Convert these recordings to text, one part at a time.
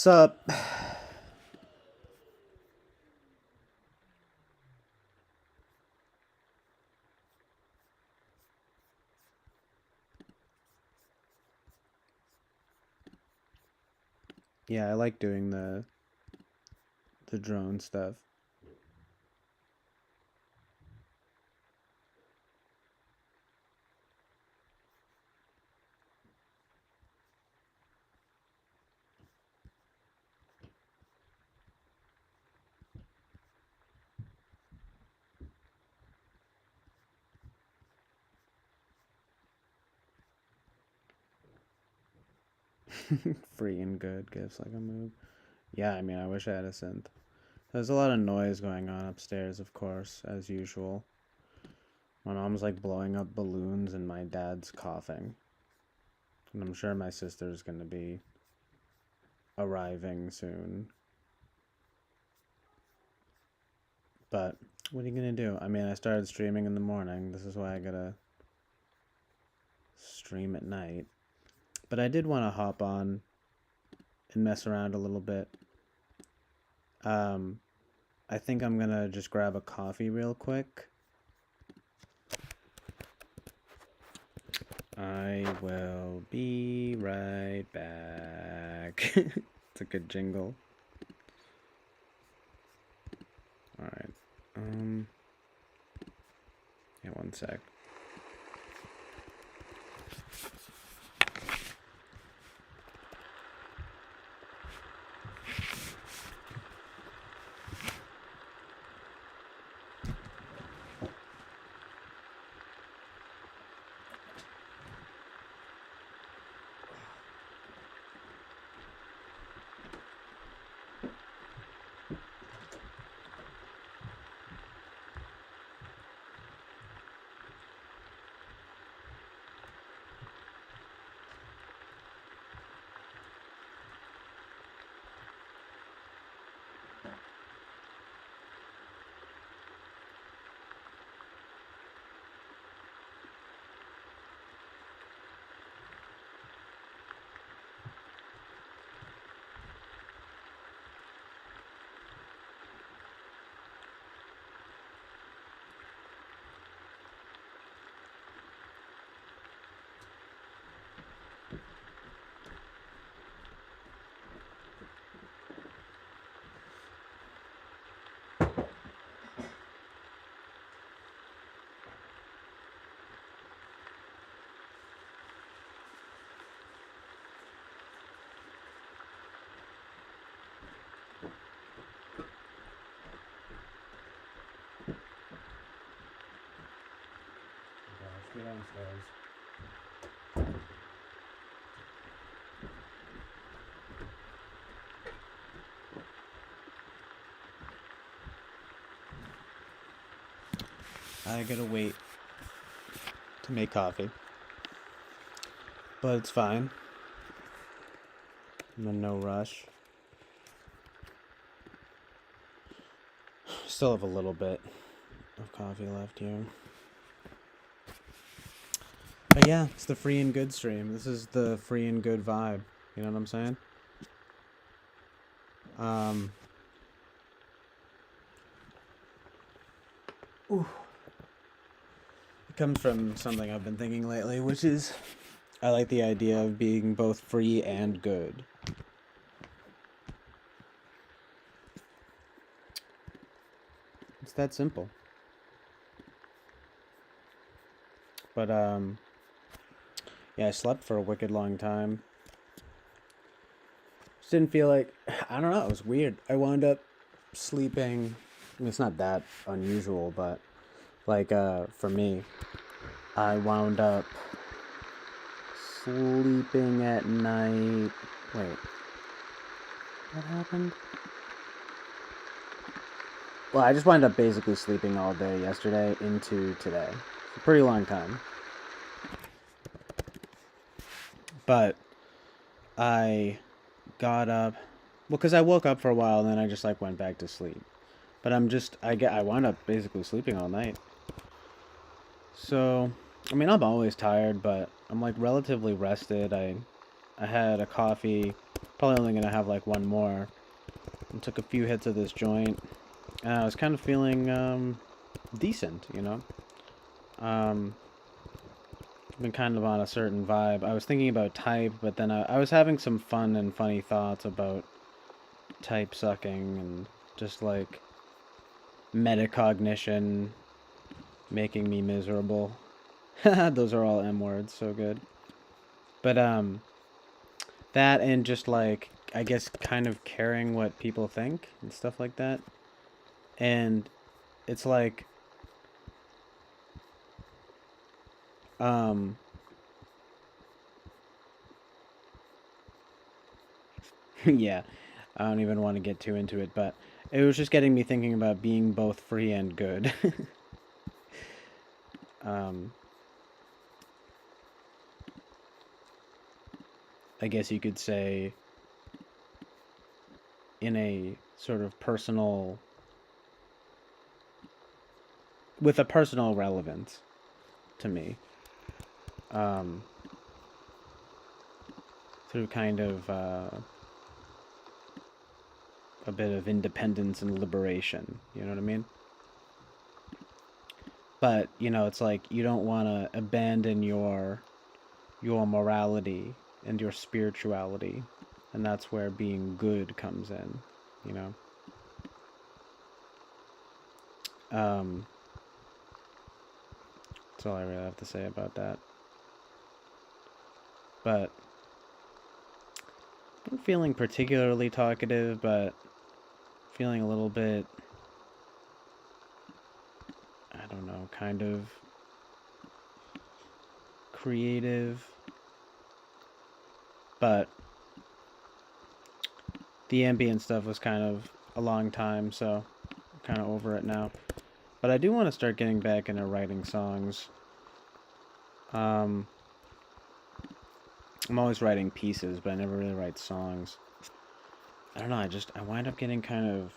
What's up? Yeah, I like doing the drone stuff. Free and good gifts like a move. Yeah, I mean, I wish I had a synth. There's a lot of noise going on upstairs, of course, as usual. My mom's like blowing up balloons and my dad's coughing. And I'm sure my sister's gonna be arriving soon. But what are you gonna do? I mean, I started streaming in the morning. This is why I gotta stream at night. But I did want to hop on and mess around a little bit. Um, I think I'm gonna just grab a coffee real quick. I will be right back. It's a good jingle. Alright. Yeah, one sec. Let's get downstairs. I gotta wait to make coffee. But it's fine. I'm in no rush. Still have a little bit of coffee left here. But yeah, it's the free and good stream. This is the free and good vibe. You know what I'm saying? Ooh. It comes from something I've been thinking lately, which is I like the idea of being both free and good. It's that simple. But yeah, I slept for a wicked long time. Just didn't feel like, I don't know, it was weird. I wound up sleeping. I mean, it's not that unusual, but like for me, I wound up sleeping at night. Wait, what happened? Well, I just wound up basically sleeping all day yesterday into today. It's a pretty long time. But I got up, well, because I woke up for a while and then I just like went back to sleep. But I wound up basically sleeping all night. So, I mean, I'm always tired, but I'm like relatively rested. I had a coffee Probably only gonna have like one more. And took a few hits of this joint, and I was kind of feeling decent, you know. Um, been kind of on a certain vibe. I was thinking about type, but then I was having some fun and funny thoughts about type sucking and just like metacognition making me miserable. Those are all M words, so good. But that and just like I guess kind of caring what people think and stuff like that. And it's like um yeah, I don't even want to get too into it, but it was just getting me thinking about being both free and good. um I guess you could say in a sort of personal with a personal relevance to me. Um through kind of a bit of independence and liberation, you know what I mean? But, you know, it's like you don't want to abandon your morality and your spirituality, and that's where being good comes in, you know. um that's all I really have to say about that. But I'm feeling particularly talkative, but feeling a little bit, I don't know, kind of creative. But the ambient stuff was kind of a long time, so I'm kind of over it now. But I do want to start getting back into writing songs. Um, I'm always writing pieces, but I never really write songs. I don't know, I wind up getting kind of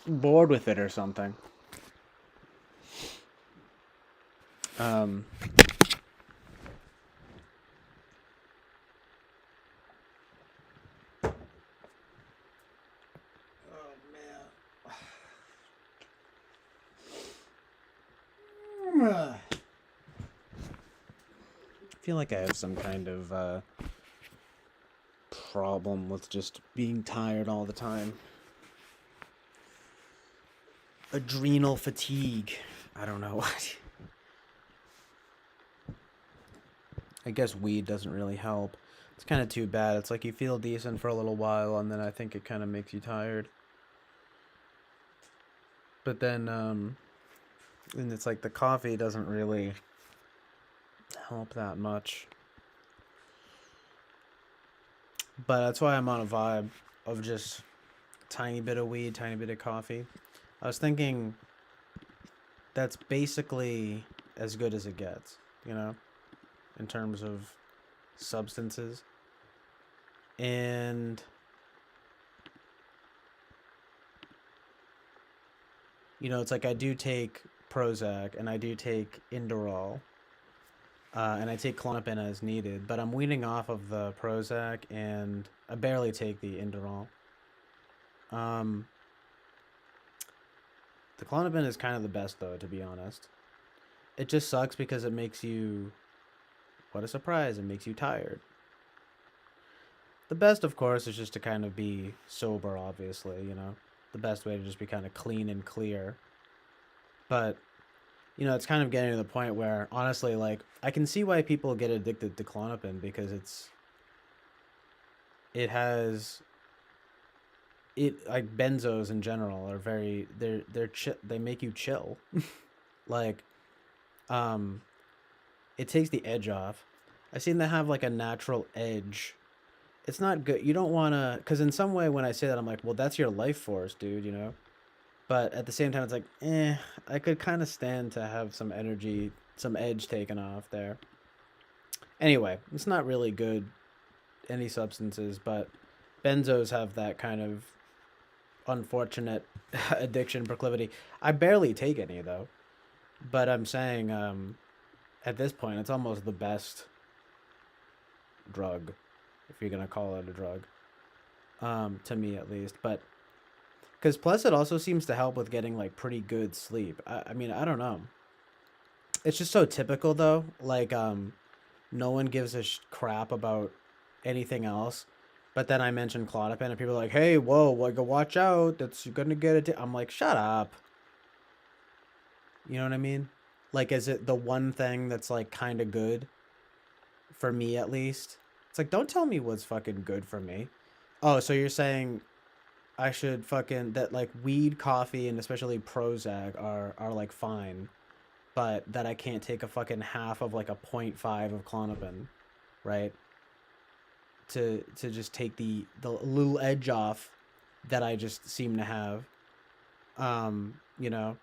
bored with it or something. Um, oh man. I feel like I have some kind of problem with just being tired all the time. Adrenal fatigue. I don't know what. I guess weed doesn't really help. It's kind of too bad. It's like you feel decent for a little while, and then I think it kind of makes you tired. But then, and it's like the coffee doesn't really help that much. But that's why I'm on a vibe of just tiny bit of weed, tiny bit of coffee. I was thinking that's basically as good as it gets, you know, in terms of substances. And you know, it's like I do take Prozac and I do take Inderal, and I take Klonopin as needed, but I'm weaning off of the Prozac and I barely take the Inderal. Um, the Klonopin is kind of the best though, to be honest. It just sucks because it makes you, what a surprise, it makes you tired. The best, of course, is just to kind of be sober, obviously, you know. The best way to just be kind of clean and clear. But, you know, it's kind of getting to the point where, honestly, like, I can see why people get addicted to Klonopin because it has, like, benzos in general are very, they make you chill. Like, um, it takes the edge off. I seem to have, like, a natural edge. It's not good. You don't want to, because in some way when I say that, I'm like, well, that's your life force, dude, you know? But at the same time, it's like, I could kind of stand to have some energy, some edge taken off there. Anyway, it's not really good, any substances, but benzos have that kind of unfortunate addiction proclivity. I barely take any, though. But I'm saying, at this point, it's almost the best drug. if you're gonna call it a drug. To me at least, but because plus it also seems to help with getting like pretty good sleep. I mean, I don't know. It's just so typical though. Like, no one gives a crap about anything else. But then I mentioned Klonopin, and people are like, "Hey, whoa, like, watch out! That's you're gonna get it." I'm like, "Shut up!" You know what I mean? Like, is it the one thing that's like kind of good for me at least? It's like, don't tell me what's fucking good for me. Oh, so you're saying I should fucking that like weed, coffee, and especially Prozac are like fine, but that I can't take a fucking half of like a .5 of Klonopin, right? To just take the little edge off that I just seem to have. You know,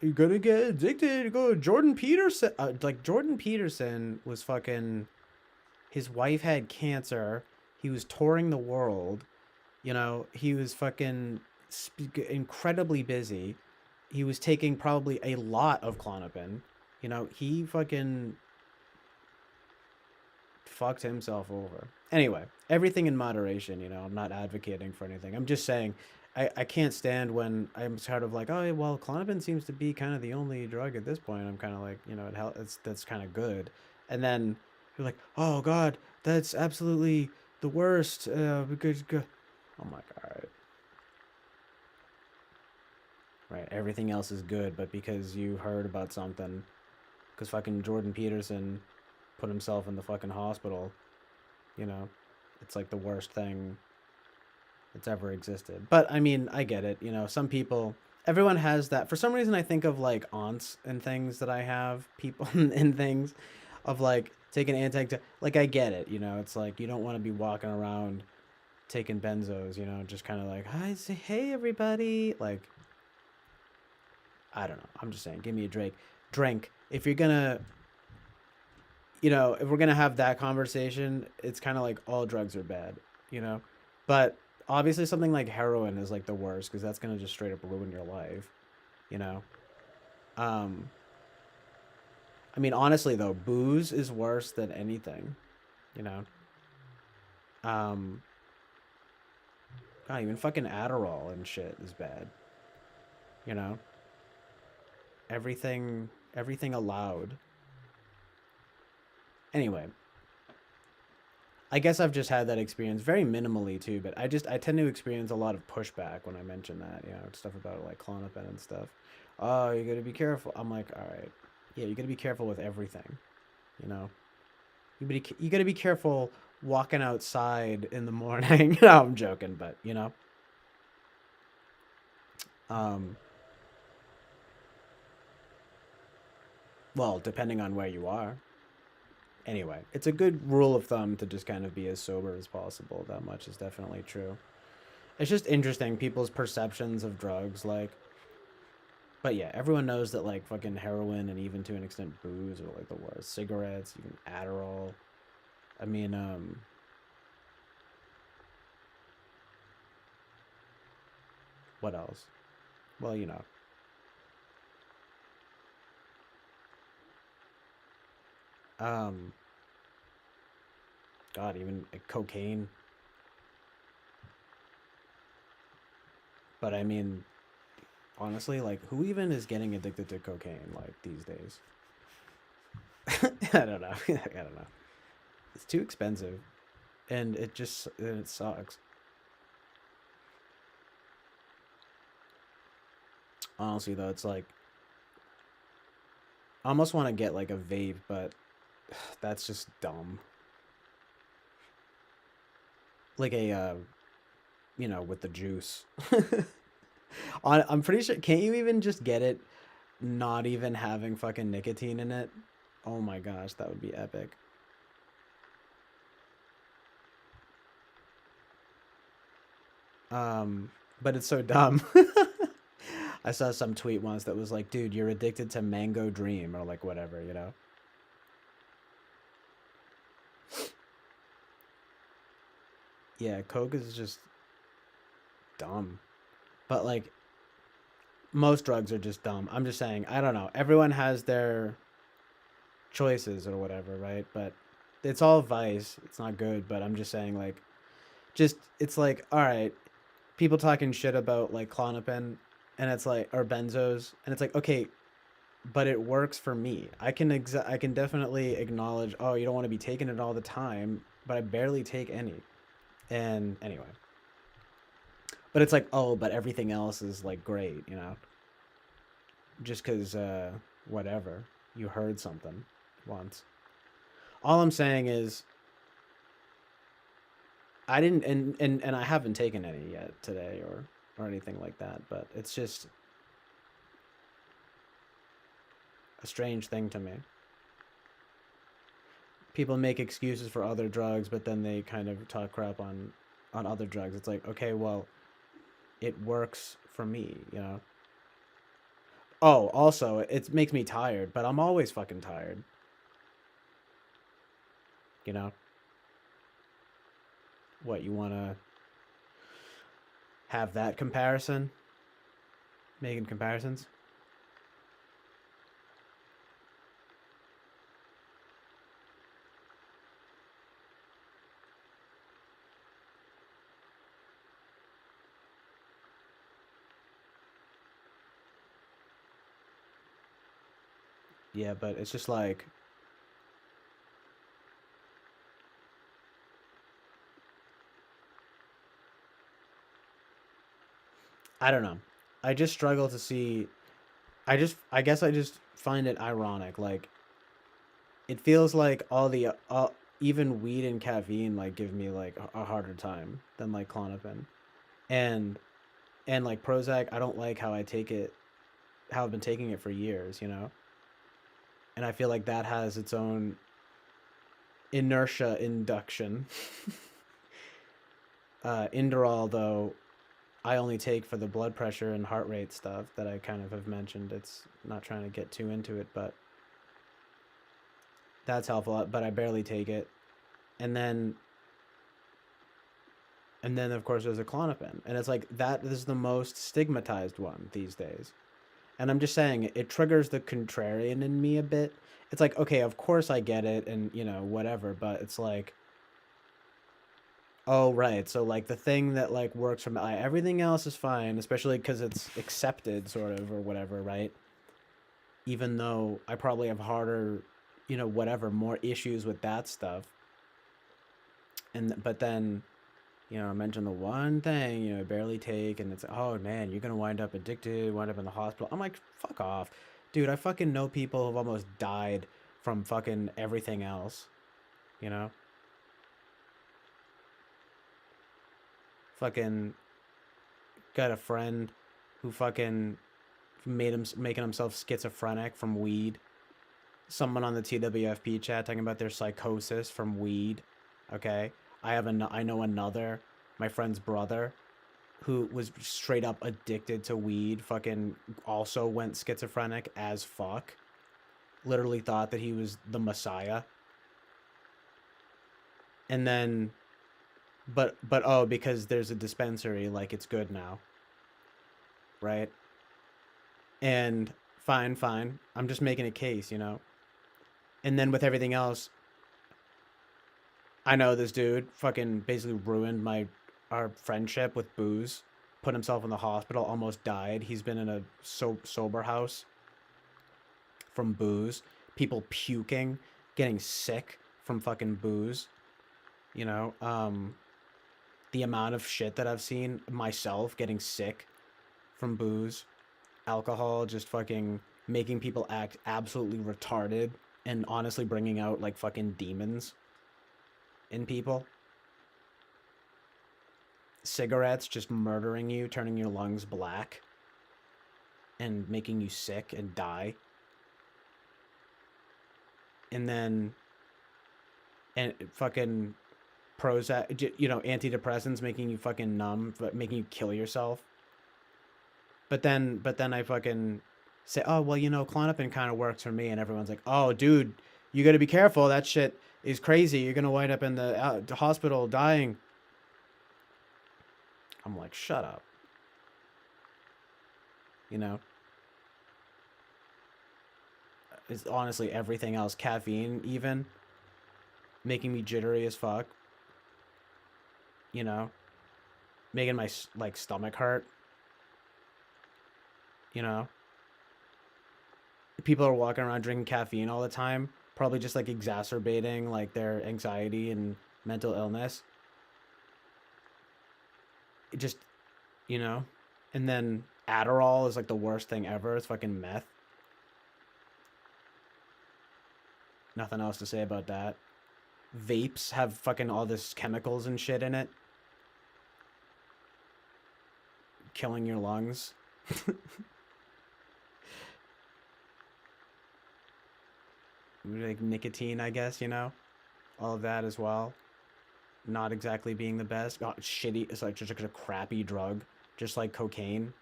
you're gonna get addicted. Go Jordan Peterson. Like Jordan Peterson was fucking. His wife had cancer. He was touring the world. You know, he was fucking incredibly busy. He was taking probably a lot of Klonopin. You know, he fucking fucked himself over. Anyway, everything in moderation, you know. I'm not advocating for anything. I'm just saying I can't stand when I'm sort of like, oh, well, Klonopin seems to be kind of the only drug at this point. I'm kind of like, you know, that's kind of good. And then you're like, oh, God, that's absolutely the worst. Because, I'm like, all right. Right, everything else is good, but because you heard about something, because fucking Jordan Peterson put himself in the fucking hospital, you know, it's like the worst thing that's ever existed. But I mean, I get it. You know, some people, everyone has that. For some reason, I think of like aunts and things that I have, people and things of like taking anti. Like, I get it. You know, it's like you don't want to be walking around taking benzos, you know, just kind of like, hi, say, hey, everybody. Like, I don't know. I'm just saying, give me a drink. Drink. If you're gonna, you know, if we're gonna have that conversation, it's kind of like all drugs are bad, you know. But obviously, something like heroin is like the worst because that's gonna just straight up ruin your life, you know. Um, I mean, honestly though, booze is worse than anything, you know. Um, God, even fucking Adderall and shit is bad, you know. Everything allowed. Anyway, I guess I've just had that experience very minimally too, but I tend to experience a lot of pushback when I mention that, you know, stuff about like Klonopin and stuff. Oh, you gotta be careful. I'm like, all right, yeah, you gotta be careful with everything, you know. You gotta be careful walking outside in the morning. No, I'm joking, but you know, um, well, depending on where you are. Anyway, it's a good rule of thumb to just kind of be as sober as possible. That much is definitely true. It's just interesting people's perceptions of drugs, like, but yeah, everyone knows that like fucking heroin and even to an extent booze are like the worst. Cigarettes, even Adderall. I mean, what else? Well, you know, um, God, even cocaine. But I mean, honestly, like, who even is getting addicted to cocaine like these days? I don't know. I don't know. It's too expensive, and it sucks. Honestly, though, it's like I almost want to get like a vape, but that's just dumb. Like a you know, with the juice. I'm pretty sure. Can't you even just get it not even having fucking nicotine in it? Oh my gosh, that would be epic. But it's so dumb. I saw some tweet once that was like, dude, you're addicted to Mango Dream or like whatever, you know? Yeah, Coke is just dumb. But like most drugs are just dumb. I'm just saying, I don't know. Everyone has their choices or whatever, right? But it's all vice. It's not good, but I'm just saying like just it's like all right, people talking shit about like Klonopin and it's like or benzos and it's like okay, but it works for me. I can definitely acknowledge, oh, you don't want to be taking it all the time, but I barely take any. And anyway, but it's like, oh, but everything else is like great, you know, just because whatever you heard something once. All I'm saying is I didn't, and I haven't taken any yet today or anything like that. But it's just a strange thing to me. People make excuses for other drugs, but then they kind of talk crap on other drugs. It's like, okay, well, it works for me, you know. Oh, also, it makes me tired, but I'm always fucking tired, you know. What you want to have that comparison? Making comparisons? Yeah, but it's just like I don't know. I just struggle to see. I guess I just find it ironic. Like it feels like all the even weed and caffeine like give me like a harder time than like Klonopin, and like Prozac. I don't like how I take it, how I've been taking it for years, you know, and I feel like that has its own inertia induction. Inderal though, I only take for the blood pressure and heart rate stuff that I kind of have mentioned. It's not trying to get too into it, but that's helpful. But I barely take it, and then of course there's a Klonopin, and it's like that is the most stigmatized one these days. And I'm just saying it triggers the contrarian in me a bit. It's like okay, of course I get it, and you know whatever, but it's like oh right, so like the thing that like works for me, everything else is fine, especially because it's accepted sort of or whatever, right? Even though I probably have harder, you know, whatever, more issues with that stuff. And but then, you know, I mentioned the one thing, you know, I barely take and it's oh man, you're gonna wind up addicted, wind up in the hospital. I'm like, fuck off. Dude, I fucking know people who've almost died from fucking everything else, you know? Fucking got a friend who fucking made him making himself schizophrenic from weed. Someone on the TWFP chat talking about their psychosis from weed. Okay, I know another my friend's brother who was straight up addicted to weed. Fucking also went schizophrenic as fuck. Literally thought that he was the Messiah. And then, but oh, because there's a dispensary, like it's good now, right? And fine, fine. I'm just making a case, you know. And then with everything else, I know this dude fucking basically ruined my our friendship with booze. Put himself in the hospital, almost died. He's been in a sober house from booze. People puking, getting sick from fucking booze. You know, the amount of shit that I've seen myself getting sick from booze, alcohol, just fucking making people act absolutely retarded and honestly bringing out like fucking demons in people. Cigarettes just murdering you, turning your lungs black, and making you sick and die. And then, and fucking Prozac, you know, antidepressants making you fucking numb, making you kill yourself. But then I fucking say, oh well, you know, Klonopin kind of works for me, and everyone's like, oh dude, you got to be careful. That shit is crazy. You're gonna wind up in the hospital dying. I'm like, shut up. You know, it's honestly everything else, caffeine even. making me jittery as fuck, you know, making my like stomach hurt, you know. People are walking around drinking caffeine all the time, probably just like exacerbating like their anxiety and mental illness. It just, you know, and then Adderall is like the worst thing ever. It's fucking meth. Nothing else to say about that. Vapes have fucking all this chemicals and shit in it, killing your lungs. Like nicotine, I guess, you know, all of that as well. Not exactly being the best. Oh, shitty. It's like just like a crappy drug, just like cocaine.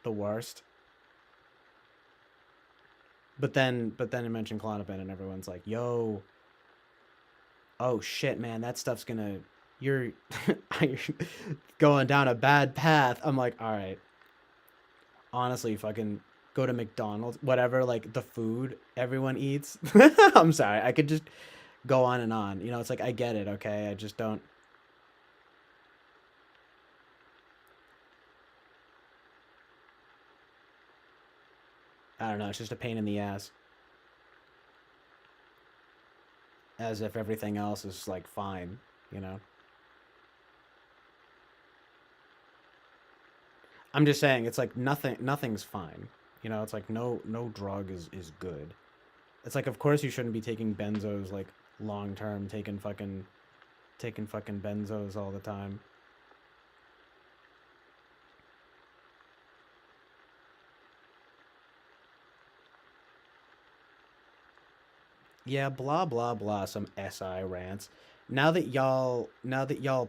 The worst. But then I mentioned Klonopin, and everyone's like, "Yo, oh shit, man, that stuff's gonna, you're, you're going down a bad path." I'm like, all right, honestly, fucking go to McDonald's, whatever, like the food everyone eats. I'm sorry, I could just go on and on. You know, it's like I get it, okay? I just don't. I don't know. It's just a pain in the ass. As if everything else is like fine, you know. I'm just saying, it's like nothing's fine. You know, it's like no drug is good. It's like of course you shouldn't be taking benzos like long term, taking fucking benzos all the time. Yeah, blah blah blah. Some SI rants. Now that y'all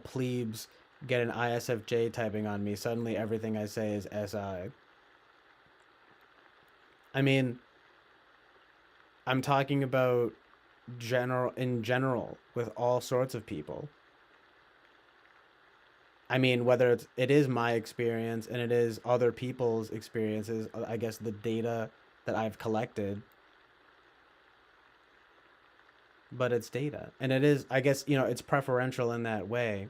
plebes get an ISFJ typing on me, suddenly everything I say is SI. I mean, I'm talking about general with all sorts of people. I mean, whether it is my experience and it is other people's experiences, I guess the data that I've collected, but it's data. And it is, I guess, it's preferential in that way.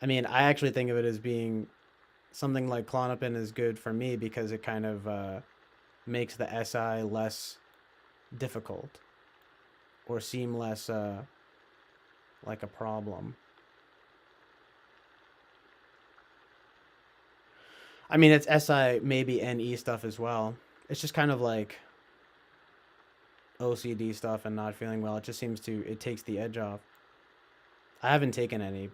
I mean, I actually think of it as being something like Clonopin is good for me because it kind of makes the SI less difficult or seem less like a problem. I mean, it's SI, maybe NE stuff as well. It's just kind of like OCD stuff and not feeling well. It takes the edge off. I haven't taken any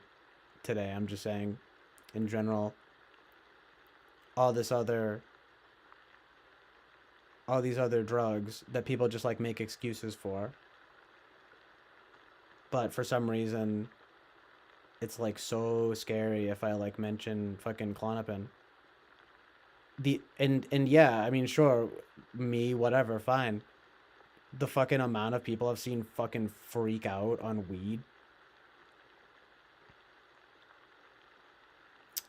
today. I'm just saying, in general, all this other, all these other drugs that people just like make excuses for. But for some reason, it's like so scary if I like mention fucking Clonopin. And yeah, I mean, sure, me, whatever, fine. The fucking amount of people I've seen fucking freak out on weed.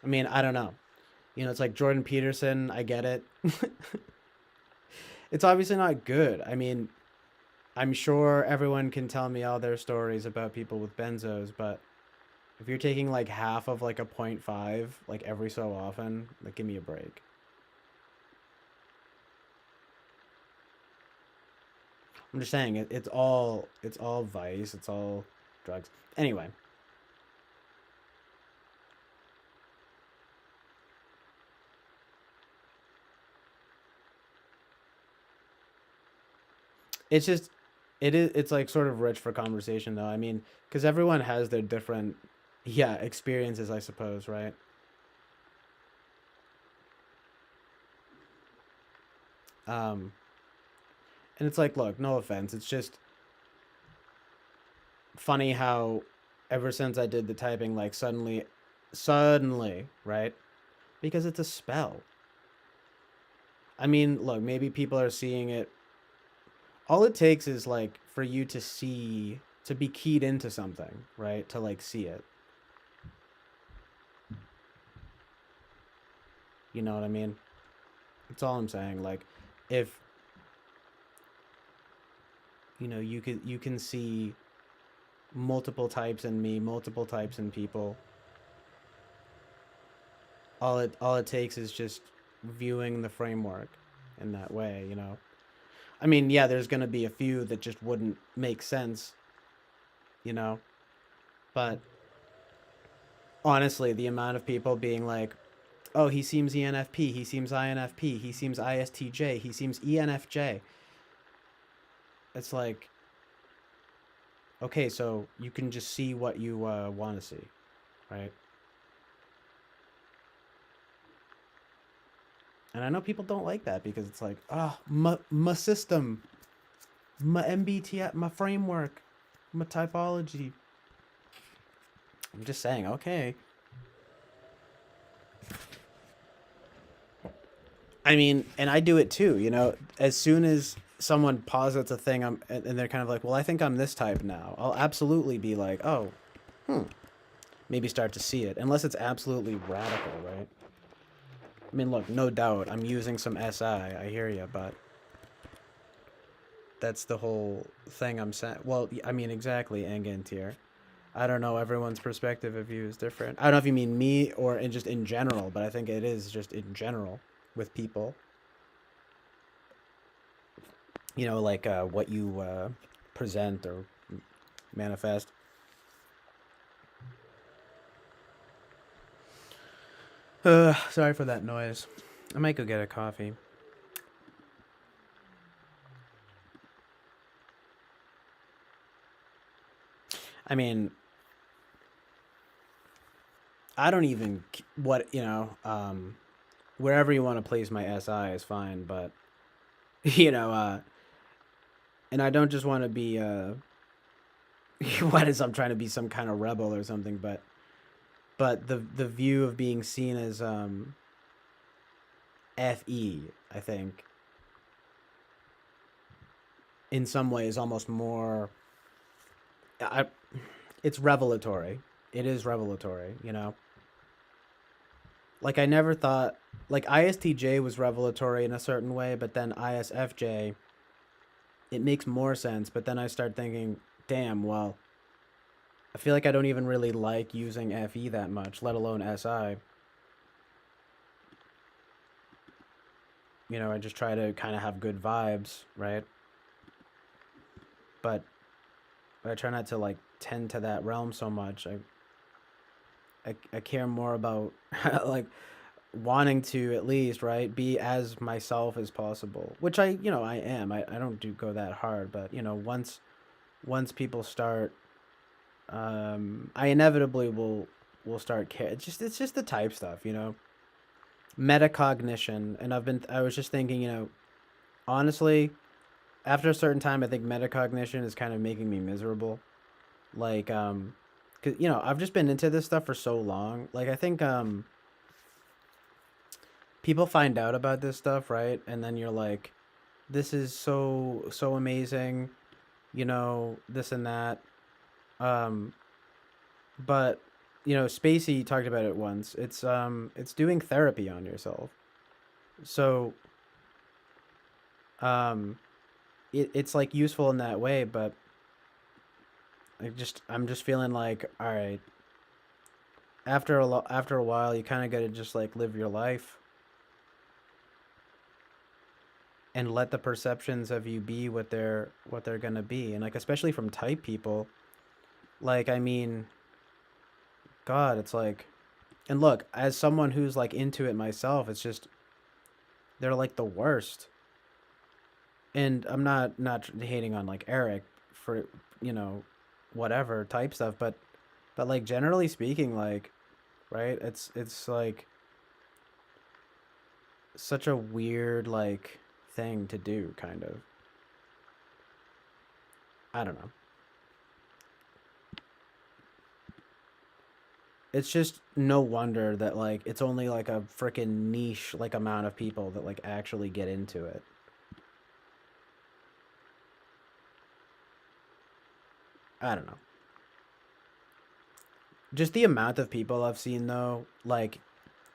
I mean, I don't know. It's like Jordan Peterson. I get it. It's obviously not good. I mean, I'm sure everyone can tell me all their stories about people with benzos, but if you're taking like half of like a point 0.5 like every so often, like give me a break. I'm just saying it's all vice, it's all drugs. Anyway, it's just it's like sort of rich for conversation though. I mean, because everyone has their different, yeah, experiences, I suppose, right? Um, and it's like, look, no offense, it's just funny how ever since I did the typing, like suddenly, right? Because it's a spell. I mean, look, maybe people are seeing it. All it takes is like for you to see, to be keyed into something, right? To like see it. You know what I mean? That's all I'm saying. Like, if you can see multiple types in me, multiple types in people. All it takes is just viewing the framework in that way. I mean, yeah, there's going to be a few that just wouldn't make sense, you know. But honestly, the amount of people being like, "Oh, he seems ENFP, he seems INFP, he seems ISTJ, he seems ENFJ." It's like, okay, so you can just see what you want to see, right? And I know people don't like that because it's like, ah, my system, my MBTI, my framework, my typology. I'm just saying, okay. I mean, and I do it too. As soon as someone posits a thing, and they're kind of like, well, I think I'm this type now. I'll absolutely be like, oh, maybe start to see it, unless it's absolutely radical, right? I mean, look, no doubt, I'm using some SI. I hear you, but that's the whole thing I'm saying. Well, I mean, exactly, Angantier. I don't know. Everyone's perspective of you is different. I don't know if you mean me or just in general, but I think it is just in general with people. Like what you present or manifest. Sorry for that noise. I might go get a coffee. I mean, I don't even wherever you want to place my SI is fine, but you know, and I don't just want to be what is I'm trying to be some kind of rebel or something, but the view of being seen as FE, I think, in some ways almost more. It's revelatory. It is revelatory. Like I never thought, like ISTJ was revelatory in a certain way, but then ISFJ, it makes more sense. But then I start thinking, damn, well, I feel like I don't even really like using FE that much, let alone SI. I just try to kind of have good vibes, right? But I try not to like tend to that realm so much. I care more about like wanting to at least, right, be as myself as possible, which I am. I don't go that hard, but once people start, I inevitably will start care. It's just the type stuff. Metacognition, and I was just thinking, honestly, after a certain time, I think metacognition is kind of making me miserable. Like, cause I've just been into this stuff for so long. Like, I think people find out about this stuff, right? And then you're like, this is so amazing, this and that. Um, but Spacey talked about it once. It's doing therapy on yourself. So um, it's like useful in that way, but I'm just feeling like, all right, after a while, you kind of got to just like live your life and let the perceptions of you be what they're gonna be, and like especially from type people. Like, I mean, God, it's like, and look, as someone who's like into it myself, it's just they're like the worst. And I'm not hating on like Eric for you know whatever type stuff, but like generally speaking, like, right, it's like such a weird like thing to do, kind of. I don't know. It's just no wonder that like it's only like a freaking niche like amount of people that like actually get into it. I don't know. Just the amount of people I've seen though, like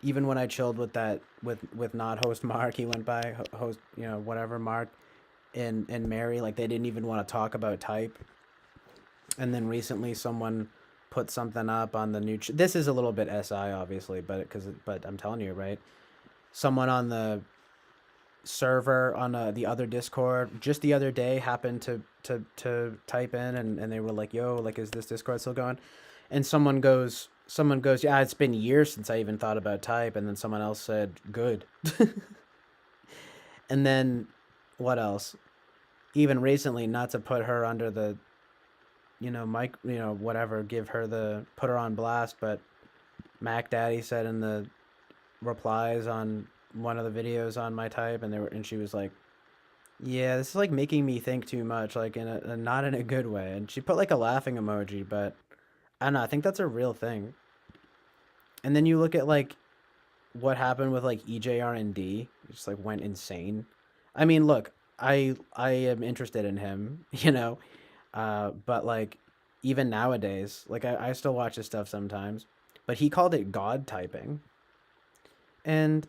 even when I chilled with that with not host Mark, he went by host, whatever Mark. and Mary, like they didn't even want to talk about type. And then recently someone put something up on the new this is a little bit SI obviously, but I'm telling you, right? Someone on the server on the other Discord just the other day happened to type in, and they were like, "Yo, like is this Discord still going?" And someone goes, "Yeah, it's been years since I even thought about type." And then someone else said, "Good." And then what else? Even recently, not to put her under the, Mike, whatever, give her the put her on blast, but Mac Daddy said in the replies on one of the videos on my type, and she was like, "Yeah, this is like making me think too much, like in a not in a good way." And she put like a laughing emoji, but I don't know. I think that's a real thing. And then you look at like what happened with like EJR&D, it just like went insane. I mean, look, I am interested in him, but like even nowadays, like I still watch his stuff sometimes, but he called it God typing. And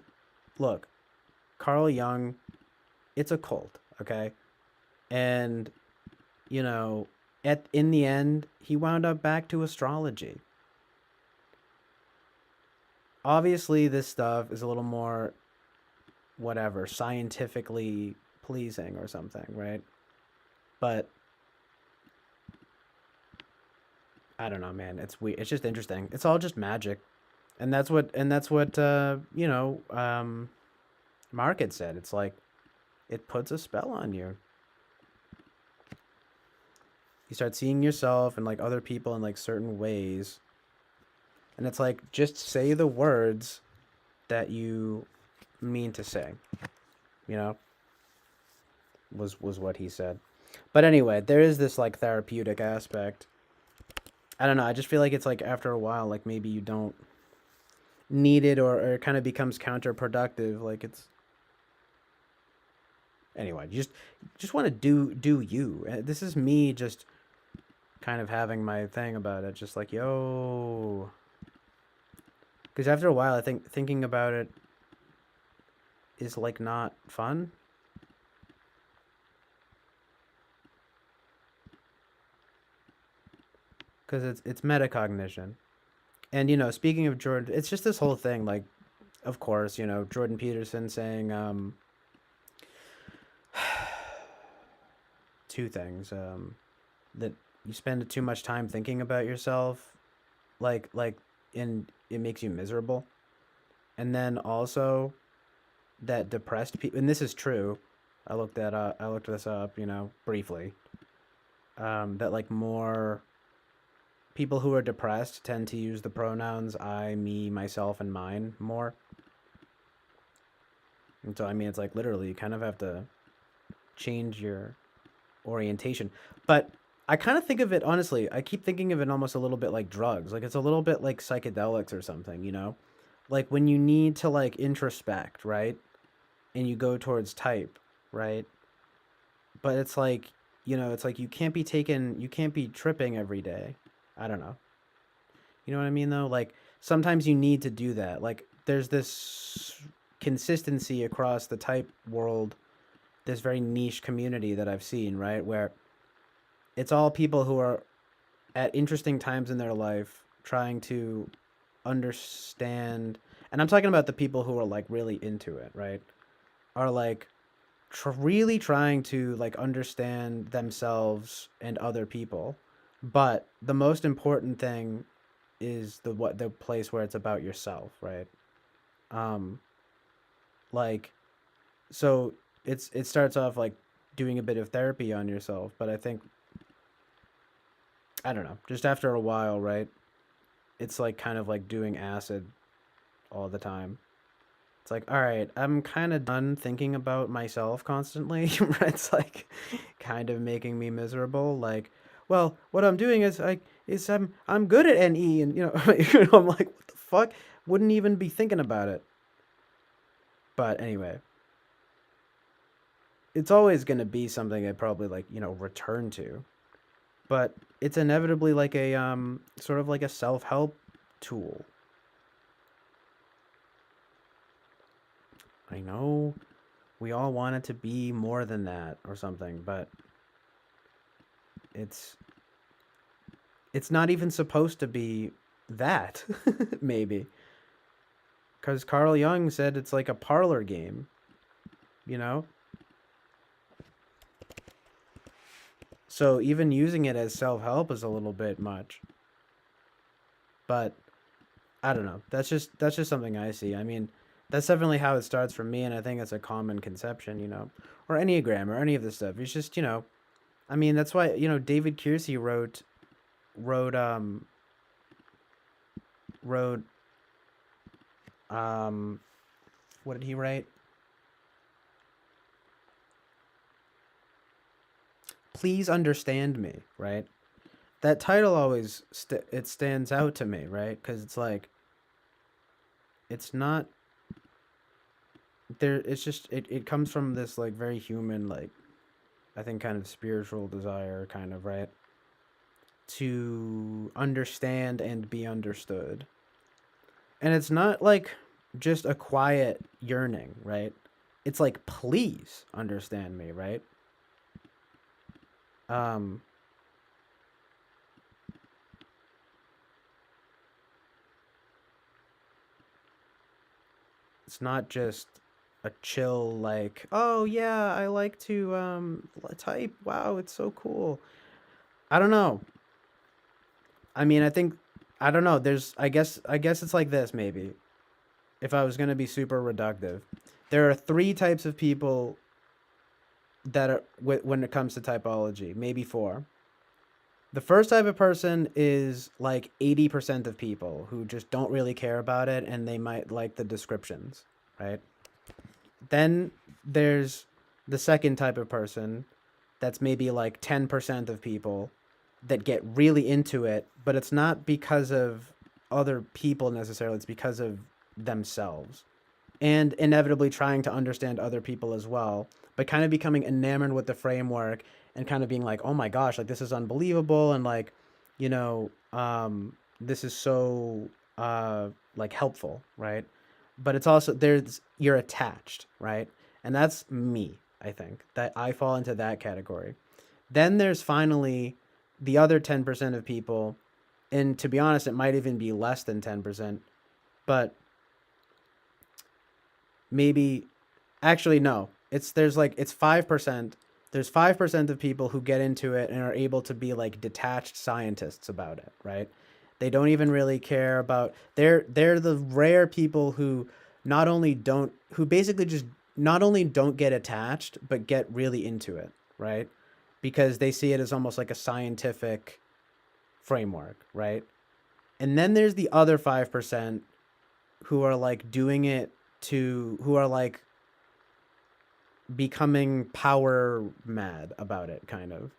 look, Carl Jung, it's a cult, okay? And you know, at in the end, he wound up back to astrology. Obviously, this stuff is a little more whatever, scientifically pleasing or something, right? But I don't know, man. It's weird. It's just interesting. It's all just magic. And that's what Mark had said. It's like it puts a spell on you. You start seeing yourself and like other people in like certain ways. And it's like just say the words that you mean to say, you know? Was what he said. But anyway, there is this like therapeutic aspect. I don't know. I just feel like it's like after a while, like maybe you don't need it, or it kind of becomes counterproductive. Like it's anyway. You just want to do you. This is me just kind of having my thing about it. Just like yo, because after a while, I think thinking about it is like not fun. Because it's metacognition. And speaking of Jordan, it's just this whole thing. Like, of course, Jordan Peterson saying two things. That you spend too much time thinking about yourself, like, and it makes you miserable. And then also that depressed people, and this is true. I looked that up. I looked this up, briefly. That like more people who are depressed tend to use the pronouns I, me, myself, and mine more. And so I mean, it's like literally you kind of have to change your orientation. But I kind of think of it honestly. I keep thinking of it almost a little bit like drugs. Like it's a little bit like psychedelics or something. Like when you need to like introspect, right? And you go towards type, right? But it's like you can't be tripping every day. I don't know. You know what I mean though? Like sometimes you need to do that. Like there's this consistency across the type world, this very niche community that I've seen, right? Where it's all people who are at interesting times in their life trying to understand, and I'm talking about the people who are like really into it, right? Are like really trying to like understand themselves and other people. But the most important thing is the place where it's about yourself, right? Um like so it starts off like doing a bit of therapy on yourself, but I think I don't know, just after a while, right? It's like kind of like doing acid all the time. It's like, all right, I'm kind of done thinking about myself constantly. It's like kind of making me miserable. Like, well, what I'm doing is I'm good at NE, and I'm like, what the fuck? Wouldn't even be thinking about it. But anyway, it's always gonna be something I probably like, return to. But it's inevitably like a sort of like a self-help tool. I know. We all want it to be more than that or something, but it's it's not even supposed to be that. Maybe because Carl Jung said it's like a parlor game, you know. So even using it as self-help is a little bit much. But I don't know. That's just something I see. I mean, that's definitely how it starts for me, and I think it's a common conception, or Enneagram or any of this stuff. It's just, I mean, that's why, David Kiersey wrote wrote um what did he write? Please understand me, right? That title always it stands out to me, right? Cuz it's like it's not there it's just it comes from this like very human, like I think kind of spiritual desire kind of, right? To understand and be understood. And it's not like just a quiet yearning, right? It's like please understand me, right? Um it's not just a chill like, "Oh yeah, I like to type. Wow, it's so cool." I don't know. I mean, I don't know. I guess it's like this maybe. If I was going to be super reductive, there are three types of people that are when it comes to typology, maybe four. The first type of person is like 80% of people who just don't really care about it and they might like the descriptions, right? Then there's the second type of person that's maybe like 10% of people that get really into it, but it's not because of other people necessarily, it's because of themselves. And inevitably trying to understand other people as well, but kind of becoming enamored with the framework and kind of being like, oh my gosh, like this is unbelievable, and like, this is so like helpful, right? But it's also there's you're attached, right? And that's me, I think. That I fall into that category. Then there's finally the other 10% of people, and to be honest, it might even be less than 10%, but maybe actually no. It's 5%. There's 5% of people who get into it and are able to be like detached scientists about it, right? They don't even really care about they're the rare people who not only don't who basically just not only don't get attached but get really into it, right? Because they see it as almost like a scientific framework, right? And then there's the other 5% who are like doing it who are like becoming power mad about it, kind of,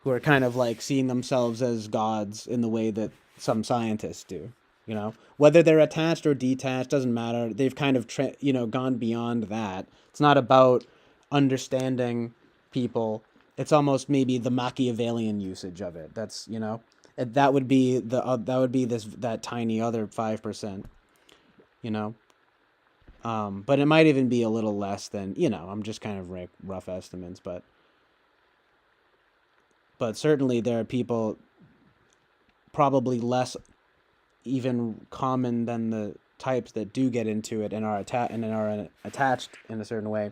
who are kind of like seeing themselves as gods in the way that some scientists do. Whether they're attached or detached doesn't matter. They've kind of gone beyond that. It's not about understanding people. It's almost maybe the Machiavellian usage of it. That's that would be that would be this that tiny other 5%. You know, but it might even be a little less than I'm just kind of rough estimates, but certainly there are people probably less even common than the types that do get into it and are attached in a certain way.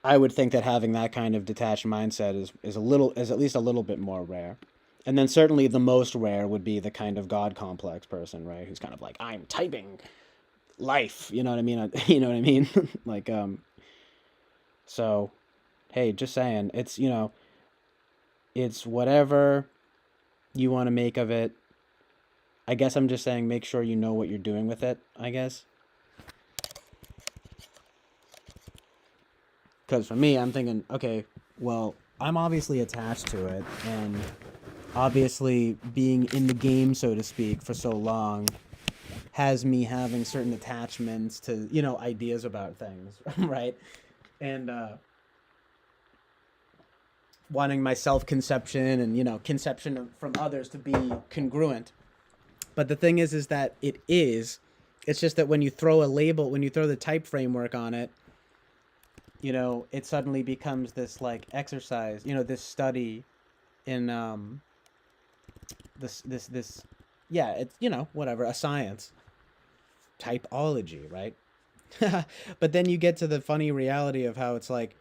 I would think that having that kind of detached mindset is at least a little bit more rare. And then certainly the most rare would be the kind of God complex person, right? Who's kind of like, I'm typing life, you know what I mean? You know what I mean? Like, so, hey, just saying, it's whatever you want to make of it. I guess I'm just saying, make sure you know what you're doing with it, I guess. Because for me, I'm thinking, okay, well, I'm obviously attached to it, and obviously being in the game, so to speak, for so long has me having certain attachments to, ideas about things, right? And wanting my self-conception and, conception from others to be congruent. But the thing is that it is It's just that when you throw a label, when you throw the type framework on it, it suddenly becomes this like exercise, this study in this yeah, it's whatever, a science, typology, right? But then you get to the funny reality of how it's like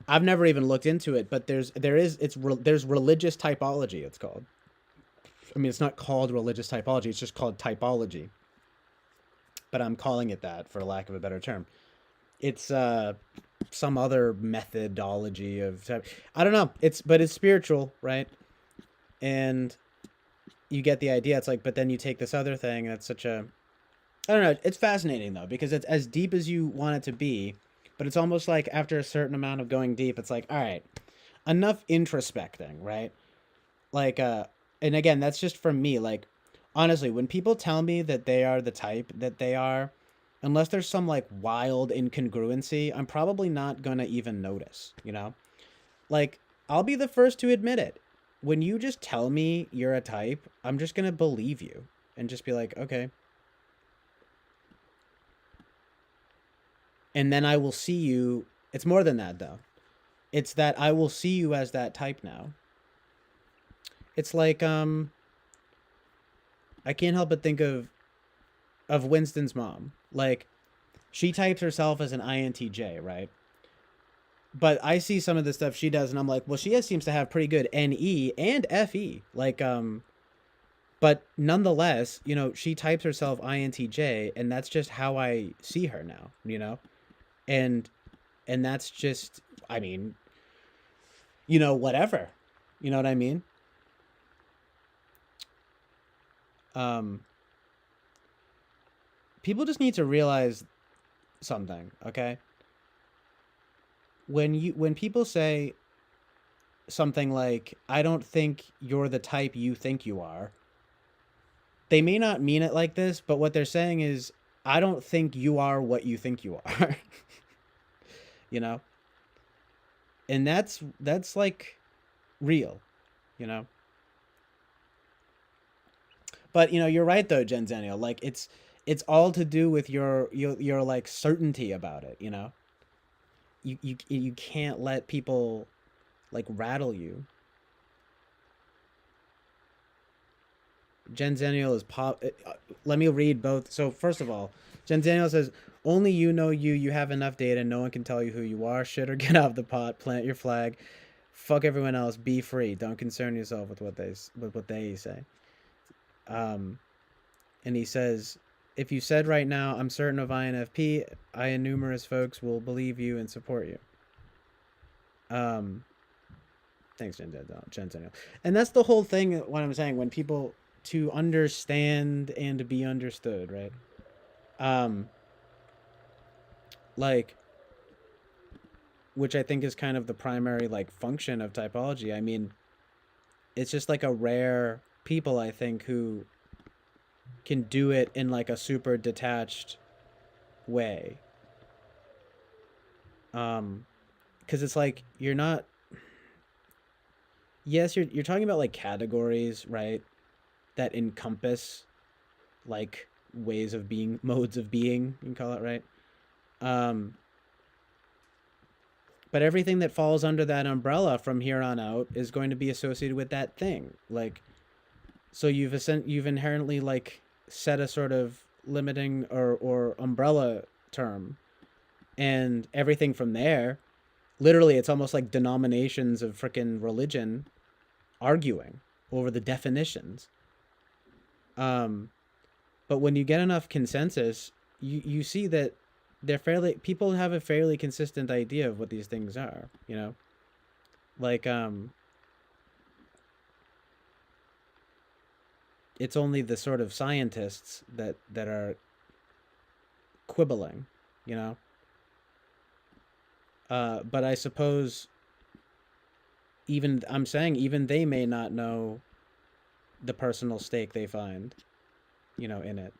I've never even looked into it, but there's religious typology, it's called. I mean, it's not called religious typology, it's just called typology. But I'm calling it that for lack of a better term. It's some other methodology of I don't know. It's spiritual, right? And you get the idea. It's like, but then you take this other thing. That's such a I don't know. It's fascinating though because it's as deep as you want it to be, but it's almost like after a certain amount of going deep, it's like, all right, enough introspecting, right? Like, and again, that's just from me. Like, honestly, when people tell me that they are the type that they are, unless there's some like wild incongruency, I'm probably not gonna even notice, Like, I'll be the first to admit it. When you just tell me you're a type, I'm just gonna believe you and just be like, okay. And then I will see you. It's more than that, though. It's that I will see you as that type now. It's like, I can't help but think of Winston's mom. Like, she types herself as an INTJ, right? But I see some of the stuff she does, and I'm like, well, she seems to have pretty good NE and FE. Like, but nonetheless, she types herself INTJ, and that's just how I see her now. And that's just, I mean, whatever. You know what I mean? Um, People just need to realize something, okay? When people say something like, I don't think you're the type you think you are, they may not mean it like this, but what they're saying is, I don't think you are what you think you are. you know? And that's like real, you know? But you're right though, Genzenial. Like it's all to do with your like certainty about it. You can't let people like rattle you. Genzenial is pop. Let me read both. So first of all, Genzenial says, "Only you know you. You have enough data. No one can tell you who you are. Shit or get off the pot. Plant your flag. Fuck everyone else. Be free. Don't concern yourself with what they say." Um, and he says, "If you said right now, I'm certain of INFP, I and numerous folks will believe you and support you." Um, Thanks, Genzenial. And that's the whole thing. What I'm saying when people to understand and to be understood, right? Um, like, which I think is kind of the primary like function of typology. I mean, it's just like a rare people I think who can do it in like a super detached way. Because it's like you're not. Yes, you're talking about like categories, right? That encompass like ways of being, modes of being. You can call it right. Um, but everything that falls under that umbrella from here on out is going to be associated with that thing. Like, so you've inherently like set a sort of limiting or umbrella term, and everything from there, literally, it's almost like denominations of freaking religion arguing over the definitions. Um, but when you get enough consensus, you see that they're fairly people have a fairly consistent idea of what these things are. Like it's only the sort of scientists that are quibbling, you know. But I suppose even I'm saying even they may not know the personal stake they find, in it.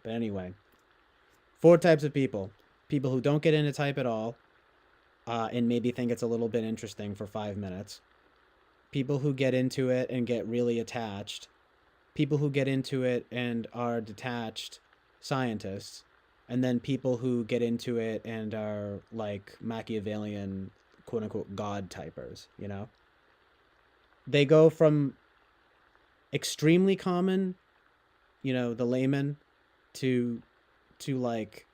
But anyway, four types of people: people who don't get into type at all, and maybe think it's a little bit interesting for 5 minutes; people who get into it and get really attached, people who get into it and are detached scientists, and then people who get into it and are like Machiavellian, quote unquote, god typers, you know? They go from extremely common, you know, the layman, to to like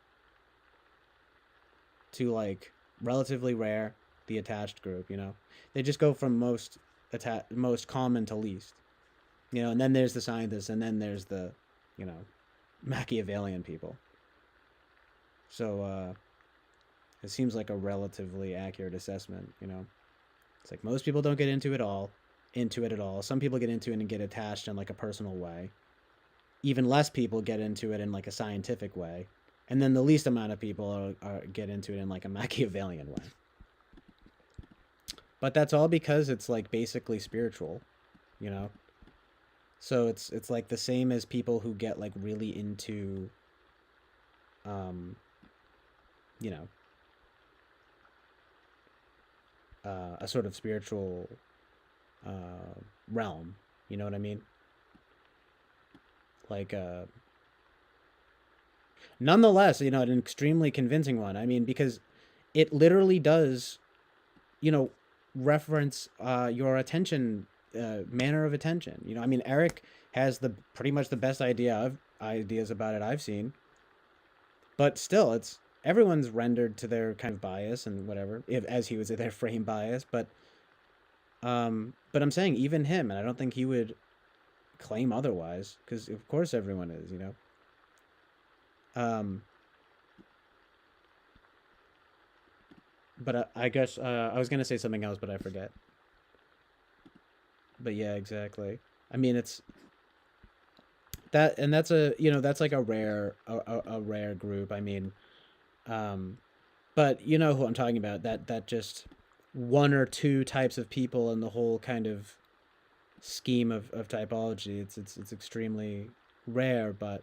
to relatively rare, the attached group, you know. They just go from most common to least. You know, and then there's the scientists, and then there's the, you know, Machiavellian people. So it seems like a relatively accurate assessment, you know. It's like most people don't get into it at all. Some people get into it and get attached in like a personal way. Even less people get into it in like a scientific way. And then the least amount of people get into it in like a Machiavellian way. But that's all because it's like basically spiritual, you know. So it's like the same as people who get like really into um you know, a sort of spiritual realm, you know what I mean? Like nonetheless, you know, an extremely convincing one. I mean, because it literally does, you know, reference your attention, manner of attention. You know, I mean, Eric has the pretty much the best ideas about it I've seen, but still, it's everyone's rendered to their kind of bias and whatever, if as he was their frame bias. But I'm saying even him, and I don't think he would claim otherwise, because of course everyone is, you know. Um, but I guess I was gonna say something else, but I forget. But yeah, exactly. I mean, it's that, and that's a, you know, that's like a rare group. I mean, um, but you know who I'm talking about. That just one or two types of people in the whole kind of scheme of typology. It's extremely rare, but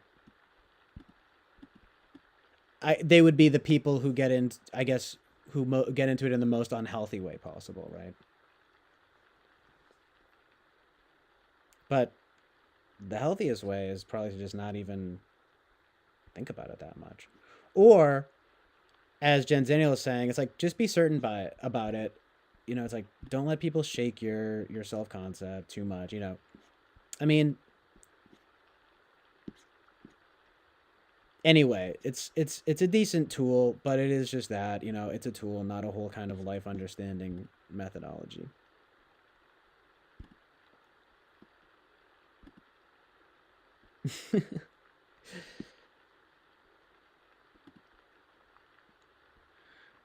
they would be the people who get in, I guess, who get into it in the most unhealthy way possible, right? But the healthiest way is probably to just not even think about it that much, or as Jenzaniel is saying, it's like just be certain about it. You know, it's like don't let people shake your self concept too much. You know, I mean, anyway, it's a decent tool, but it is just that, you know, it's a tool, not a whole kind of life understanding methodology.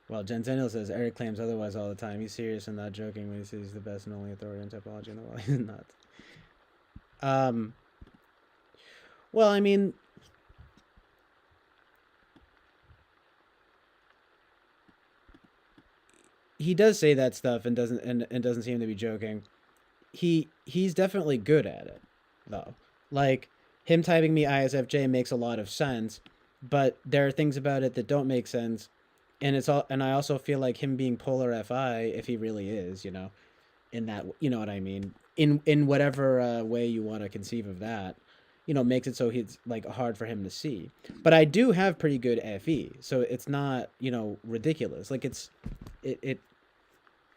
Well, Jenzaniel says Eric claims otherwise all the time. He's serious and not joking when he says he's the best and only authority on typology in the world. He's not. Um. Well, I mean, he does say that stuff and doesn't seem to be joking. He's definitely good at it, though. Like him typing me ISFJ makes a lot of sense, but there are things about it that don't make sense, and it's all. And I also feel like him being polar FI, if he really is, you know, in that, you know what I mean, in whatever way you want to conceive of that, you know, makes it so he's like hard for him to see. But I do have pretty good FE, so it's not, you know, ridiculous. Like it it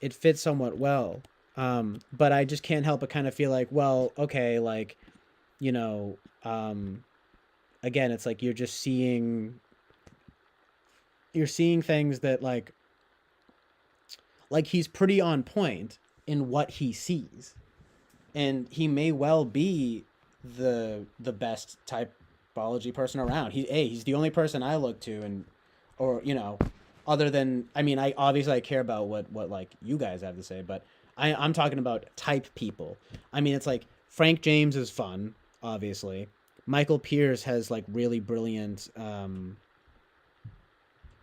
it fits somewhat well. But I just can't help but kind of feel like, well, okay, like, you know, again, it's like you're seeing things that like he's pretty on point in what he sees, and he may well be the best typology person around. He's the only person I look to, and or you know, other than, I mean, I obviously I care about what like you guys have to say, but I'm talking about type people. I mean, it's like Frank James is fun, obviously. Michael Pierce has like really brilliant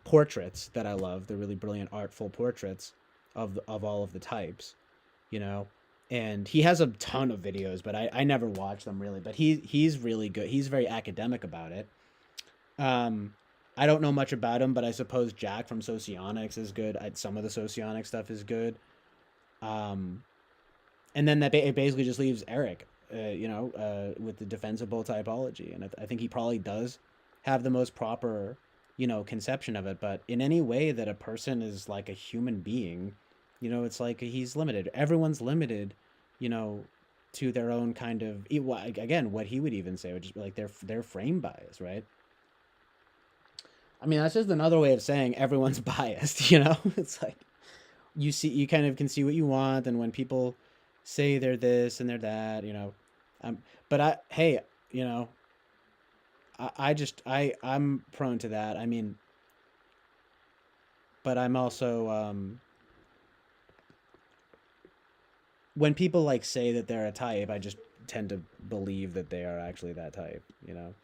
portraits that I love. They're really brilliant, artful portraits of all of the types, you know. And he has a ton of videos, but I never watch them really. But he's really good. He's very academic about it. Um, I don't know much about him, but I suppose Jack from Socionics is good. Some of the Socionic stuff is good. Um, and then it basically just leaves Eric. with the defensible typology, and I think he probably does have the most proper, conception of it. But in any way that a person is like a human being, it's like he's limited. Everyone's limited, you know, to their own kind of again, what he would even say would just be like their frame bias, right? I mean, that's just another way of saying everyone's biased. It's like you kind of can see what you want, and when people say they're this and they're that, um, but hey, you know, I'm prone to that. I mean, but I'm also when people like say that they're a type, I just tend to believe that they are actually that type, and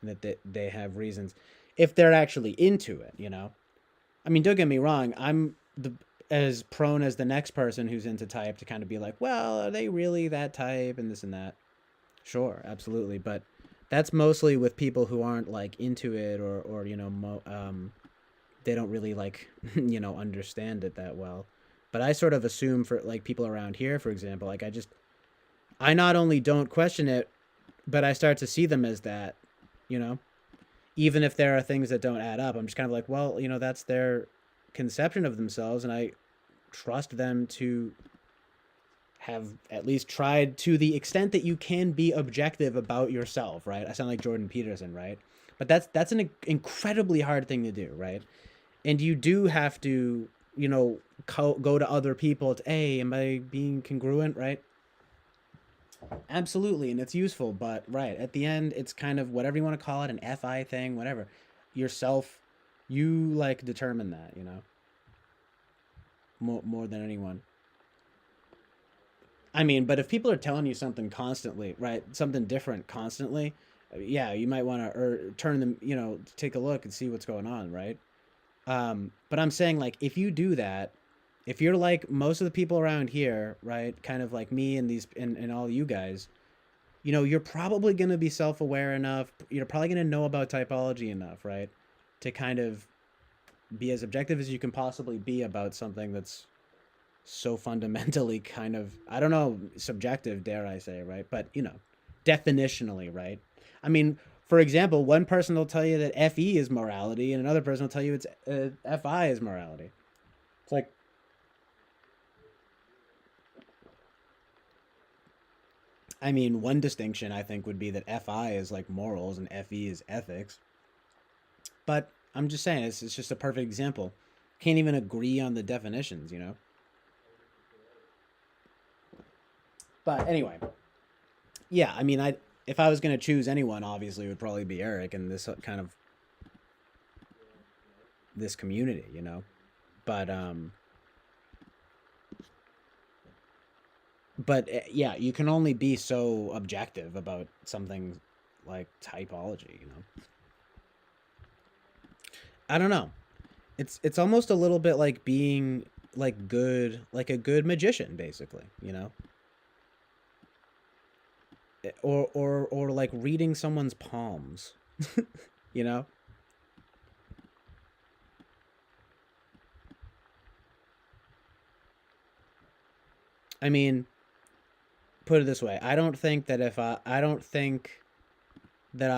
that they have reasons if they're actually into it, I mean, don't get me wrong, I'm the as prone as the next person who's into type to kind of be like, well, are they really that type and this and that? Sure, absolutely, but that's mostly with people who aren't like into it, or they don't really like understand it that well. But I sort of assume for like people around here, for example, like I not only don't question it, but I start to see them as that, you know. Even if there are things that don't add up, I'm just kind of like, well, that's their conception of themselves, and I trust them to have at least tried to the extent that you can be objective about yourself, right? I sound like Jordan Peterson, right? But that's an incredibly hard thing to do, right? And you do have to, go to other people to, hey, am I being congruent, right? Absolutely, and it's useful, but right at the end, it's kind of whatever you want to call it, an FI thing, whatever. Yourself, you like determine that, more than anyone. I mean, but if people are telling you something constantly, right, something different constantly, yeah, you might want to or turn them, take a look and see what's going on, right? But I'm saying like if you do that, if you're like most of the people around here, right, kind of like me and these and all you guys, you're probably going to be self-aware enough. You're probably going to know about typology enough, right, to kind of be as objective as you can possibly be about something that's so fundamentally kind of, I don't know, subjective, dare I say, right? But, definitionally, right? I mean, for example, one person will tell you that FE is morality, and another person will tell you it's FI is morality. It's like, I mean, one distinction I think would be that FI is like morals and FE is ethics. But I'm just saying, it's just a perfect example. Can't even agree on the definitions, But anyway, yeah, I mean, if I was gonna choose anyone, obviously it would probably be Eric and this kind of this community, But yeah, you can only be so objective about something like typology, I don't know. It's almost a little bit like being like good, like a good magician, basically, or like reading someone's palms, you know. I mean, put it this way: I don't think that I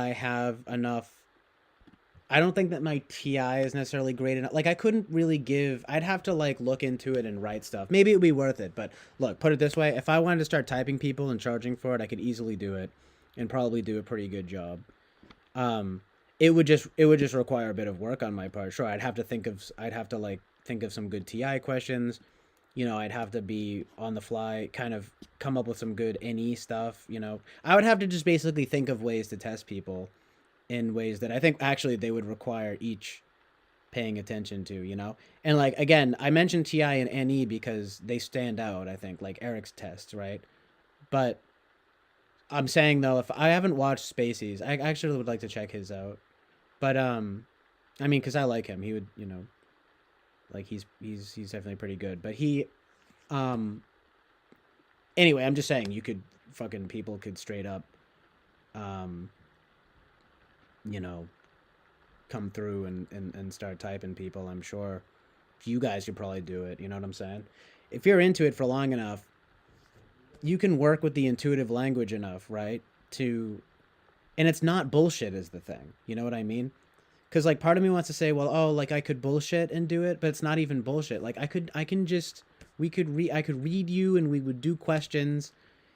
have enough. I don't think that my TI is necessarily great enough. Like I couldn't really give. I'd have to like look into it and write stuff. Maybe it would be worth it. But look, put it this way: if I wanted to start typing people and charging for it, I could easily do it, and probably do a pretty good job. Um, it would just require a bit of work on my part. Sure, I'd have to like think of some good TI questions. I'd have to be on the fly, kind of come up with some good NE stuff. I would have to just basically think of ways to test people in ways that I think actually they would require each paying attention to, And like again, I mentioned TI and NE because they stand out, I think, like Eric's tests, right? But I'm saying though, if I haven't watched Spacies, I actually would like to check his out. But I mean, cuz I like him. He would, like he's definitely pretty good. But he um anyway, I'm just saying you could fucking people could straight up um you know come through and start typing people. I'm sure you guys could probably do it. You know what I'm saying? If you're into it for long enough, you can work with the intuitive language enough, right? To and it's not bullshit is the thing. You know what I mean? Because like part of me wants to say, well, oh, like I could bullshit and do it, but it's not even bullshit. Like I can just, I could read you and we would do questions.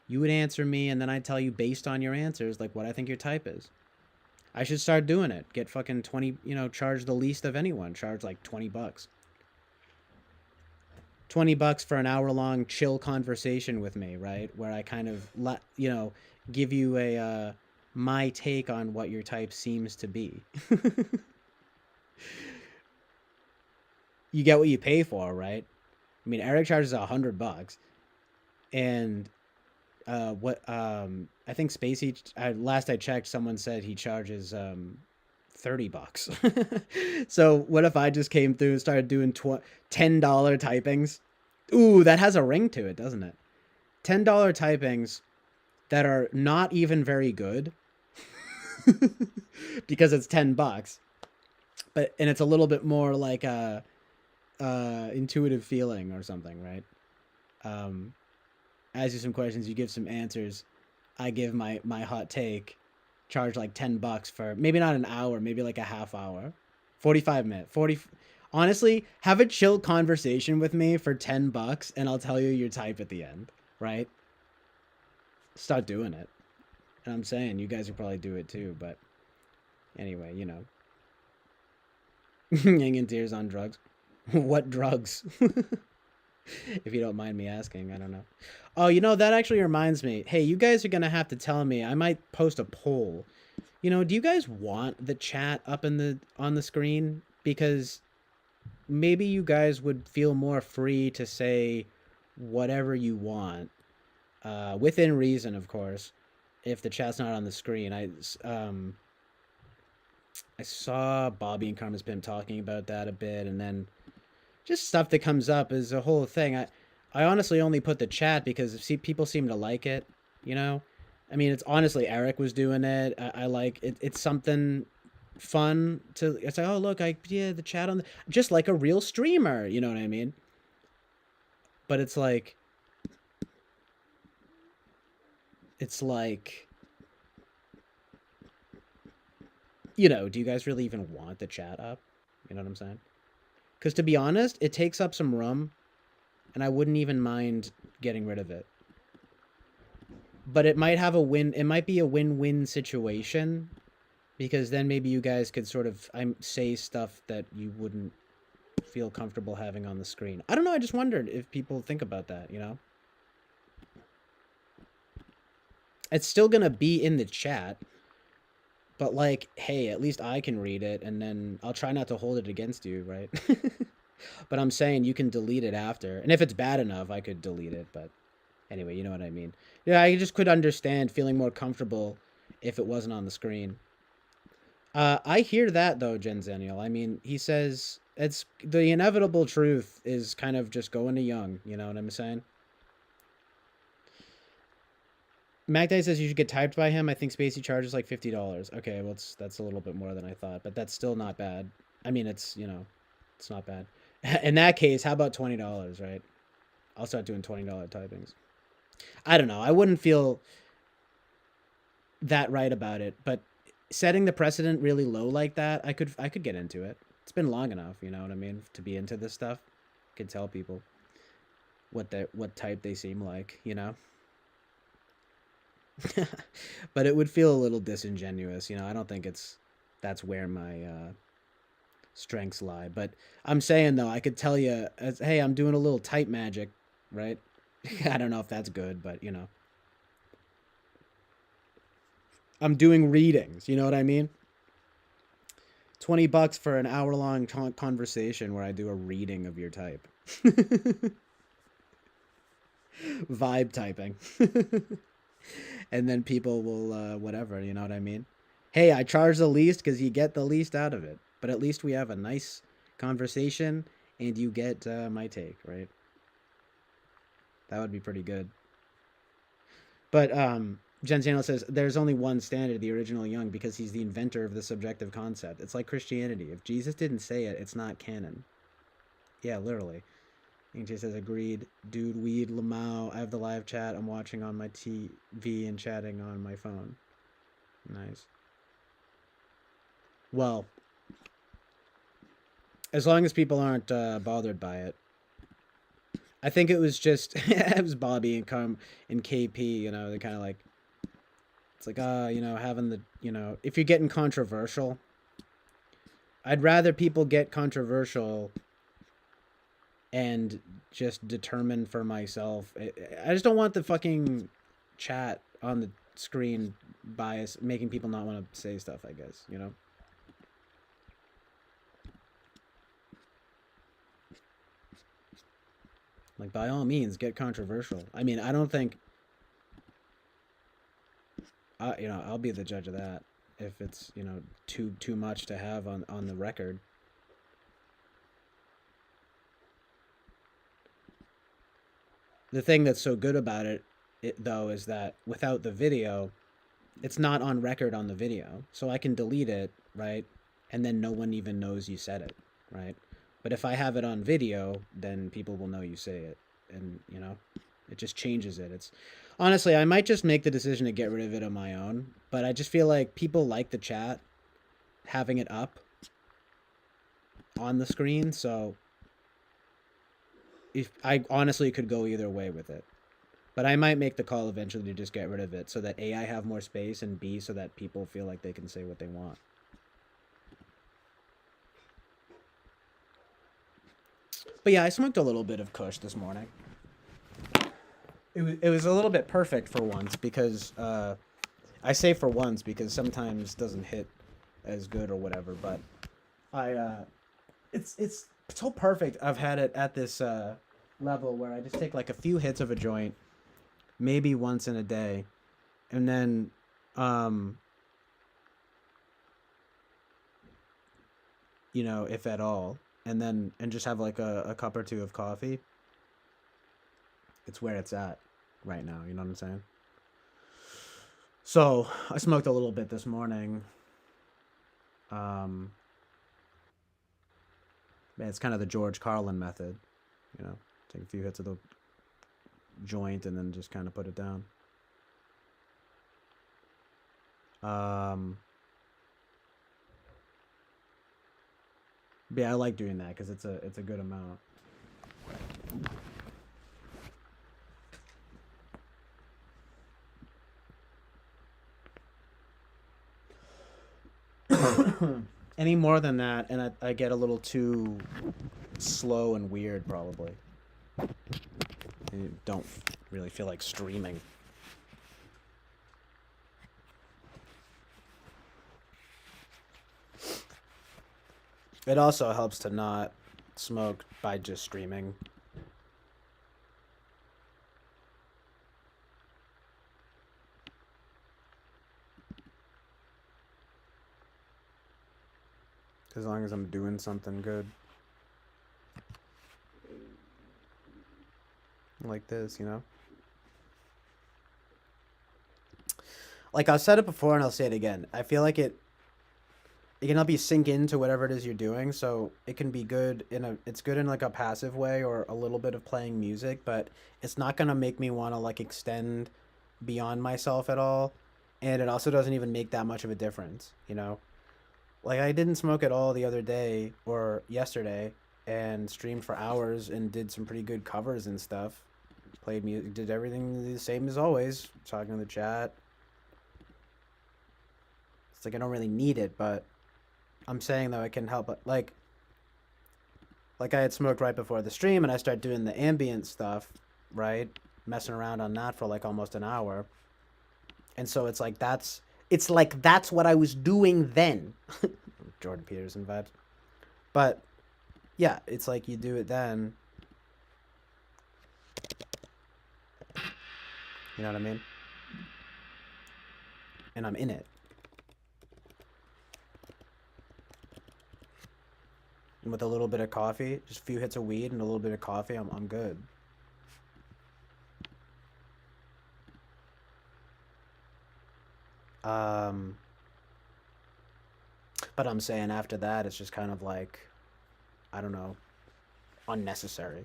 You would answer me, and then I'd tell you based on your answers, like what I think your type is. I should start doing it. Get fucking 20, charge the least of anyone. Charge like $20. $20 for an hour long chill conversation with me, right? Where I kind of give you a my take on what your type seems to be. You get what you pay for, right? I mean, Eric charges $100, and what I think Spacey. Last I checked, someone said he charges $30. So what if I just came through and started doing $10 typings? Ooh, that has a ring to it, doesn't it? $10 typings that are not even very good because it's $10, and it's a little bit more like a intuitive feeling or something, right? Ask you some questions, you give some answers, I give my hot take, charge like $10 for maybe not an hour, maybe like a half hour, 45 minutes, 40. Honestly, have a chill conversation with me for $10, and I'll tell you your type at the end, right? Start doing it. And I'm saying you guys would probably do it too, but anyway, hanging tears on drugs. What drugs? If you don't mind me asking, I don't know. Oh, that actually reminds me. Hey, you guys are gonna have to tell me. I might post a poll. Do you guys want the chat up on the screen? Because maybe you guys would feel more free to say whatever you want, within reason, of course. If the chat's not on the screen, I saw Bobby and Karma's Pimp talking about that a bit, and then just stuff that comes up is a whole thing. I honestly only put the chat because people seem to like it. I mean, it's honestly Eric was doing it. I like it. It's something fun to. It's like, oh look, the chat on just like a real streamer. You know what I mean? But it's like do you guys really even want the chat up? You know what I'm saying? Because to be honest, it takes up some room, and I wouldn't even mind getting rid of it. But it might have a win. It might be a win-win situation, because then maybe you guys could sort of say stuff that you wouldn't feel comfortable having on the screen. I don't know. I just wondered if people think about that. It's still gonna be in the chat, but like, hey, at least I can read it, and then I'll try not to hold it against you, right? But I'm saying you can delete it after, and if it's bad enough, I could delete it. But anyway, you know what I mean. Yeah, I just could understand feeling more comfortable if it wasn't on the screen. I hear that though, Jenzenial. I mean, he says it's the inevitable truth is kind of just going to young. You know what I'm saying? MacDay says you should get typed by him. I think Spacey charges like $50. Okay, well, that's a little bit more than I thought, but that's still not bad. I mean, it's not bad. In that case, how about $20, right? I'll start doing $20 typings. I don't know. I wouldn't feel that right about it, but setting the precedent really low like that, I could get into it. It's been long enough, you know what I mean, to be into this stuff. I could tell people what type they seem like, But it would feel a little disingenuous, I don't think that's where my strengths lie. But I'm saying though, I could tell you, hey, I'm doing a little type magic, right? I don't know if that's good, but I'm doing readings. You know what I mean? $20 for an hour-long conversation where I do a reading of your type. Vibe typing. And then people will, whatever, you know what I mean? Hey, I charge the least because you get the least out of it. But at least we have a nice conversation and you get my take, right? That would be pretty good. But Jen Channel says, there's only one standard, the original Young, because he's the inventor of the subjective concept. It's like Christianity. If Jesus didn't say it, it's not canon. Yeah, literally. AJ says agreed. Dude, weed, Lamau. I have the live chat. I'm watching on my TV and chatting on my phone. Nice. Well, as long as people aren't bothered by it. I think it was just it was Bobby and KP. You know, they kind of like it's like you know, having the if you're getting controversial, I'd rather people get controversial and just determine for myself. I just don't want the fucking chat on the screen bias making people not want to say stuff, I guess, you know? Like, by all means, get controversial. I mean, I don't think... I'll be the judge of that if it's, too much to have on the record. The thing that's so good about it, though, is that without the video, it's not on record on the video. So I can delete it, right? And then no one even knows you said it, right? But if I have it on video, then people will know you say it. And, it just changes it. It's honestly, I might just make the decision to get rid of it on my own. But I just feel like people like the chat having it up on the screen. So if I honestly could go either way with it. But I might make the call eventually to just get rid of it so that A, I have more space, and B, so that people feel like they can say what they want. But yeah, I smoked a little bit of Kush this morning. It was a little bit perfect for once because I say for once because sometimes doesn't hit as good or whatever. But it's so perfect. I've had it at this level where I just take like a few hits of a joint, maybe once in a day, and then if at all, and just have like a cup or two of coffee. It's where it's at right now, you know what I'm saying? So I smoked a little bit this morning. Man, it's kind of the George Carlin method, take a few hits of the joint and then just kind of put it down. Yeah, I like doing that because it's a good amount. Any more than that, and I get a little too slow and weird, probably. I don't really feel like streaming. It also helps to not smoke by just streaming. As long as I'm doing something good. Like this, Like I've said it before and I'll say it again. I feel like it can help you sink into whatever it is you're doing, so it can be good it's good in like a passive way or a little bit of playing music, but it's not gonna make me want to like extend beyond myself at all, and it also doesn't even make that much of a difference, Like I didn't smoke at all the other day or yesterday and streamed for hours and did some pretty good covers and stuff. Played music, did everything the same as always, talking to the chat. It's like I don't really need it, but I'm saying though it can help. Like I had smoked right before the stream and I start doing the ambient stuff, right? Messing around on that for like almost an hour. And so it's like that's what I was doing then. Jordan Peterson vibes. But yeah, it's like you do it then. You know what I mean? And I'm in it. And with a little bit of coffee, just a few hits of weed and a little bit of coffee, I'm good. But I'm saying after that, it's just kind of like, I don't know, unnecessary.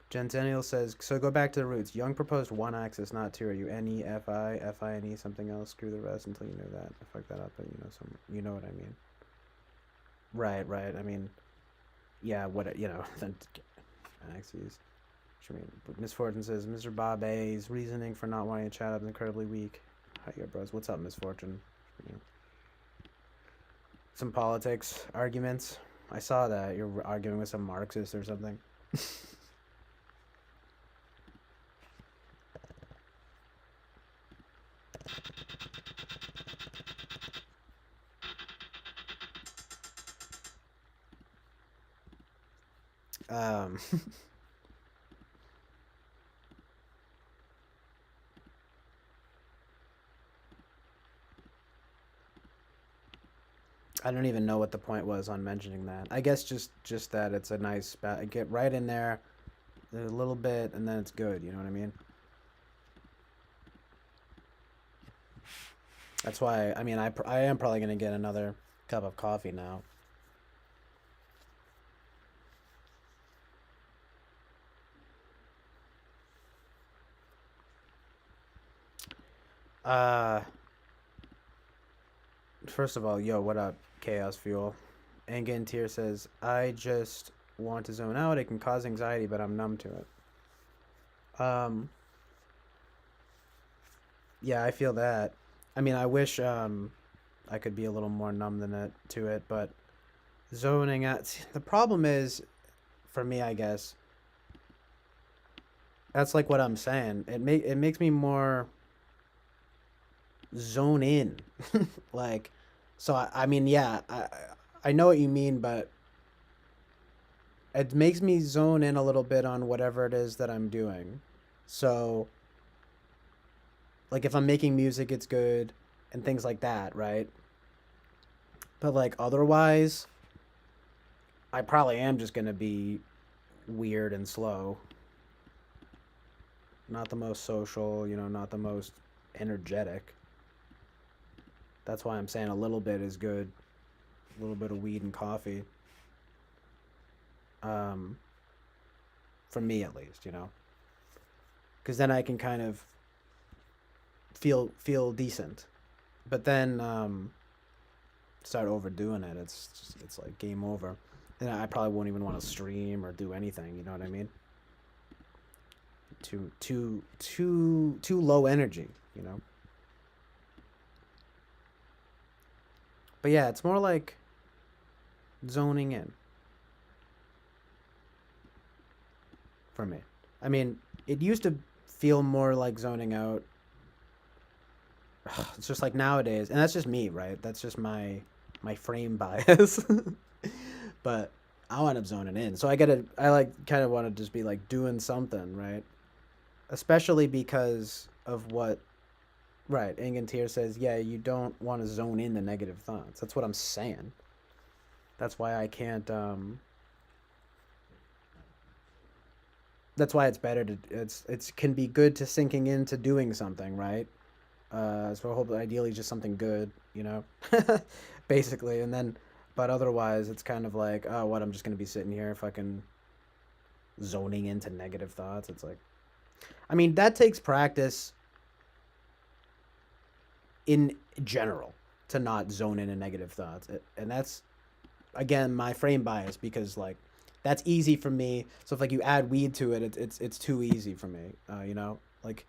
Centennial says, so go back to the roots. Young proposed one axis, not two. Are you N-E-F-I, F-I-N-E, something else? Screw the rest until you know that. I fucked that up, but you know what I mean. Right, right. I mean, yeah, what, then axes. I mean, Misfortune says, Mr. Bob A's reasoning for not wanting to chat up is incredibly weak. Hi, yeah, bros. What's up, Misfortune? Some politics arguments. I saw that. You're arguing with some Marxist or something. Um, I don't even know what the point was on mentioning that. I guess just that it's a nice get right in there, a little bit, and then it's good. You know what I mean? That's why. I mean, I am probably gonna get another cup of coffee now. Uh, First of all, yo, what up, Chaos Fuel? Angantier says, I just want to zone out. It can cause anxiety, but I'm numb to it. Yeah, I feel that. I mean, I wish I could be a little more numb than it to it, but zoning out. The problem is, for me, I guess that's like what I'm saying. It makes me more zone in, like. So I mean, yeah, I know what you mean, but it makes me zone in a little bit on whatever it is that I'm doing. So like if I'm making music, it's good and things like that, right? But like otherwise, I probably am just gonna be weird and slow. Not the most social, not the most energetic. That's why I'm saying a little bit is good. A little bit of weed and coffee. Um, for me at least. Because then I can kind of feel decent. But then start overdoing it. It's like game over. Then I probably won't even want to stream or do anything. You know what I mean? Too low energy. But yeah, it's more like zoning in for me. I mean, it used to feel more like zoning out. It's just like nowadays, and that's just me, right? That's just my frame bias. But I'll end up zoning in. So I like kind of want to just be like doing something, right? Especially because of what, right? Ingantier says, yeah, you don't want to zone in the negative thoughts. That's what I'm saying. That's why I can't. That's why it's better to. It's can be good to sinking into doing something, right? So I hope ideally just something good, basically, and then, but otherwise it's kind of like, oh, what, I'm just gonna be sitting here fucking zoning into negative thoughts. It's like, I mean, that takes practice in general to not zone into negative thoughts, and that's again my frame bias because like that's easy for me. So if like you add weed to it, it's too easy for me. Like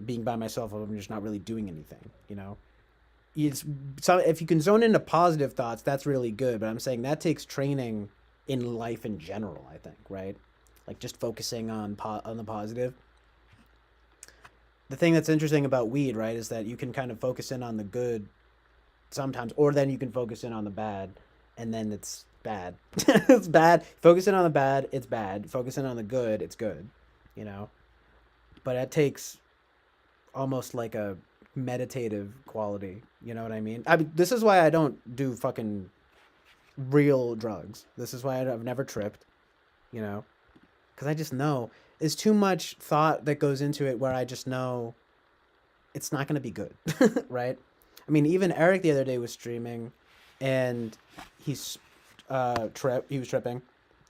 being by myself, I'm just not really doing anything. It's so if you can zone into positive thoughts, that's really good. But I'm saying that takes training in life in general. I think, right? Like just focusing on the positive. The thing that's interesting about weed, right, is that you can kind of focus in on the good sometimes, or then you can focus in on the bad, and then it's bad. It's bad. Focus in on the bad, it's bad. Focus in on the good, it's good. You know, but it takes almost like a meditative quality. You know what I mean? This is why I don't do fucking real drugs. This is why I've never tripped. You know, because I just know there's too much thought that goes into it. Where I just know it's not going to be good, right? I mean, even Eric the other day was streaming, and he was tripping,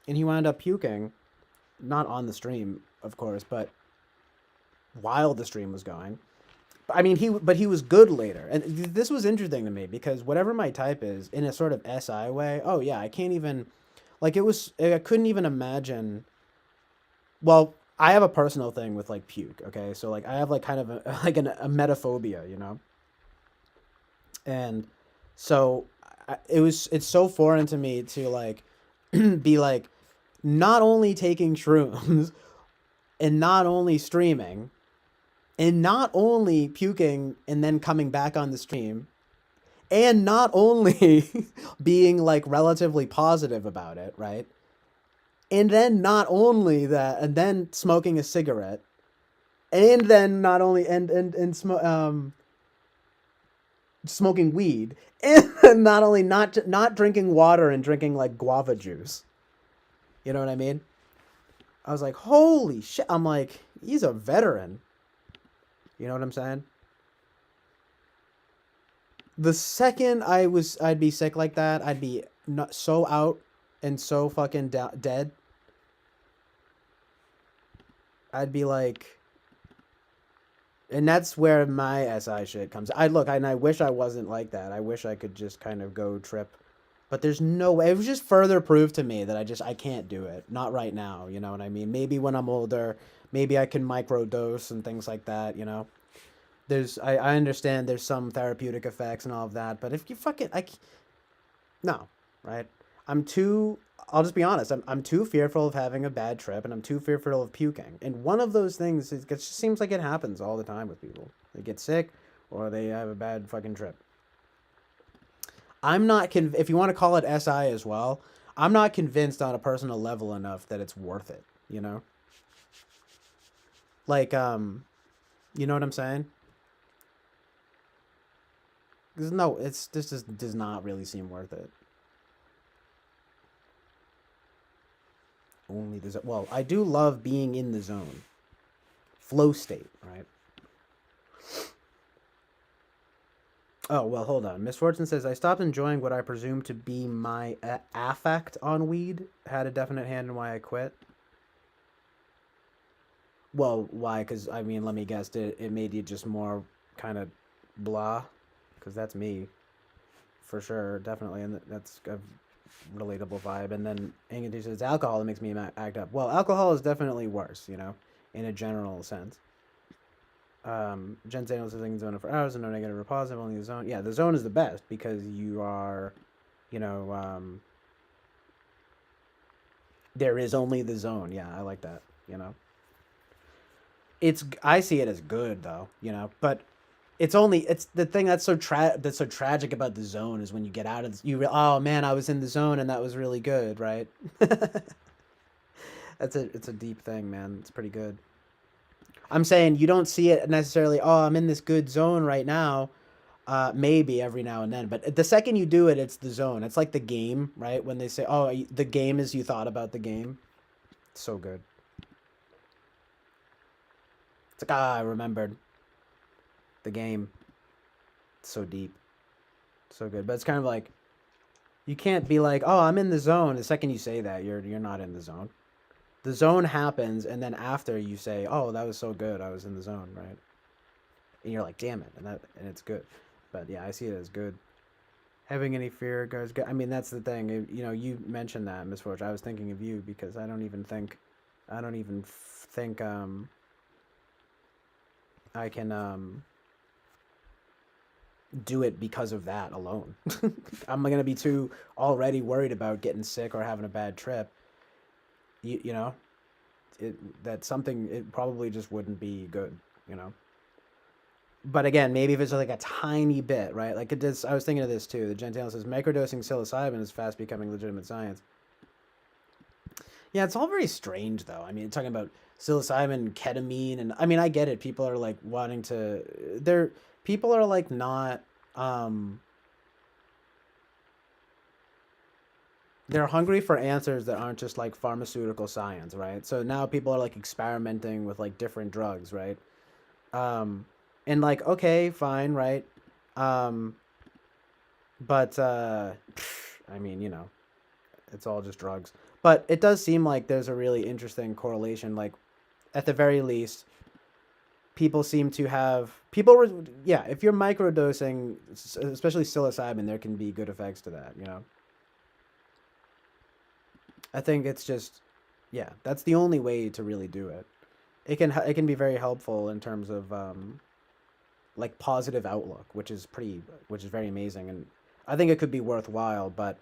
and he wound up puking, not on the stream, of course, but while the stream was going. I mean, he was good later, and this was interesting to me because whatever my type is, in a sort of SI way. Oh yeah, I can't even, like, I couldn't even imagine. Well, I have a personal thing with like puke. Okay, so like I have like kind of a, like a metaphobia, you know, and so it's so foreign to me to like be like not only taking shrooms and not only streaming and not only puking and then coming back on the stream and not only being like relatively positive about it, right? And then not only that, and then smoking a cigarette, and then not only smoking weed, and then not only not drinking water and drinking like guava juice. You know what I mean? I was like, holy shit! I'm like, he's a veteran. You know what I'm saying? The second I'd be sick like that, I'd be not so out and so fucking dead. I'd be like, and that's where my SI shit comes. I wish I wasn't like that. I wish I could just kind of go trip, but there's no way. It was just further proof to me that I can't do it. Not right now. You know what I mean? Maybe when I'm older, maybe I can microdose and things like that. You know, I understand there's some therapeutic effects and all of that, but if you fucking no, right? I'm too. I'll just be honest. I'm too fearful of having a bad trip, and I'm too fearful of puking. And one of those things it just seems like it happens all the time with people. They get sick, or they have a bad fucking trip. I'm not if you want to call it SI as well. I'm not convinced on a personal level enough that it's worth it. You know, like you know what I'm saying? 'Cause no, this just does not really seem worth it. Only the zone. Well, I do love being in the zone, flow state, right? Oh well, hold on. Misfortune says I stopped enjoying what I presume to be my affect on weed. Had a definite hand in why I quit. Well, why? Because I mean, let me guess. It made you just more kind of blah? Because that's me, for sure, definitely, and that's a relatable vibe. And then Ingrid says alcohol that makes me act up. Well, alcohol is definitely worse, you know, in a general sense. Jen Daniels says I can zone it for hours and no negative or positive, only the zone. Yeah, the zone is the best because you are, you know, there is only the zone. Yeah, I like that. You know, I see it as good though. You know, but it's the thing that's that's so tragic about the zone is when you get out of oh man, I was in the zone and that was really good, right? It's a deep thing, man. It's pretty good. I'm saying you don't see it necessarily. Oh, I'm in this good zone right now. Maybe every now and then, but the second you do it, it's the zone. It's like the game, right? When they say, "Oh, the game is you thought about the game." It's so good. It's like I remembered the game. It's so deep, so good. But it's kind of like you can't be like, "Oh, I'm in the zone." The second you say that, you're not in the zone. The zone happens, and then after you say, "Oh, that was so good. I was in the zone," right? And you're like, "Damn it," and it's good. But yeah, I see it as good. Having any fear goes good. I mean, that's the thing. You know, you mentioned that, Misfortune. I was thinking of you because I don't even think I can do it because of that alone. I'm gonna be too already worried about getting sick or having a bad trip. You know, that something it probably just wouldn't be good. You know. But again, maybe if it's like a tiny bit, right? Like it does. I was thinking of this too. The Gentile says microdosing psilocybin is fast becoming legitimate science. Yeah, it's all very strange though. I mean, talking about psilocybin, ketamine, and I mean, I get it. People are like wanting to. People are like not. Um, they're hungry for answers that aren't just like pharmaceutical science, right? So now people are like experimenting with like different drugs, right? Um, and like okay, fine, right? Um, but I mean, you know, it's all just drugs. But it does seem like there's a really interesting correlation. Like, at the very least, people seem to have yeah. If you're microdosing, especially psilocybin, there can be good effects to that. You know, I think it's just, yeah, that's the only way to really do it. It can be very helpful in terms of like positive outlook, which is very amazing, and I think it could be worthwhile. But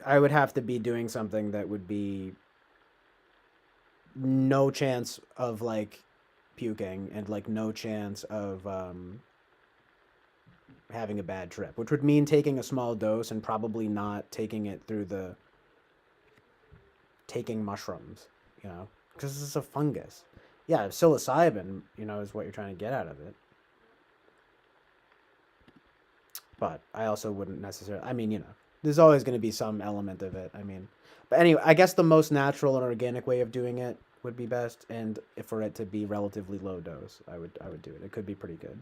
I would have to be doing something that would be no chance of like puking and like no chance of having a bad trip, which would mean taking a small dose and probably not taking it through the taking mushrooms, you know, because this is a fungus. Yeah, psilocybin, is what you're trying to get out of it. But I also wouldn't necessarily. I mean, there's always going to be some element of it. I mean, but anyway, I guess the most natural and organic way of doing it would be best, and if for it to be relatively low dose, I would do it. It could be pretty good.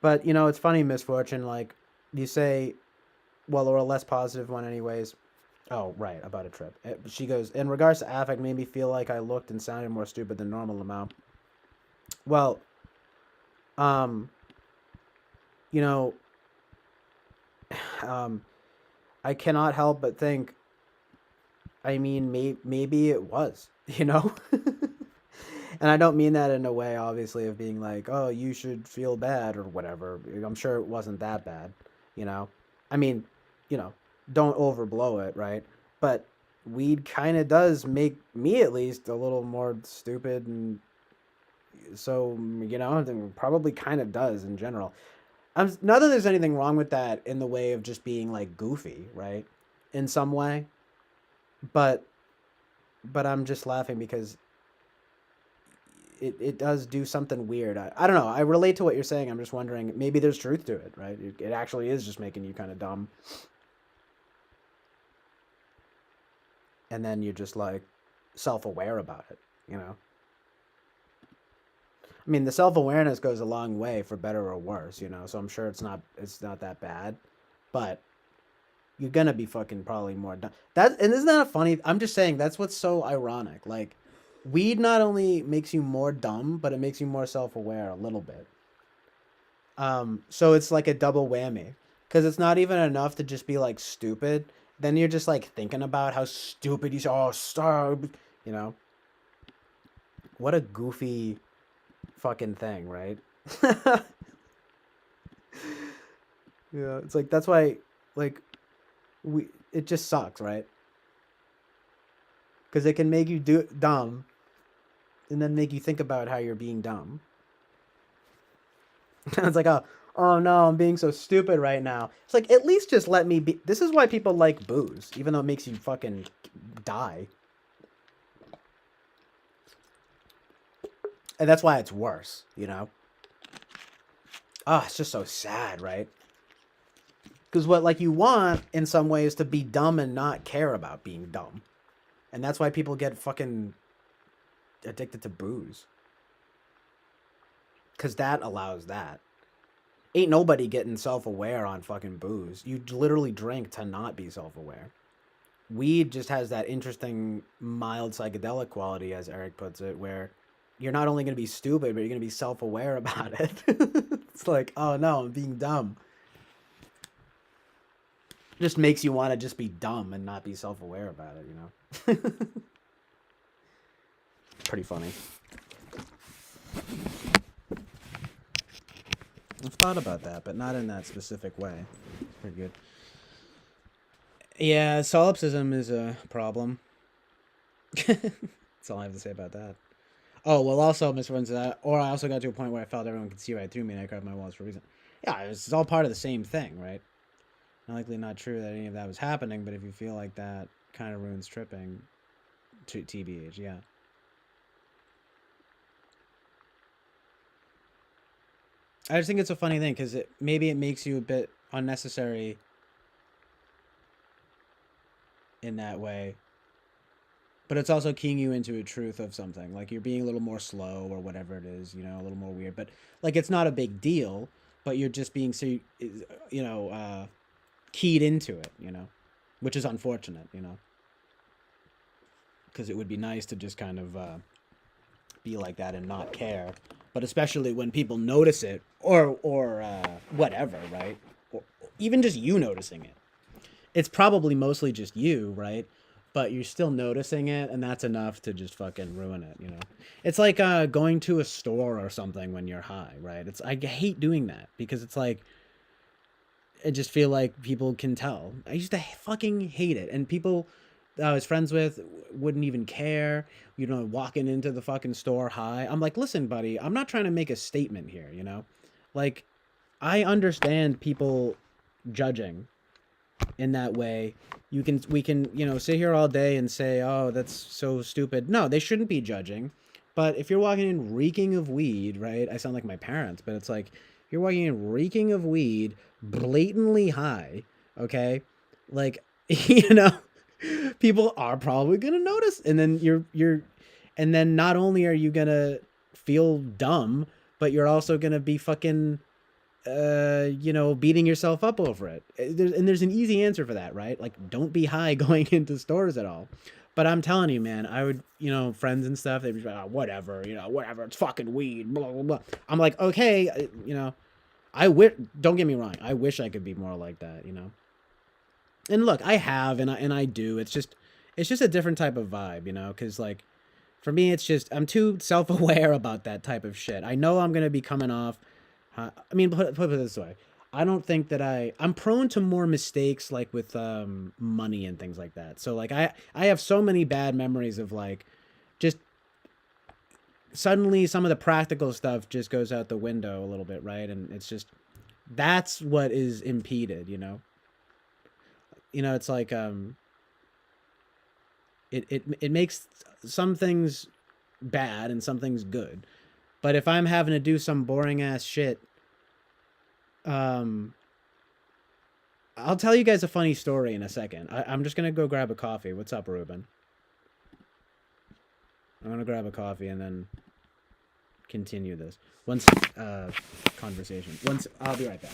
But it's funny, misfortune. Like you say, well, or a less positive one, anyways. Oh, right, about a trip. She goes, in regards to affect, made me feel like I looked and sounded more stupid than normal amount. Well, um, you know, um, I cannot help but think. I mean, maybe it was, and I don't mean that in a way, obviously, of being like, oh, you should feel bad or whatever. I'm sure it wasn't that bad, you know. I mean, you know, don't overblow it, right? But weed kind of does make me at least a little more stupid, and so probably kind of does in general. Not that there's anything wrong with that in the way of just being like goofy, right? In some way, but I'm just laughing because it does do something weird. I don't know. I relate to what you're saying. I'm just wondering, maybe there's truth to it, right? It actually is just making you kind of dumb. And then you're just like self-aware about it, you know? I mean, the self-awareness goes a long way for better or worse, so I'm sure it's not that bad. But you're gonna be fucking probably more dumb. And isn't that a funny? I'm just saying that's what's so ironic. Like, weed not only makes you more dumb, but it makes you more self-aware a little bit. So it's like a double whammy, because it's not even enough to just be like stupid. Then you're just like thinking about how stupid you are. Oh, stop. You know, what a goofy fucking thing, right? Yeah, it's like that's why, like, it just sucks, right? Because it can make you do dumb, and then make you think about how you're being dumb. It's like, oh no, I'm being so stupid right now. It's like, at least just let me be. This is why people like booze, even though it makes you fucking die. And that's why it's worse, Oh, it's just so sad, right? Because what like you want in some ways to be dumb and not care about being dumb. And that's why people get fucking addicted to booze. Because that allows that. Ain't nobody getting self-aware on fucking booze. You literally drink to not be self-aware. Weed just has that interesting mild psychedelic quality, as Eric puts it, where you're not only going to be stupid, but you're going to be self-aware about it. It's like, oh no, I'm being dumb. Just makes you want to just be dumb and not be self-aware about it, Pretty funny. I've thought about that, but not in that specific way. It's pretty good. Yeah, solipsism is a problem. That's all I have to say about that. Oh, well, also, Miss Runs, or I also got to a point where I felt everyone could see right through me and I grabbed my wallets for a reason. Yeah, it's all part of the same thing, right? Not likely not true that any of that was happening, but if you feel like that kind of ruins tripping, TBH, yeah. I just think it's a funny thing because maybe it makes you a bit unnecessary in that way, but it's also keying you into a truth of something. Like, you're being a little more slow or whatever it is, a little more weird. But like, it's not a big deal, but you're just being so keyed into it. which is unfortunate, you know, because it would be nice to just kind of be like that and not care. But especially when people notice it, or whatever, right? Or even just you noticing it. It's probably mostly just you, right? But you're still noticing it, and that's enough to just fucking ruin it, you know? It's like going to a store or something when you're high, right? I hate doing that because it's like, I just feel like people can tell. I used to fucking hate it. And people that I was friends with wouldn't even care, you know, walking into the fucking store high. I'm like, listen, buddy, I'm not trying to make a statement here, you know? Like, I understand people judging in that way. We can, you know, sit here all day and say, "Oh, that's so stupid." No, they shouldn't be judging. But if you're walking in reeking of weed, right? I sound like my parents, but it's like if you're walking in reeking of weed, blatantly high, okay? Like, you know, people are probably going to notice, and then and then not only are you going to feel dumb, but you're also going to be fucking you know, beating yourself up over it. There's an easy answer for that, right? Like, don't be high going into stores at all. But I'm telling you, man, I would, you know, friends and stuff, they'd be like, oh, whatever, you know, whatever, it's fucking weed, blah, blah, blah. I'm like, okay, you know, don't get me wrong, I wish I could be more like that, you know? And look, I have, and I do. It's just a different type of vibe, you know? Because, like, for me, it's just, I'm too self aware about that type of shit. I know I'm going to be coming off I mean, put it this way. I don't think that I'm prone to more mistakes like with money and things like that. So like I have so many bad memories of like just suddenly some of the practical stuff just goes out the window a little bit, right? And it's just that's what is impeded, you know. You know, it's like it makes some things bad and some things good. But if I'm having to do some boring ass shit, um I'll tell you guys a funny story in a second. I'm just gonna go grab a coffee. What's up, Ruben? I'm gonna grab a coffee and then continue this once conversation. Once I'll be right back.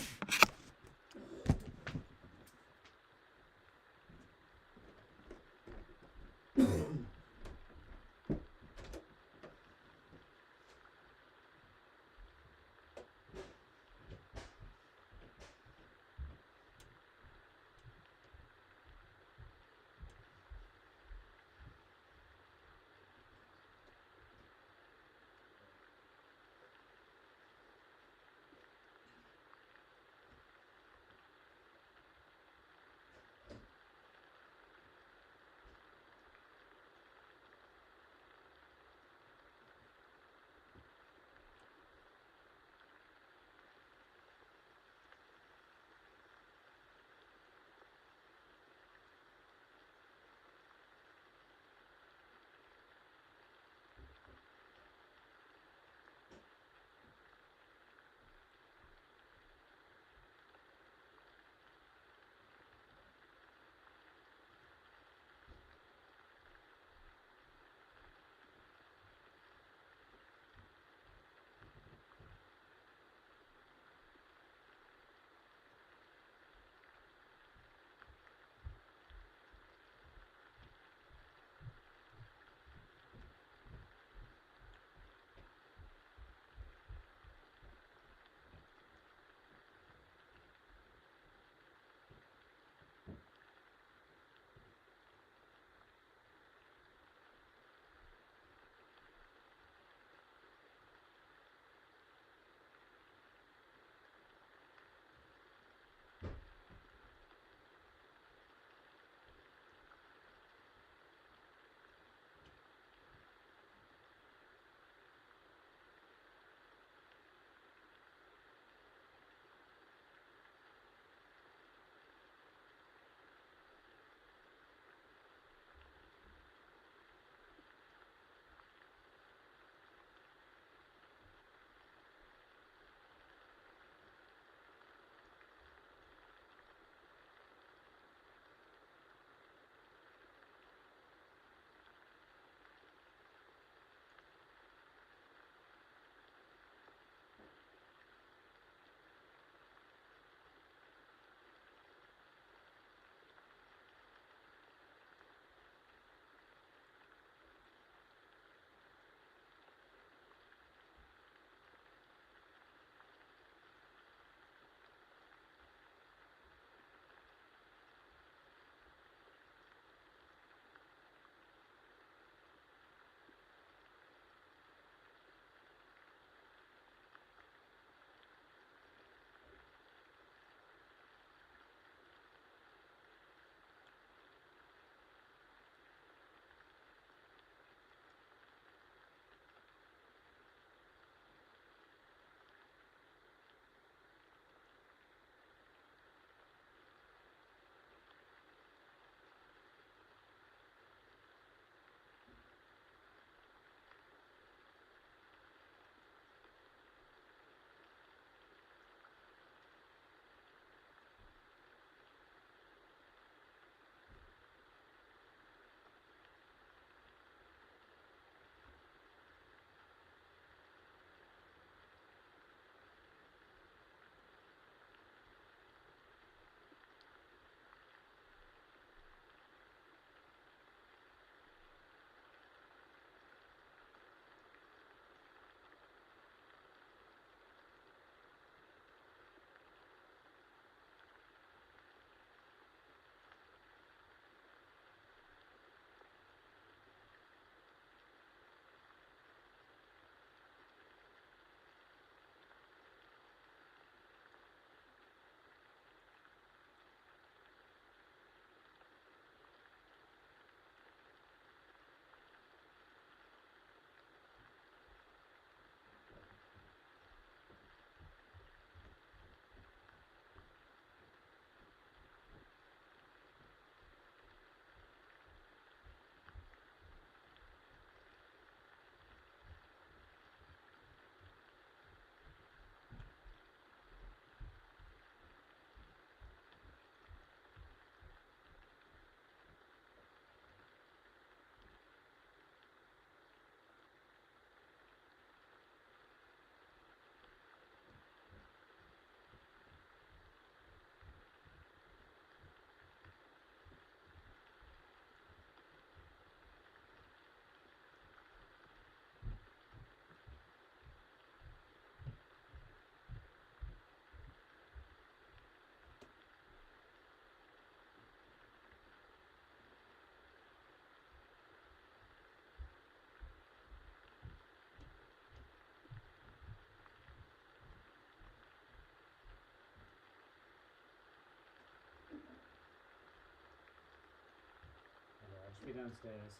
be downstairs.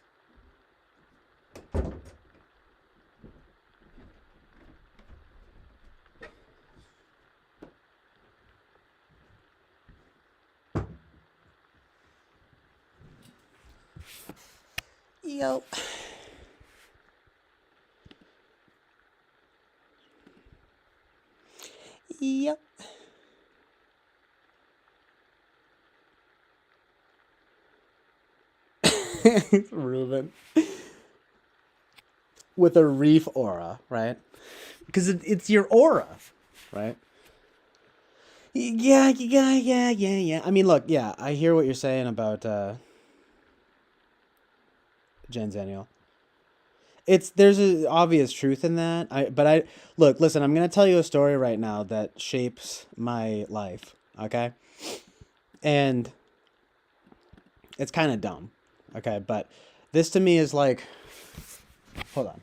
Yo. Yep. Ruben. With a reef aura, right? Because it's your aura, right? Yeah. I mean, look, yeah, I hear what you're saying about Jenzaniel. There's an obvious truth in that. But look, listen, I'm gonna tell you a story right now that shapes my life. Okay, and it's kind of dumb. Okay, but this to me is like, hold on.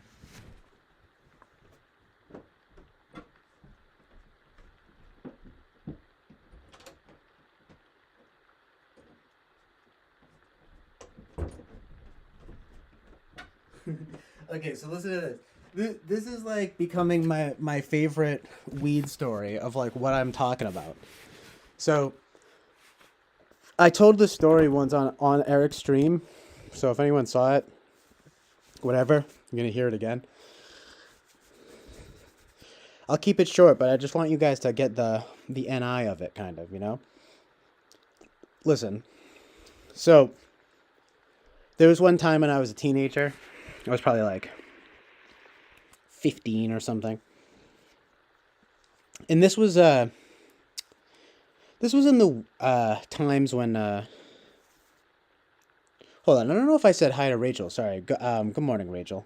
Okay, so listen to this. This is like becoming my favorite weed story of like what I'm talking about. So I told this story once on Eric's stream. So if anyone saw it, whatever, I'm gonna hear it again. I'll keep it short, but I just want you guys to get the NI of it, kind of, you know? Listen. So there was one time when I was a teenager. I was probably like 15 or something. And this was in the times when hold on, I don't know if I said hi to Rachel. Sorry. Good morning, Rachel.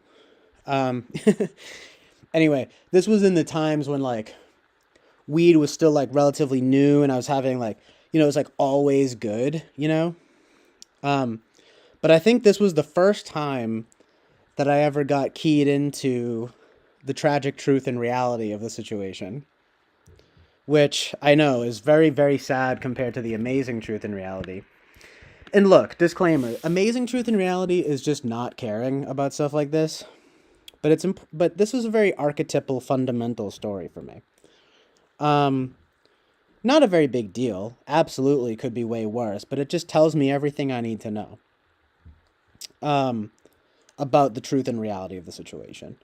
Anyway, this was in the times when like weed was still like relatively new and I was having like, it was like always good, you know? But I think this was the first time that I ever got keyed into the tragic truth and reality of the situation, which I know is very, very sad compared to the amazing truth and reality. And look, disclaimer, amazing truth and reality is just not caring about stuff like this. But but this was a very archetypal, fundamental story for me. Not a very big deal. Absolutely could be way worse, but it just tells me everything I need to know. About the truth and reality of the situation.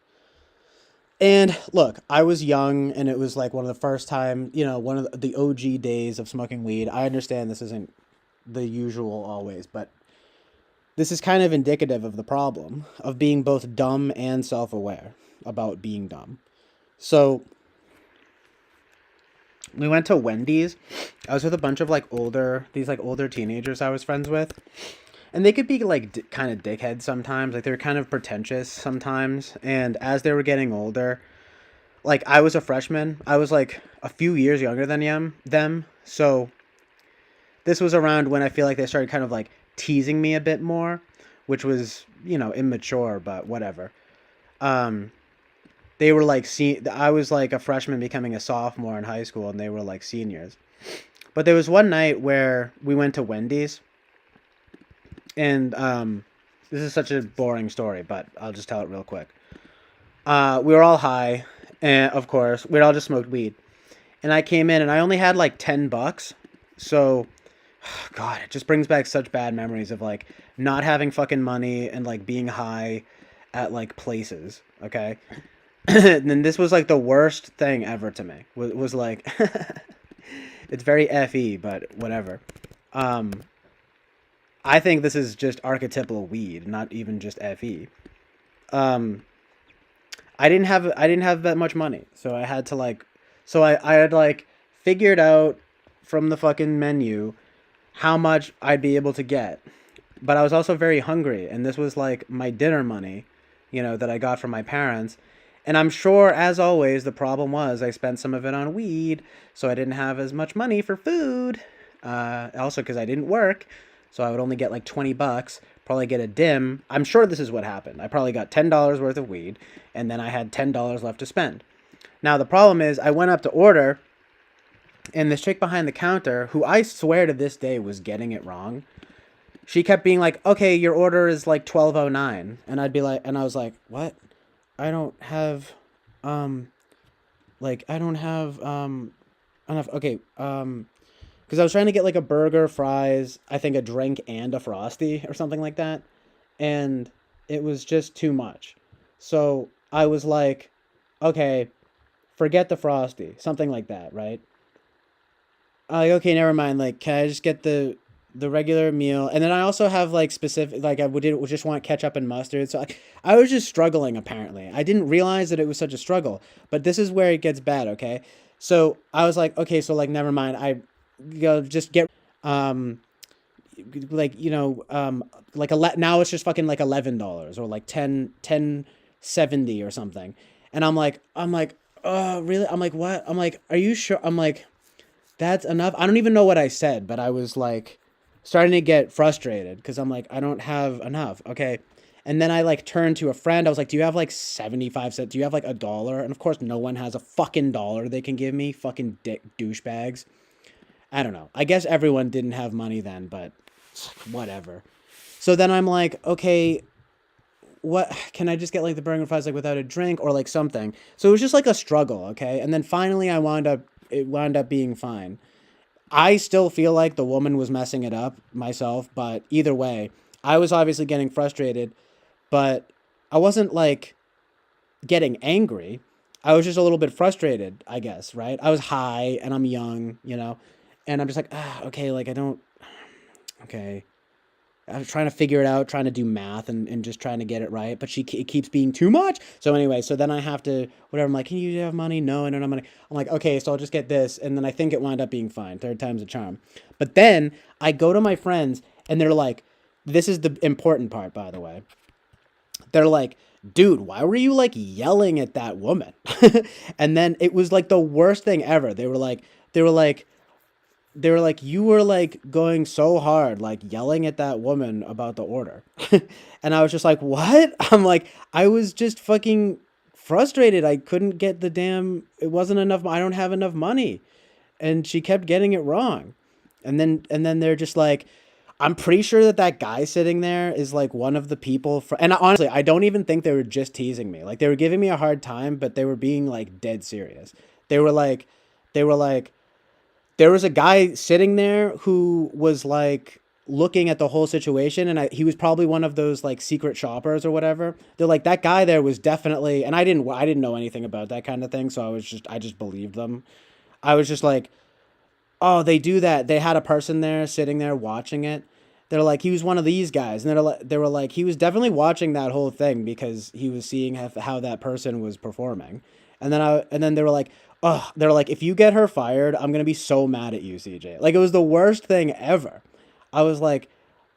And look, I was young and it was like one of the first time, one of the OG days of smoking weed. I understand this isn't the usual always, but this is kind of indicative of the problem of being both dumb and self-aware about being dumb. So we went to Wendy's. I was with a bunch of older teenagers I was friends with. And they could be kind of dickheads sometimes. Like they were kind of pretentious sometimes. And as they were getting older, like I was a freshman. I was like a few years younger than them. So this was around when I feel like they started kind of like teasing me a bit more, which was, immature, but whatever. They were like, I was like a freshman becoming a sophomore in high school and they were like seniors. But there was one night where we went to Wendy's. And this is such a boring story, but I'll just tell it real quick. We were all high, and of course, we'd all just smoked weed. And I came in, and I only had like $10. So, God, it just brings back such bad memories of like not having fucking money and like being high at like places. Okay, and then this was like the worst thing ever to me. Was like, it's very fe, but whatever. I think this is just archetypal weed, not even just FE. I didn't have that much money, so I had to I had like figured out from the fucking menu how much I'd be able to get. But I was also very hungry, and this was like my dinner money, that I got from my parents. And I'm sure, as always, the problem was I spent some of it on weed, so I didn't have as much money for food. Also, because I didn't work. So I would only get like $20, probably get a dim. I'm sure this is what happened. I probably got $10 worth of weed, and then I had $10 left to spend. Now, the problem is I went up to order, and this chick behind the counter, who I swear to this day was getting it wrong, she kept being like, okay, your order is like 1209. And I'd be like, and I was like, what? I don't have, um, I don't have, enough. Okay. Because I was trying to get like a burger, fries, I think a drink and a Frosty or something like that. And it was just too much. So I was like, okay, forget the Frosty, something like that, right? Like, okay, never mind. Like, can I just get the regular meal? And then I also have like specific, like I would just want ketchup and mustard. So I was just struggling. Apparently, I didn't realize that it was such a struggle. But this is where it gets bad. Okay, so I was like, okay, so like never mind. I just get um like like now it's just fucking like $11 or like 10.70 or something. And I'm like, oh really? I'm like, what? I'm like, are you sure? I'm like, that's enough. I don't even know what I said, but I was like starting to get frustrated because I'm like, I don't have enough. Okay. And then I like turned to a friend. I was like, do you have like 75 cents? Do you have like $1? And of course, no one has a fucking dollar they can give me. Fucking dick douchebags. I don't know. I guess everyone didn't have money then, but whatever. So then I'm like, okay, what can I just get like the burger and fries like without a drink or like something? So it was just like a struggle, okay? And then finally it wound up being fine. I still feel like the woman was messing it up myself, but either way, I was obviously getting frustrated, but I wasn't like getting angry. I was just a little bit frustrated, I guess, right? I was high and I'm young, and I'm just like, okay, like I don't, okay. I was trying to figure it out, trying to do math and just trying to get it right, but it keeps being too much. So anyway, so then I have to whatever. I'm like, can you have money? No, I don't have money. I'm like, okay, so I'll just get this, and then I think it wound up being fine. Third time's a charm. But then I go to my friends, and they're like, this is the important part, by the way. They're like, dude, why were you like yelling at that woman? And then it was like the worst thing ever. They were like you were like going so hard like yelling at that woman about the order. And I was just like, what? I'm like, I was just fucking frustrated. I couldn't get the damn, it wasn't enough, I don't have enough money. And she kept getting it wrong. And then they're just like, I'm pretty sure that guy sitting there is like one of the people and honestly, I don't even think they were just teasing me. Like they were giving me a hard time, but they were being like dead serious. They were like they were like there was a guy sitting there who was like looking at the whole situation, and he was probably one of those like secret shoppers or whatever. They're like, that guy there was definitely, and I didn't know anything about that kind of thing, so I just believed them. I was just like, oh, they do that. They had a person there sitting there watching it. They're like, he was one of these guys, and they were like, he was definitely watching that whole thing because he was seeing how that person was performing. And then they were like, oh, they're like, if you get her fired, I'm gonna be so mad at you, CJ. Like it was the worst thing ever. I was like,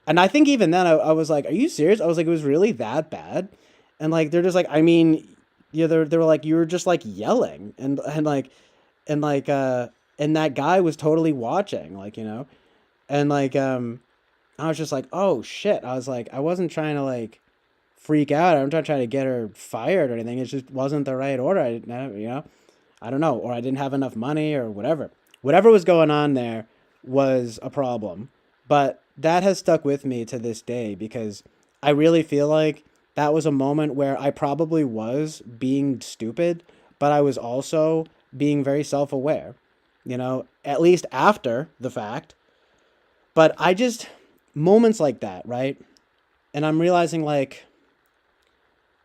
and I think even then I was like, are you serious? I was like, it was really that bad. And like they're just like, I mean, yeah, they were like, you were just like yelling and like and that guy was totally watching, and I was just like, oh shit. I was like, I wasn't trying to like freak out. I'm not trying to get her fired or anything. It just wasn't the right order. I don't know, or I didn't have enough money or whatever. Whatever was going on there was a problem. But that has stuck with me to this day because I really feel like that was a moment where I probably was being stupid, but I was also being very self aware, at least after the fact. But I just, moments like that, right? And I'm realizing like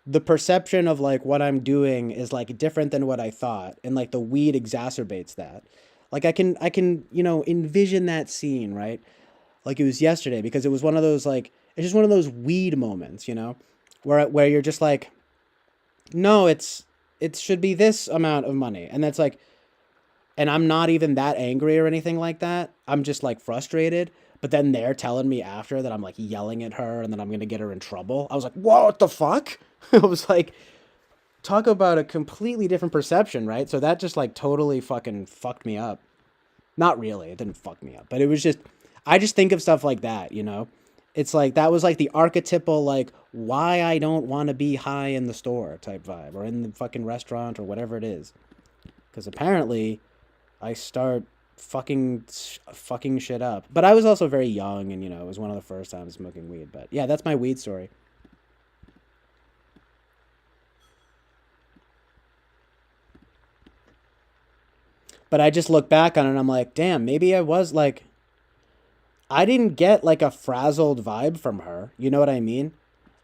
the perception of like what I'm doing is like different than what I thought, and like the weed exacerbates that. Like I can envision that scene, right? Like it was yesterday because it was one of those like it's just one of those weed moments, where you're just like, no, it should be this amount of money, and that's like, and I'm not even that angry or anything like that. I'm just like frustrated. But then they're telling me after that I'm like yelling at her and then I'm gonna get her in trouble. I was like, what the fuck? I was like, talk about a completely different perception, right? So that just like totally fucking fucked me up. Not really, it didn't fuck me up, but it was just, I just think of stuff like that. It's like that was like the archetypal like why I don't want to be high in the store type vibe or in the fucking restaurant or whatever it is. Because apparently I start fucking shit up. But I was also very young, and it was one of the first times smoking weed. But yeah, that's my weed story. But I just look back on it and I'm like, damn, maybe I was like, I didn't get like a frazzled vibe from her. You know what I mean?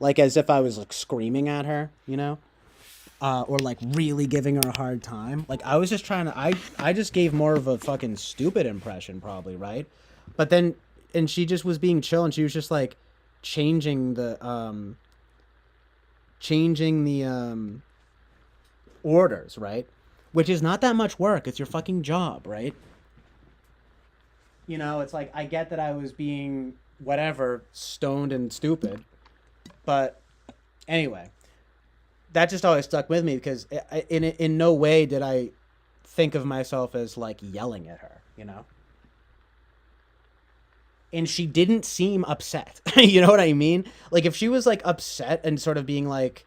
Like as if I was like screaming at her, or like really giving her a hard time. Like I was just trying to, I just gave more of a fucking stupid impression, probably, right? But then, and she just was being chill, and she was just like changing the orders, right? Which is not that much work. It's your fucking job, right? It's like I get that I was being whatever, stoned and stupid, but anyway, that just always stuck with me because in no way did I think of myself as like yelling at her. And she didn't seem upset. You know what I mean? Like if she was like upset and sort of being like,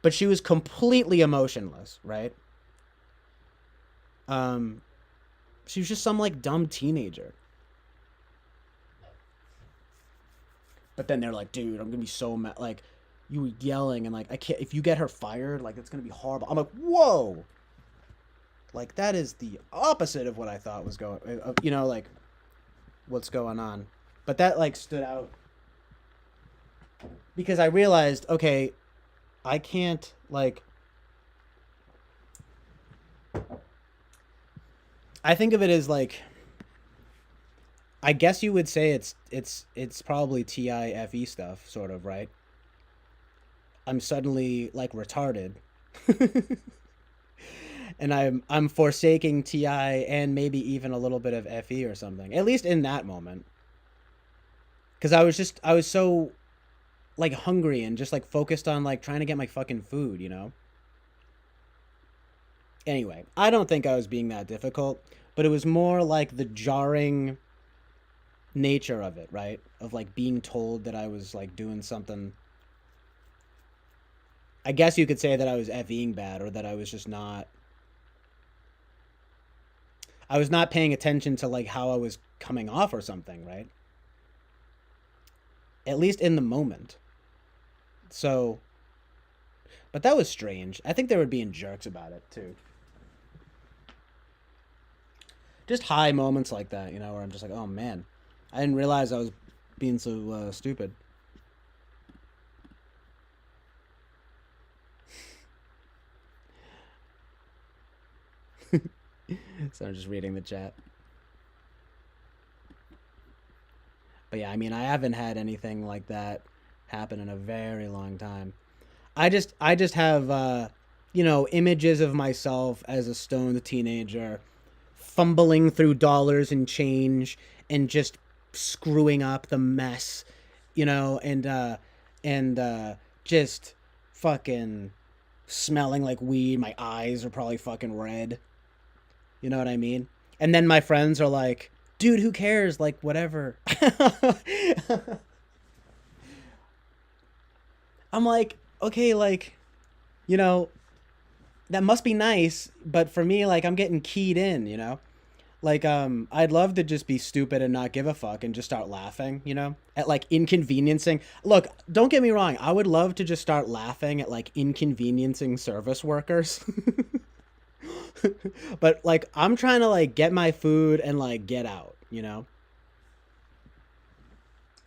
but she was completely emotionless, right? Um, she was just some like dumb teenager. But then they're like, dude, I'm gonna be so mad. Like, you were yelling and like, I can't. If you get her fired, like, it's gonna be horrible. I'm like, whoa. Like that is the opposite of what I thought was going. Like what's going on. But that like stood out because I realized, okay, I can't like. I think of it as like. I guess you would say it's probably TIFE stuff, sort of, right? I'm suddenly like retarded, and I'm forsaking TI and maybe even a little bit of FE or something. At least in that moment, because I was so like hungry and just like focused on like trying to get my fucking food. Anyway, I don't think I was being that difficult, but it was more like the jarring nature of it, right? Of like being told that I was like doing something. I guess you could say that I was FEing bad or that I was not paying attention to like how I was coming off or something, right? At least in the moment. So, but that was strange. I think they were being jerks about it too. Just high moments like that, where I'm just like, oh man, I didn't realize I was being so stupid. So I'm just reading the chat. But yeah, I mean, I haven't had anything like that happen in a very long time. I just have images of myself as a stoned teenager fumbling through dollars and change and just screwing up the mess, and just fucking smelling like weed. My eyes are probably fucking red. You know what I mean? And then my friends are like, dude, who cares? Like, whatever. I'm like, okay, like, you know, that must be nice, but for me, like, I'm getting keyed in. Like, I'd love to just be stupid and not give a fuck and just start laughing, at like inconveniencing. Look, don't get me wrong. I would love to just start laughing at like inconveniencing service workers. But like, I'm trying to like get my food and like get out. And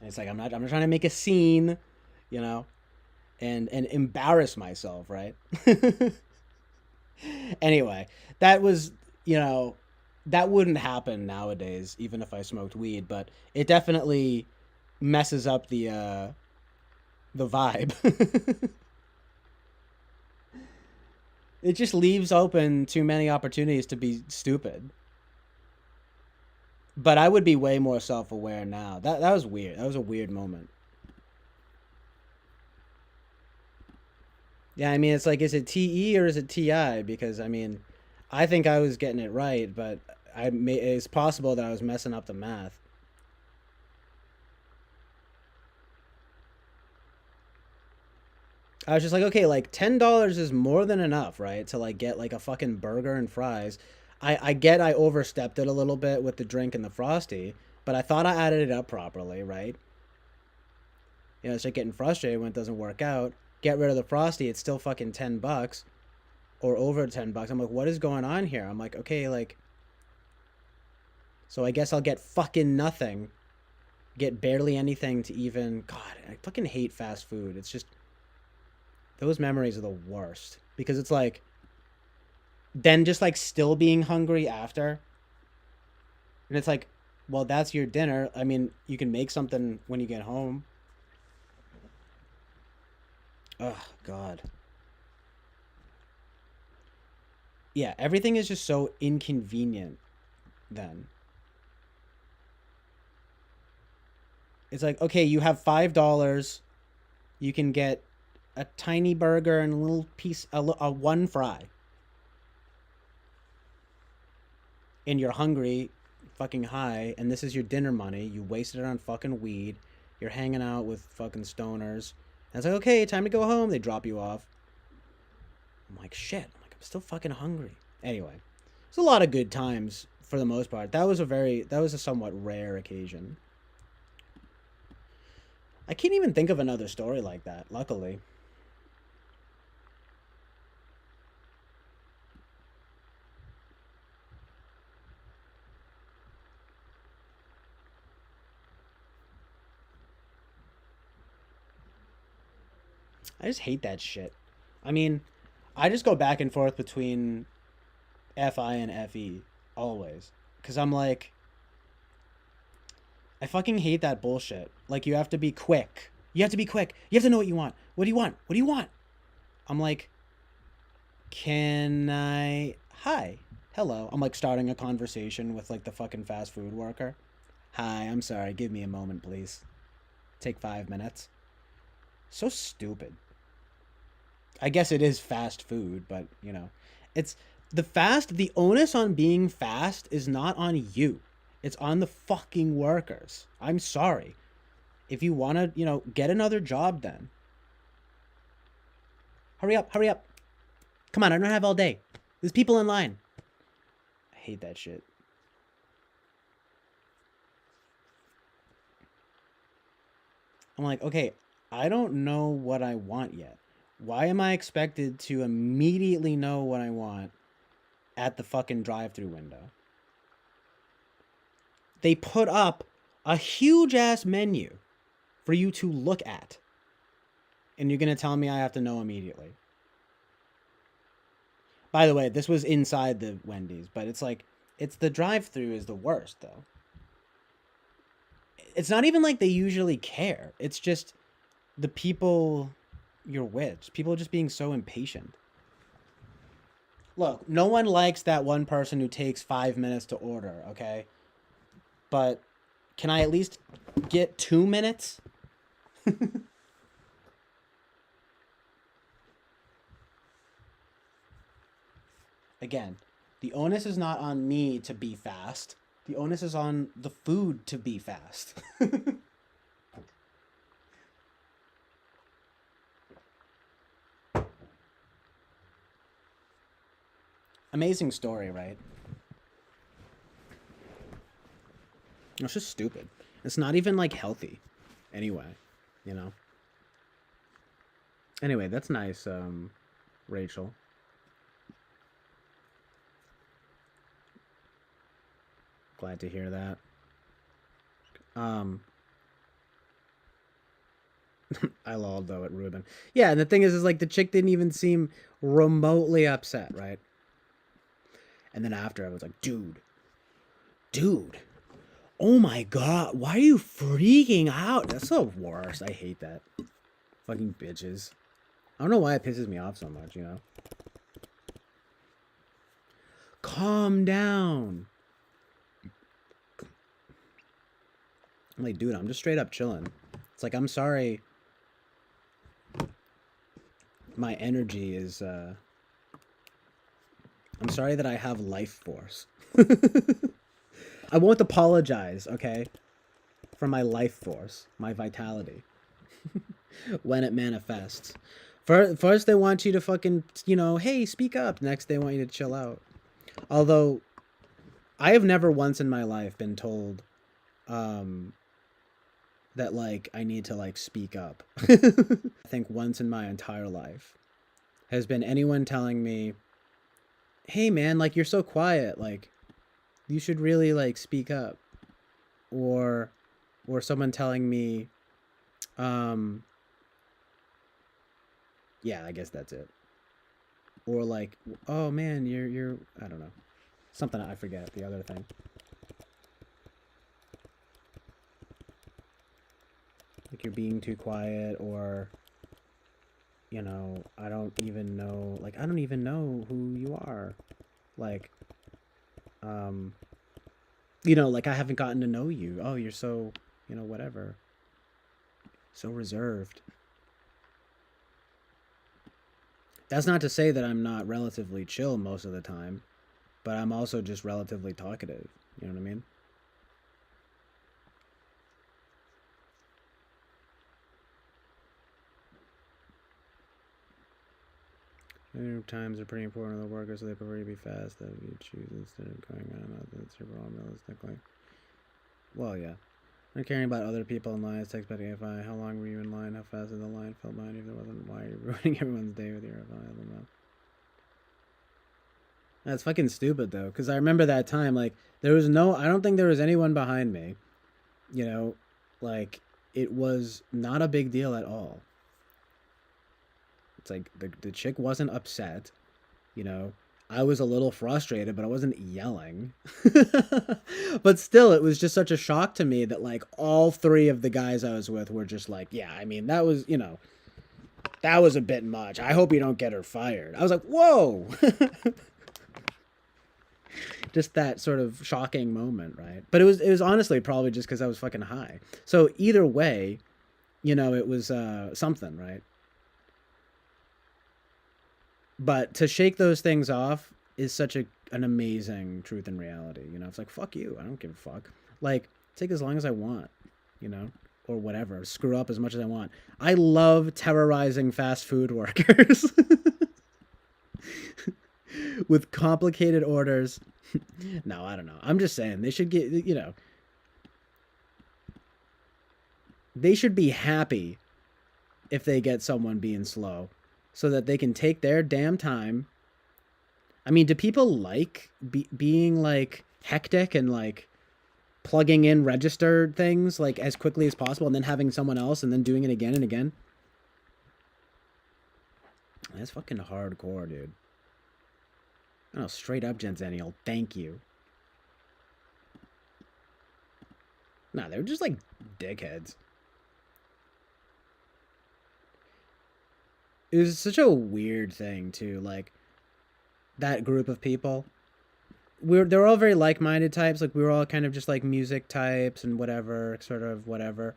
it's like, I'm not trying to make a scene, you know, and embarrass myself, right? Anyway, that was, you know, that wouldn't happen nowadays, even if I smoked weed, but it definitely messes up the vibe. It just leaves open too many opportunities to be stupid. But I would be way more self-aware now. That was weird. That was a weird moment. Yeah, I mean, it's like, is it TE or is it TI? Because I mean, I think I was getting it right, but it's possible that I was messing up the math. I was just like, okay, like $10 is more than enough, right? To like get like a fucking burger and fries. I get I overstepped it a little bit with the drink and the Frosty, but I thought I added it up properly, right? You know, I start getting frustrated when it doesn't work out. Get rid of the Frosty, it's still fucking $10 or over $10. I'm like, what is going on here? I'm like, okay, like, so I guess I'll get fucking nothing. Get barely anything to even. God, I fucking hate fast food. It's just. Those memories are the worst. Because it's like. Then just like still being hungry after. And it's like, well, that's your dinner. I mean, you can make something when you get home. Oh, God. Yeah, everything is just so inconvenient then. It's like, okay, you have $5. You can get a tiny burger and a little piece, a one fry. And you're hungry, fucking high, and this is your dinner money. You wasted it on fucking weed. You're hanging out with fucking stoners. And it's like, okay, time to go home. They drop you off. I'm like, shit. I'm still fucking hungry. Anyway, it's a lot of good times for the most part. That was a somewhat rare occasion. I can't even think of another story like that, luckily. I just hate that shit. I mean, I just go back and forth between FI and FE always. Because I'm like, I fucking hate that bullshit. Like, you have to be quick. You have to be quick. You have to know what you want. What do you want? What do you want? I'm like, can I. Hi. Hello. I'm like starting a conversation with like the fucking fast food worker. Hi, I'm sorry. Give me a moment, please. Take 5 minutes. So stupid. I guess it is fast food, but you know, it's the onus on being fast is not on you. It's on the fucking workers. I'm sorry. If you want to, you know, get another job then. Hurry up, hurry up. Come on, I don't have all day. There's people in line. I hate that shit. I'm like, okay, I don't know what I want yet. Why am I expected to immediately know what I want at the fucking drive-thru window? They put up a huge ass menu for you to look at. And you're going to tell me I have to know immediately. By the way, this was inside the Wendy's, but it's like, it's the drive-thru is the worst though. It's not even like they usually care. It's just the people you're with. People just being so impatient. Look, no one likes that one person who takes 5 minutes to order, okay? But can I at least get 2 minutes? Again, the onus is not on me to be fast. The onus is on the food to be fast. Amazing story, right? It's just stupid. It's not even like healthy anyway, you know? Anyway, that's nice, Rachel. Glad to hear that. I lolled though at Ruben. Yeah, and the thing is like the chick didn't even seem remotely upset, right? And then after I was like, dude, oh my god, why are you freaking out? That's the worst. I hate that. Fucking bitches. I don't know why it pisses me off so much, you know? Calm down. I'm like, dude, I'm just straight up chilling. It's like, I'm sorry. My energy is, I'm sorry that I have life force. I won't apologize, okay? For my life force, my vitality. When it manifests. First they want you to fucking, you know, hey, speak up. Next they want you to chill out. Although, I have never once in my life been told um that like I need to like speak up. I think once in my entire life has been anyone telling me, "Hey man, like you're so quiet, like you should really like speak up." Or someone telling me um yeah, I guess that's it. Or like, "Oh man, you're I don't know. Something I forget the other thing." Like you're being too quiet, or I don't even know, like I don't even know who you are. Like um like I haven't gotten to know you. Oh, you're so, whatever. So reserved. That's not to say that I'm not relatively chill most of the time, but I'm also just relatively talkative. You know what I mean? Times are pretty important to the workers, so they prefer to be fast. That you choose instead of going on that's super unrealistically. Well, yeah. Not caring about other people in line is text betting AFI. How long were you in line? How fast did the line fill behind you? If there wasn't, why are you ruining everyone's day with your AFI? I don't know. That's fucking stupid though, because I remember that time. Like, there was no. I don't think there was anyone behind me. You know, like it was not a big deal at all. It's like the chick wasn't upset. You know, I was a little frustrated, but I wasn't yelling. But still, it was just such a shock to me that like all three of the guys I was with were just like, yeah, I mean, that was, that was a bit much. I hope you don't get her fired. I was like, whoa. Just that sort of shocking moment, right? But it was honestly probably just because I was fucking high. So either way, it was something, right? But to shake those things off is such an amazing truth and reality. It's like fuck you. I don't give a fuck. Like take as long as I want, you know, or whatever. Screw up as much as I want. I love terrorizing fast food workers with complicated orders. No, I don't know. I'm just saying they should get, they should be happy if they get someone being slow so that they can take their damn time. I mean, do people like being like hectic and like plugging in registered things like as quickly as possible and then having someone else and then doing it again and again? That's fucking hardcore, dude. Oh, straight up, Jensennial. Thank you. Nah, they're just like dickheads. It was such a weird thing too, like that group of people. They're all very like-minded types. Like we were all kind of just like music types and whatever, sort of whatever.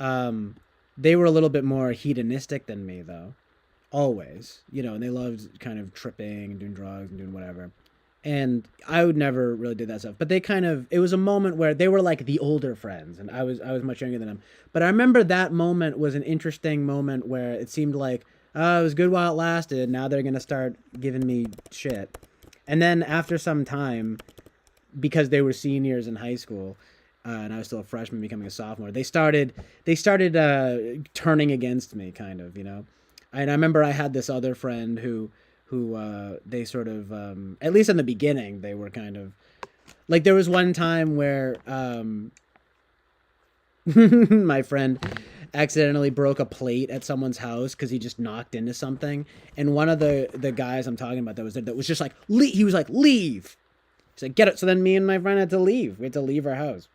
Um, they were a little bit more hedonistic than me though, always. And they loved kind of tripping and doing drugs and doing whatever. And I would never really do that stuff. But they kind of it was a moment where they were like the older friends, and I was much younger than them. But I remember that moment was an interesting moment where it seemed like it was good while it lasted. Now they're gonna start giving me shit. And then after some time, because they were seniors in high school, and I was still a freshman becoming a sophomore, they started turning against me, kind of, And I remember I had this other friend who they sort of at least in the beginning they were kind of like there was one time where my friend accidentally broke a plate at someone's house because he just knocked into something, and one of the guys I'm talking about that was there that was just like he was like leave. He's like get it. So then me and my friend had to leave. We had to leave our house,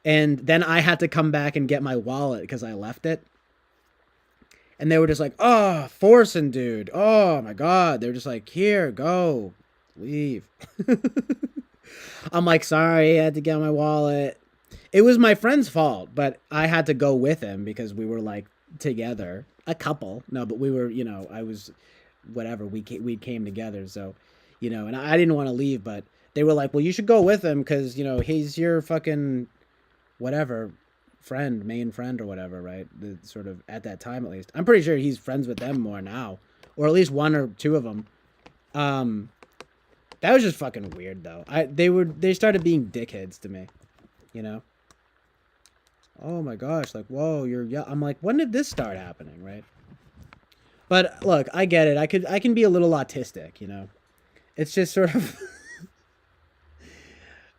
and then I had to come back and get my wallet because I left it. And they were just like, oh, forcing, dude. Oh, my God. They're just like, here, go. Leave. I'm like, sorry, I had to get my wallet. It was my friend's fault, but I had to go with him because we were, like, together. A couple. No, but we were, I was, whatever. We came together, so, and I didn't want to leave, but they were like, well, you should go with him because, he's your fucking whatever main friend or whatever, right? The sort of at that time at least. I'm pretty sure he's friends with them more now, or at least one or two of them. That was just fucking weird though. They started being dickheads to me, you know. Oh my gosh, like whoa, I'm like, when did this start happening, right? But look, I get it. I can be a little autistic, you know. It's just sort of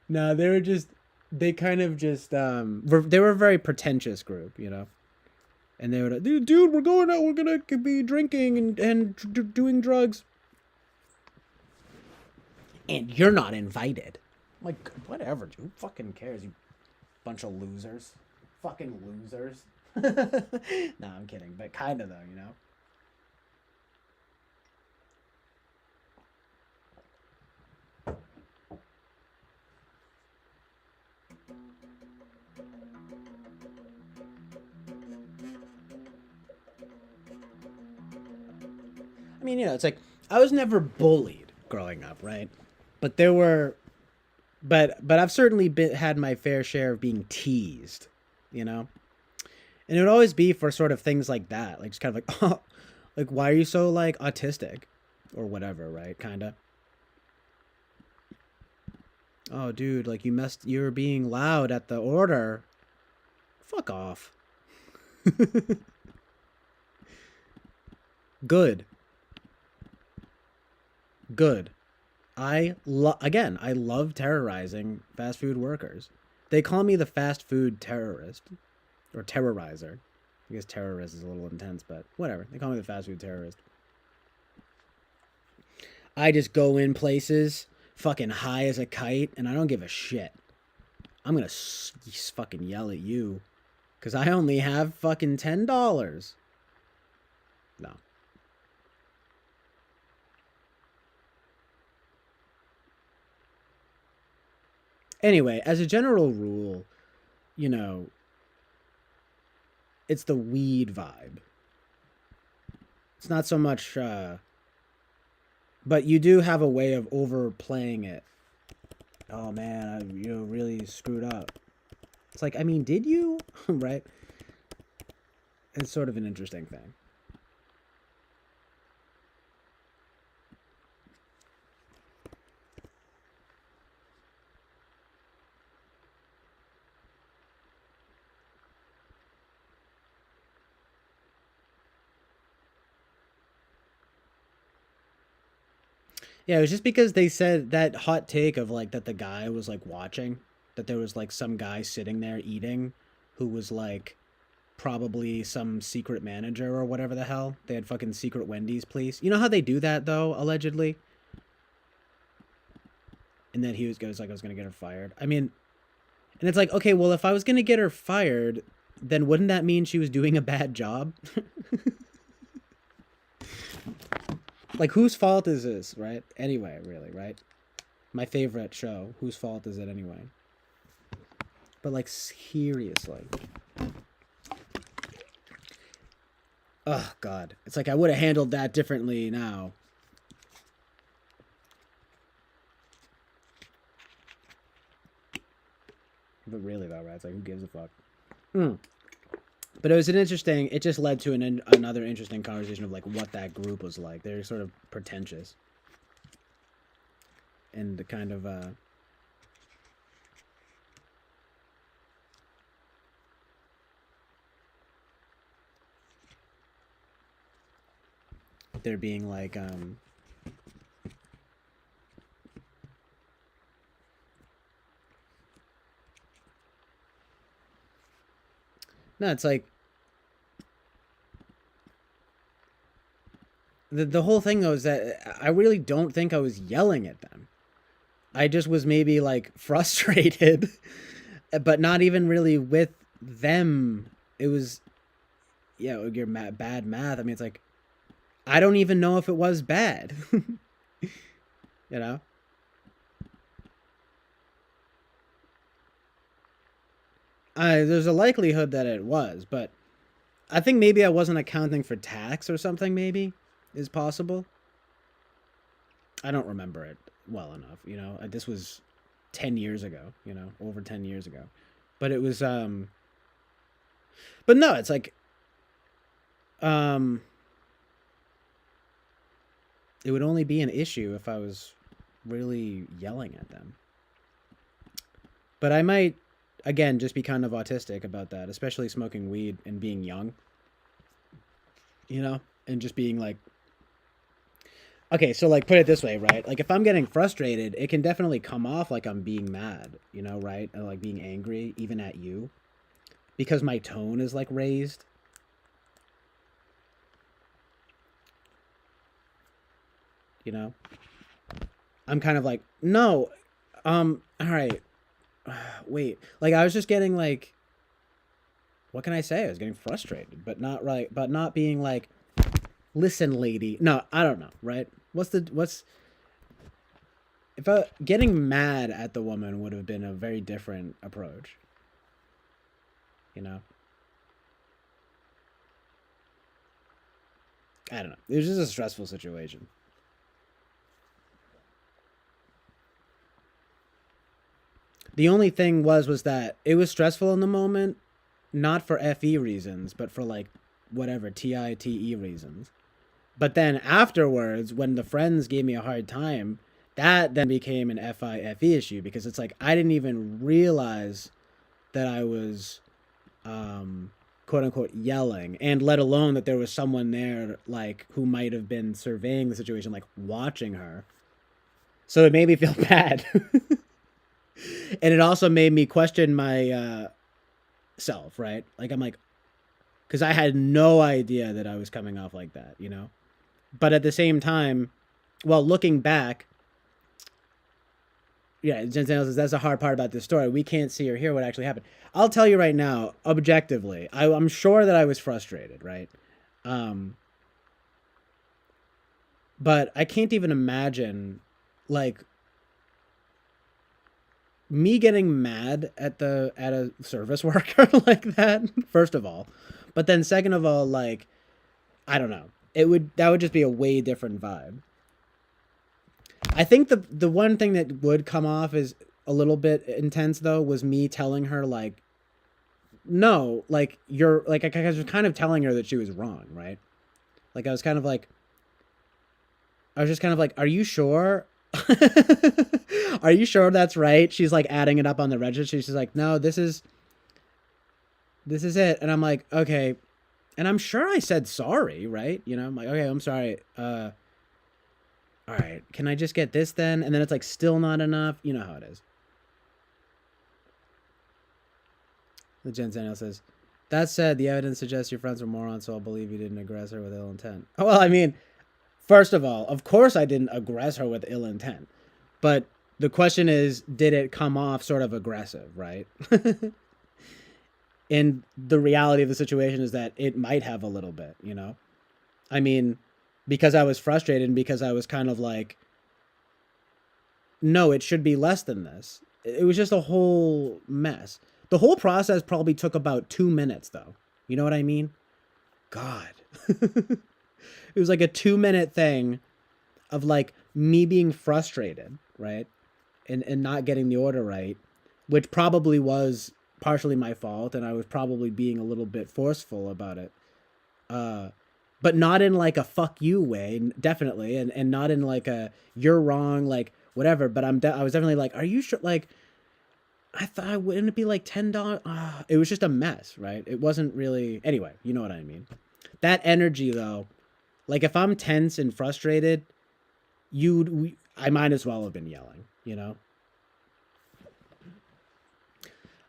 no, they kind of just they were a very pretentious group, you know. And they would, dude, we're going out, we're gonna be drinking and doing drugs. And you're not invited. I'm like, whatever, dude. Who fucking cares, you bunch of losers. Fucking losers. No, I'm kidding, but kind of though, you know. I mean, you know, it's like I was never bullied growing up, right? But there were, but I've certainly had my fair share of being teased, you know. And it would always be for sort of things like that, like just kind of like, oh, like why are you so like autistic, or whatever, right? Kind of. Oh, dude, like you were being loud at the order. Fuck off. Good. Good. Again, I love terrorizing fast food workers. They call me the fast food terrorist or terrorizer. I guess terrorist is a little intense, but whatever. They call me the fast food terrorist. I just go in places fucking high as a kite and I don't give a shit. I'm going to fucking yell at you cuz I only have fucking $10. No. Anyway, as a general rule, you know, it's the weed vibe. It's not so much but you do have a way of overplaying it. Oh man, you really screwed up. It's like, I mean, did you? Right? It's sort of an interesting thing. Yeah, it was just because they said that hot take of like that the guy was like watching, that there was like some guy sitting there eating who was like probably some secret manager or whatever the hell. They had fucking secret Wendy's police. You know how they do that though, allegedly? And then he goes like I was gonna get her fired. I mean, and it's like, okay, well if I was gonna get her fired, then wouldn't that mean she was doing a bad job? Like, whose fault is this, right? Anyway, really, right? My favorite show. Whose fault is it anyway? But, like, seriously. Oh, God. It's like I would have handled that differently now. But really, though, right? It's like, who gives a fuck? But it was an interesting. It just led to another interesting conversation of like what that group was like. They're sort of pretentious, and the kind of they're being like no, it's like the whole thing though is that I really don't think I was yelling at them. I just was maybe like frustrated, but not even really with them. It was, yeah, your bad math. I mean, it's like I don't even know if it was bad. You know. There's a likelihood that it was, but I think maybe I wasn't accounting for tax or something. Maybe is possible. I don't remember it well enough. You know, this was 10 years ago. You know, over 10 years ago, but it was But no, it's like um, it would only be an issue if I was really yelling at them. But I might, again, just be kind of autistic about that, especially smoking weed and being young, you know, and just being like, okay, so like put it this way, right? Like if I'm getting frustrated, it can definitely come off like I'm being mad, you know, right? Or like being angry even at you because my tone is like raised. You know? I'm kind of like, "No. All right. Wait. Like I was just getting like what can I say? I was getting frustrated, but not right, but not being like, "Listen, lady." No, I don't know, right? What's if getting mad at the woman would have been a very different approach, you know? I don't know. It was just a stressful situation. The only thing was that it was stressful in the moment, not for FE reasons, but for like whatever TITE reasons. But then afterwards, when the friends gave me a hard time, that then became an FIFE issue because it's like I didn't even realize that I was quote unquote yelling, and let alone that there was someone there like who might have been surveying the situation, like watching her. So it made me feel bad. And it also made me question my self, right? Like I'm like, because I had no idea that I was coming off like that, you know. But at the same time, well, looking back, yeah, Jen says that's the hard part about this story. We can't see or hear what actually happened. I'll tell you right now, objectively, I'm sure that I was frustrated, right? Um, but I can't even imagine, like, me getting mad at a service worker like that. First of all, but then second of all, like, I don't know, that would just be a way different vibe. I think the one thing that would come off as a little bit intense though was me telling her like, no, like you're like I was kind of telling her that she was wrong, right? Like I was kind of like I was just kind of like, are you sure? Are you sure that's right? She's like adding it up on the register. She's like, no, this is it. And I'm like, okay. And I'm sure I said sorry, right? You know, I'm like, okay, I'm sorry. All right, can I just get this then? And then it's like still not enough. You know how it is. The Jen Daniel says, that said, the evidence suggests your friends were morons, so I'll believe you didn't aggress her with ill intent. Oh, well, I mean, first of all, of course I didn't aggress her with ill intent. But the question is, did it come off sort of aggressive, right? And the reality of the situation is that it might have a little bit, you know? I mean, because I was frustrated and because I was kind of like, no, it should be less than this. It was just a whole mess. The whole process probably took about 2 minutes, though. You know what I mean? God. It was like a 2 minute thing of like me being frustrated, right? And not getting the order right, which probably was partially my fault, and I was probably being a little bit forceful about it. But not in like a fuck you way, definitely, and not in like a you're wrong, like whatever. But I was definitely like, are you sure? Like, I thought wouldn't it be like $10? It was just a mess, right? It wasn't really. Anyway, you know what I mean. That energy though, like if I'm tense and frustrated, I might as well have been yelling, you know.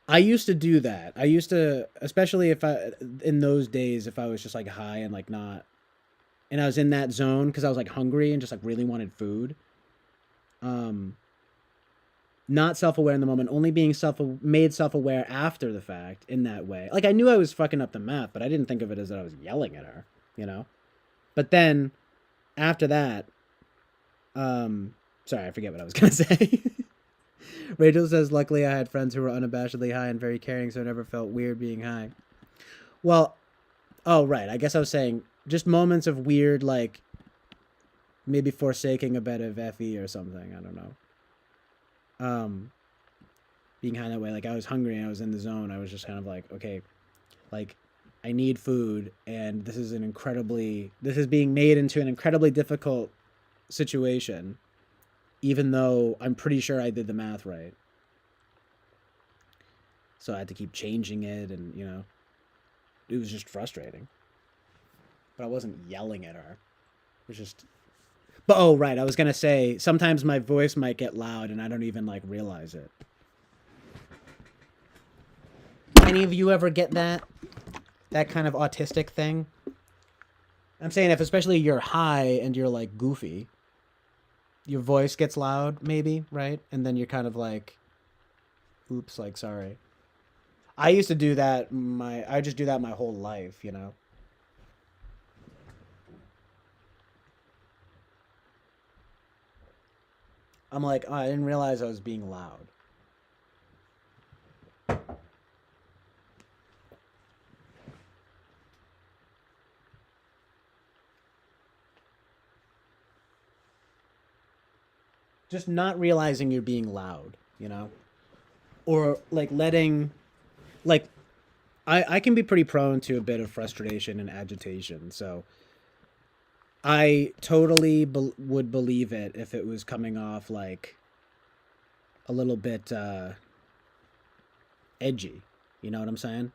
I used to do that. I used to, especially if in those days, if I was just like high and like not, and I was in that zone because I was like hungry and just like really wanted food. Um, not self aware in the moment, only being made self aware after the fact in that way. Like I knew I was fucking up the math, but I didn't think of it as that I was yelling at her, you know. But then after that, sorry, I forget what I was gonna say. Rachel says, luckily I had friends who were unabashedly high and very caring, so I never felt weird being high. Well, oh, right. I guess I was saying just moments of weird, like maybe forsaking a bit of FE or something. I don't know. Being high that way. Like I was hungry and I was in the zone. I was just kind of like, okay, like I need food. And this is being made into an incredibly difficult situation. even though I'm pretty sure I did the math right. So I had to keep changing it, and it was just frustrating. But I wasn't yelling at her. It was just. But oh right, I was gonna say sometimes my voice might get loud and I don't even like realize it. Any of you ever get that kind of autistic thing? I'm saying if especially you're high and you're like goofy, your voice gets loud, maybe, right? And then you're kind of like, oops, like sorry. I used to do that. I just do that my whole life. I'm like, oh, I didn't realize I was being loud. Just not realizing you're being loud, or like letting, like, I can be pretty prone to a bit of frustration and agitation. So I totally would believe it if it was coming off like a little bit edgy. You know what I'm saying?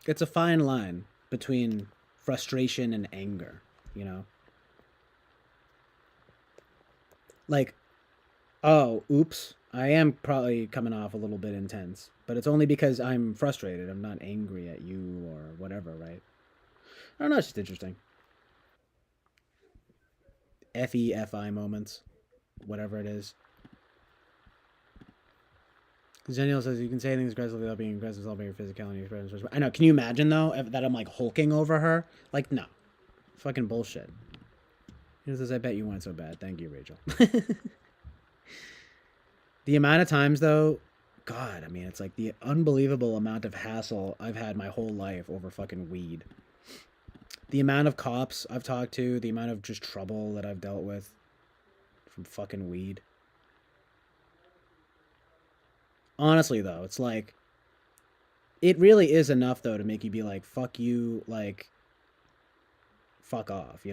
It's a fine line between frustration and anger, you know? Like, oh, oops, I am probably coming off a little bit intense, but it's only because I'm frustrated. I'm not angry at you or whatever, right? I don't know, it's just interesting. FEFI moments, whatever it is. Daniel says you can say things aggressively without being aggressive, without being physicality expression. I know. Can you imagine though that I'm like hulking over her? Like, no, fucking bullshit. He says, "I bet you weren't so bad." Thank you, Rachel. The amount of times though, God, I mean, it's like the unbelievable amount of hassle I've had my whole life over fucking weed. The amount of cops I've talked to, the amount of just trouble that I've dealt with from fucking weed. Honestly though, it's like it really is enough though to make you be like, fuck you, like fuck off.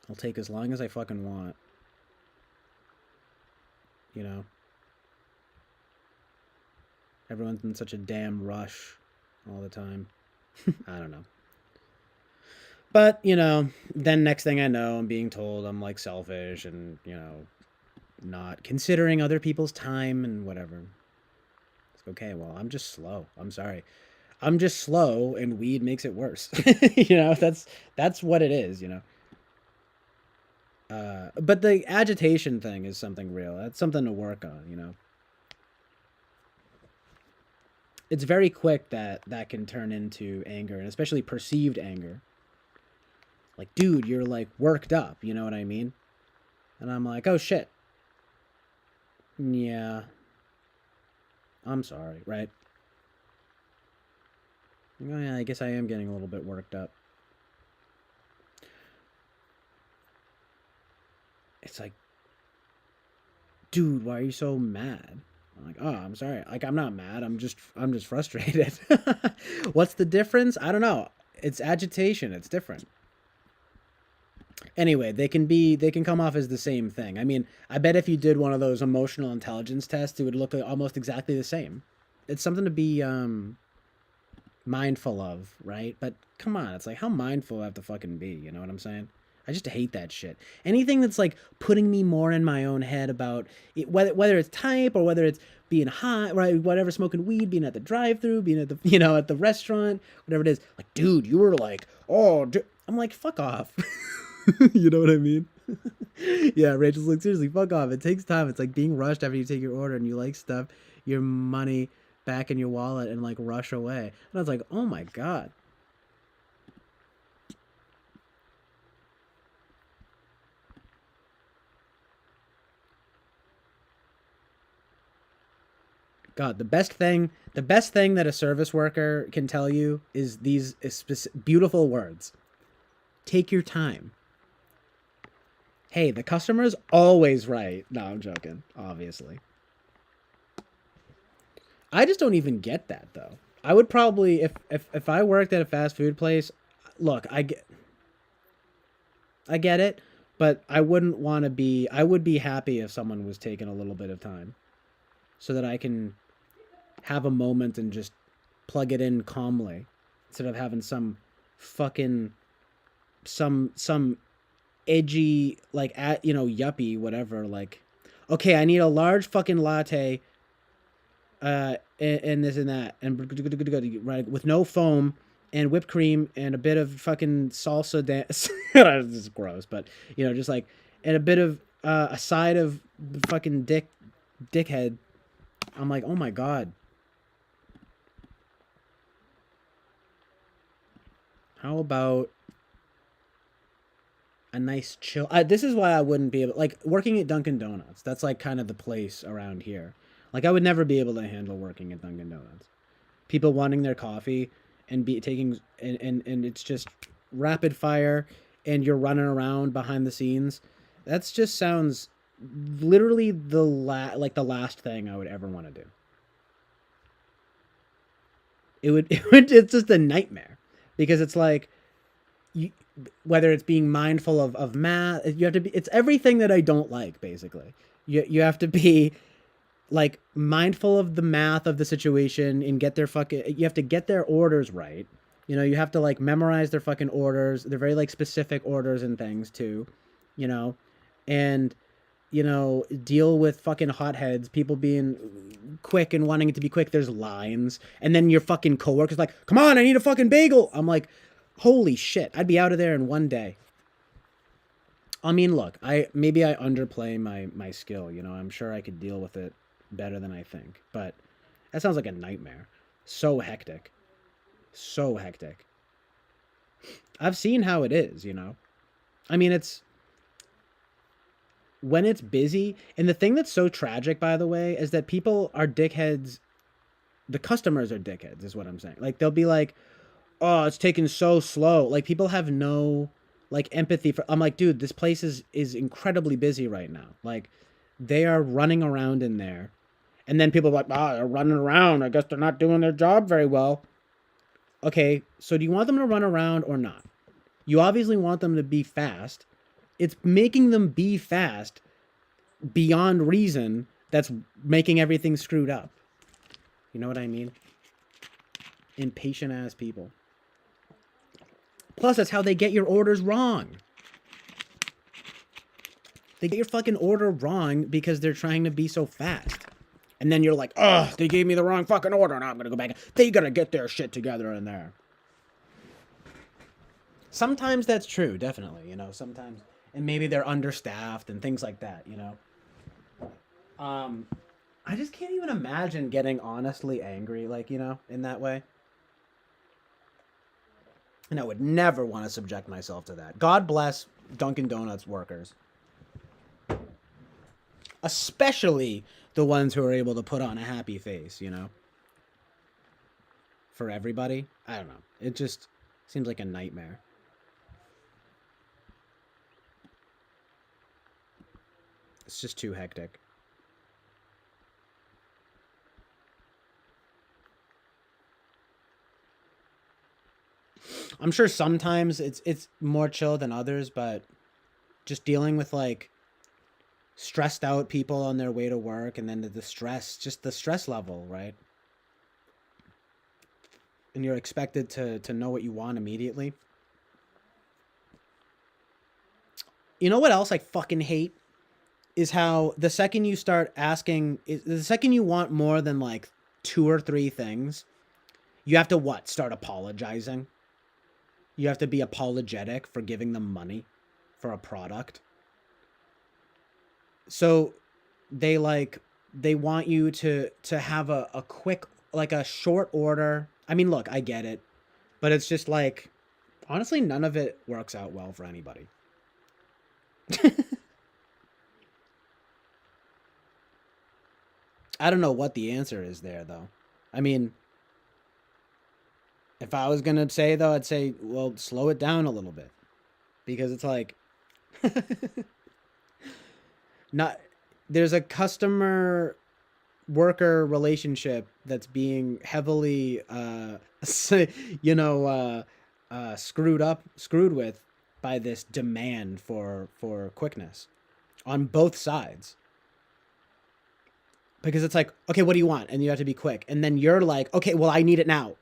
I'll take as long as I fucking want. You know? Everyone's in such a damn rush all the time. I don't know. But, then next thing I know, I'm being told I'm like selfish and, not considering other people's time and whatever. It's okay, well, I'm just slow. I'm sorry. I'm just slow and weed makes it worse. That's what it is. But the agitation thing is something real. That's something to work on. It's very quick that can turn into anger, and especially perceived anger. Like, dude, you're like worked up, you know what I mean? And I'm like, oh shit. Yeah. I'm sorry, right? Oh yeah, I guess I am getting a little bit worked up. It's like, dude, why are you so mad? I'm like, oh, I'm sorry. Like, I'm not mad. I'm just frustrated. What's the difference? I don't know. It's agitation. It's different. Anyway, they can come off as the same thing. I mean, I bet if you did one of those emotional intelligence tests, it would look almost exactly the same. It's something to be mindful of, right? But come on, it's like how mindful I have to fucking be. You know what I'm saying? I just hate that shit. Anything that's like putting me more in my own head about it, whether it's type or whether it's being high, right? Whatever, smoking weed, being at the drive-through, being at the at the restaurant, whatever it is. Like, dude, you were like, oh, I'm like, fuck off. You know what I mean? Yeah, Rachel's like, seriously, fuck off. It takes time. It's like being rushed after you take your order and you like stuff, your money back in your wallet and like rush away. And I was like, oh my God. God, the best thing that a service worker can tell you is these beautiful words. Take your time. Hey, the customer's always right. No, I'm joking, obviously. I just don't even get that though. I would probably if I worked at a fast food place, look, I get it, but I wouldn't want to be. I would be happy if someone was taking a little bit of time so that I can have a moment and just plug it in calmly instead of having some fucking some edgy like at yuppie whatever like okay, I need a large fucking latte and this and that and right with no foam and whipped cream and a bit of fucking salsa dance. This is gross, but just like and a bit of a side of fucking dickhead. I'm like, oh my god, how about a nice chill. This is why I wouldn't be able, like working at Dunkin' Donuts. That's like kind of the place around here. Like I would never be able to handle working at Dunkin' Donuts. People wanting their coffee and be taking and it's just rapid fire and you're running around behind the scenes. That's just sounds literally like the last thing I would ever want to do. It's just a nightmare because it's like you, whether it's being mindful of math, you have to be, it's everything that I don't like basically. You have to be like mindful of the math of the situation and get their fucking, you have to get their orders right. You have to like memorize their fucking orders. They're very like specific orders and things too, and deal with fucking hotheads, people being quick and wanting it to be quick. There's lines. And then your fucking coworker's like, come on, I need a fucking bagel. I'm like, holy shit, I'd be out of there in one day. I mean, look, maybe I underplay my skill, I'm sure I could deal with it better than I think. But that sounds like a nightmare. So hectic. So hectic. I've seen how it is, I mean, it's when it's busy. And the thing that's so tragic, by the way, is that people are dickheads. The customers are dickheads, is what I'm saying. Like, they'll be like, oh, it's taking so slow. Like, people have no, like, empathy for... I'm like, dude, this place is incredibly busy right now. Like, they are running around in there. And then people are like, they're running around. I guess they're not doing their job very well. Okay, so do you want them to run around or not? You obviously want them to be fast. It's making them be fast beyond reason that's making everything screwed up. You know what I mean? Impatient ass people. Plus, that's how they get your orders wrong. They get your fucking order wrong because they're trying to be so fast. And then you're like, oh, they gave me the wrong fucking order. Now I'm going to go back. They got to get their shit together in there. Sometimes that's true, definitely. Sometimes. And maybe they're understaffed and things like that, I just can't even imagine getting honestly angry, like, in that way. And I would never want to subject myself to that. God bless Dunkin' Donuts workers. Especially the ones who are able to put on a happy face, For everybody. I don't know. It just seems like a nightmare. It's just too hectic. I'm sure sometimes it's more chill than others, but just dealing with like stressed out people on their way to work and then the stress, just the stress level, right? And you're expected to know what you want immediately. You know what else I fucking hate? Is how the second you start asking, the second you want more than like 2 or 3 things, you have to what? Start apologizing. You have to be apologetic for giving them money for a product. So they want you to have a quick, like a short order. I mean, look, I get it, but it's just like, honestly, none of it works out well for anybody. I don't know what the answer is there, though. I mean, if I was going to say, though, I'd say, well, slow it down a little bit. Because it's like... not there's a customer worker relationship that's being heavily screwed with by this demand for quickness on both sides. Because it's like, okay, what do you want? And you have to be quick. And then you're like, okay, well, I need it now.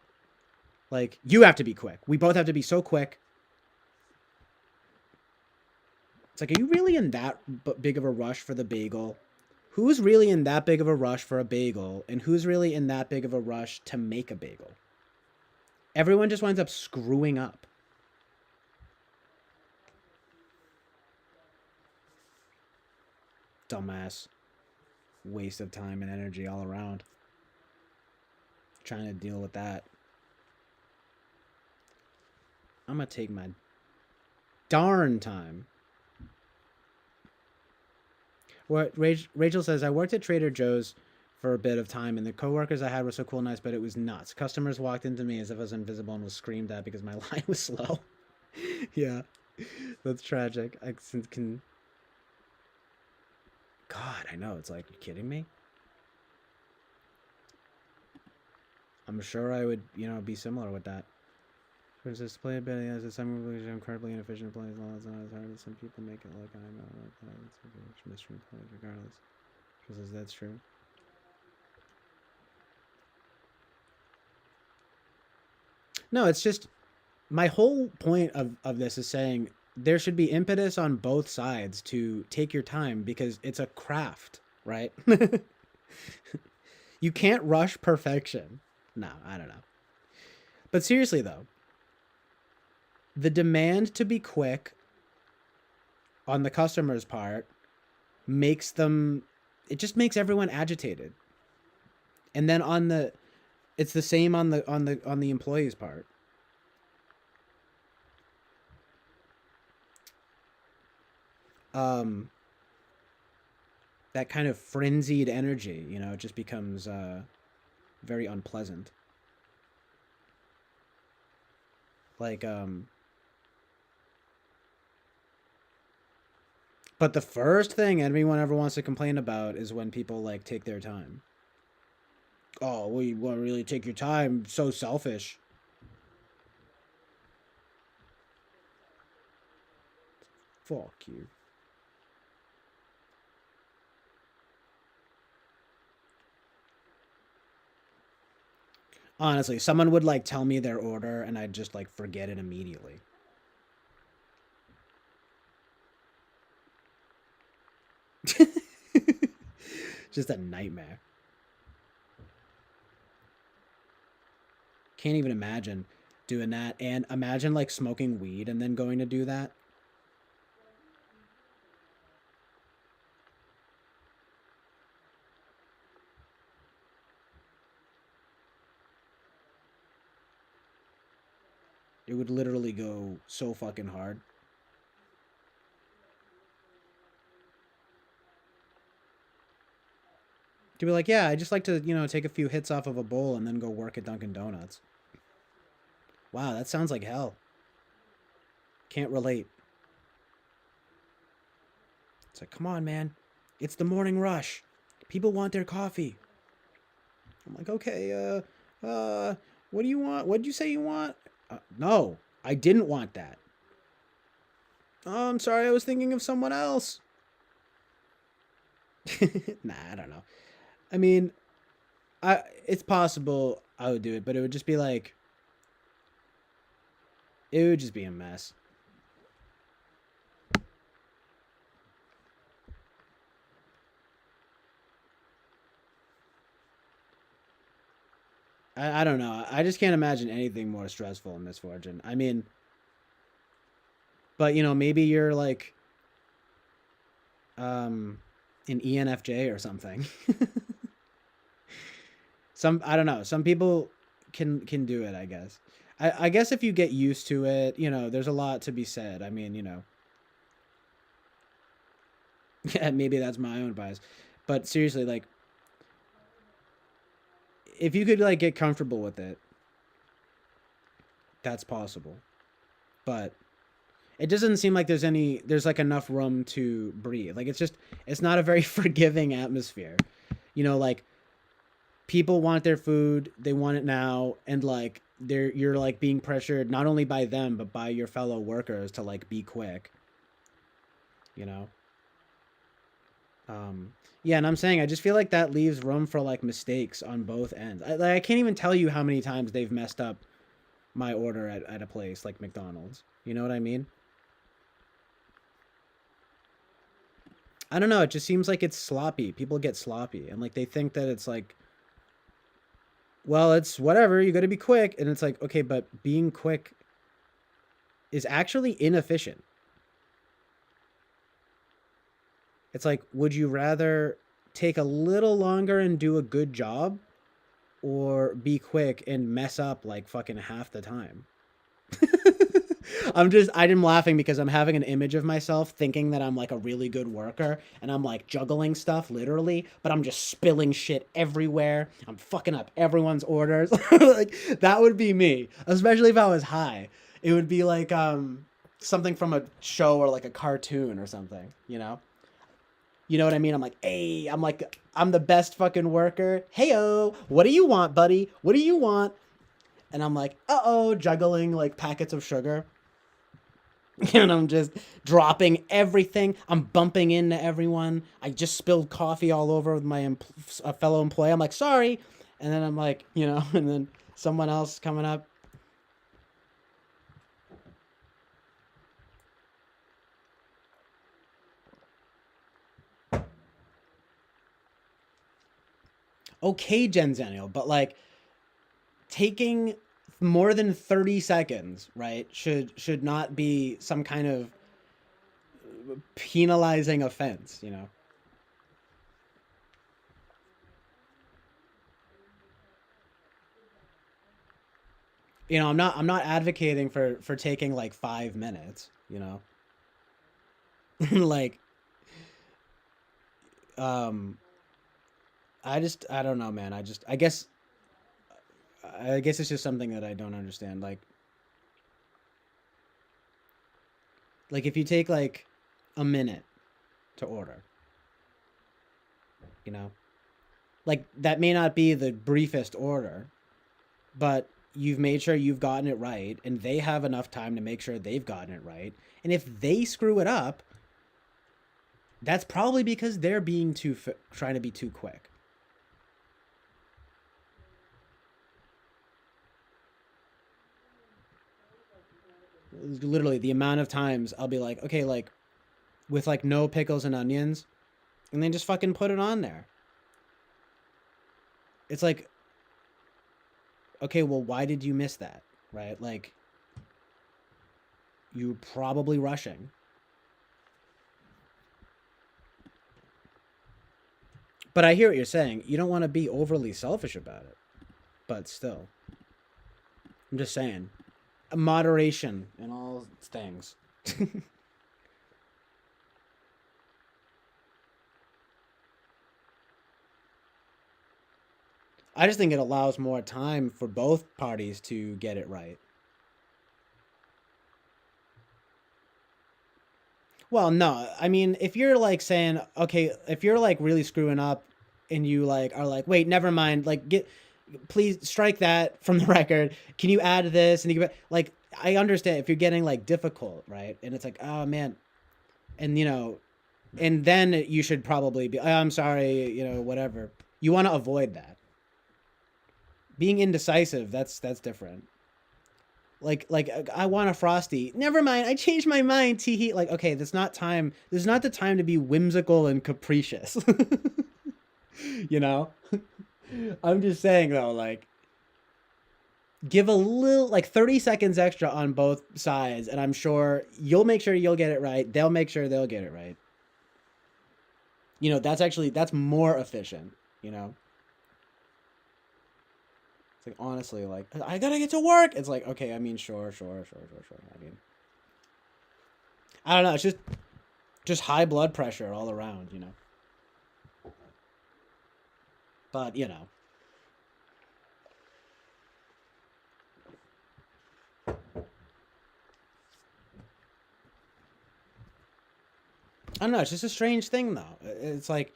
Like, you have to be quick. We both have to be so quick. It's like, are you really in that big of a rush for the bagel? Who's really in that big of a rush for a bagel? And who's really in that big of a rush to make a bagel? Everyone just winds up screwing up. Dumbass. Waste of time and energy all around. Trying to deal with that. I'm gonna take my darn time. What Rachel says, I worked at Trader Joe's for a bit of time, and the coworkers I had were so cool and nice, but it was nuts. Customers walked into me as if I was invisible and was screamed at because my line was slow. Yeah, that's tragic. I can. God, I know. It's like, you kidding me? I'm sure I would, be similar with that. For instance, play ability as a semi incredibly inefficient play as long as not as hard as some people make it look. I know it's a mystery play regardless. Because that's true. No, it's just my whole point of this is saying there should be impetus on both sides to take your time because it's a craft, right? You can't rush perfection. No, I don't know. But seriously, though, the demand to be quick on the customer's part makes them, it just makes everyone agitated. And then it's the same on the employee's part. That kind of frenzied energy, it just becomes very unpleasant. Like, but the first thing anyone ever wants to complain about is when people like take their time. Oh, well, you want to really take your time? So selfish. Fuck you. Honestly, someone would like tell me their order and I'd just like forget it immediately. Just a nightmare. Can't even imagine doing that. And imagine like smoking weed and then going to do that. It would literally go so fucking hard. To be like, yeah, I just like to, take a few hits off of a bowl and then go work at Dunkin' Donuts. Wow, that sounds like hell. Can't relate. It's like, come on, man. It's the morning rush. People want their coffee. I'm like, okay, what do you want? What did you say you want? No, I didn't want that. Oh, I'm sorry, I was thinking of someone else. Nah, I don't know. I mean, it's possible I would do it, but it would just be like, it would just be a mess. I don't know. I just can't imagine anything more stressful in Miss Fortune. I mean, but maybe you're like an ENFJ or something. I don't know. Some people can do it, I guess. I guess if you get used to it, there's a lot to be said. I mean, yeah, maybe that's my own bias. But seriously, like, if you could like get comfortable with it, that's possible. But it doesn't seem like there's like enough room to breathe. Like it's not a very forgiving atmosphere. Like people want their food, they want it now, and like you're like being pressured not only by them but by your fellow workers to like be quick, you know. Yeah, and I'm saying I just feel like that leaves room for like mistakes on both ends. I can't even tell you how many times they've messed up my order at a place like McDonald's. You know what I mean? I don't know. It just seems like it's sloppy. People get sloppy and like they think that it's like, well, it's whatever. You got to be quick, and it's like, okay, but being quick is actually inefficient. It's like, would you rather take a little longer and do a good job, or be quick and mess up like fucking half the time? I'm laughing because I'm having an image of myself thinking that I'm like a really good worker and I'm like juggling stuff literally, but I'm just spilling shit everywhere. I'm fucking up everyone's orders. Like that would be me, especially if I was high. It would be like something from a show or like a cartoon or something, you know? You know what I mean? I'm like, hey, I'm the best fucking worker. Heyo, what do you want, buddy? What do you want? And I'm like, uh-oh, juggling like packets of sugar. And I'm just dropping everything. I'm bumping into everyone. I just spilled coffee all over with my fellow employee. I'm like, sorry. And then I'm like, you know, and then someone else coming up. Okay, Genzenial, but like taking more than 30 seconds, right, should not be some kind of penalizing offense, you know. You know, I'm not advocating for taking like 5 minutes, you know. Like um I don't know, man. I guess it's just something that I don't understand. Like if you take like a minute to order, you know, like that may not be the briefest order, but you've made sure you've gotten it right and they have enough time to make sure they've gotten it right. And if they screw it up, that's probably because they're being trying to be too quick. Literally the amount of times I'll be like, okay, like with like no pickles and onions, and then just fucking put it on there. It's like, okay, well, why did you miss that? Right? Like, you are probably rushing. But I hear what you're saying. You don't want to be overly selfish about it. But still, I'm just saying, moderation in all things. I just think it allows more time for both parties to get it right. Well, no. I mean, if you're like saying, okay, if you're like really screwing up and you like are like, wait, never mind, like please strike that from the record. Can you add this? And like, I understand if you're getting like difficult, right? And it's like, oh man, and you know, and then you should probably be, oh, I'm sorry, you know, whatever. You want to avoid that. Being indecisive, that's different. Like I want a frosty. Never mind, I changed my mind. Tee like, okay, that's not time. This is not the time to be whimsical and capricious. You know? I'm just saying though, like give a little like 30 seconds extra on both sides and I'm sure you'll make sure you'll get it right. They'll make sure they'll get it right. You know, that's more efficient, you know? It's like honestly, like I gotta get to work. It's like okay, I mean, sure. I mean, I don't know. It's just high blood pressure all around, you know. But you know, I don't know. It's just a strange thing though. It's like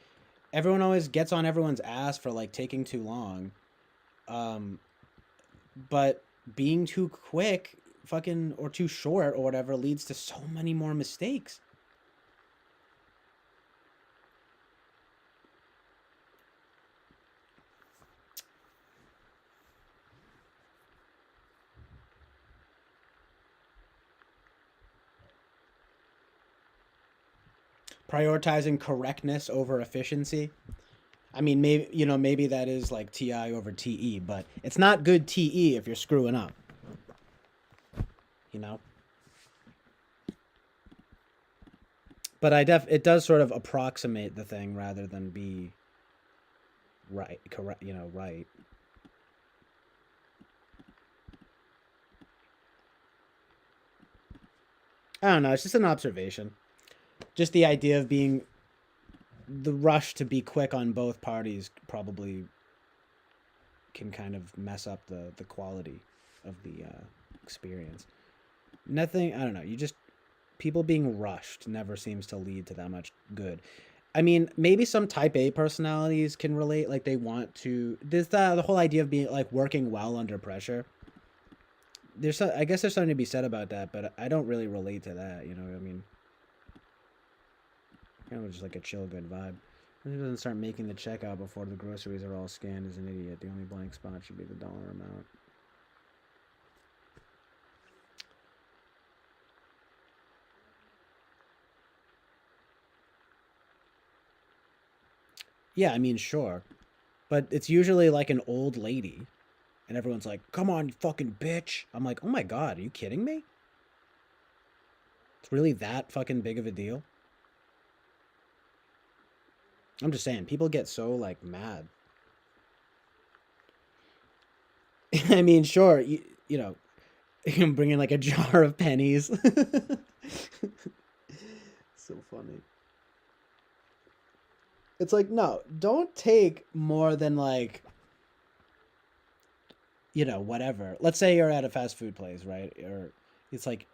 everyone always gets on everyone's ass for like taking too long, um, but being too quick, fucking, or too short or whatever leads to so many more mistakes. Prioritizing correctness over efficiency. I mean, maybe that is like TI over TE, but it's not good TE if you're screwing up. You know. But it does sort of approximate the thing rather than be right, correct, right. I don't know, it's just an observation. Just the idea of being the rush to be quick on both parties probably can kind of mess up the quality of the experience. Nothing, I don't know, you just people being rushed never seems to lead to that much good. I mean, maybe some type A personalities can relate, like they want to. There's the whole idea of being like working well under pressure. I guess there's something to be said about that, but I don't really relate to that. You know what I mean? Kind of just like a chill, good vibe. He doesn't start making the checkout before the groceries are all scanned is an idiot. The only blank spot should be the dollar amount. Yeah, I mean, sure. But it's usually like an old lady. And everyone's like, come on, you fucking bitch. I'm like, oh my God, are you kidding me? It's really that fucking big of a deal? I'm just saying, people get so like mad. I mean, sure, you can bring in like a jar of pennies. So funny. It's like, no, don't take more than like, whatever. Let's say you're at a fast food place, right? Or it's like,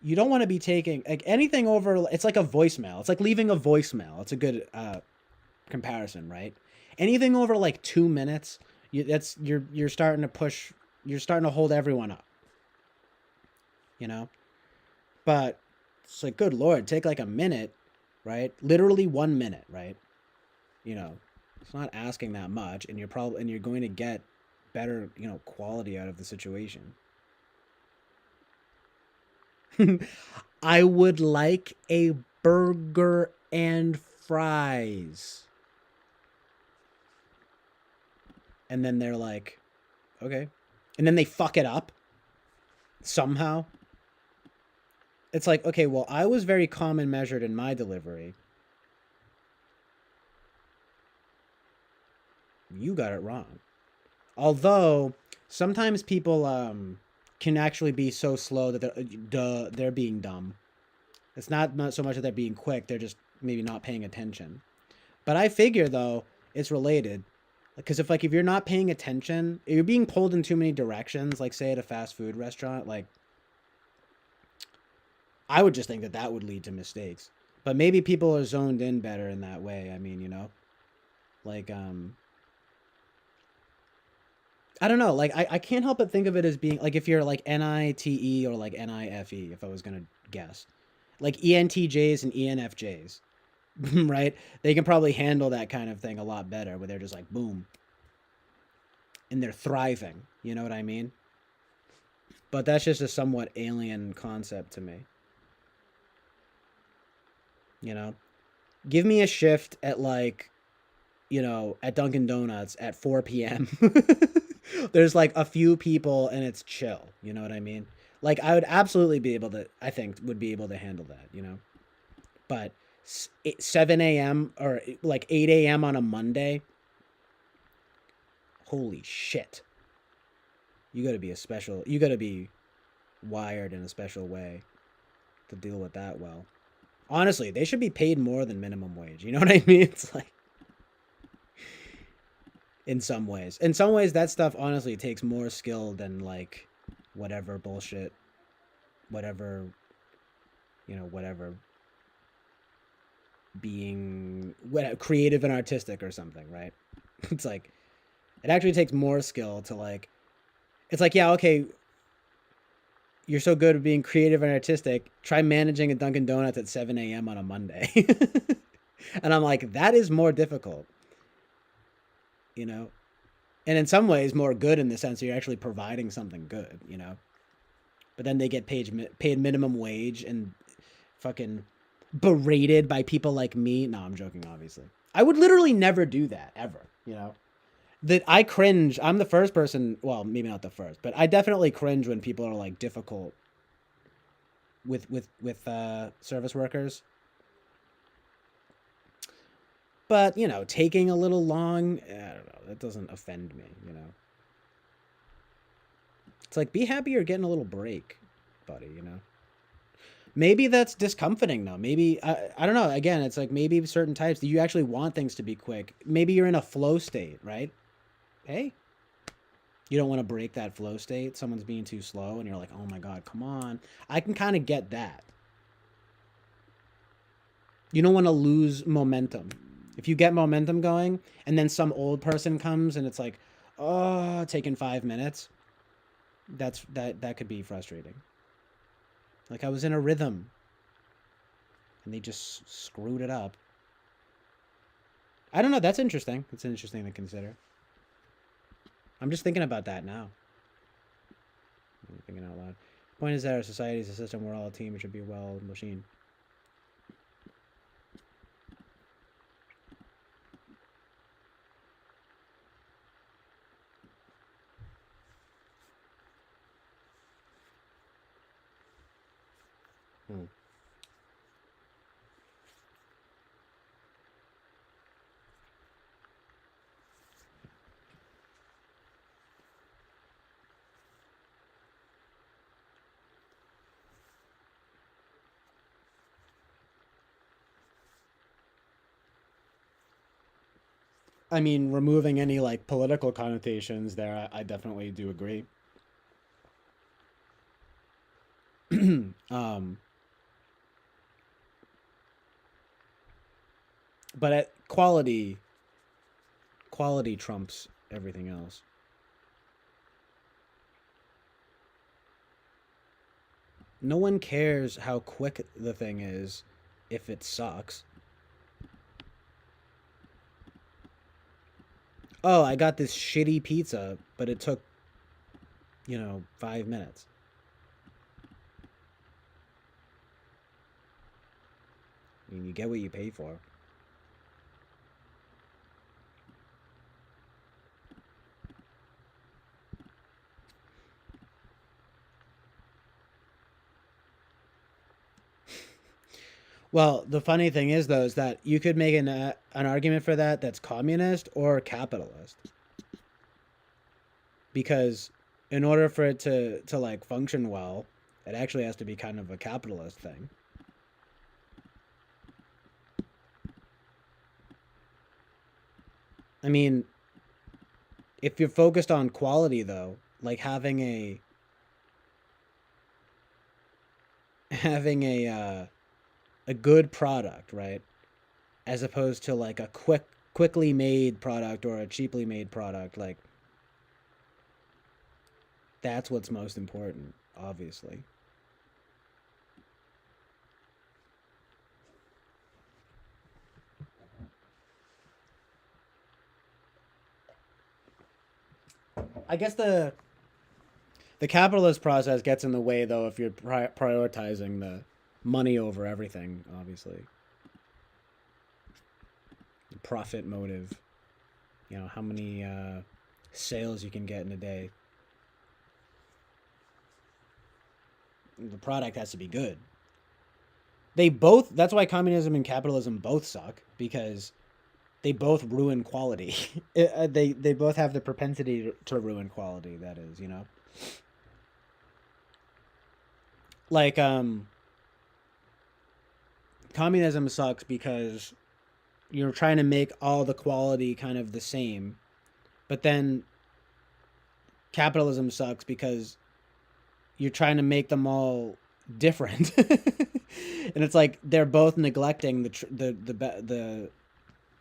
you don't want to be taking like anything over. It's like a voicemail. It's like leaving a voicemail. It's a good comparison, right? Anything over like 2 minutes, you're starting to push. You're starting to hold everyone up, you know. But it's like, good lord, take like a minute, right? Literally 1 minute, right? It's not asking that much, and you're going to get better, quality out of the situation. I would like a burger and fries. And then they're like, okay. And then they fuck it up somehow. It's like, okay, well, I was very calm and measured in my delivery. You got it wrong. Although sometimes people can actually be so slow that they're being dumb. It's not so much that they're being quick; they're just maybe not paying attention. But I figure though it's related because if you're not paying attention, if you're being pulled in too many directions, like say at a fast food restaurant, like I would just think that would lead to mistakes. But maybe people are zoned in better in that way. I mean, like I don't know. Like I can't help but think of it as being like if you're like NITE or like NIFE, if I was gonna guess. Like ENTJs and ENFJs. Right? They can probably handle that kind of thing a lot better where they're just like boom. And they're thriving. You know what I mean? But that's just a somewhat alien concept to me. You know? Give me a shift at like, at Dunkin' Donuts at 4 p.m. There's like a few people and it's chill. You know what I mean? Like I would absolutely be able to, I think, would be able to handle that. But 7 a.m. or like 8 a.m. on a Monday, holy shit. You got to be wired in a special way to deal with that well. Honestly, they should be paid more than minimum wage. You know what I mean? It's like, in some ways. In some ways, that stuff honestly takes more skill than like whatever bullshit, whatever, whatever being creative and artistic or something, right? It's like, it actually takes more skill to like, it's like, yeah, okay, you're so good at being creative and artistic. Try managing a Dunkin' Donuts at 7 a.m. on a Monday. And I'm like, that is more difficult, you know? And in some ways, more good in the sense that you're actually providing something good, you know? But then they get paid minimum wage and fucking berated by people like me. No, I'm joking, obviously. I would literally never do that, ever, you know? That I cringe. I'm the first person, well, maybe not the first, but I definitely cringe when people are like difficult with service workers. But, you know, taking a little long, I don't know, that doesn't offend me, you know. It's like, be happy you're getting a little break, buddy, you know. Maybe that's discomforting though. Maybe I don't know. Again, it's like maybe certain types you actually want things to be quick. Maybe you're in a flow state, right? Hey, you don't want to break that flow state. Someone's being too slow and you're like, "Oh my god, come on." I can kind of get that. You don't want to lose momentum. If you get momentum going and then some old person comes and it's like, "Oh, taking 5 minutes." That could be frustrating. Like I was in a rhythm and they just screwed it up. I don't know. That's interesting. It's interesting to consider. I'm just thinking about that now. I'm thinking out loud. Point is that our society is a system where all a team should be a well machine. Hmm. I mean, removing any like political connotations there, I definitely do agree. um, but at quality trumps everything else. No one cares how quick the thing is if it sucks. Oh, I got this shitty pizza, but it took, 5 minutes. I mean, you get what you pay for. Well, the funny thing is, though, is that you could make an argument for that that's communist or capitalist, because in order for it to like function well, it actually has to be kind of a capitalist thing. I mean, if you're focused on quality, though, like having a good product, right, as opposed to like a quickly made product or a cheaply made product, like that's what's most important, obviously. I guess the capitalist process gets in the way though if you're prioritizing the money over everything, obviously. The profit motive, how many sales you can get in a day. The product has to be good. That's why communism and capitalism both suck, because they both ruin quality. They both have the propensity to ruin quality, that is, like communism sucks because you're trying to make all the quality kind of the same, but then capitalism sucks because you're trying to make them all different. And it's like they're both neglecting the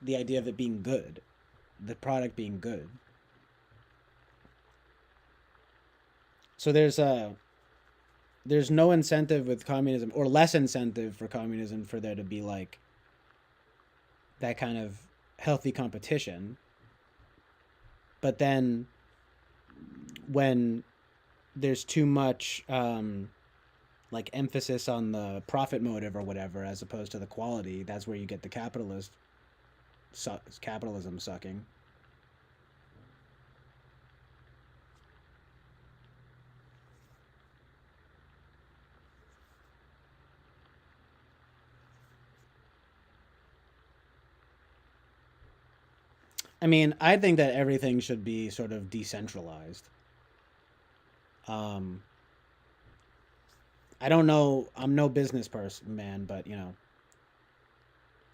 idea of it being good, the product being good. there's no incentive with communism, or less incentive for communism, for there to be like that kind of healthy competition. But then when there's too much like emphasis on the profit motive or whatever, as opposed to the quality, that's where you get the capitalism sucking. I mean, I think that everything should be sort of decentralized. Um, I don't know. I'm no business person, man, but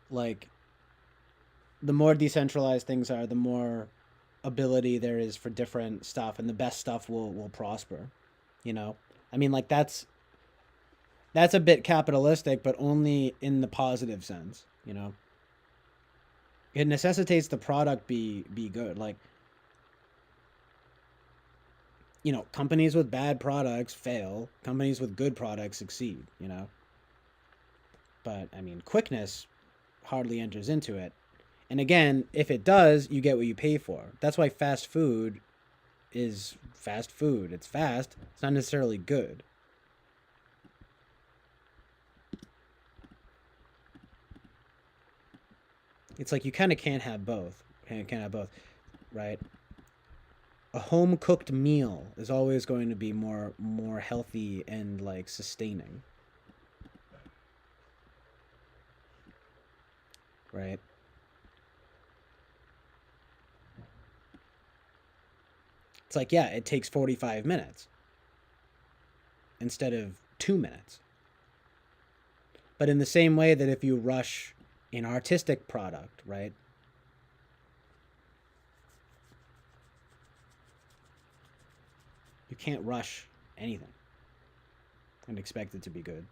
like the more decentralized things are, the more ability there is for different stuff, and the best stuff will prosper. You know, I mean, like that's a bit capitalistic, but only in the positive sense. It necessitates the product be good. Like, companies with bad products fail. Companies with good products succeed. But I mean, quickness hardly enters into it. And again, if it does, you get what you pay for. That's why fast food is fast food. It's fast. It's not necessarily good. It's like you kind of can't have both. Can't have both, right? A home cooked meal is always going to be more healthy and like sustaining, right? It's like, yeah, it takes 45 minutes instead of 2 minutes. But in the same way that if you rush an artistic product, right? You can't rush anything and expect it to be good.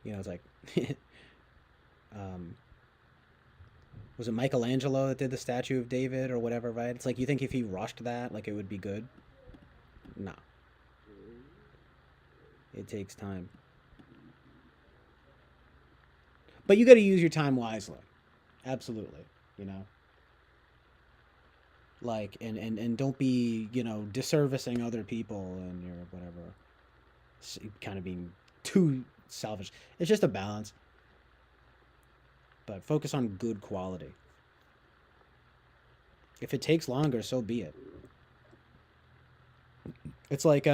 It's like, um, was it Michelangelo that did the statue of David or whatever, right? It's like, you think if he rushed that, like, it would be good? No. It takes time. But you got to use your time wisely. Absolutely. You know? Like, and don't be, disservicing other people and your whatever. Kind of being too selfish. It's just a balance. But focus on good quality. If it takes longer, so be it. It's like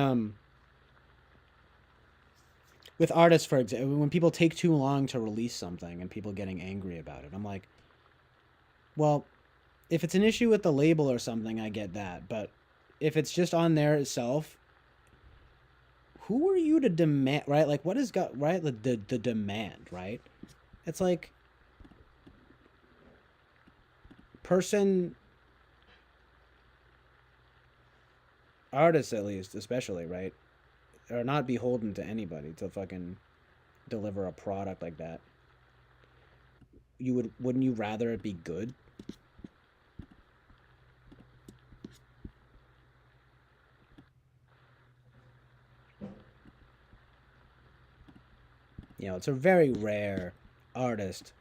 with artists, for example, when people take too long to release something and people getting angry about it, I'm like, well, if it's an issue with the label or something, I get that. But if it's just on there itself, who are you to demand, right? Like, what is got right? The demand, right? It's like person artists, at least, especially, right, are not beholden to anybody to fucking deliver a product like that. Wouldn't you rather it be good? It's a very rare artist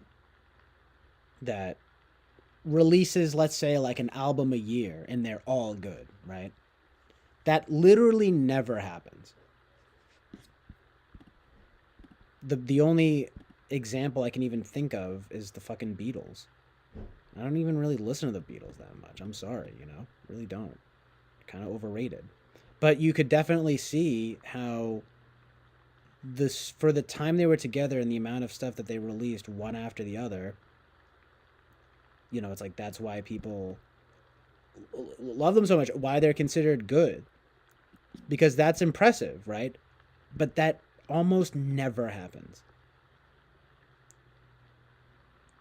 that releases, let's say, like an album a year and they're all good, right? That literally never happens. The only example I can even think of is the fucking Beatles. I don't even really listen to the Beatles that much. I'm sorry, really don't. Kind of overrated. But you could definitely see how this, for the time they were together and the amount of stuff that they released one after the other, it's like that's why people love them so much, why they're considered good. Because that's impressive, right? But that almost never happens.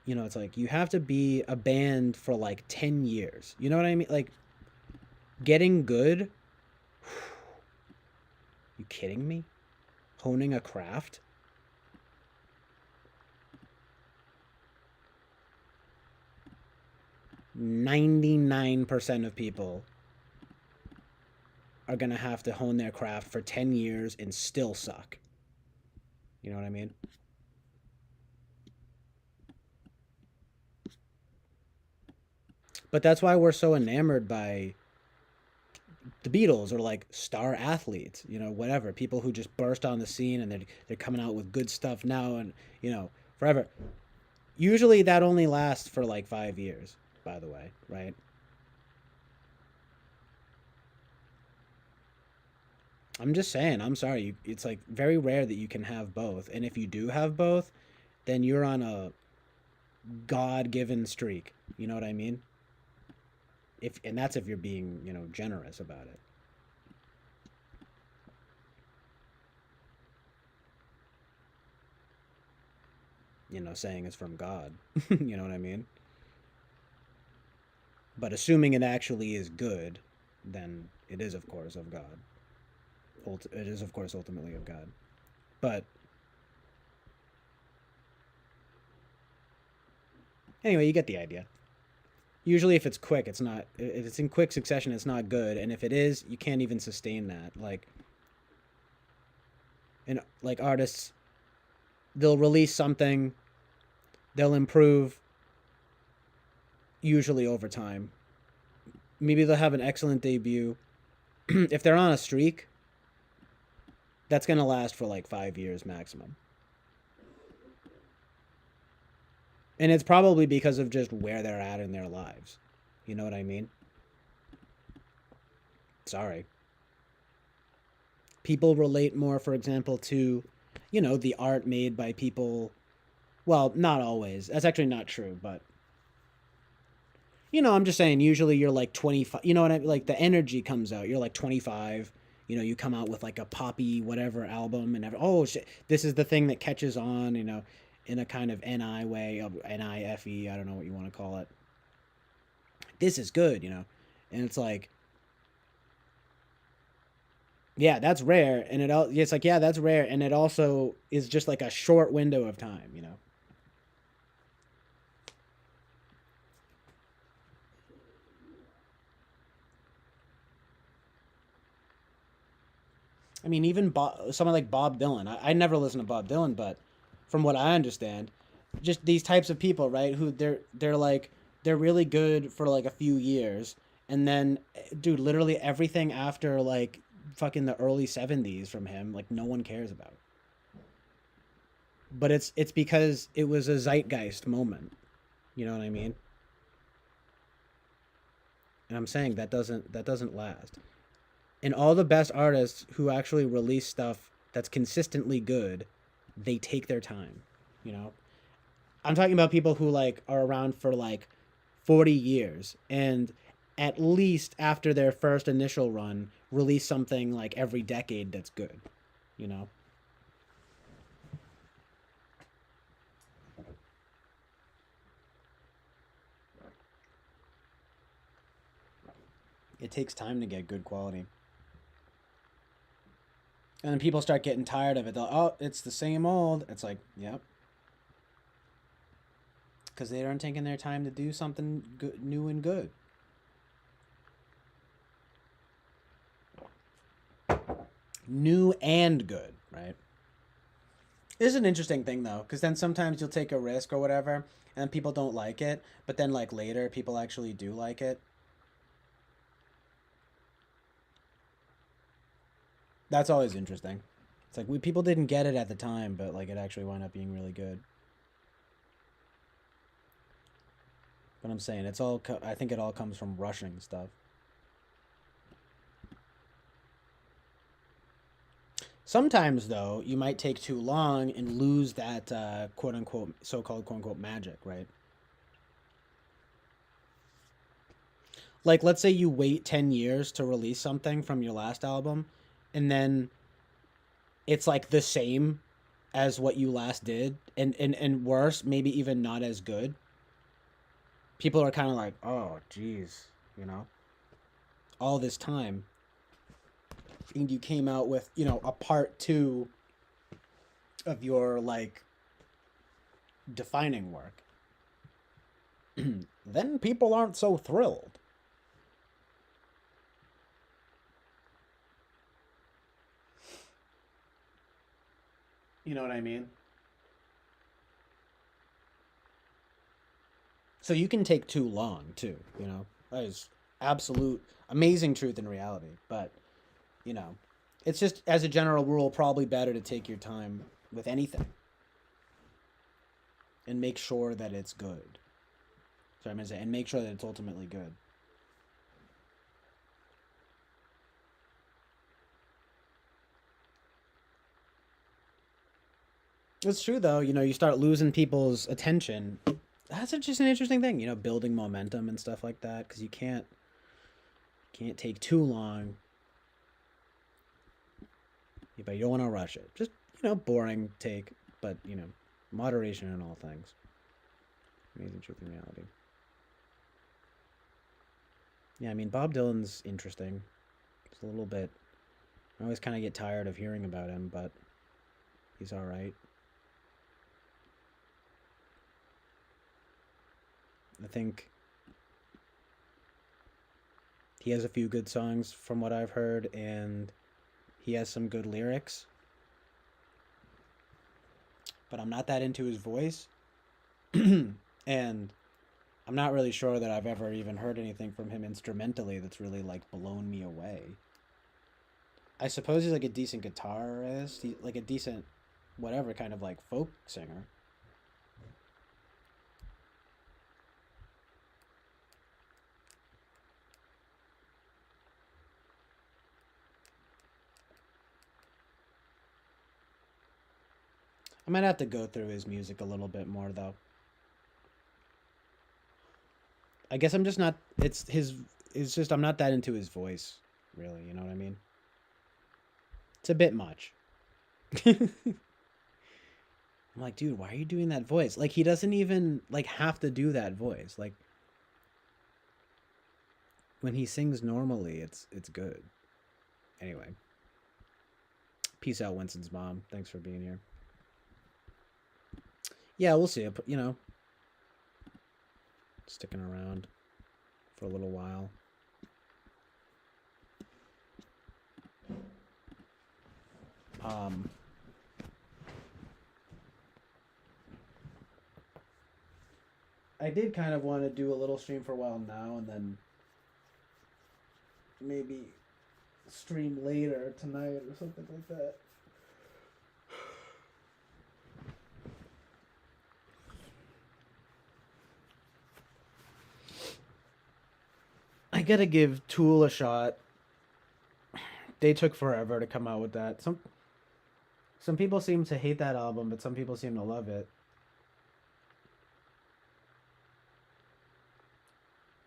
It's like you have to be a band for like 10 years. You know what I mean? Like, getting good. You kidding me? Honing a craft? 99% of people are going to have to hone their craft for 10 years and still suck. You know what I mean? But that's why we're so enamored by the Beatles or like star athletes, you know, whatever, people who just burst on the scene and they're coming out with good stuff now and, you know, forever. Usually that only lasts for like 5 years, by the way, right? I'm just saying, I'm sorry. It's like very rare that you can have both. And if you do have both, then you're on a God-given streak. You know what I mean? If and that's if you're being, you know, generous about it. You know, saying it's from God. You know what I mean? But assuming it actually is good, then it is of course of God. It is of course ultimately of God. But anyway, you get the idea. Usually if it's quick, it's not if it's in quick succession, it's not good, and if it is, you can't even sustain that. Like artists, they'll release something, they'll improve usually over time. Maybe they'll have an excellent debut. If they're on a streak, that's going to last for like 5 years maximum. And it's probably because of just where they're at in their lives. You know what I mean? Sorry. People relate more, for example, to, you know, the art made by people. Well, not always. That's actually not true, but you know, I'm just saying. Usually, you're like 25. You know what I mean? Like the energy comes out. You're like 25. You know, you come out with like a poppy whatever album, and oh shit, this is the thing that catches on. You know, in a kind of ni way, nife. I don't know what you want to call it. This is good, you know, and it's like, yeah, that's rare, and it's like, yeah, that's rare, and it also is just like a short window of time, you know. I mean, even someone like Bob Dylan. I never listened to Bob Dylan, but from what I understand, just these types of people, right? Who they're like they're really good for like a few years, and then, dude, literally everything after like fucking the early 70s from him, like no one cares about. But it's because it was a zeitgeist moment. You know what I mean? And I'm saying that doesn't last. And all the best artists who actually release stuff that's consistently good, they take their time, you know. I'm talking about people who like are around for like 40 years and at least after their first initial run release something like every decade that's good, you know. It takes time to get good quality. And then people start getting tired of it. They'll, oh, it's the same old. It's like, yep, because they aren't taking their time to do something good, new and good. New and good, right? It's an interesting thing though, because then sometimes you'll take a risk or whatever, and people don't like it, but then like later people actually do like it. That's always interesting. It's like people didn't get it at the time, but like it actually wound up being really good. But I'm saying I think it all comes from rushing stuff. Sometimes though, you might take too long and lose that quote unquote so-called quote unquote magic, right? Like let's say you wait 10 years to release something from your last album and then it's like the same as what you last did and worse, maybe even not as good. People are kind of like, "Oh, geez, you know, all this time and you came out with, you know, a part 2 of your like defining work." then people aren't so thrilled. You know what I mean? So you can take too long too, you know. That is absolute amazing truth in reality. But, you know, it's just as a general rule probably better to take your time with anything and make sure that it's good. So I'm gonna say, and make sure that it's ultimately good. It's true though, you know, you start losing people's attention. That's just an interesting thing, you know, building momentum and stuff like that, because you can't take too long, but you don't want to rush it. Just, you know, boring take, but you know, moderation in all things. Amazing truth in reality. Yeah, I mean, Bob Dylan's interesting. It's a little bit. I always kind of get tired of hearing about him, but he's all right. I think he has a few good songs from what I've heard, and he has some good lyrics. But I'm not that into his voice, and I'm not really sure that I've ever even heard anything from him instrumentally that's really like blown me away. I suppose he's like a decent guitarist, like a decent whatever kind of like folk singer. I might have to go through his music a little bit more though. I guess I'm just not. It's his. It's just I'm not that into his voice, really. You know what I mean? It's a bit much. I'm like, dude, why are you doing that voice? Like, he doesn't even like have to do that voice. Like, when he sings normally, it's good. Anyway, peace out, Winston's mom. Thanks for being here. Yeah, we'll see. You know, sticking around for a little while. Um, I did kind of want to do a little stream for a while now, and then maybe stream later tonight or something like that. I gotta give Tool a shot. They took forever to come out with that. Some people seem to hate that album, but some people seem to love it.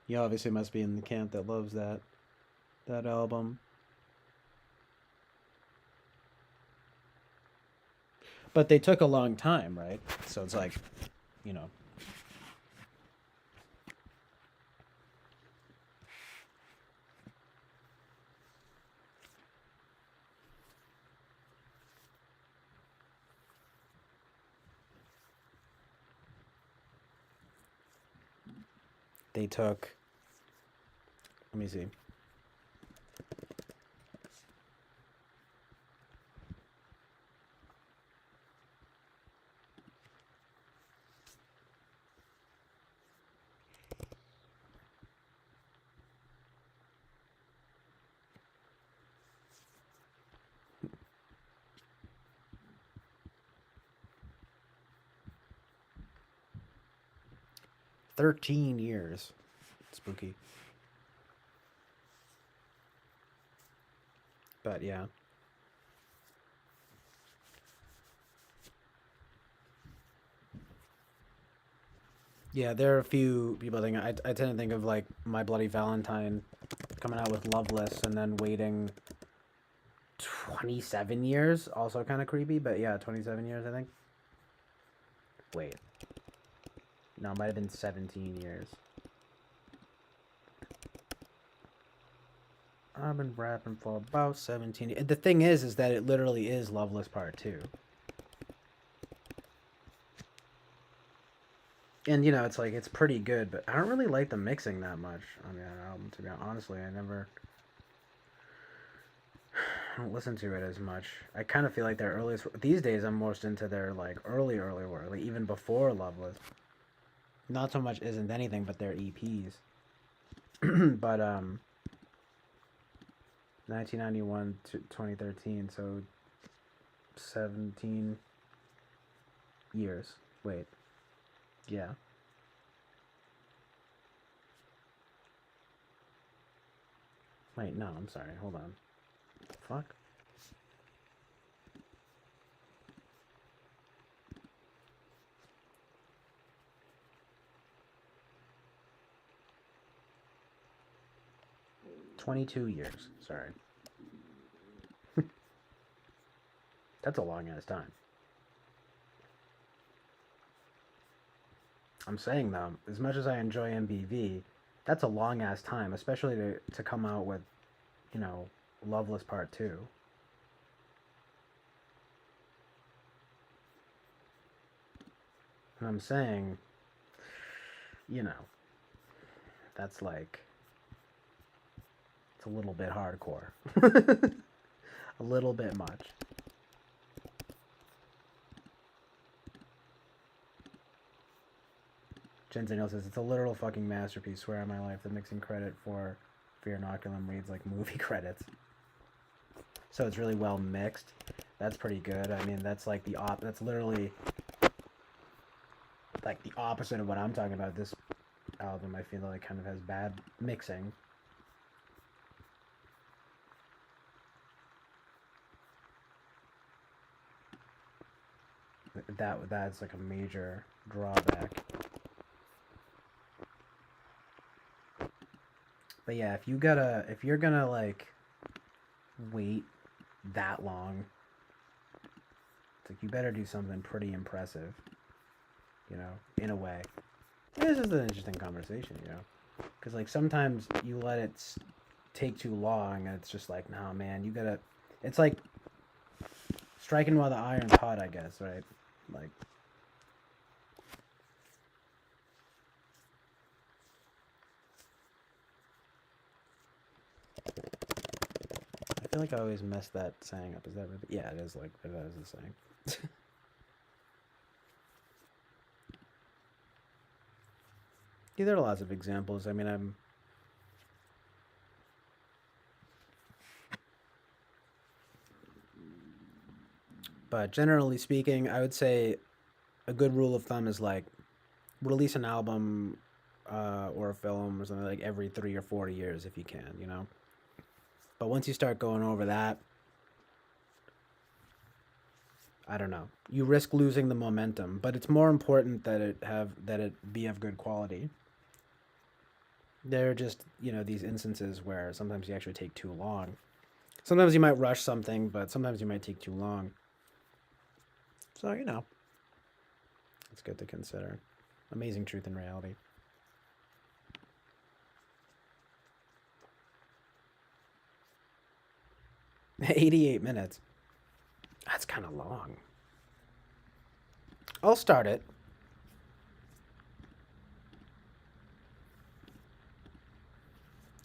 You obviously must be in the camp that loves that album. But they took a long time, right? So it's like, you know. They took, let me see. $13 years. Spooky. But yeah. Yeah, there are a few people think I tend to think of like My Bloody Valentine coming out with Loveless and then waiting 27 years. Also kind of creepy, but yeah, 27 years, I think. Wait. No, it might have been 17 years. I've been rapping for about 17 years. The thing is that it literally is Loveless Part 2. And you know, it's like it's pretty good, but I don't really like the mixing that much on that album. To be honest, honestly, I don't listen to it as much. I kind of feel like their earliest these days. I'm most into their like early work, like even before Loveless. Not so much Isn't Anything, but their EPs. But 1991 to 2013, so 17 years. Wait, yeah. Wait, no, I'm sorry. Hold on. Fuck. 22 years. Sorry. That's a long ass time. I'm saying though, as much as I enjoy MBV, that's a long ass time, especially to come out with, you know, Loveless Part 2. And I'm saying, you know, that's like, it's a little bit hardcore. A little bit much. Jensen says, it's a literal fucking masterpiece. Swear on my life, the mixing credit for Fear Inoculum reads like movie credits. So it's really well mixed. That's pretty good. I mean, that's like that's literally like the opposite of what I'm talking about. This album, I feel like, kind of has bad mixing. That's like a major drawback. But yeah, if you're gonna like wait that long, it's like you better do something pretty impressive, you know, in a way. This is an interesting conversation, you know, because like sometimes you let it take too long, and it's just like, nah, man, you gotta. It's like striking while the iron's hot, I guess, right? Like. I feel like I always mess that saying up. Is that really? Yeah, it is like that is the saying. Yeah, there are lots of examples. I mean, but generally speaking, I would say a good rule of thumb is like release an album or a film or something like every 3 or 4 years if you can, you know. But once you start going over that, I don't know. You risk losing the momentum, but it's more important that it be of good quality. There are just, you know, these instances where sometimes you actually take too long. Sometimes you might rush something, but sometimes you might take too long. So, you know, it's good to consider. Amazing Truth and Reality. 88 minutes. That's kind of long. I'll start it.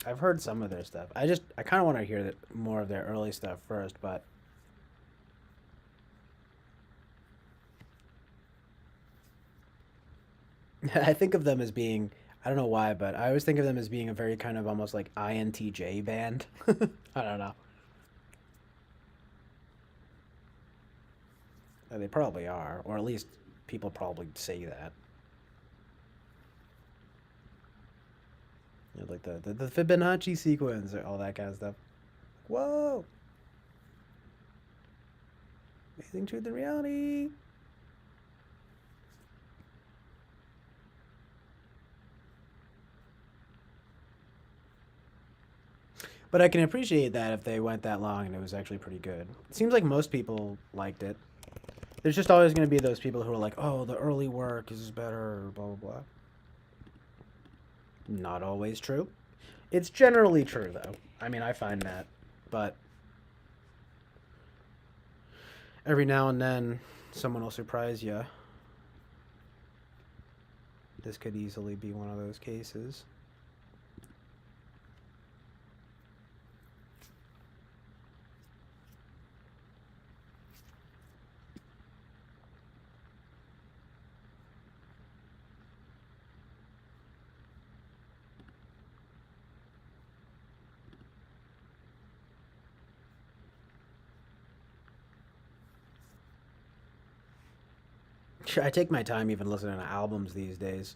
I've heard some of their stuff. I kind of want to hear more of their early stuff first, but I think of them as being, I don't know why, but I always think of them as being a very kind of almost like INTJ band. I don't know. They probably are, or at least people probably say that. You know, like the Fibonacci sequence, or all that kind of stuff. Whoa! Amazing Truth and Reality. But I can appreciate that if they went that long and it was actually pretty good. It seems like most people liked it. There's just always going to be those people who are like, oh, the early work is better, blah, blah, blah. Not always true. It's generally true, though. I mean, I find that. But every now and then, someone will surprise you. this could easily be one of those cases. I take my time even listening to albums these days.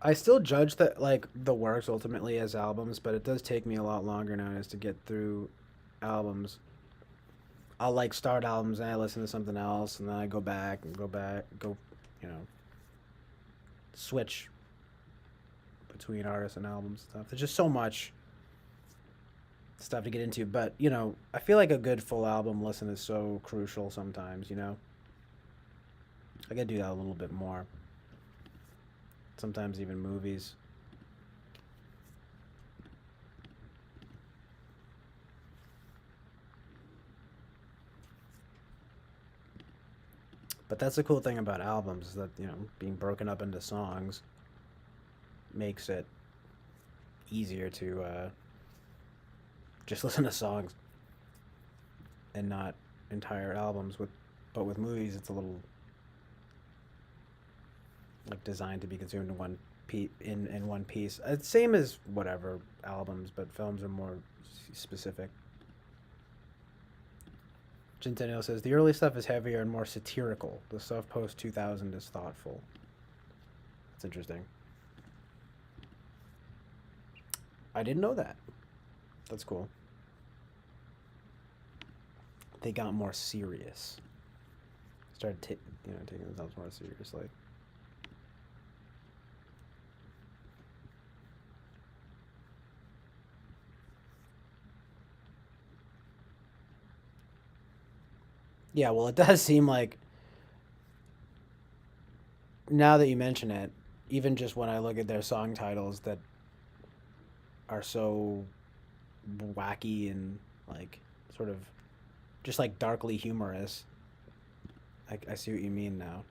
I still judge that like the works ultimately as albums, but it does take me a lot longer nowadays to get through albums. I'll like start albums and I listen to something else and then I go back, you know, switch between artists and albums and stuff. There's just so much stuff to get into, but I feel like a good full album listen is so crucial sometimes. I gotta do that a little bit more. Sometimes even movies. But that's the cool thing about albums is that, being broken up into songs makes it easier to just listen to songs and not entire albums but with movies it's a little like designed to be consumed in in one piece. Same as whatever albums, but films are more specific. Centennial says the early stuff is heavier and more satirical. The stuff post 2000 is thoughtful. That's interesting. I didn't know that. That's cool. They got more serious. Started taking themselves more seriously. Yeah, well, it does seem like now that you mention it, even just when I look at their song titles that are so wacky and like sort of just like darkly humorous, I see what you mean now.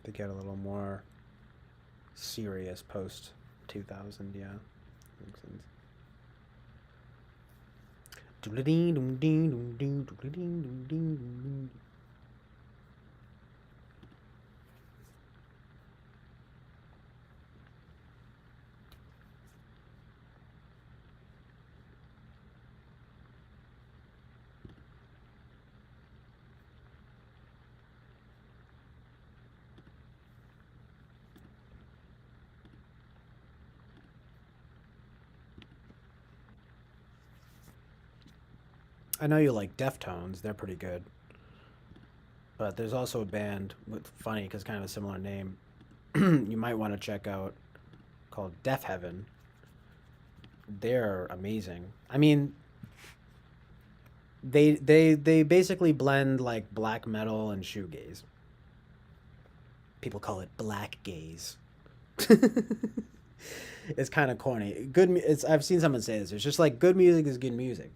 They get a little more serious post 2000, yeah. Makes sense. I know you like Deftones, they're pretty good. But there's also a band with funny because kind of a similar name you might want to check out called Deaf Heaven. They're amazing. I mean, they basically blend like black metal and shoegaze. People call it black gaze. It's kind of corny. It's I've seen someone say this. It's just like good music is good music.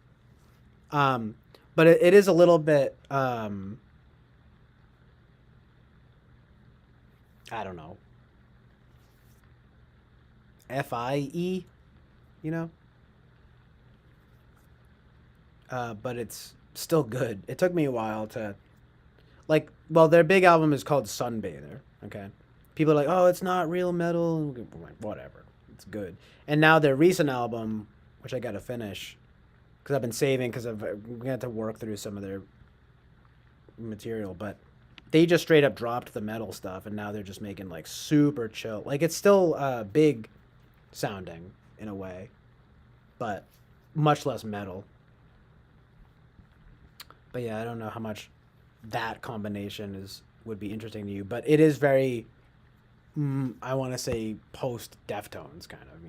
Um, but it is a little bit I don't know, FIE, you know. But it's still good. It took me a while to like. Well, their big album is called Sunbather. Okay, people are like, "Oh, it's not real metal." Whatever, it's good. And now their recent album, which I got to finish, because I've been saving because I've we had to work through some of their material, but they just straight up dropped the metal stuff, and now they're just making like super chill. Like it's still big sounding in a way, but much less metal. But yeah, I don't know how much that combination is would be interesting to you, but it is very I want to say post Deftones kind of.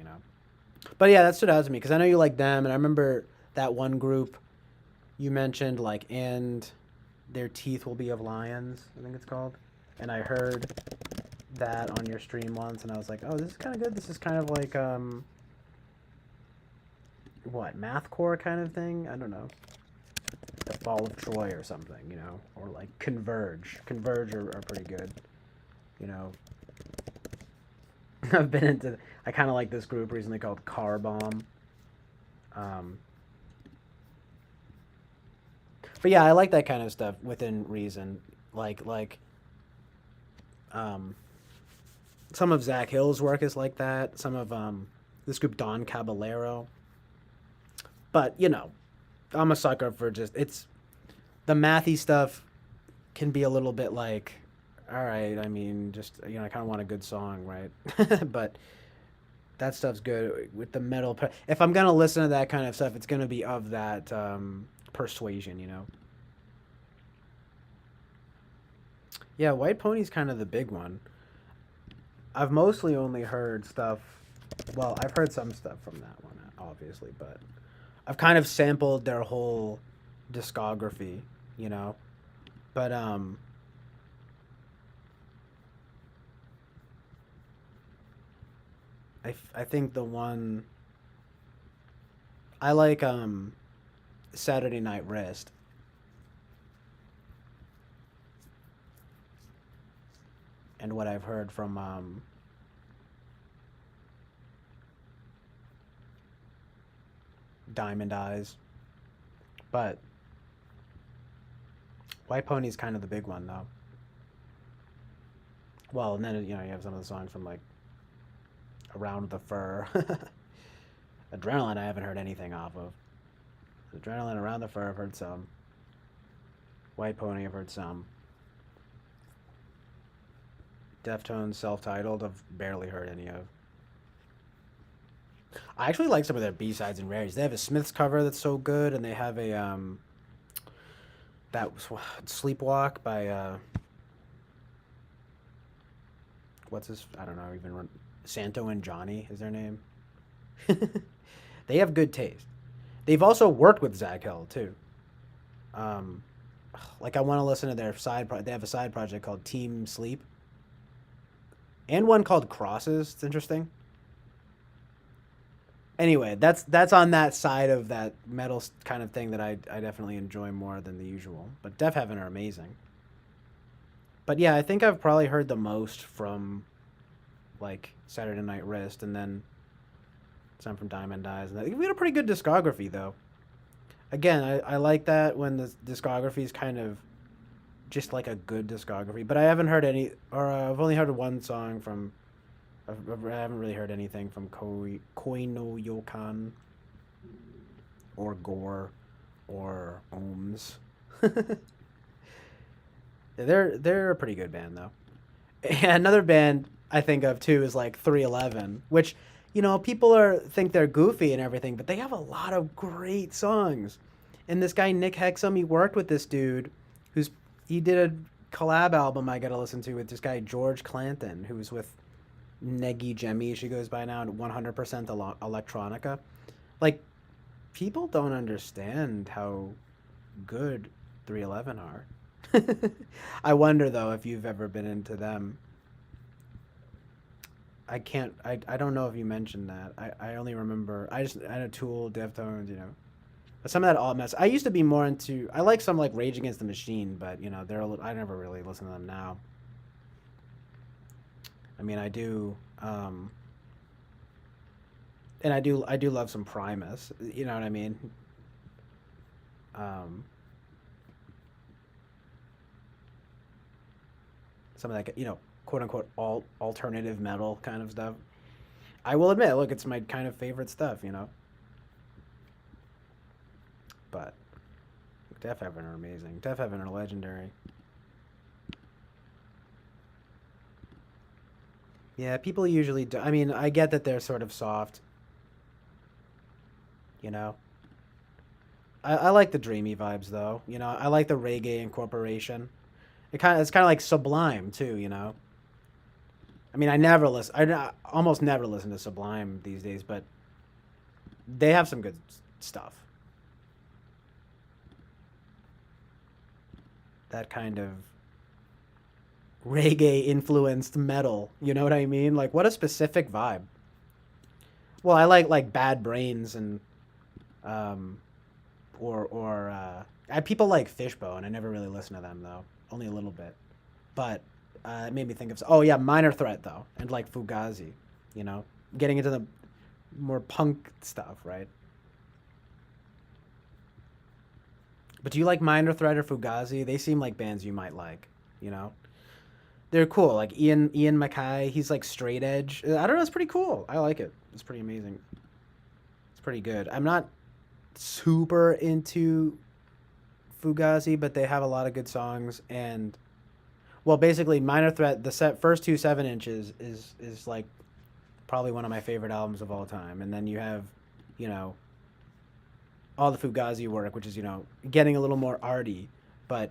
But yeah, that stood out to me because I know you like them, and I remember that one group you mentioned like and their teeth will be of lions, I think it's called. And I heard that on your stream once and I was like, "Oh, this is kind of good. This is kind of like what, mathcore kind of thing? I don't know. The Fall of Troy or something, you know, or like Converge. Converge are pretty good, you know. I've been into. I kind of like this group recently called Car Bomb. Um, but yeah, I like that kind of stuff within reason. Like um, some of Zach Hill's work is like that. Some of this group Don Caballero. But you know, I'm a sucker for just it's the mathy stuff can be a little bit like, all right, I mean, just you know, I kind of want a good song, right? But that stuff's good with the metal. If I'm gonna listen to that kind of stuff, it's gonna be of that persuasion, you know. Yeah, White Pony's kind of the big one. I've mostly only heard stuff. Well, I've heard some stuff from that one, obviously, but I've kind of sampled their whole discography, you know. But I think the one I like Saturday Night Wrist and what I've heard from Diamond Eyes. But White Pony's kind of the big one though. Well, and then you know you have some of the songs from like Around the Fur. Adrenaline I haven't heard anything off of. Adrenaline, Around the Fur I've heard some. White Pony I've heard some. Deftones self-titled I've barely heard any of. I actually like some of their B-sides and rarities. They have a Smiths cover that's so good, and they have a that was Sleepwalk by what's his, I don't know, even Santo and Johnny is their name. They have good taste. They've also worked with Zach Hill too. Um, like I want to listen to their they have a side project called Team Sleep and one called Crosses. It's interesting. Anyway, that's on that side of that metal kind of thing that I definitely enjoy more than the usual. But Def Heaven are amazing. But yeah, I think I've probably heard the most from like Saturday Night Wrist, and then some from Diamond Eyes. And we had a pretty good discography though. Again, I like that when the discography is kind of just like a good discography. But I haven't heard any, or I've only heard one song from. I haven't really heard anything from Koi no Yokan or Gore or Ohms. They're a pretty good band though. And another band I think of too is like 311, which you know people think they're goofy and everything, but they have a lot of great songs. And this guy Nick Hexum, he worked with this dude, he did a collab album I got to listen to with this guy George Clanton, who's with Negi Jemmy, she goes by now, and 100% electronica. Like, people don't understand how good 311 are. I wonder though if you've ever been into them. I don't know if you mentioned that. I only remember I know Tool, Deftones, you know. But some of that all mess. I used to be more into I like some like Rage Against the Machine, but you know, I never really listen to them now. I mean, I do, and I do love some Primus. You know what I mean? Um, some of that, you know, quote unquote alternative metal kind of stuff. I will admit, look, it's my kind of favorite stuff, you know. But Def Heaven are amazing. Def Heaven are legendary. Yeah, people usually do. I mean, I get that they're sort of soft, you know. I like the dreamy vibes though. You know, I like the reggae incorporation. It's kind of like Sublime too, you know. I mean, almost never listen to Sublime these days, but they have some good stuff. that kind of reggae influenced metal. You know what I mean? Like, what a specific vibe. Well, I like Bad Brains and um, people like Fishbone. I never really listened to them though, only a little bit. But it made me think of oh yeah, Minor Threat though, and like Fugazi. You know, getting into the more punk stuff, right? But do you like Minor Threat or Fugazi? They seem like bands you might like. You know, they're cool. Like Ian Mackay, he's like straight edge. I don't know. It's pretty cool. I like it. It's pretty amazing. It's pretty good. I'm not super into Fugazi, but they have a lot of good songs. And well, basically, Minor Threat, first two 7 inches is like probably one of my favorite albums of all time. And then you have, you know, all the Fugazi work, which is getting a little more arty, but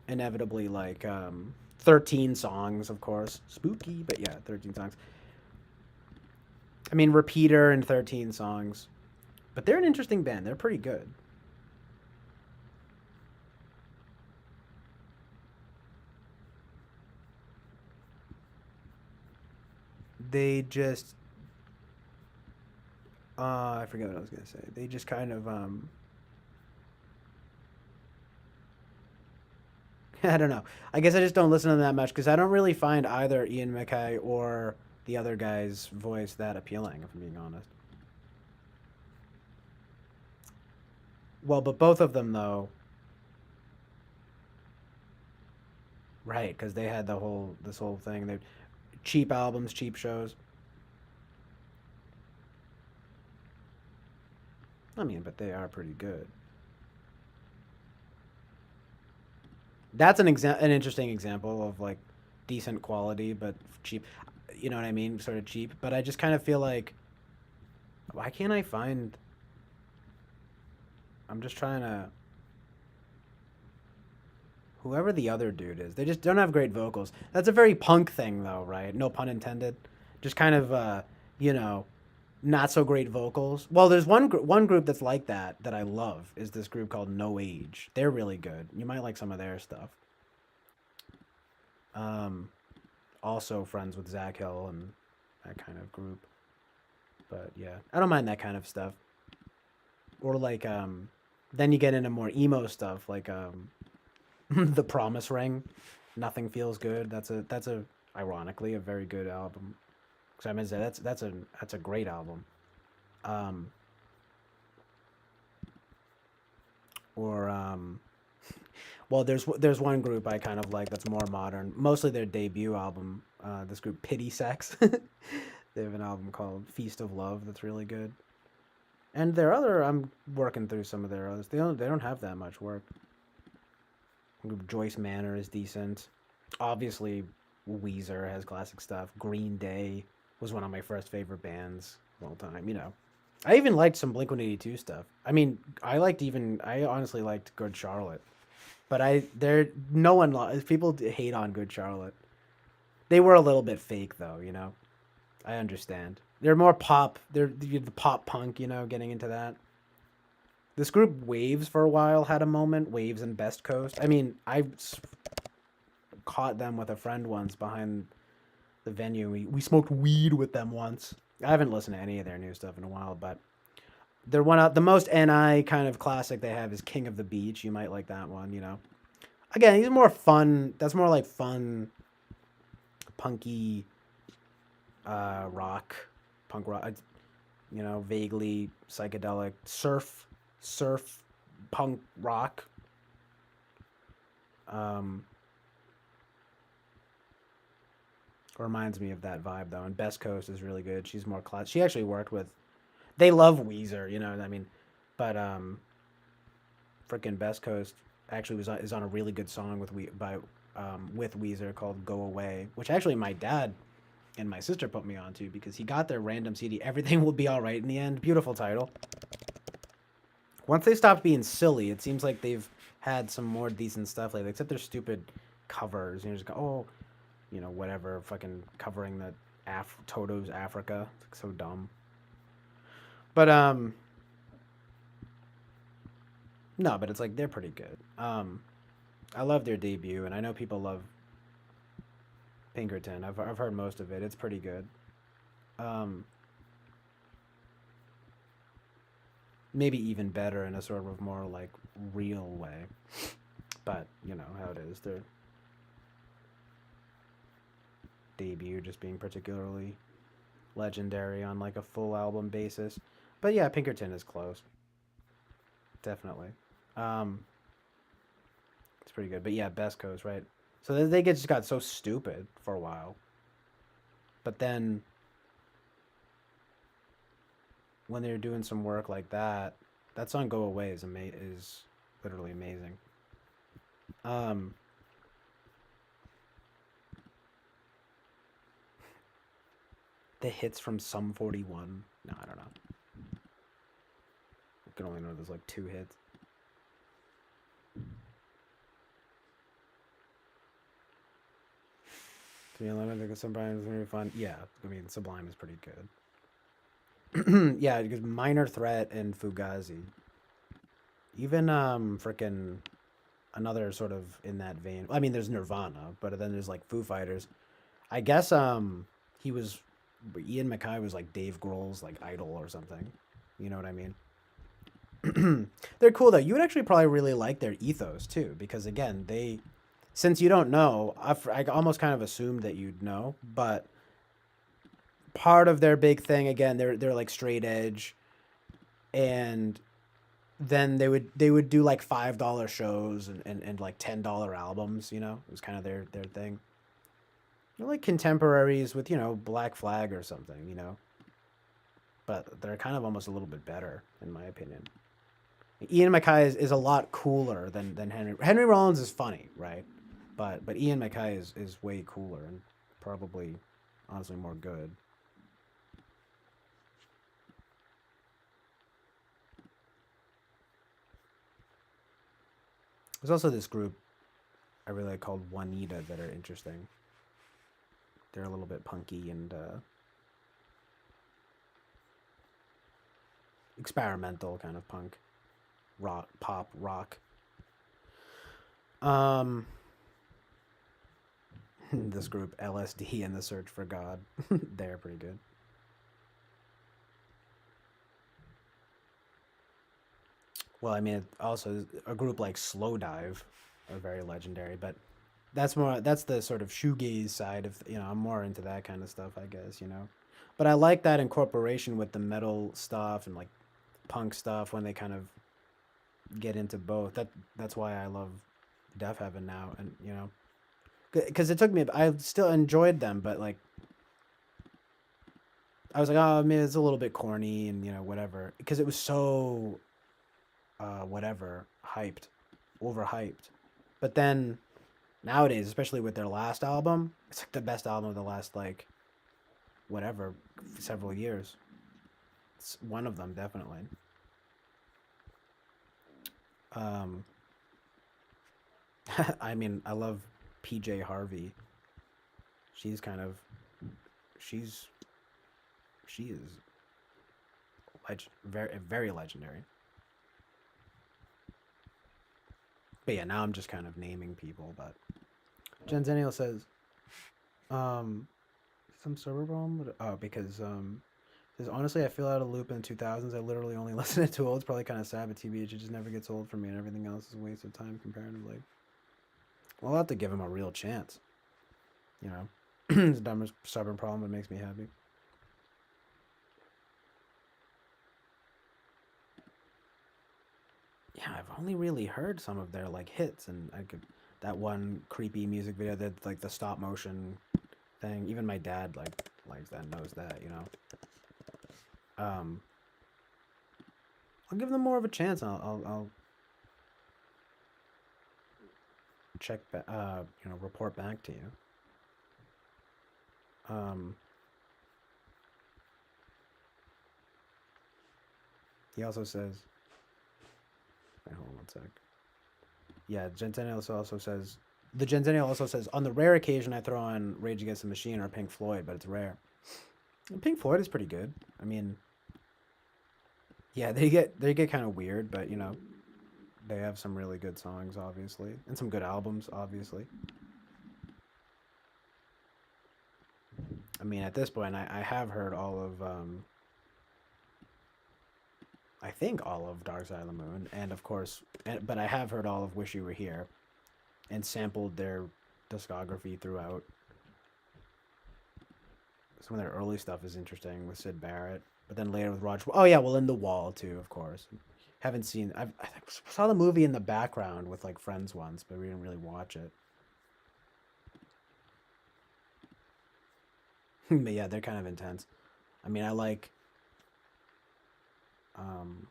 inevitably like 13 songs, of course, spooky, but yeah, 13 songs. I mean, Repeater and 13 songs, but they're an interesting band. They're pretty good. They just I forget what I was gonna say. They just kind of I don't know. I guess I just don't listen to them that much because I don't really find either Ian MacKaye or the other guy's voice that appealing, if I'm being honest. Well, but both of them though, right? Because they had this whole thing. They cheap albums, cheap shows. I mean, but they are pretty good. That's an interesting example of like decent quality but cheap. You know what I mean? Sort of cheap. But I just kind of feel like why can't I find? I'm just trying to. Whoever the other dude is, they just don't have great vocals. That's a very punk thing, though, right? No pun intended. Just kind of, you know, not so great vocals. Well, there's one group that's like that I love is this group called No Age. They're really good. You might like some of their stuff. Um, Also friends with Zach Hill and that kind of group. But yeah, I don't mind that kind of stuff. Or like then you get into more emo stuff like The Promise Ring. Nothing Feels Good. That's a ironically a very good album. Cuz I mean that's a great album. Um or well there's one group I kind of like that's more modern. Mostly their debut album. This group Pity Sex. They have an album called Feast of Love that's really good. And their other, I'm working through some of their others. They don't have that much work. Joyce Manor is decent. Obviously, Weezer has classic stuff. Green Day was one of my first favorite bands of all time. You know, I even liked some Blink 182 stuff. I mean, I honestly liked Good Charlotte, but no one people hate on Good Charlotte. They were a little bit fake though. You know, I understand. They're more pop. They're the pop punk. You know, getting into that. This group Waves for a while had a moment. Waves and Best Coast. I mean, caught them with a friend once behind the venue. We smoked weed with them once. I haven't listened to any of their new stuff in a while, but they're one of the most NI kind of classic they have is King of the Beach. You might like that one, you know. Again, he's more fun. That's more like fun, punky, rock, punk rock. You know, vaguely psychedelic surf, punk rock. Um, Reminds me of that vibe though. And Best Coast is really good. She's more class. She actually worked with. They love Weezer, you know what I mean. But freaking Best Coast actually is on a really good song with Weezer called "Go Away," which actually my dad and my sister put me onto because he got their random CD. Everything Will Be All Right in the End. Beautiful title. Once they stopped being silly, it seems like they've had some more decent stuff lately, except their stupid covers. You know, just go, oh, you know, whatever, fucking covering the Toto's Africa. It's like so dumb. But no, but it's like they're pretty good. I love their debut, and I know people love Pinkerton. I've heard most of it. It's pretty good. Um, Maybe even better in a sort of more like real way. But you know how it is. Their debut just being particularly legendary on like a full album basis. But yeah, Pinkerton is close, definitely. Um, it's pretty good. But yeah, Best Coast, right? So they just got so stupid for a while, but then when they're doing some work like that, that song "Go Away" is literally amazing. Um, the hits from Sum 41. No, I don't know. I can only know there's like two hits. 311 because Sublime is very fun. Yeah, I mean Sublime is pretty good. Yeah, because Minor Threat and Fugazi. Even frickin' another sort of in that vein. I mean, there's Nirvana, but then there's like Foo Fighters. I guess he was Ian MacKaye was like Dave Grohl's like idol or something. You know what I mean? They're cool though. You would actually probably really like their ethos too, because again, they since you don't know, I almost kind of assumed that you'd know, but part of their big thing again, they're like straight edge, and then they would do like $5 shows and like $10 albums. You know, it was kind of their thing. They're like contemporaries with Black Flag or something. But they're kind of almost a little bit better in my opinion. Ian MacKaye is a lot cooler than Henry. Henry Rollins is funny, right? But Ian MacKaye is way cooler and probably honestly more good. There's also this group I really like called Juanita that are interesting. They're a little bit punky and experimental kind of punk, rock, pop, rock. Um, this group LSD and the Search for God, they're pretty good. Well, I mean, also a group like Slowdive are very legendary, but that's the sort of shoegaze side of I'm more into that kind of stuff, I guess. But I like that incorporation with the metal stuff and like punk stuff when they kind of get into both. That's why I love Def Heaven now, and because it took me. I still enjoyed them, but like I was like, oh, I mean, it's a little bit corny and whatever, because it was so whatever hyped, overhyped. But then nowadays, especially with their last album, it's like the best album of the last like whatever several years. It's one of them definitely. Um, I mean, I love PJ Harvey. She's kind of she's she is very very legendary. But yeah, now I'm just kind of naming people. But Jensennial says, um, some server problem. Oh, because says honestly, I feel out of loop in the 2000s. I literally only listen to Too Old. It's probably kind of sad, but TBH it just never gets old for me, and everything else is a waste of time comparatively. Well, I'll have to give him a real chance. It's a dumb, stubborn problem, but makes me happy. Yeah, I've only really heard some of their like hits, and I could that one creepy music video that like the stop motion thing. Even my dad like likes that, knows that. Um, I'll give them more of a chance. I'll check back, report back to you. Um, he also says, wait, hold on one sec. Yeah, Gentennial also says, the Gentennial also says, on the rare occasion I throw on Rage Against the Machine or Pink Floyd, but it's rare. And Pink Floyd is pretty good. I mean, yeah, they get kind of weird, but they have some really good songs, obviously, and some good albums, obviously. I mean, at this point, I have heard all of, I think all of Dark Side of the Moon, and of course, but I have heard all of Wish You Were Here, and sampled their discography throughout. Some of their early stuff is interesting with Sid Barrett, but then later with Roger. Oh yeah, well, In the Wall too, of course. Haven't seen. I saw the movie in the background with like friends once, but we didn't really watch it. But yeah, they're kind of intense. I mean, I like. Um,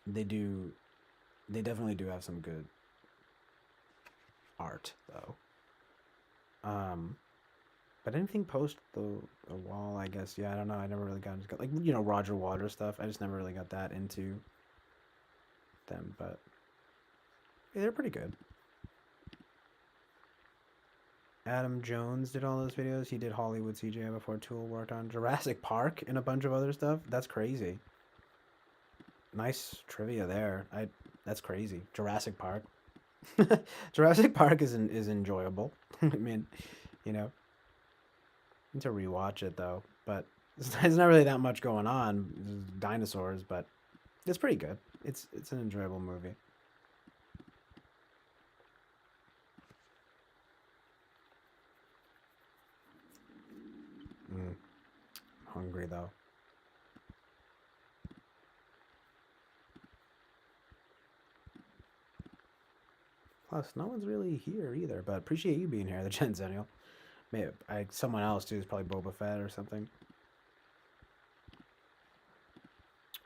they do. They definitely do have some good art, though. Um, but anything post the wall, I guess. Yeah, I don't know. I never really got into like Roger Waters stuff. I just never really got that into them, but yeah, they're pretty good. Adam Jones did all those videos. He did Hollywood CGI before Tool worked on Jurassic Park and a bunch of other stuff. That's crazy. Nice trivia there. That's crazy. Jurassic Park. Jurassic Park is enjoyable. I mean, you know, need to rewatch it though. But there's not really that much going on. There's dinosaurs, but it's pretty good. It's an enjoyable movie. Mm, hungry though. Plus, no one's really here either. But appreciate you being here, the Genzennial. Maybe someone else too is probably Boba Fett or something.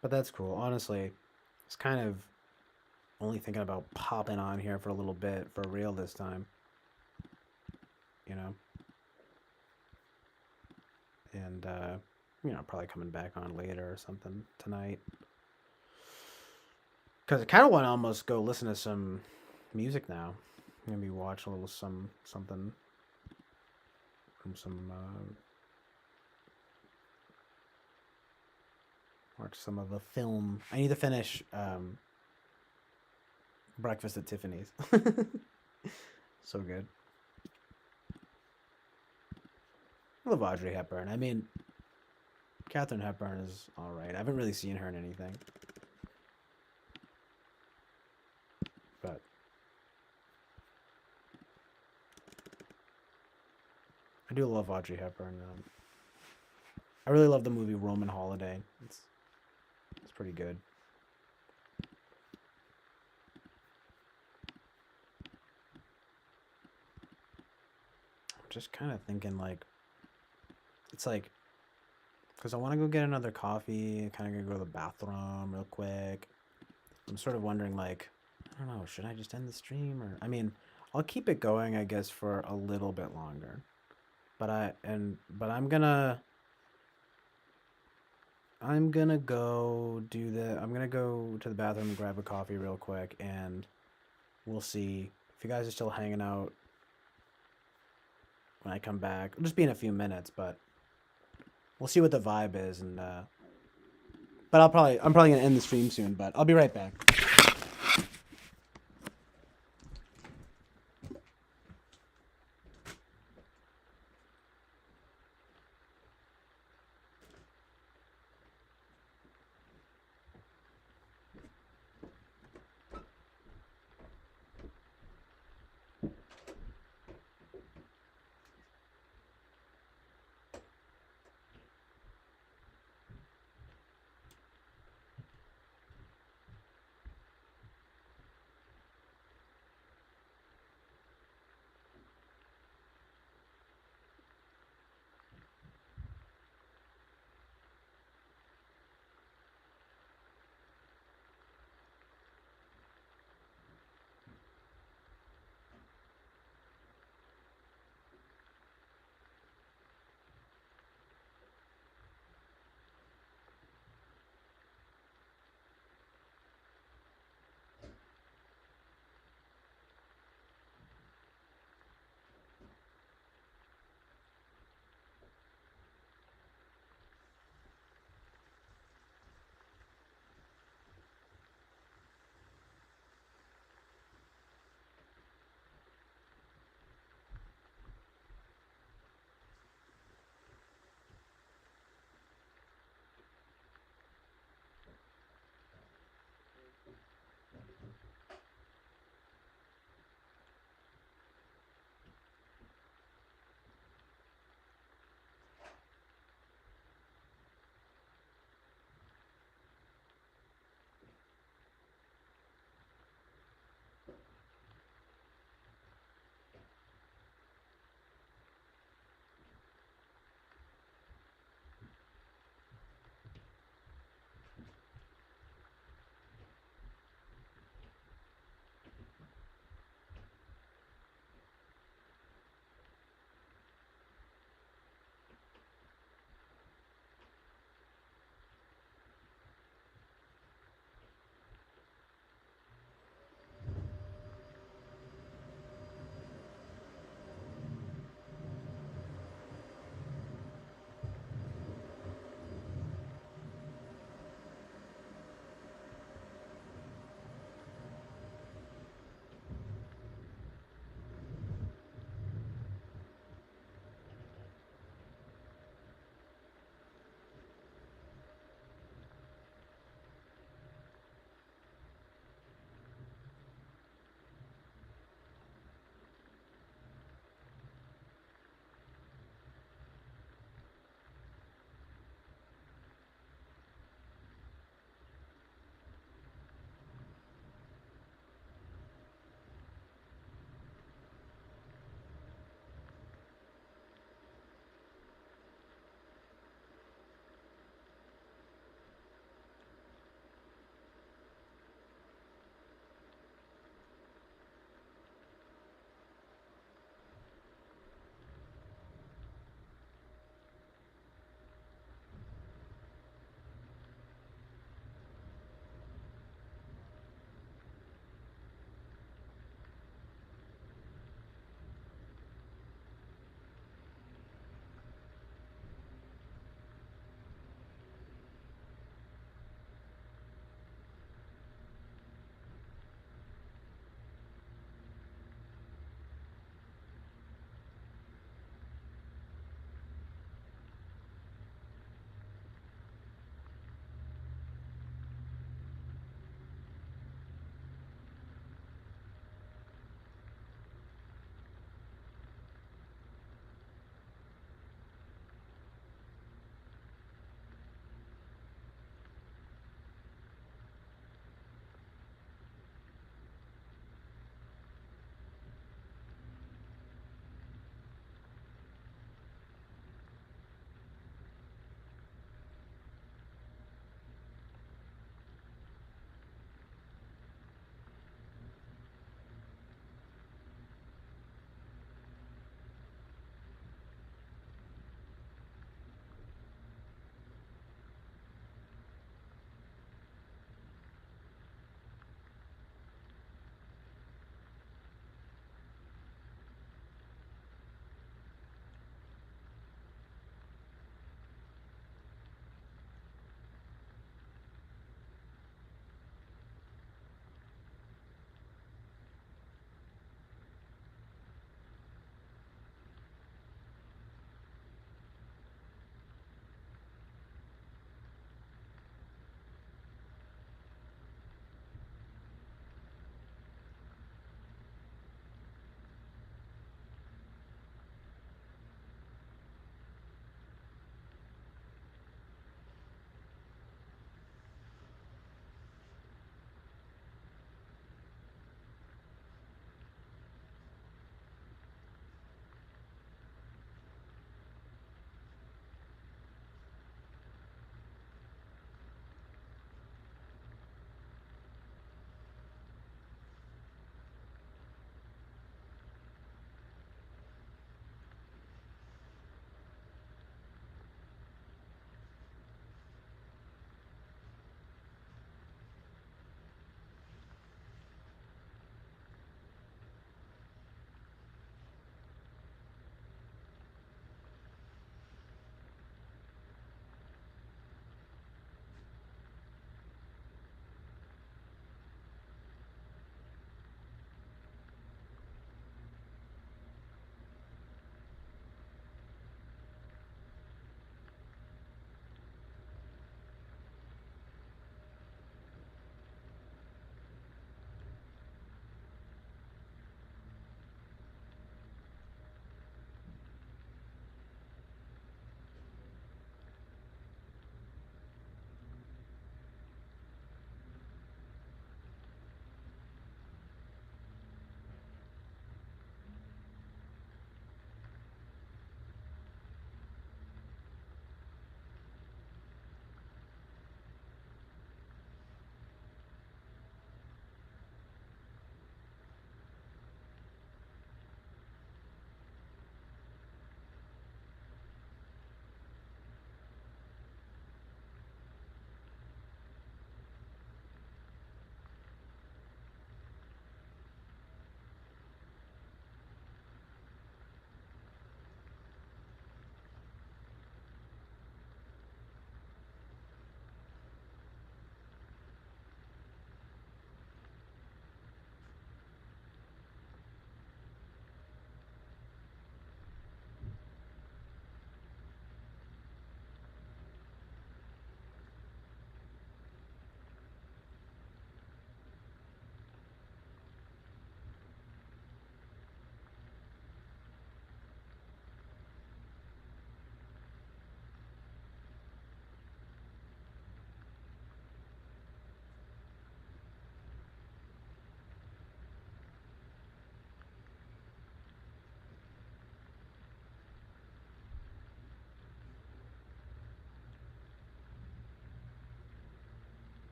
But that's cool. Honestly, it's kind of only thinking about popping on here for a little bit for real this time. You know? And, probably coming back on later or something tonight. Because I kind of want to almost go listen to some music now. Maybe watch a little something from some, watch some of the film. I need to finish, Breakfast at Tiffany's. So good. I love Audrey Hepburn. I mean, Katharine Hepburn is alright. I haven't really seen her in anything. But I do love Audrey Hepburn. I really love the movie Roman Holiday. It's pretty good. I'm just kind of thinking like, it's like, because I want to go get another coffee. Kind of gonna go to the bathroom real quick. I'm sort of wondering like, I don't know, should I just end the stream or? I mean, I'll keep it going, I guess, for a little bit longer. But I'm gonna go I'm gonna go to the bathroom and grab a coffee real quick, and we'll see if you guys are still hanging out when I come back. It'll just be in a few minutes, but we'll see what the vibe is, and but I'm probably gonna end the stream soon, but I'll be right back.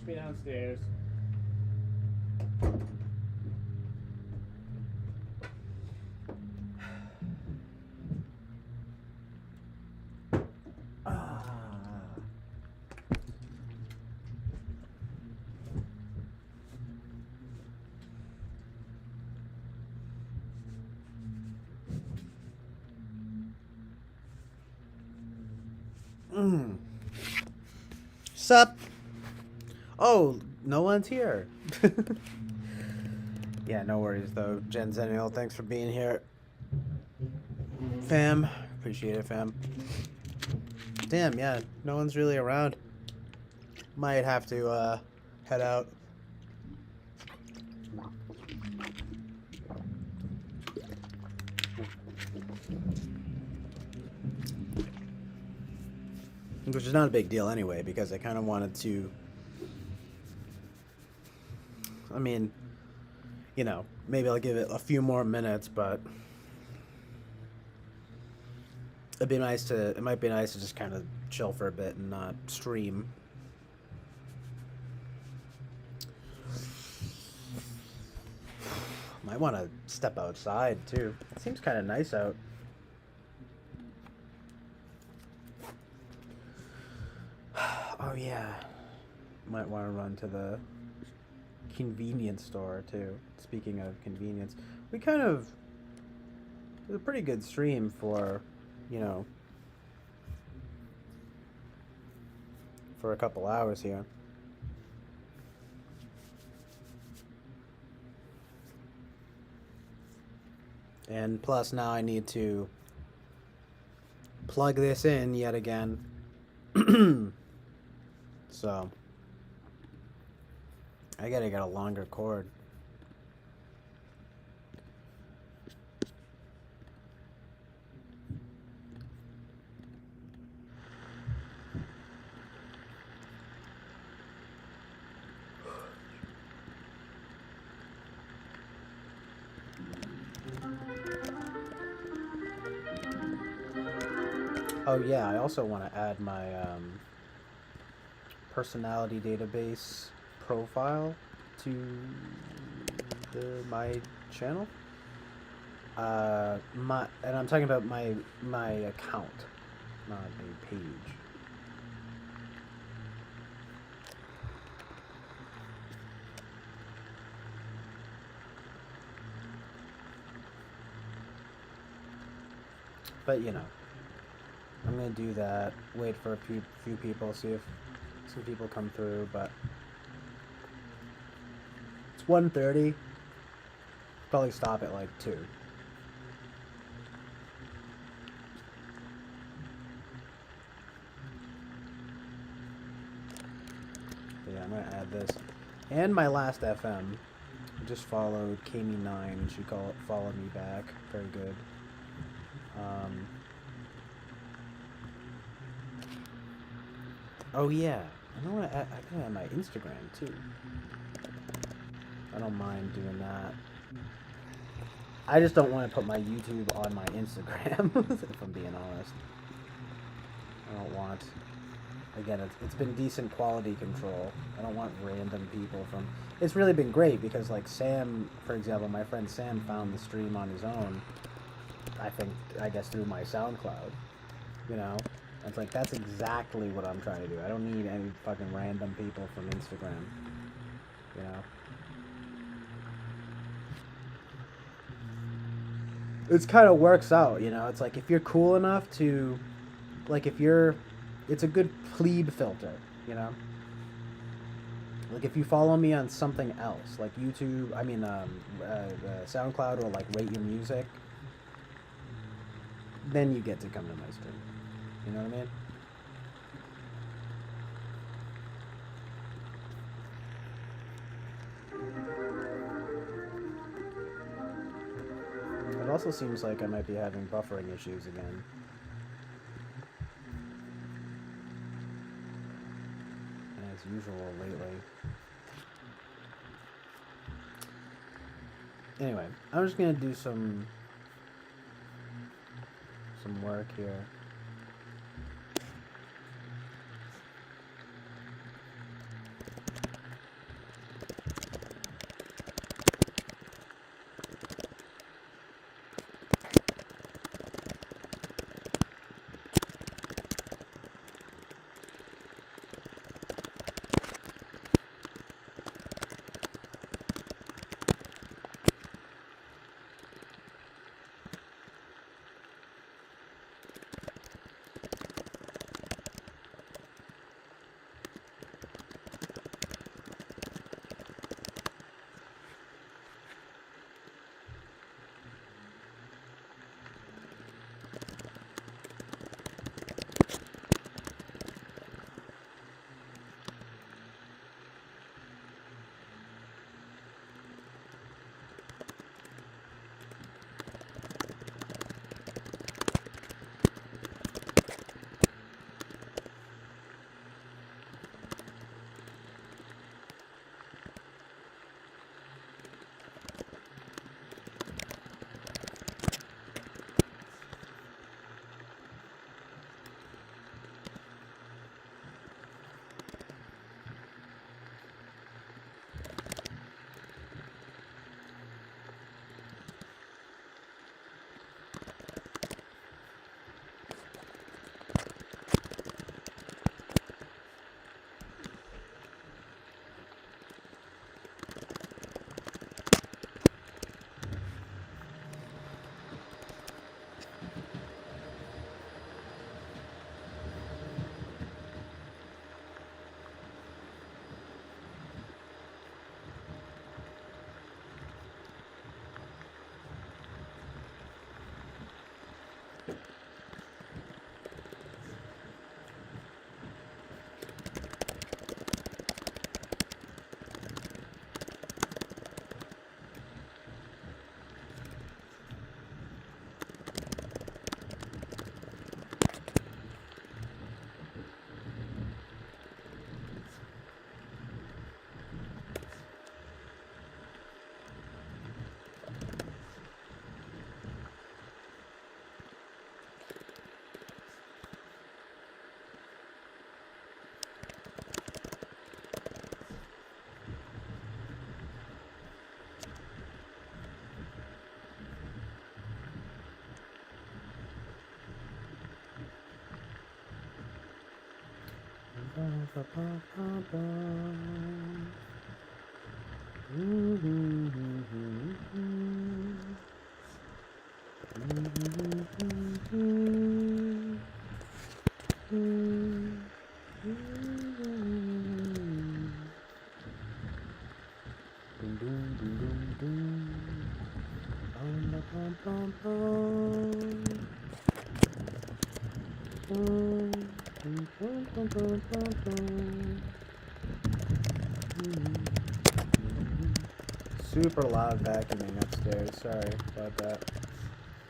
just be downstairs. Sup? Oh, no one's here. Yeah, no worries though. Gen Zennial, thanks for being here. Fam, appreciate it, fam. Damn, yeah, no one's really around. Might have to head out. Which is not a big deal anyway, because I kind of wanted to, I mean, you know, maybe I'll give it a few more minutes, but it might be nice to just kind of chill for a bit and not stream. Might want to step outside too. It seems kind of nice out. Oh yeah, might want to run to the convenience store too. Speaking of convenience, it was a pretty good stream for, you know, for a couple hours here. And plus now I need to plug this in yet again. So I gotta get a longer cord. Oh yeah, I also want to add my personality database profile to my channel. And I'm talking about my account, not a page. But you know, I'm gonna do that. Wait for a few people, see if some people come through. But it's 1:30. Probably stop at like 2. But yeah, I'm gonna add this and my last FM. I just followed Kami9. She followed me back. Very good. Oh yeah, I can add my Instagram too. I don't mind doing that. I just don't want to put my YouTube on my Instagram, if I'm being honest. I don't want. Again, it's been decent quality control. I don't want random people from. It's really been great because, like Sam, for example, my friend Sam found the stream on his own. I guess through my SoundCloud, you know. And it's like that's exactly what I'm trying to do. I don't need any fucking random people from Instagram, you know. It's kind of works out, you know. It's like if you're cool enough to, like it's a good plebe filter, you know. Like if you follow me on something else, like YouTube, SoundCloud, or like Rate Your Music, then you get to come to my stream. You know what I mean? It also seems like I might be having buffering issues again. As usual lately. Anyway, I'm just gonna do some work here. Super loud vacuuming upstairs. Sorry about that.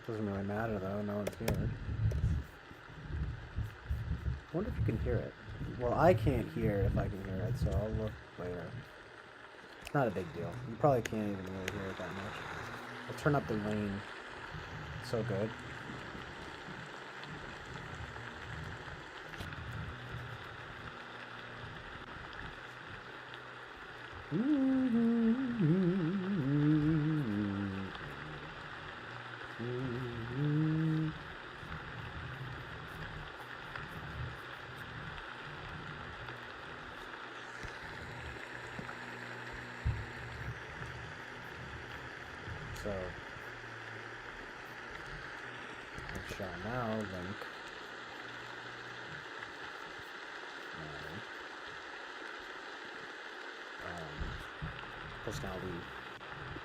Doesn't really matter though. No one's here. I wonder if you can hear it. Well, I can't hear if I can hear it, so I'll look later. It's not a big deal. You probably can't even really hear it that much. I'll turn up the rain. It's so good. So, I shall now link my personality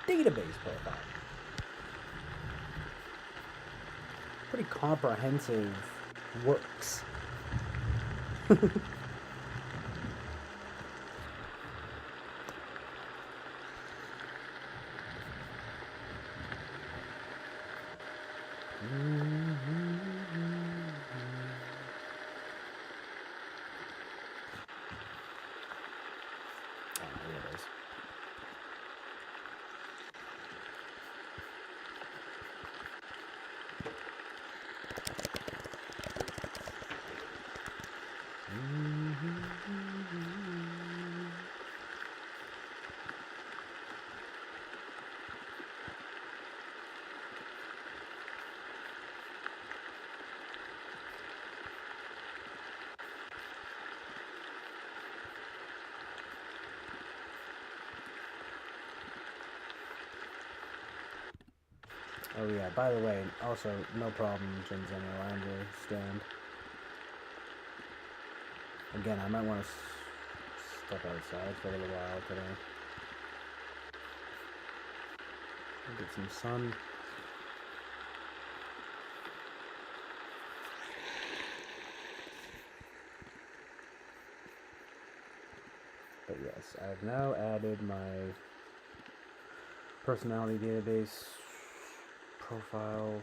database profile. Pretty comprehensive works. Oh yeah, by the way, also, no problem, Jinzeni, I understand. Again, I might want to step outside for a little while today. Get some sun. But yes, I've now added my personality database profile.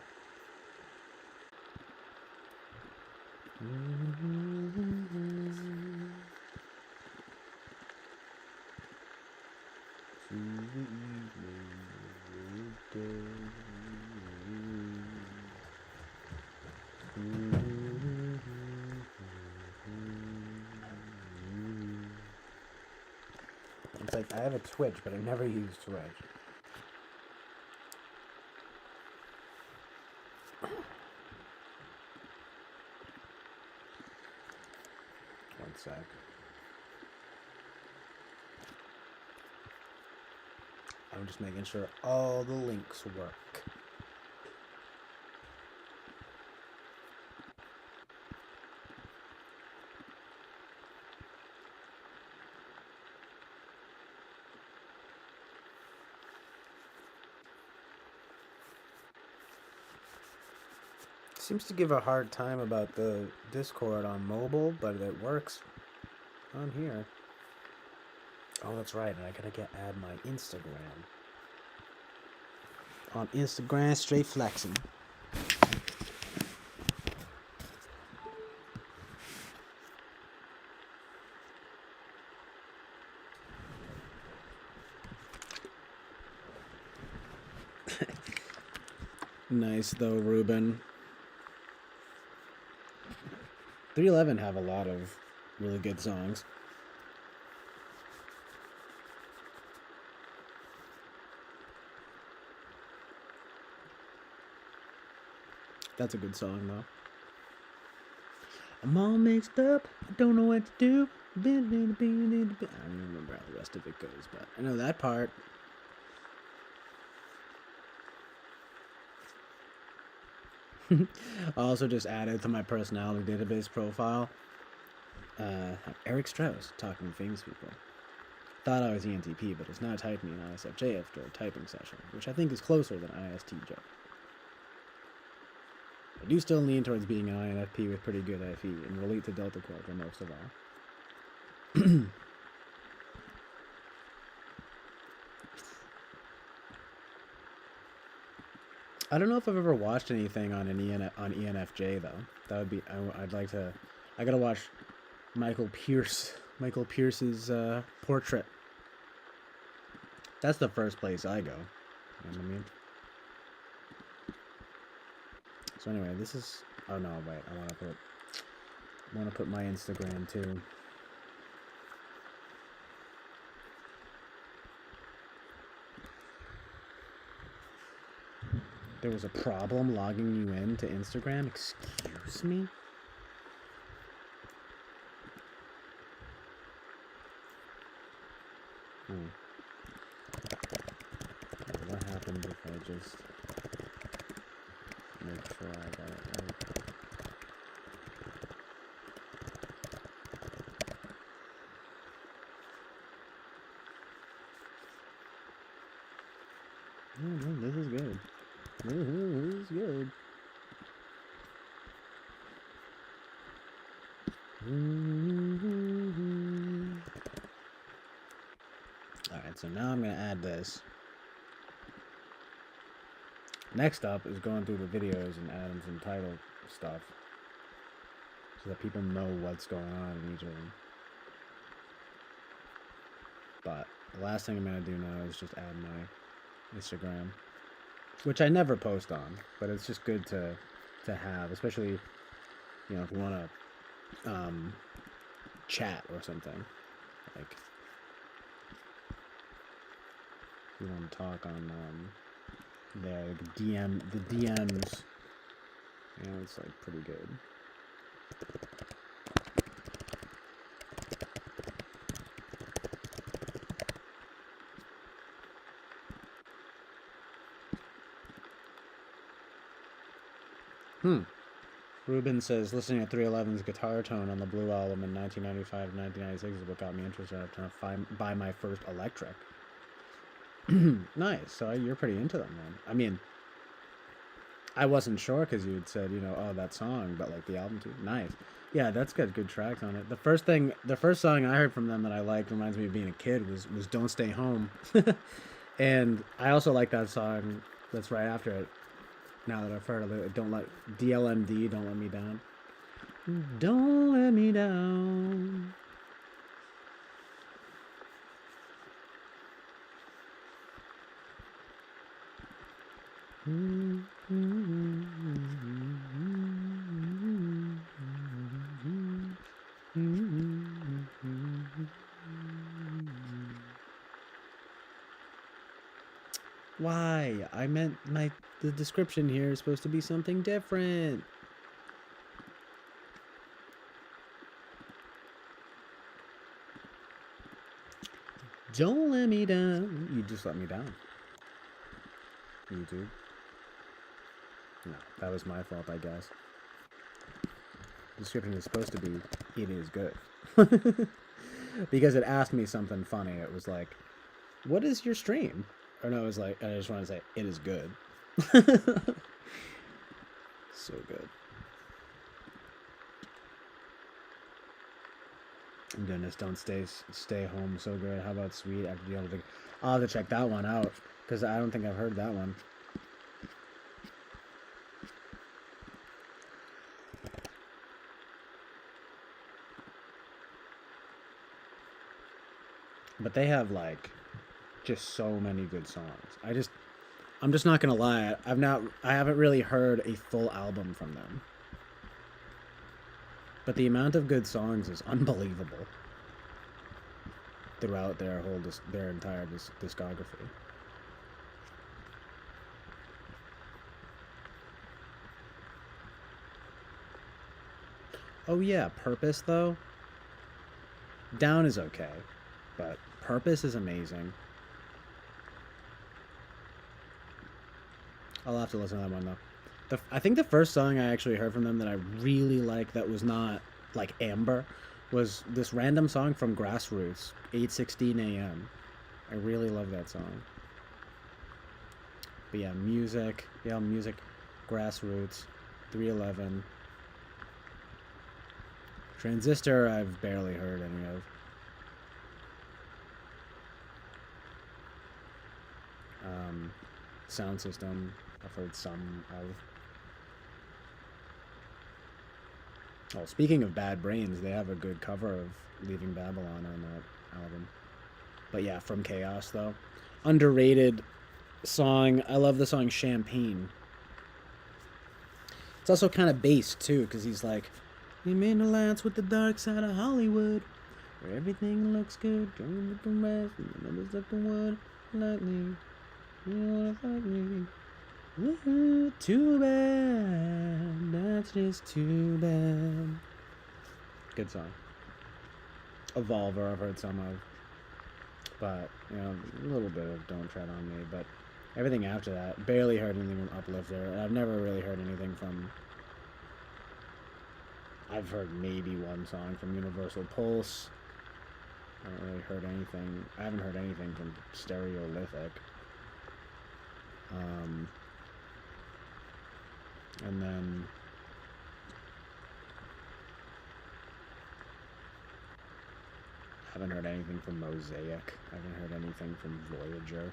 It's like I have a Twitch, but I never use Twitch. One sec. I'm just making sure all the links work. Seems to give a hard time about the Discord on mobile, but it works on here. Oh, that's right, and I gotta add my Instagram. On Instagram, straight flexing. Nice though, Ruben. 311 have a lot of really good songs. That's a good song though. I'm all mixed up, I don't know what to do. I don't even remember how the rest of it goes, but I know that part. I also just added to my personality database profile Eric Strauss talking to famous people. Thought I was ENTP, but it's now typed me an ISFJ after a typing session, which I think is closer than ISTJ. I do still lean towards being an INFP with pretty good FE and relate to Delta Quadrant most of all. I don't know if I've ever watched anything on on ENFJ though. That would be I'd like to. I gotta watch Michael Pierce's portrait. That's the first place I go. You know what I mean? So anyway, this is. Oh no, wait. I want to put my Instagram too. There was a problem logging you in to Instagram? Excuse me? What happened if I just make sure I got it right? No, this is good. This is good. Alright, so now I'm going to add this. Next up is going through the videos and adding some title stuff so that people know what's going on in each of them. But the last thing I'm going to do now is just add my Instagram, which I never post on, but it's just good to have, especially, you know, if you want to chat or something. Like, if you want to talk on there, the DMs, you know, it's like pretty good. Ruben says, listening to 311's guitar tone on the Blue album in 1995 and 1996 is what got me interested after trying to buy my first electric. Nice. So you're pretty into them, then. I mean, I wasn't sure because you had said, you know, oh, that song, but like the album too. Nice. Yeah, that's got good tracks on it. The first song I heard from them that I liked, reminds me of being a kid, was Don't Stay Home. And I also like that song that's right after it. Now that I've heard of it, DLMD, Don't Let Me Down. Don't let me down. Why? I meant the description here is supposed to be something different. Don't let me down. You just let me down. YouTube. No, that was my fault, I guess. The description is supposed to be, it is good. Because it asked me something funny. It was like, what is your stream? Or no, it was like, I just want to say, it is good. So good. Goodness, Don't Stay Home, so good. How about Sweet? I'll have to check that one out, because I don't think I've heard that one. But they have like just so many good songs. I'm just not gonna lie. I haven't really heard a full album from them. But the amount of good songs is unbelievable throughout their entire discography. Oh yeah, Purpose though. Down is okay, but Purpose is amazing. I'll have to listen to that one though. I think the first song I actually heard from them that I really liked that was not like Amber was this random song from Grassroots, 8:16 a.m. I really love that song. But yeah, music, Grassroots, 311. Transistor, I've barely heard any of. Sound System, I've heard some of. Oh, speaking of Bad Brains, they have a good cover of Leaving Babylon on that album. But yeah, From Chaos, though. Underrated song. I love the song Champagne. It's also kind of bass, too, because he's like, "You made an alliance with the dark side of Hollywood, where everything looks good, don't look the rest, and the numbers look the wood, lightly, you wanna fight me. Woohoo, too bad, that's just too bad." Good song. Evolver, I've heard some of. But, you know, a little bit of Don't Tread on Me, but everything after that, barely heard anything from Uplifter. I've never really heard anything from... I've heard maybe one song from Universal Pulse. I haven't really heard anything. I haven't heard anything from Stereolithic. And then... haven't heard anything from Mosaic. I haven't heard anything from Voyager.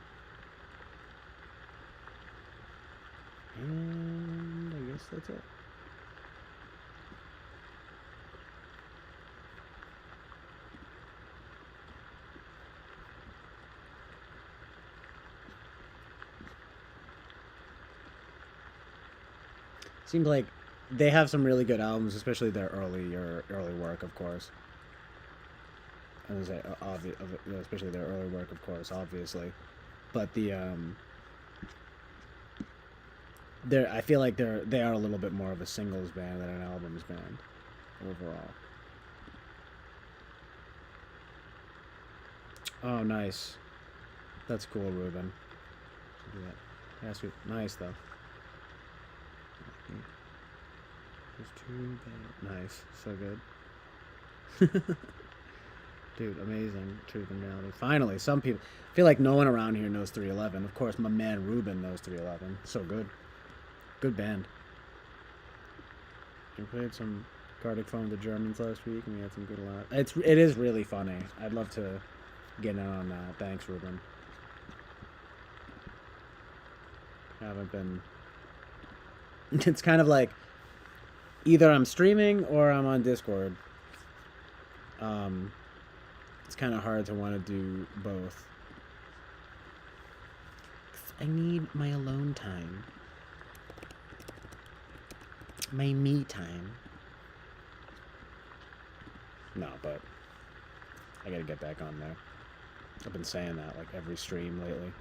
And I guess that's it. Seems like they have some really good albums, especially their early work, of course. I was say, especially their early work, of course, obviously, but the I feel like they are a little bit more of a singles band than an albums band, overall. Oh, nice. That's cool, Ruben. Yeah, sweet. Nice though. It's too bad. Nice, so good. Dude, amazing. Truth and Reality. Finally, some people... I feel like no one around here knows 311. Of course, my man Ruben knows 311. So good. Good band. We played some Gartic Phone the Germans last week, and we had some good laughs. It is really funny. I'd love to get in on that. Thanks, Ruben. I haven't been... It's kind of like... either I'm streaming or I'm on Discord. It's kind of hard to want to do both. I need my alone time. My me time. No, but I gotta get back on there. I've been saying that like every stream lately.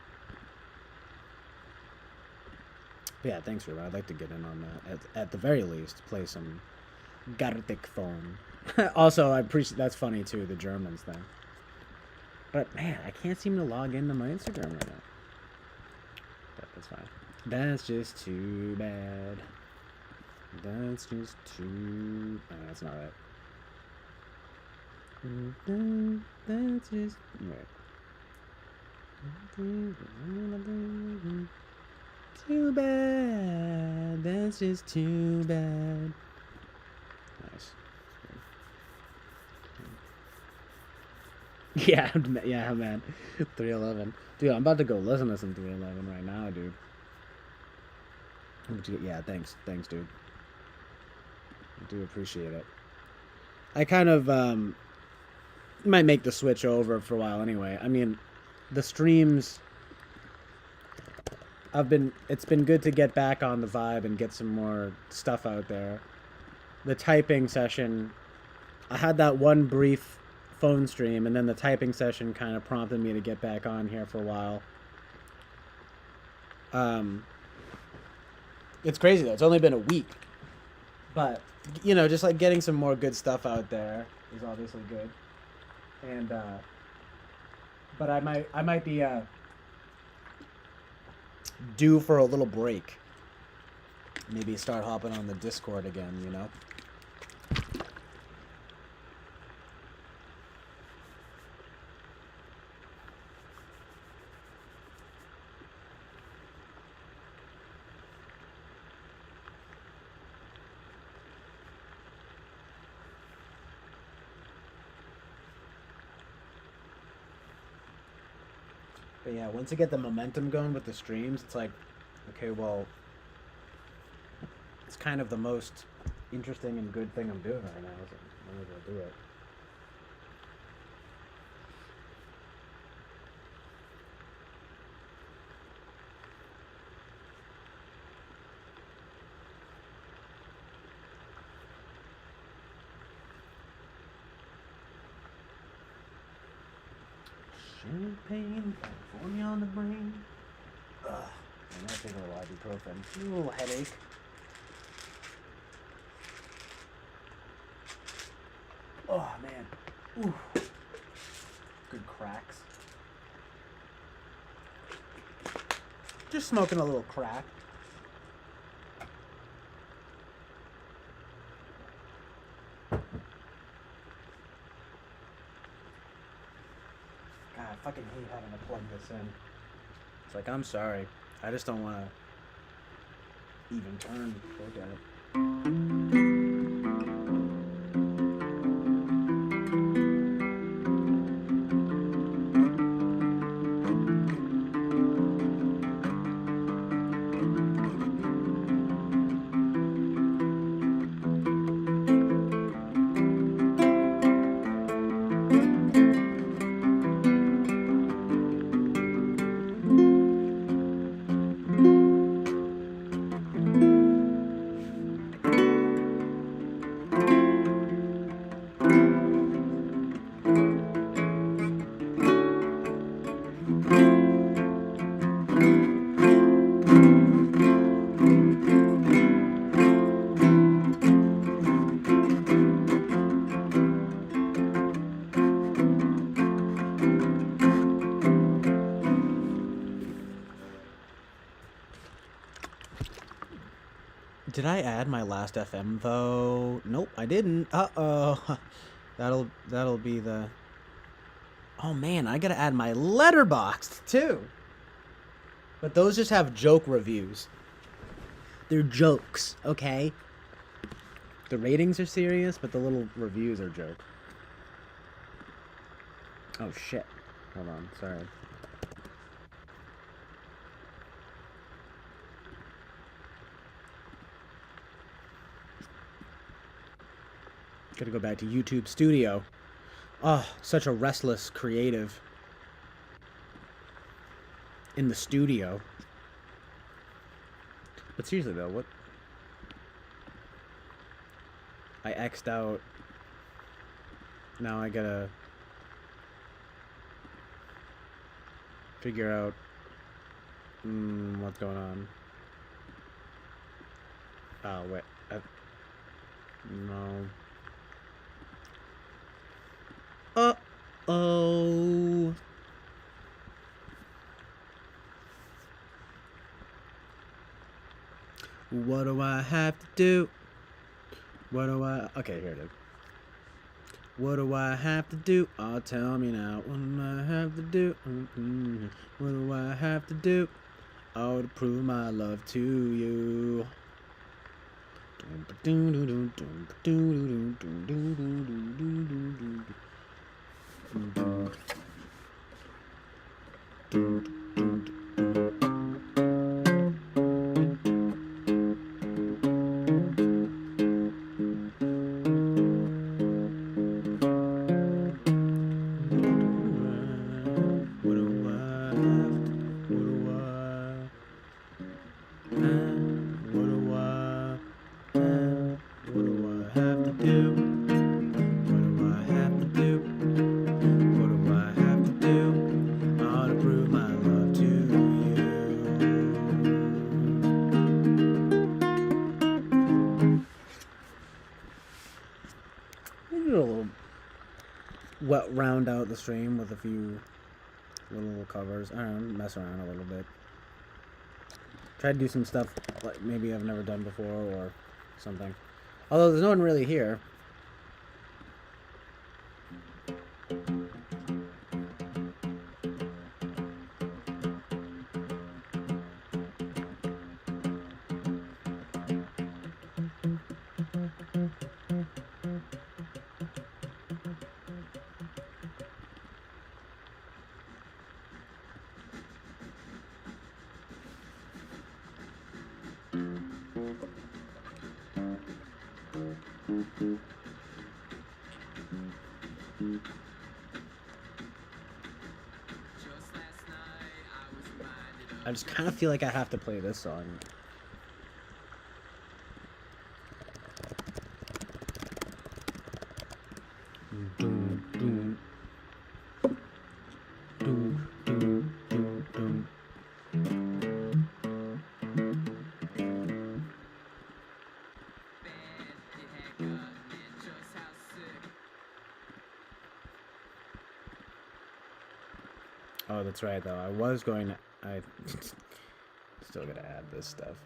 But yeah, thanks, Ruben. I'd like to get in on that. At the very least, play some Gartic Phone. Also, I appreciate that's funny too, the Germans thing. But man, I can't seem to log into my Instagram right now. But that's fine. That's just too bad. That's just too... Oh, that's not it. That's just... Wait. Too bad. That's just too bad. Nice. Yeah, man. 311. Dude, I'm about to go listen to some 311 right now, dude. Yeah, thanks, dude. I do appreciate it. I kind of might make the switch over for a while anyway. I mean, the streams... It's been good to get back on the vibe and get some more stuff out there. The typing session, I had that one brief phone stream, and then the typing session kind of prompted me to get back on here for a while. It's crazy though. It's only been a week, but you know, just like getting some more good stuff out there is obviously good. and but I might be due for a little break. Maybe start hopping on the Discord again, you know? But yeah, once you get the momentum going with the streams, it's like, okay, well, it's kind of the most interesting and good thing I'm doing right now. So I might as well do it. Champagne, California on the brain. Ugh. I'm gonna take a little ibuprofen. A little headache. Oh man. Ooh. Good cracks. Just smoking a little crack. God, I fucking hate having to plug this in. It's like, I'm sorry. I just don't want to even turn to look at it. Did I add my last FM though? Nope, I didn't. Uh-oh. That'll be the... Oh man, I gotta add my Letterboxd too. But those just have joke reviews. They're jokes, okay? The ratings are serious, but the little reviews are joke. Oh shit. Hold on, sorry. Gotta go back to YouTube Studio. Oh, such a restless creative. In the studio. But seriously though, what? I X'd out. Now I gotta figure out what's going on. Oh, wait. No. Uh-oh. What do I have to do? What do I... Okay, here it is. What do I have to do? Oh, tell me now. What do I have to do? What do I have to do? Oh, to prove my love to you. round out the stream with a few little covers. I don't know, mess around a little bit. Try to do some stuff like maybe I've never done before or something. Although there's no one really here. I just kind of feel like I have to play this song. Doom, doom. Doom, doom, doom, doom. Oh, that's right, though. I was going to... I still gotta add this stuff.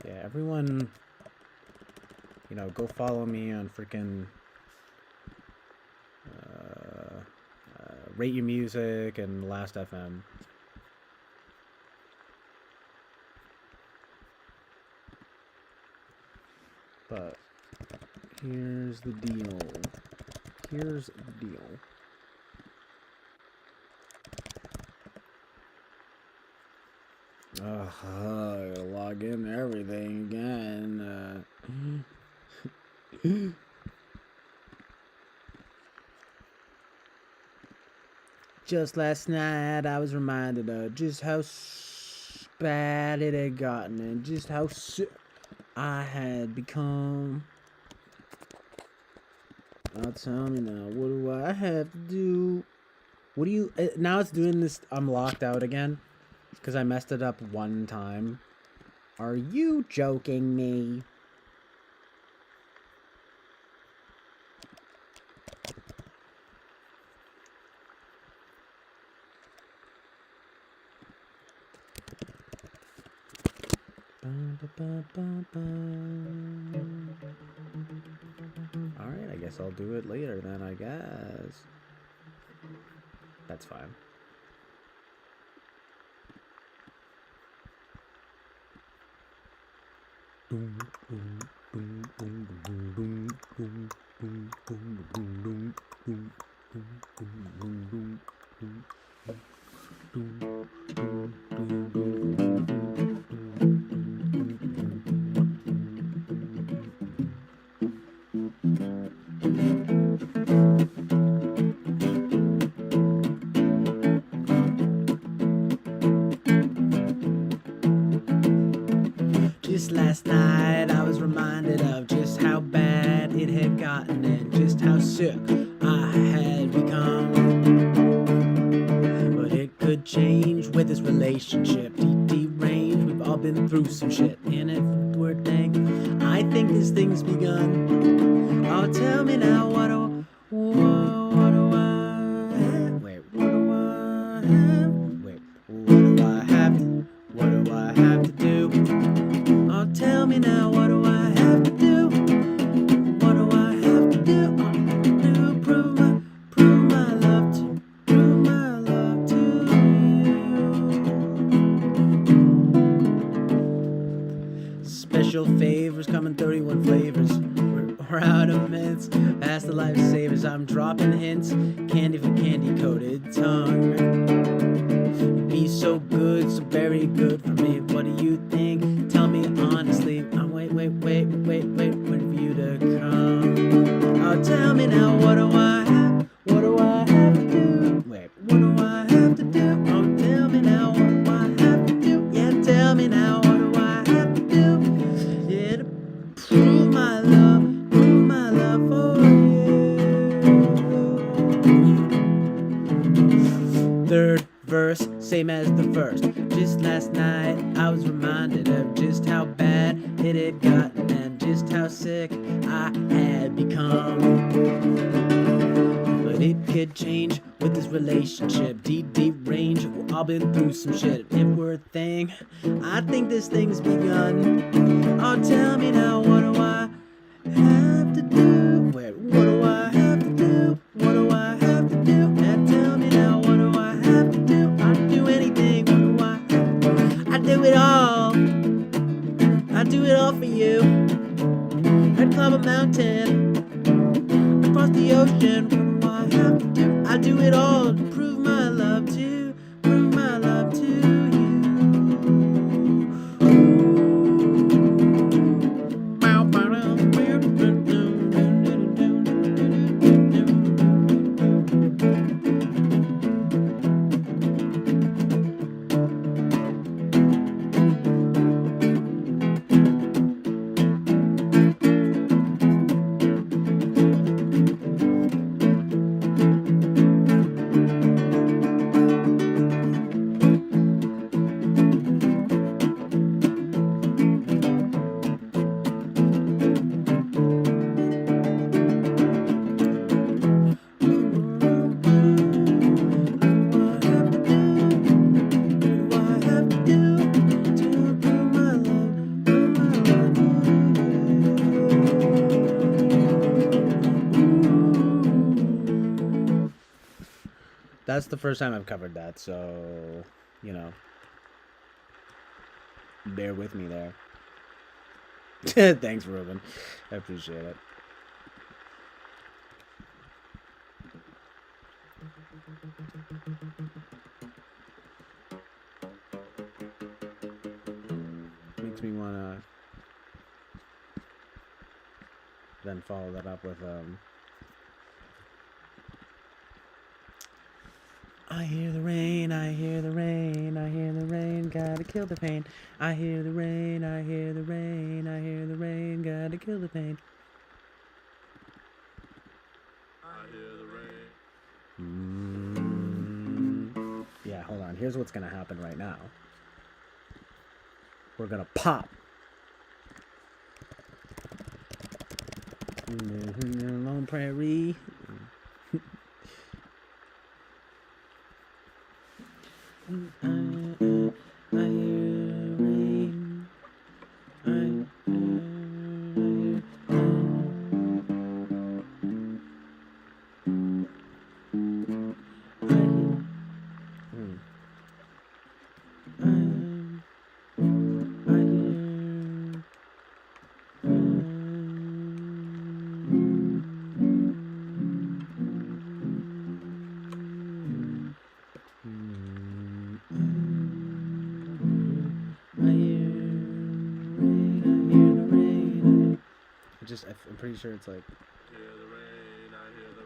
Yeah, everyone, you know, go follow me on freaking Rate Your Music and Last FM. But here's the deal. Here's the deal. I gotta log in everything again. Just last night I was reminded of just how bad it had gotten and just how sick I had become. Now tell me now, what do I have to do? What do you... now it's doing this, I'm locked out again. Because I messed it up one time. Are you joking me? Alright, I guess I'll do it later then, I guess. That's fine. Just last night I was reminded of just how bad it had gotten and just how sick I had become. But it could change with this relationship. Deranged, we've all been through some shit. And if we're dang, I think this thing's begun. Oh, tell me now, what do I have? Wait, what do I have? Wait, what do I have? What do I have to do? Oh, tell me now, what do I have to do? What do I have to do? To prove my love to you. Special favors coming 31 flavors. We're out of mints, past the lifesavers. I'm dropping hints, candy for candy coated tongue. You'd be so good, so very good for me. What do you think? Tell me honestly. I'm waiting for you to come. Oh, tell me now, what do I have? What do I have to do? Wait, what do I have to do? Oh, tell me now, what do I have to do? Yeah, tell me now, what do I have to do? Yeah, to prove my love for you. Third verse, same as the first. Just last night I was reminded of just how bad it had gotten and just how sick I had become. could change with this relationship. Deep range, we've all been through some shit. If we're a thing, I think this thing's begun. Oh, tell me now, what do I have to do? Wait, what do I have to do? What do I have to do? And tell me now, what do I have to do? I'd do anything, what do I have to do? I do it all. I do it all for you. I'd climb a mountain, across the ocean. What do I have to do? I do it all to prove my love to, prove my love to you. That's the first time I've covered that, so, you know, bear with me there. Thanks, Ruben. I appreciate it. Makes me want to then follow that up with, I hear the rain, I hear the rain, I hear the rain, gotta kill the pain. I hear the rain, I hear the rain, I hear the rain, gotta kill the pain. I hear the rain. Yeah, hold on. Here's what's gonna happen right now. We're gonna pop. Lone Prairie. I hear rain. I hear I'm pretty sure it's like. Hear the rain, I hear the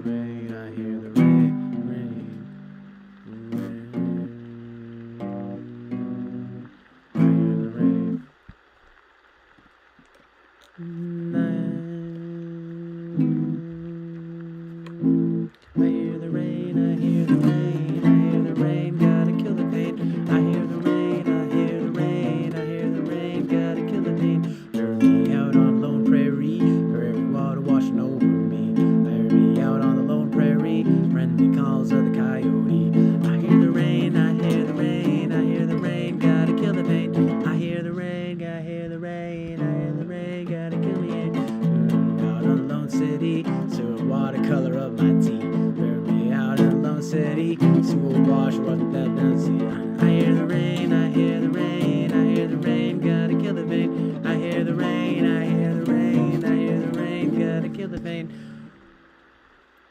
Rain, I hear the rain, rain, rain. I hear the rain. I hear the rain, I hear the rain, I hear the rain, gotta kill the pain. I hear the rain, I hear the rain, I hear the rain, gotta kill the pain. Turn me out on Lone Prairie, prairie water washing over me. I hear me out on the Lone Prairie, friendly calls of the coyote. I hear the rain, I hear the rain, I hear the rain, gotta kill the pain. I hear the rain, I hear the rain, I hear the rain, gotta kill the pain. Out on the Lone City, sewer watercolor of my tea. Bury me out in the Lone City, sewer wash, wash that down sea. I hear the rain, I hear the rain, I hear the rain, gotta kill the pain. I hear the rain, I hear the rain, I hear the rain, gotta kill the pain.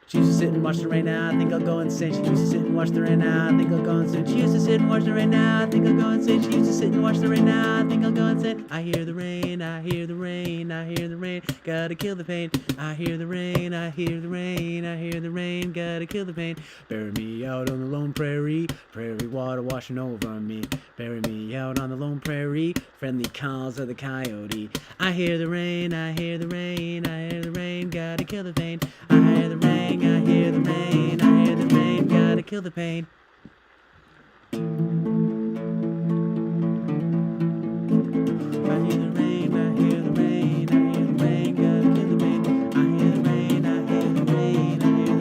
She used to sit and watch the rain now, I think I'll go insane. She used to sit and watch the rain now, I think I'll go insane. She used to sit and watch the rain now, I think I'll go insane. She used to sit and watch the rain now, I think I'll go insane. I hear the rain, I hear the rain, I hear the rain, gotta kill the pain. I hear the rain, I hear the rain, I hear the rain, gotta kill the pain. Bury me out on the Lone Prairie, prairie water washing over me. Bury me out on the Lone Prairie, friendly calls of the coyote. I hear the rain, I hear the rain, I hear the rain, gotta kill the pain. I hear the rain, I hear the rain, I hear the rain, gotta kill the pain. I hear the rain, I hear the rain, I hear the rain, gotta kill the pain. I hear the rain, I hear the rain, I hear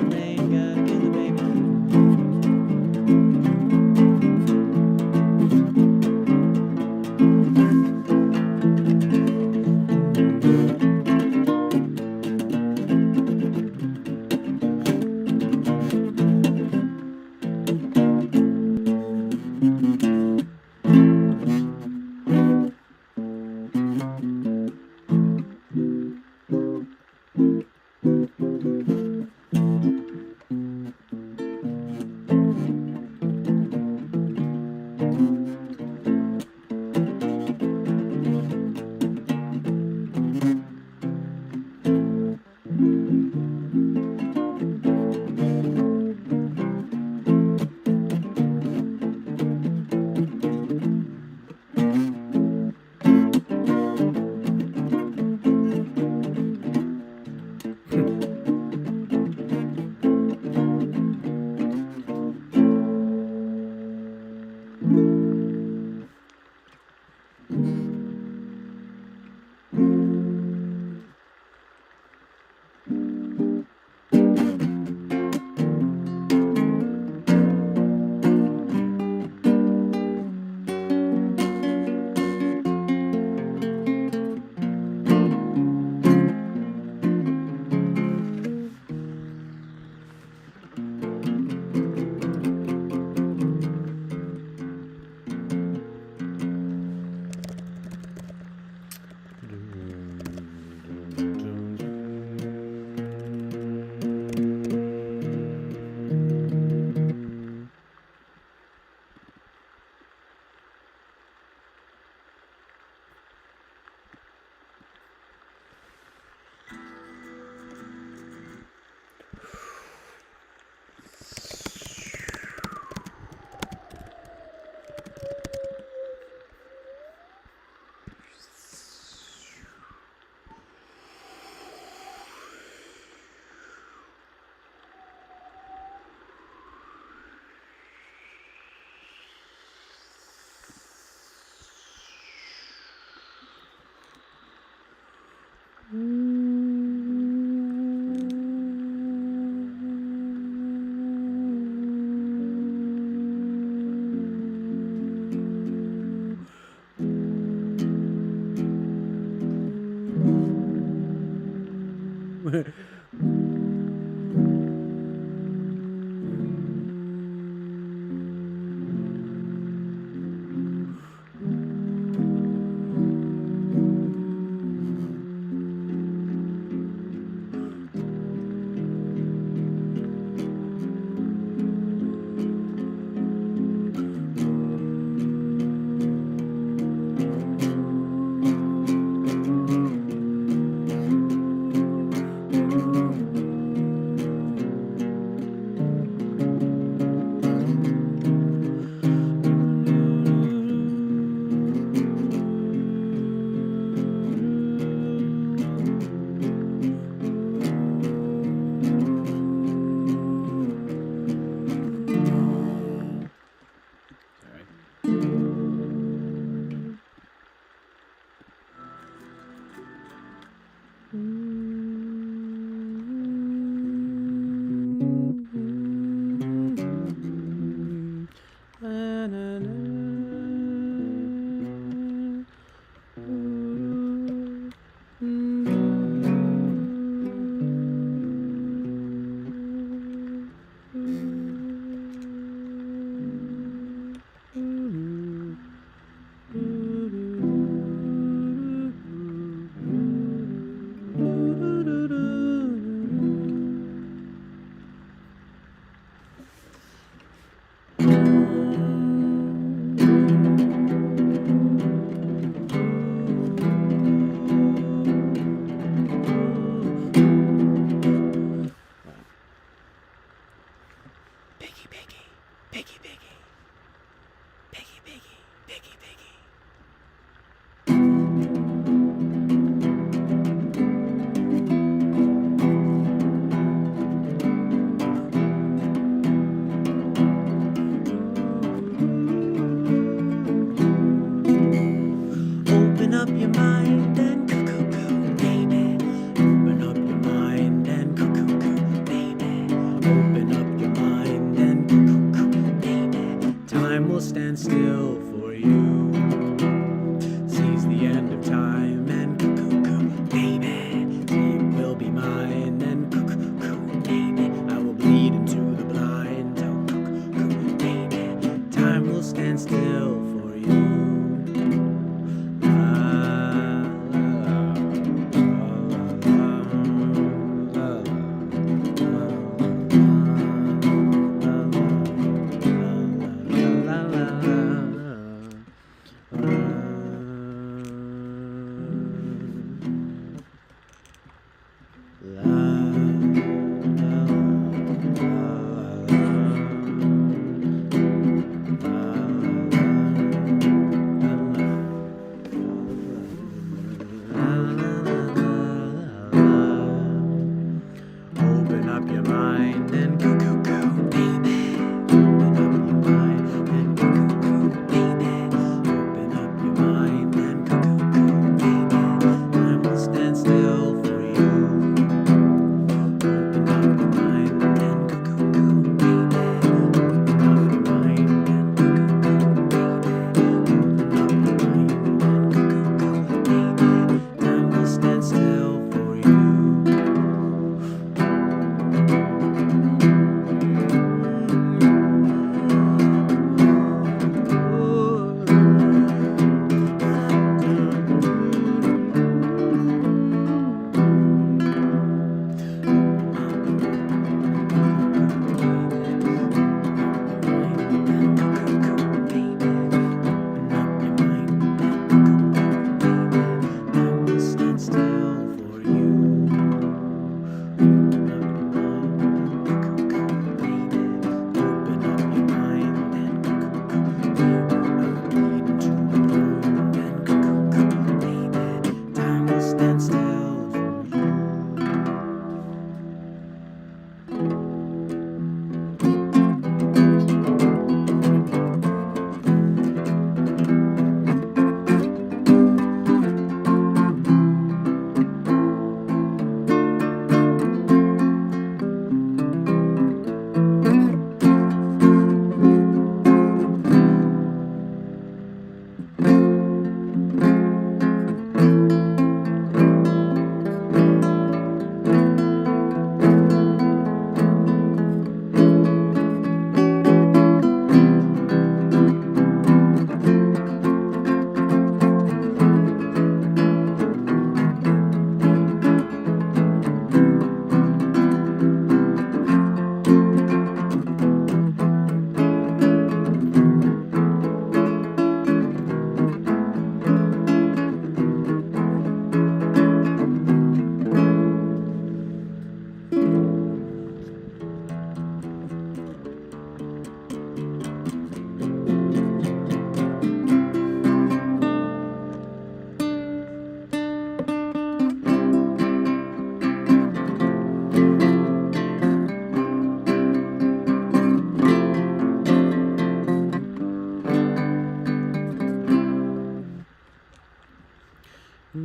I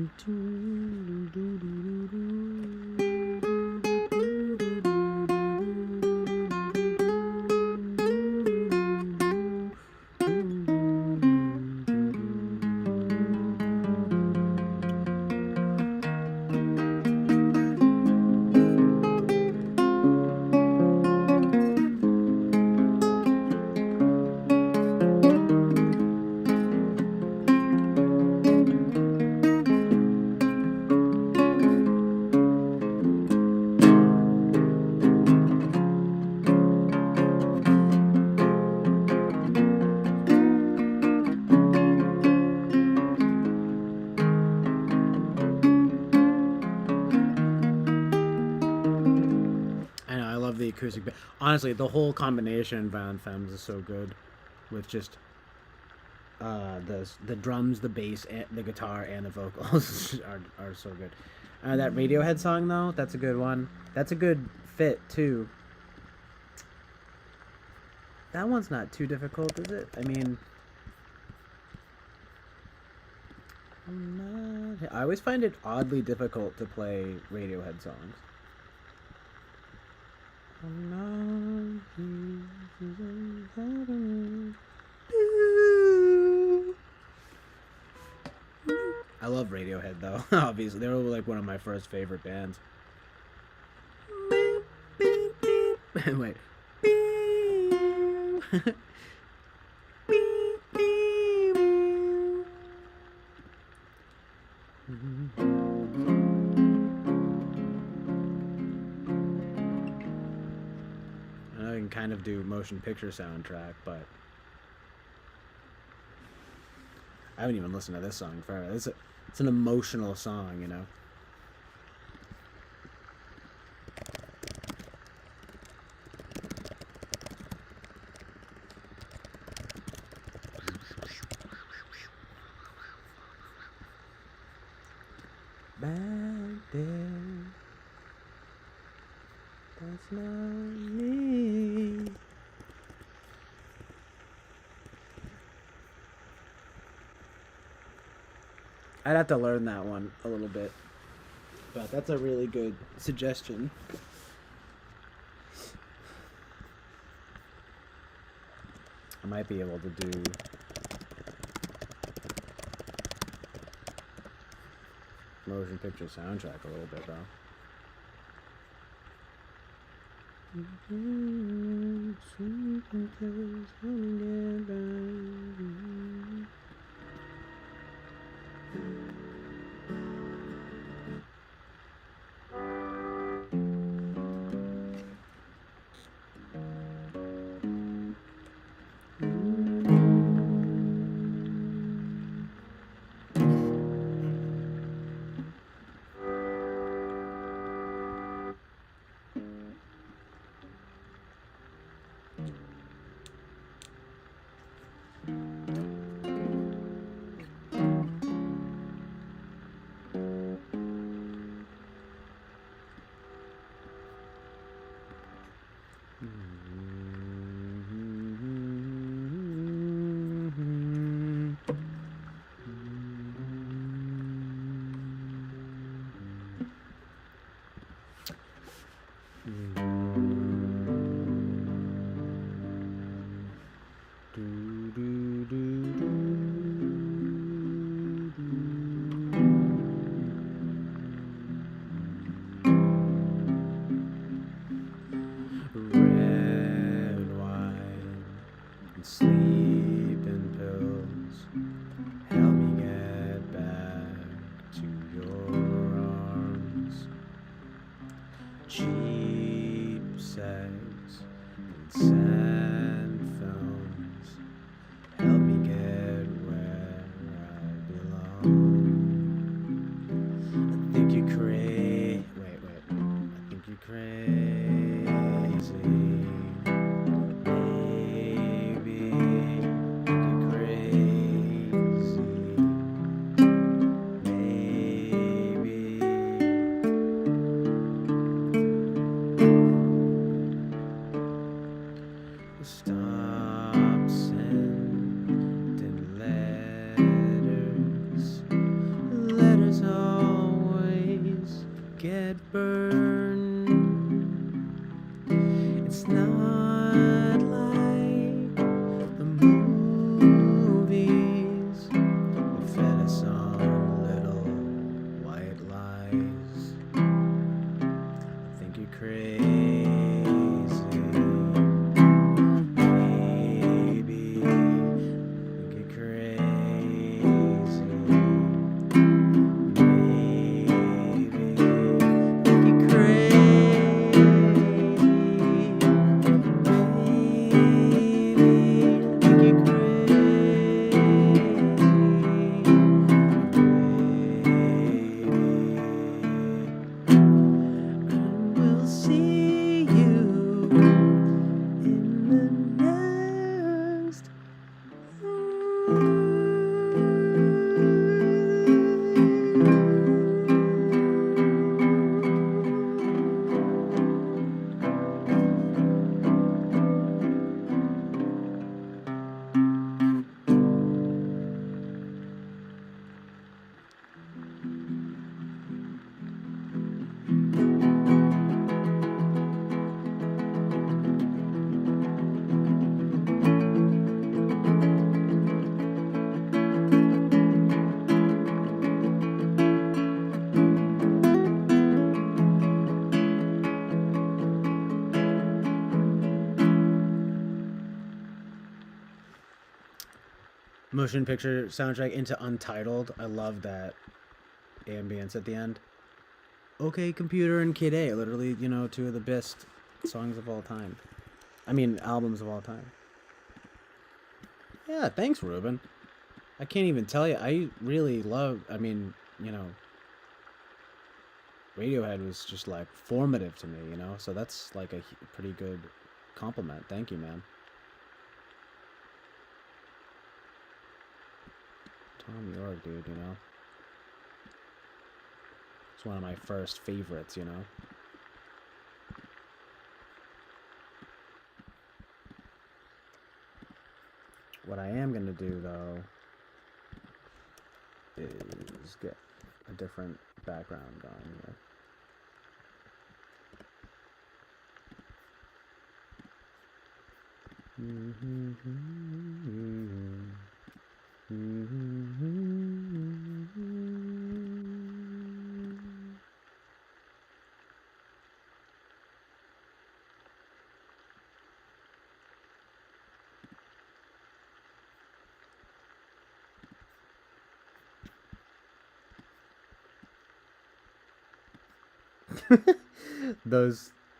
know, I love the acoustic. Honestly, the whole combination in Violent Femmes is so good, with just the drums, the bass, and the guitar, and the vocals are so good. That Radiohead song though, that's a good one. That's a good fit too. That one's not too difficult, is it? I mean, I always find it oddly difficult to play Radiohead songs. I love Radiohead though. Obviously, they were like one of my first favorite bands. Wait. I know I can kind of do motion picture soundtrack, but I haven't even listened to this song forever. It's an emotional song, you know. Back there, that's not me. I'd have to learn that one a little bit, but that's a really good suggestion. I might be able to do motion picture soundtrack a little bit though. motion picture soundtrack into Untitled. I love that ambience at the end. Okay, Computer and Kid A, literally, you know, two of the best songs of all time. I mean, albums of all time. Yeah, thanks, Ruben. I can't even tell you. I really love, I mean, you know, Radiohead was just like formative to me, you know? So that's like a pretty good compliment. Thank you, man. Tom York, dude, you know? It's one of my first favorites, you know? What I am gonna do, though, is get a different background going here.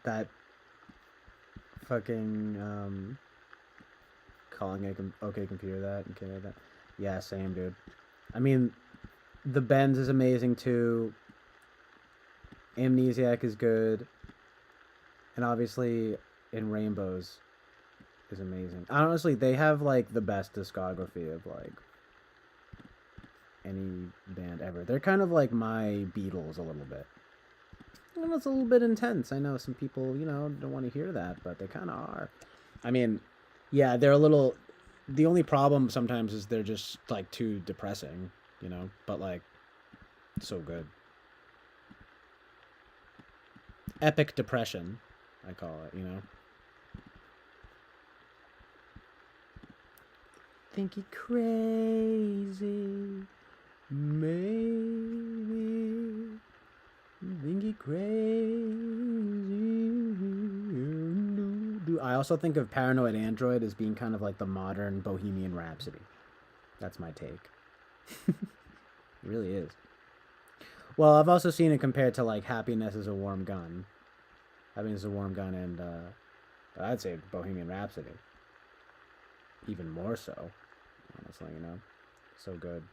That fucking calling a okay computer that and kidding that. Yeah, same, dude. I mean, The Bends is amazing too. Amnesiac is good, and obviously In Rainbows is amazing. Honestly, they have like the best discography of like any band ever. They're kind of like my Beatles a little bit. And it's a little bit intense. I know some people, you know, don't want to hear that, but they kind of are. I mean, yeah, they're a little. The only problem sometimes is they're just like too depressing, you know. But like, so good. Epic depression, I call it. You know. Think you crazy, maybe. Think you crazy. I also think of Paranoid Android as being kind of like the modern Bohemian Rhapsody. That's my take. It really is. Well, I've also seen it compared to like Happiness is a Warm Gun. Happiness is a Warm Gun and I'd say Bohemian Rhapsody. Even more so, honestly, you know. So good.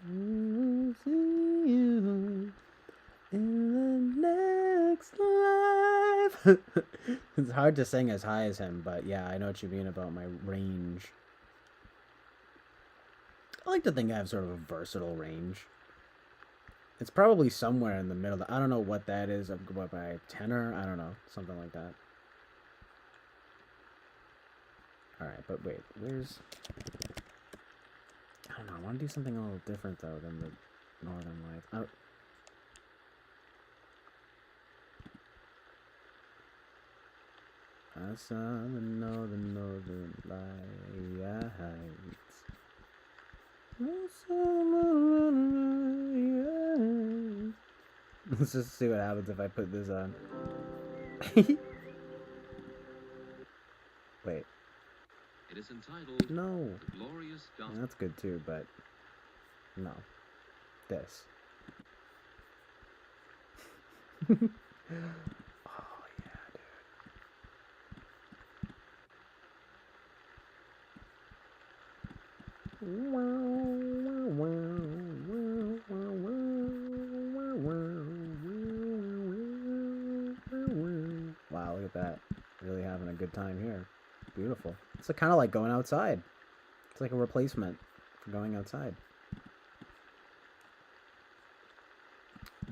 We'll see you in the next life. It's hard to sing as high as him, but yeah, I know what you mean about my range. I like to think I have sort of a versatile range. It's probably somewhere in the middle. I don't know what that is. I'm going by tenor. I don't know. Something like that. Alright, but wait. Where's... I don't know. I want to do something a little different, though, than the Northern Lights. Oh. I saw the Northern Lights. I saw the Northern Lights. Let's just see what happens if I put this on. Wait. It is entitled No. The Glorious Gospel. That's good too, but no. This. Oh yeah, dude. Wow, look at that. Really having a good time here. Beautiful. It's kind of like going outside. It's like a replacement for going outside.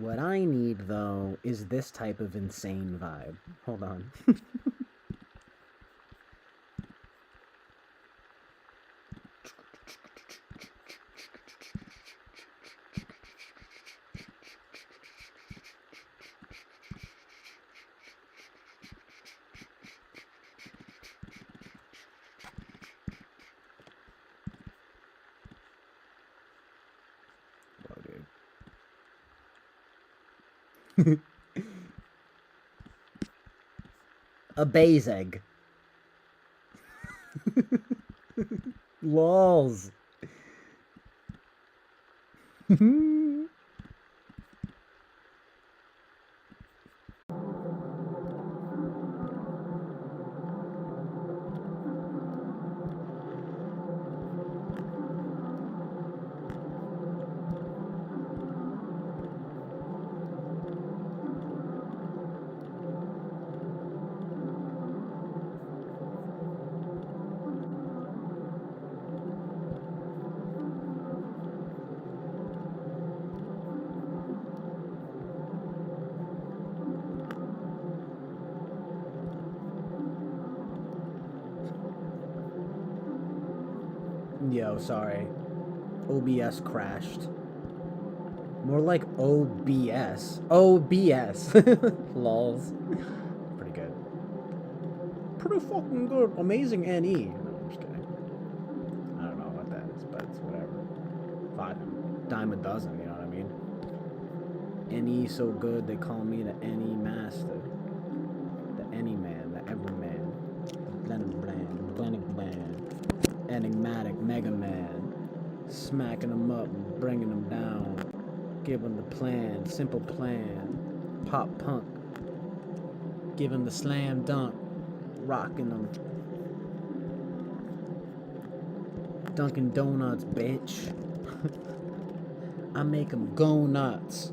What I need, though, is this type of insane vibe. Hold on. A Bayes egg. Lols. Yo, sorry. OBS crashed. More like OBS. OBS. Lols. Pretty good. Pretty fucking good. Amazing NE. No, I'm just kidding. I don't know what that is, but it's whatever. Dime a dozen, you know what I mean? NE so good, they call me the NE master. The NE man, the ever man. The blended bland. Enigmatic Mega Man. Smacking them up, bringing them down. Giving the plan, simple plan. Pop punk. Giving the slam dunk. Rocking them. Dunkin' Donuts, bitch. I make them go nuts.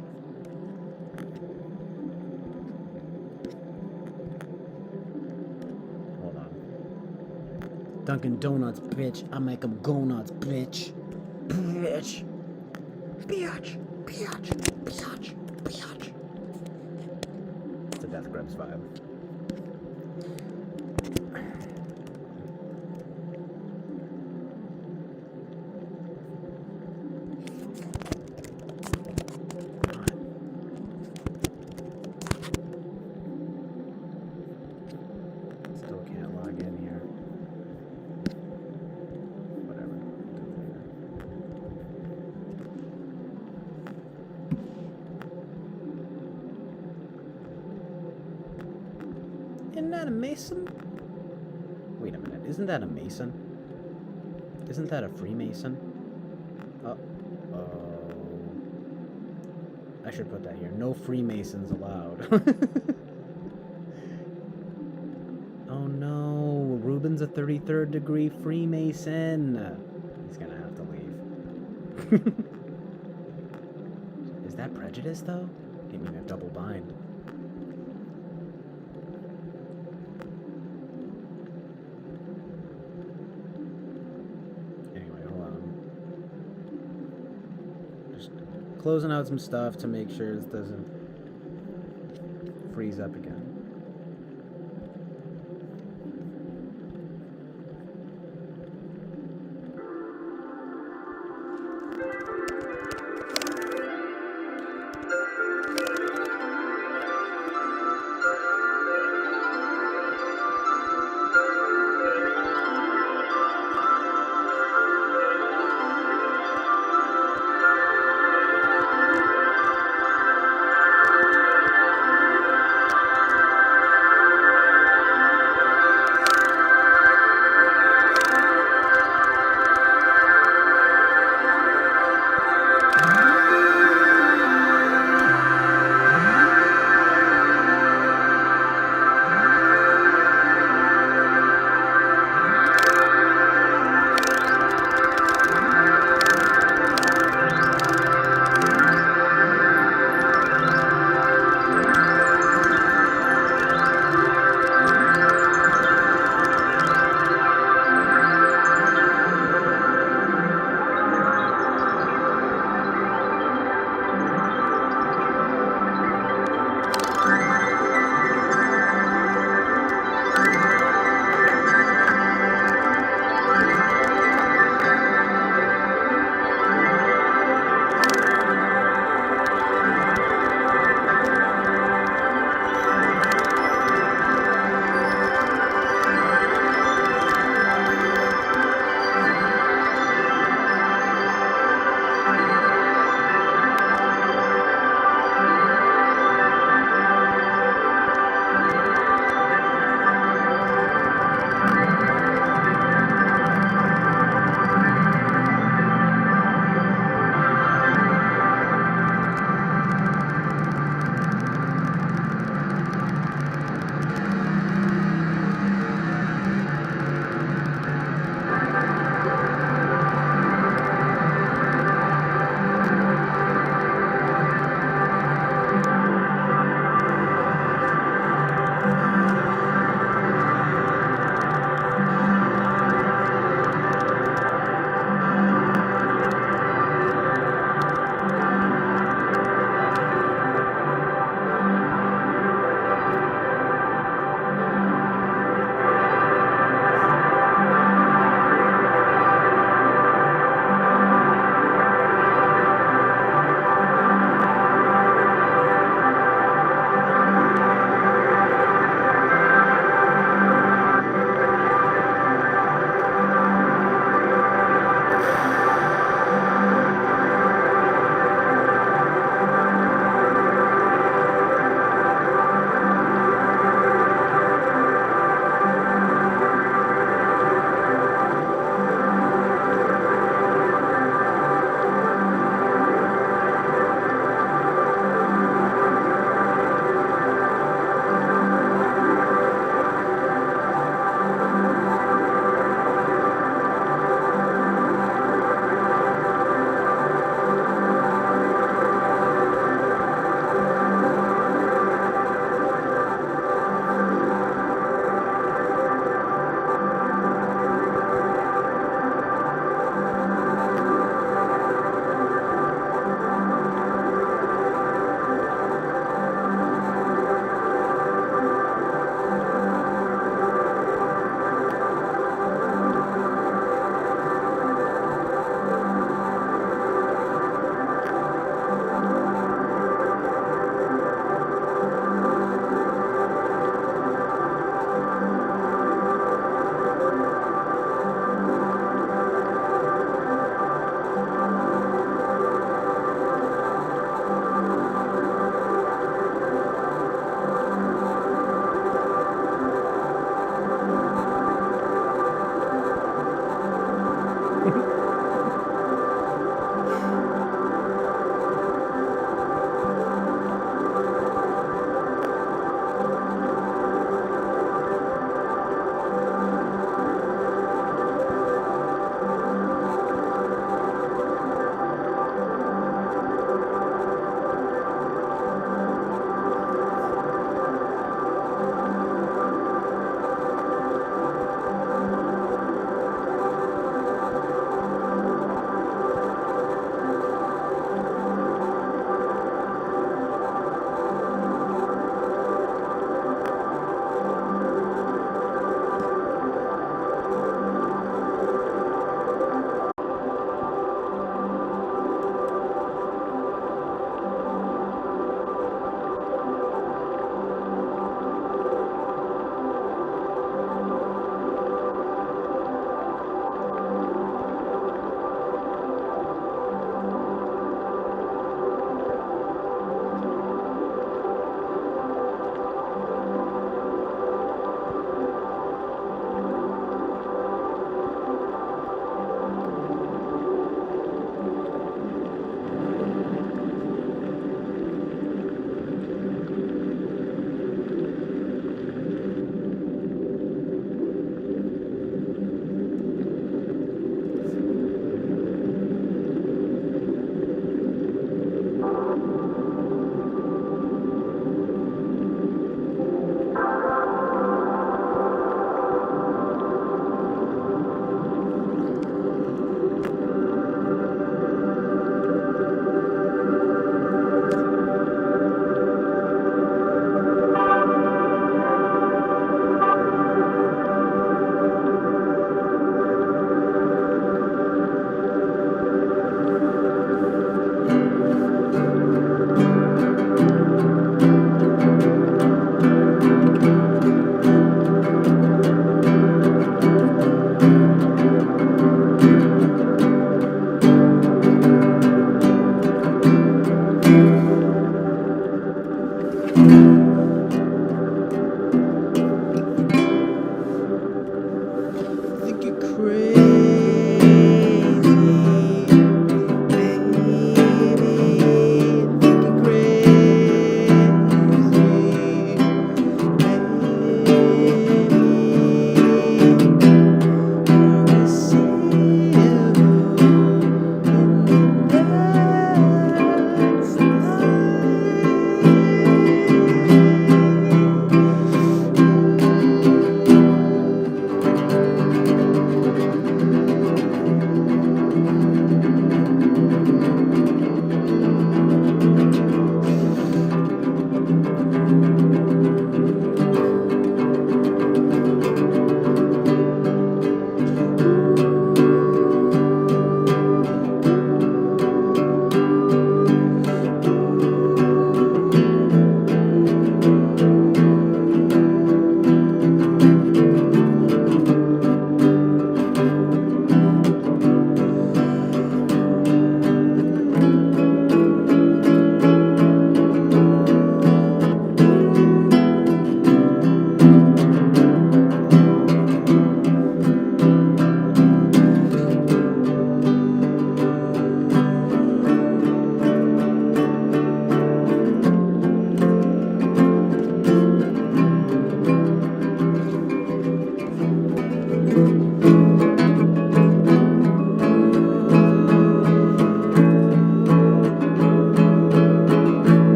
Hold on. Dunkin' Donuts, bitch. I make them go nuts, bitch. Bitch. Bitch. Bitch. Bitch. Bitch. It's a Death Grips vibe. Still can't log in here. Whatever. Do it later. Isn't that a Mason? Wait a minute. Isn't that a Mason? Isn't that a Freemason? Oh. I should put that here. No Freemasons allowed. Oh no. Ruben's a 33rd degree Freemason. He's gonna have to leave. Is that prejudice though? Get me in a double bind. Anyway, hold on. Just closing out some stuff to make sure this doesn't freeze up again.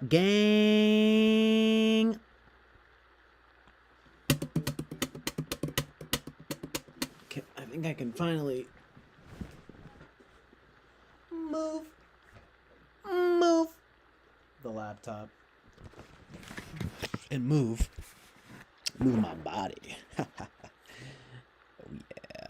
Gang. Okay, I think I can finally move the laptop and move my body. Oh yeah.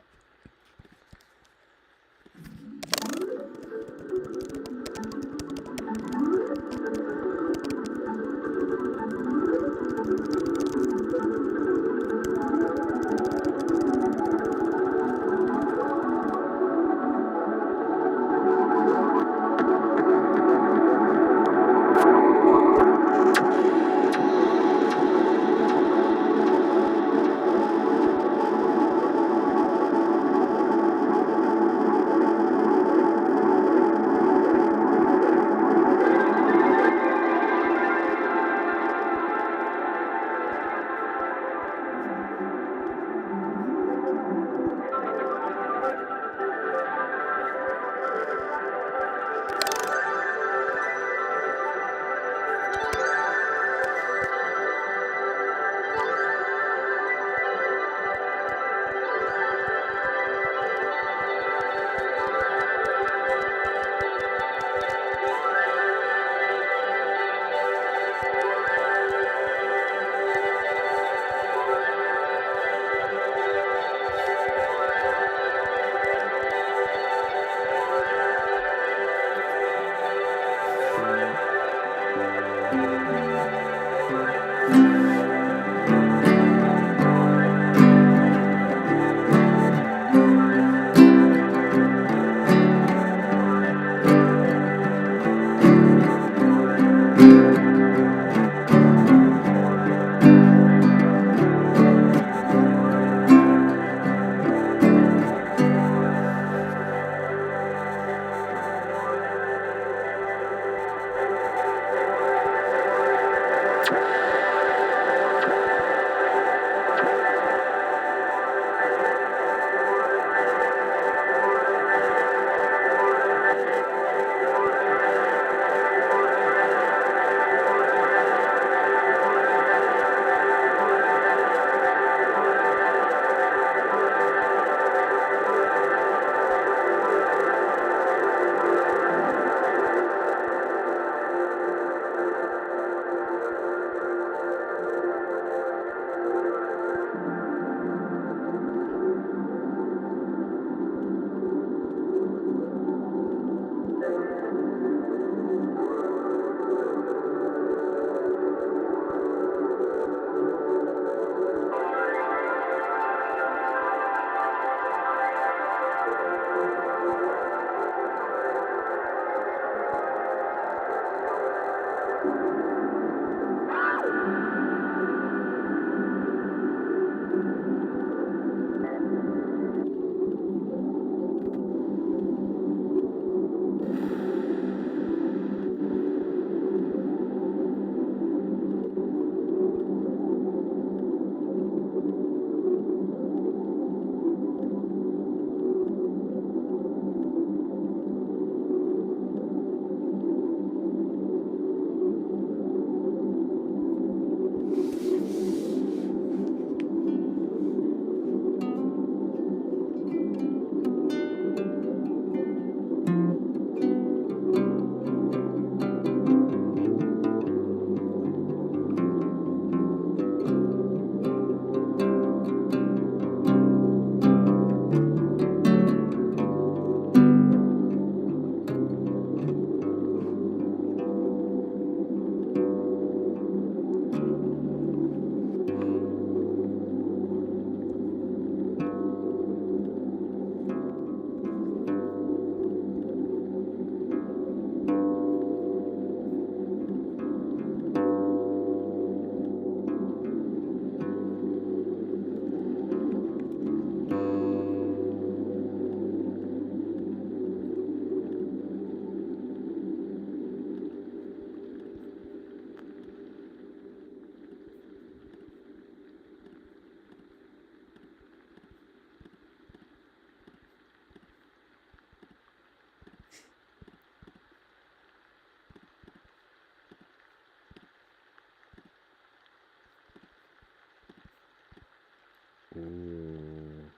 Ooh.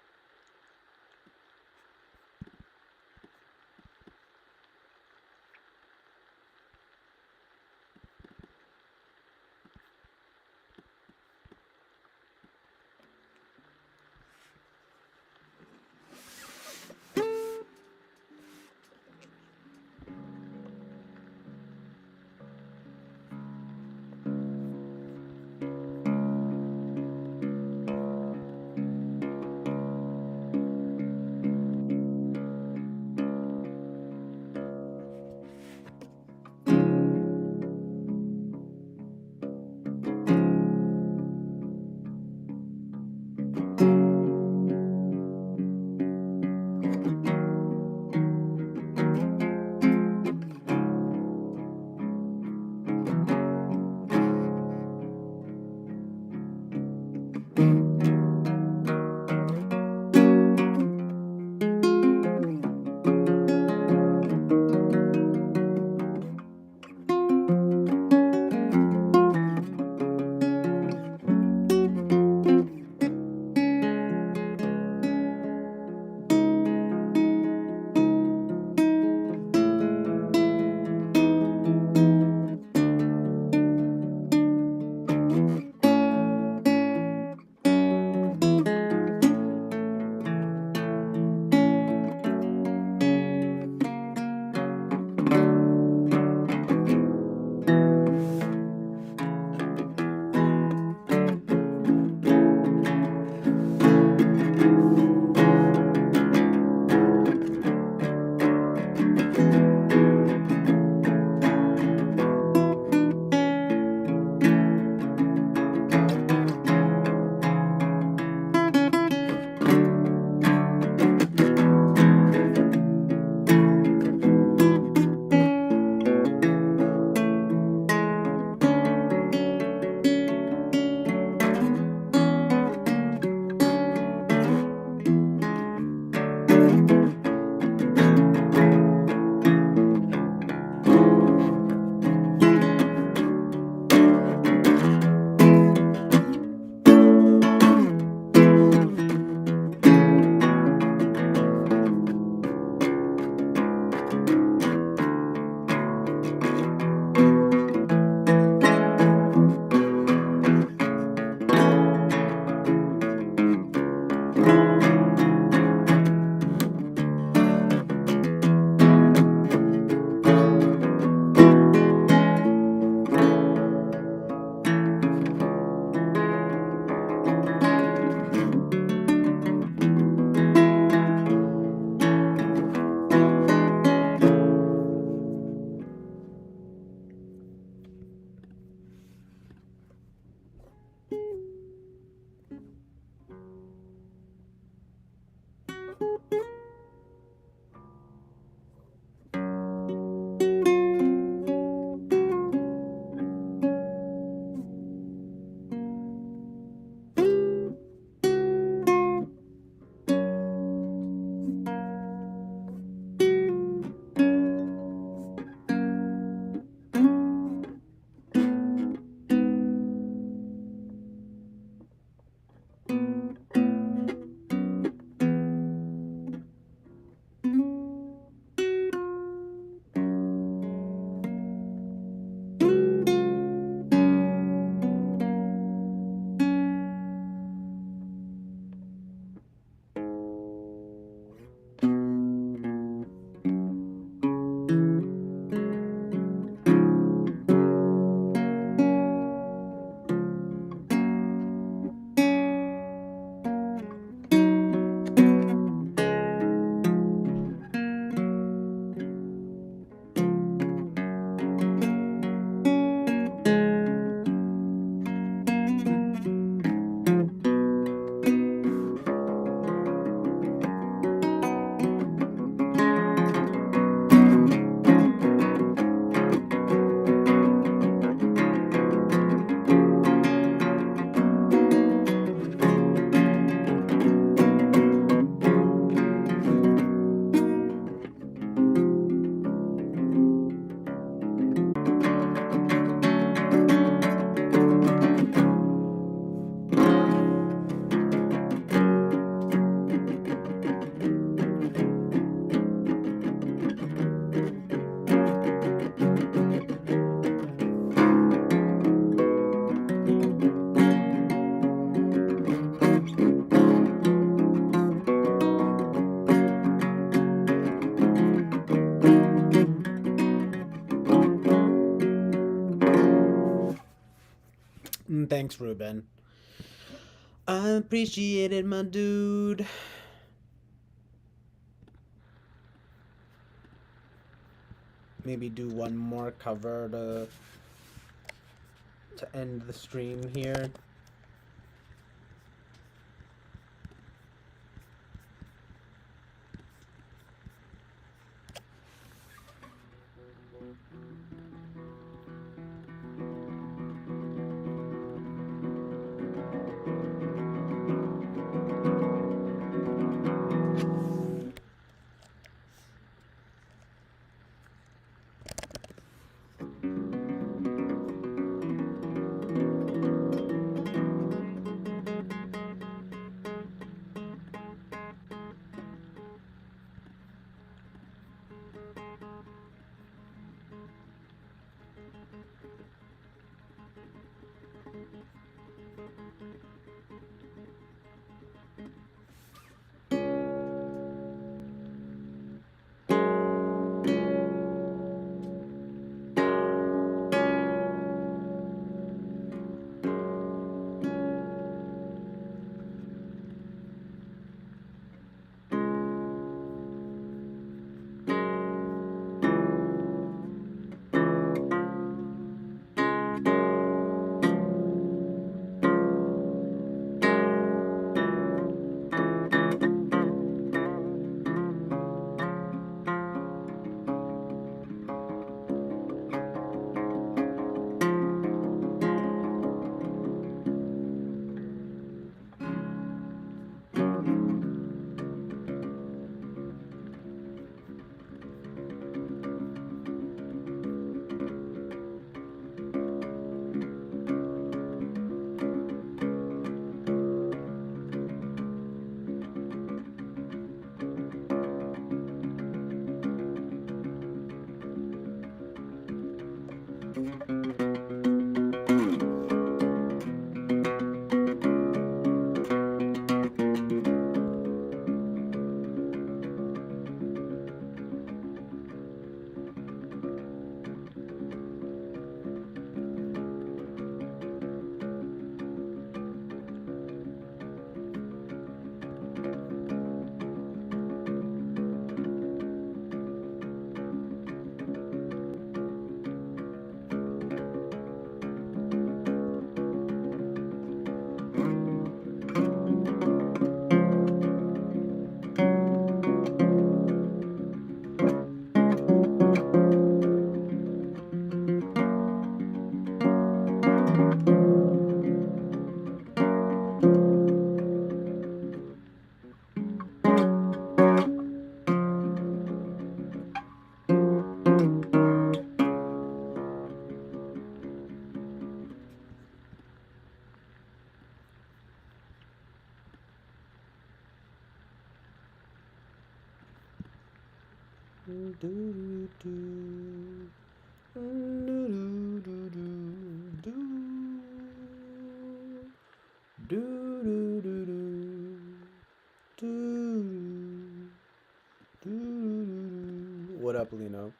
Thanks, Ruben. I appreciate it, my dude. Maybe do one more cover to end the stream here. What up, Lino?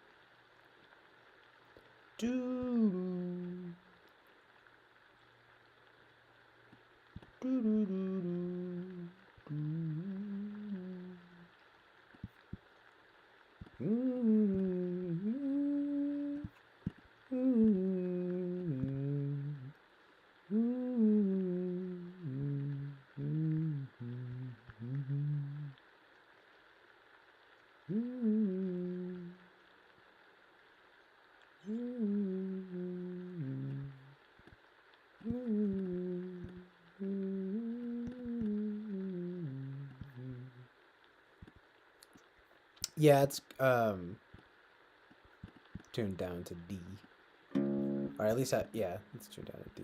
Yeah, it's tuned down to D. Or at least yeah, it's tuned down to D.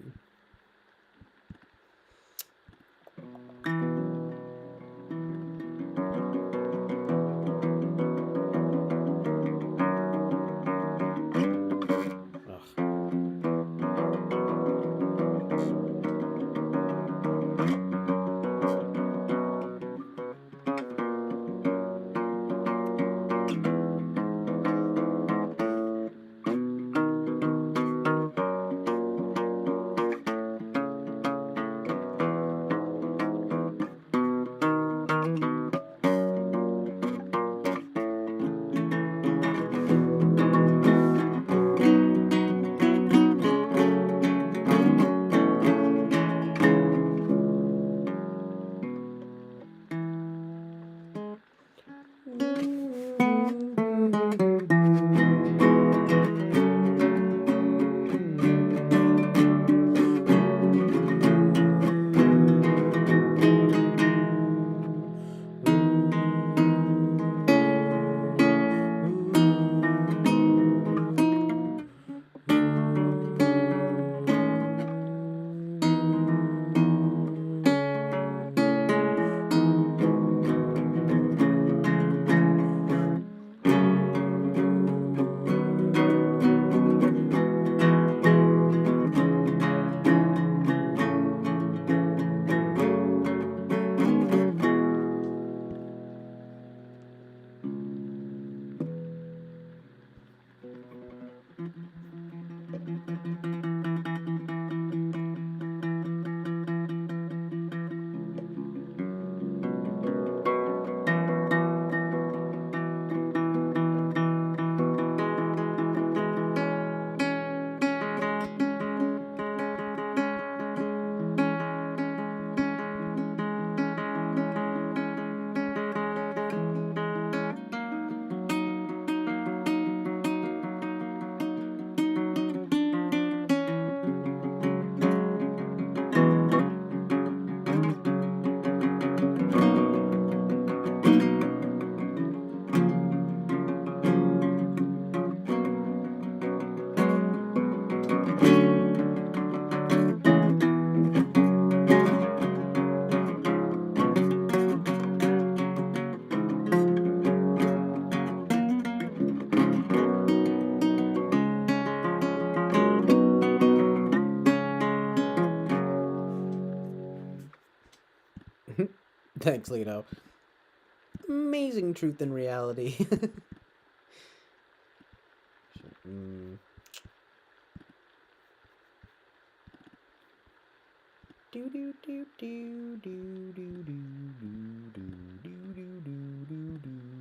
Thanks, Lito. Amazing truth and reality. Mm. Do do do do do do do do do do do do do do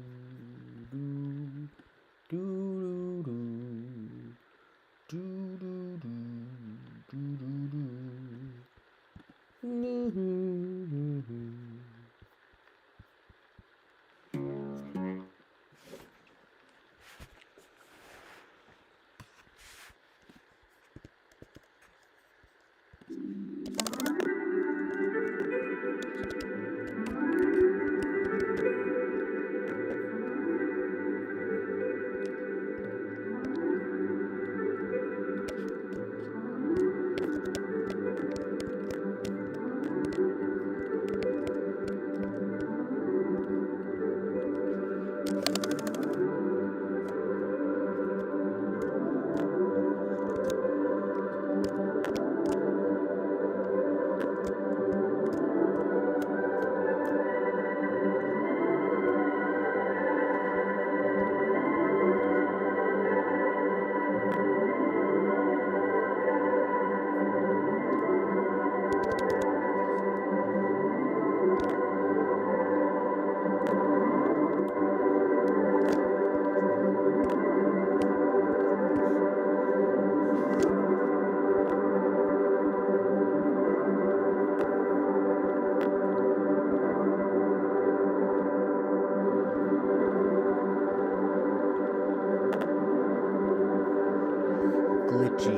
Glitchy.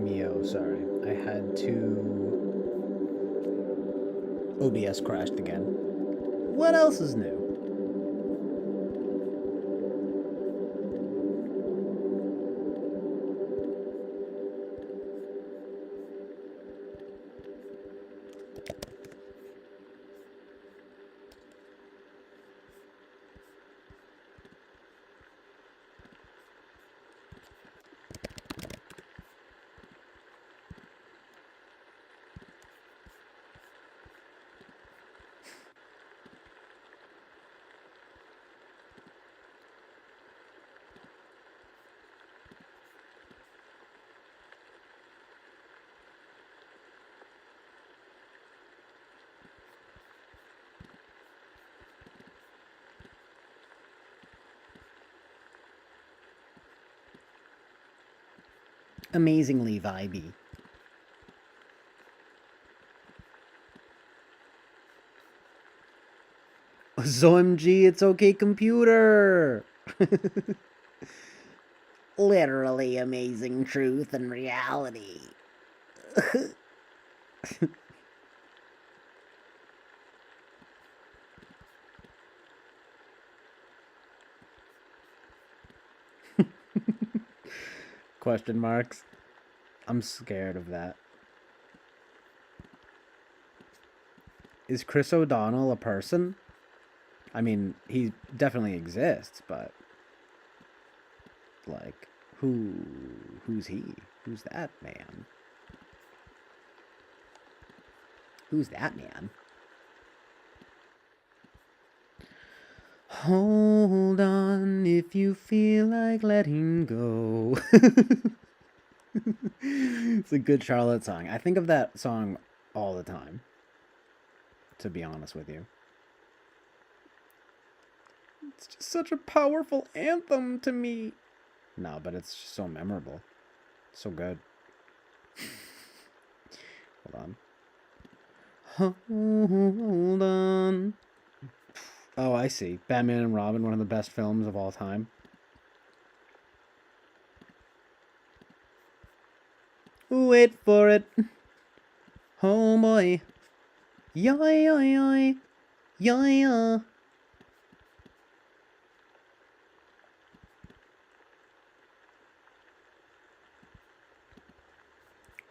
Mio, sorry. I had to. OBS crashed again. What else is new? Amazingly vibey. ZOMG, it's okay, computer! Literally amazing truth and reality. Question marks. I'm scared of that. Is Chris O'Donnell a person? I mean, he definitely exists, but like, who's he? Who's that man? Who's that man? Hold on if you feel like letting go. It's a good Charlotte song. I think of that song all the time, to be honest with you. It's just such a powerful anthem to me. No, but it's just so memorable. So good. Hold on. Hold on. Oh, I see. Batman and Robin, one of the best films of all time. Wait for it. Oh boy. Yeah, yeah, yeah. Yeah, yeah.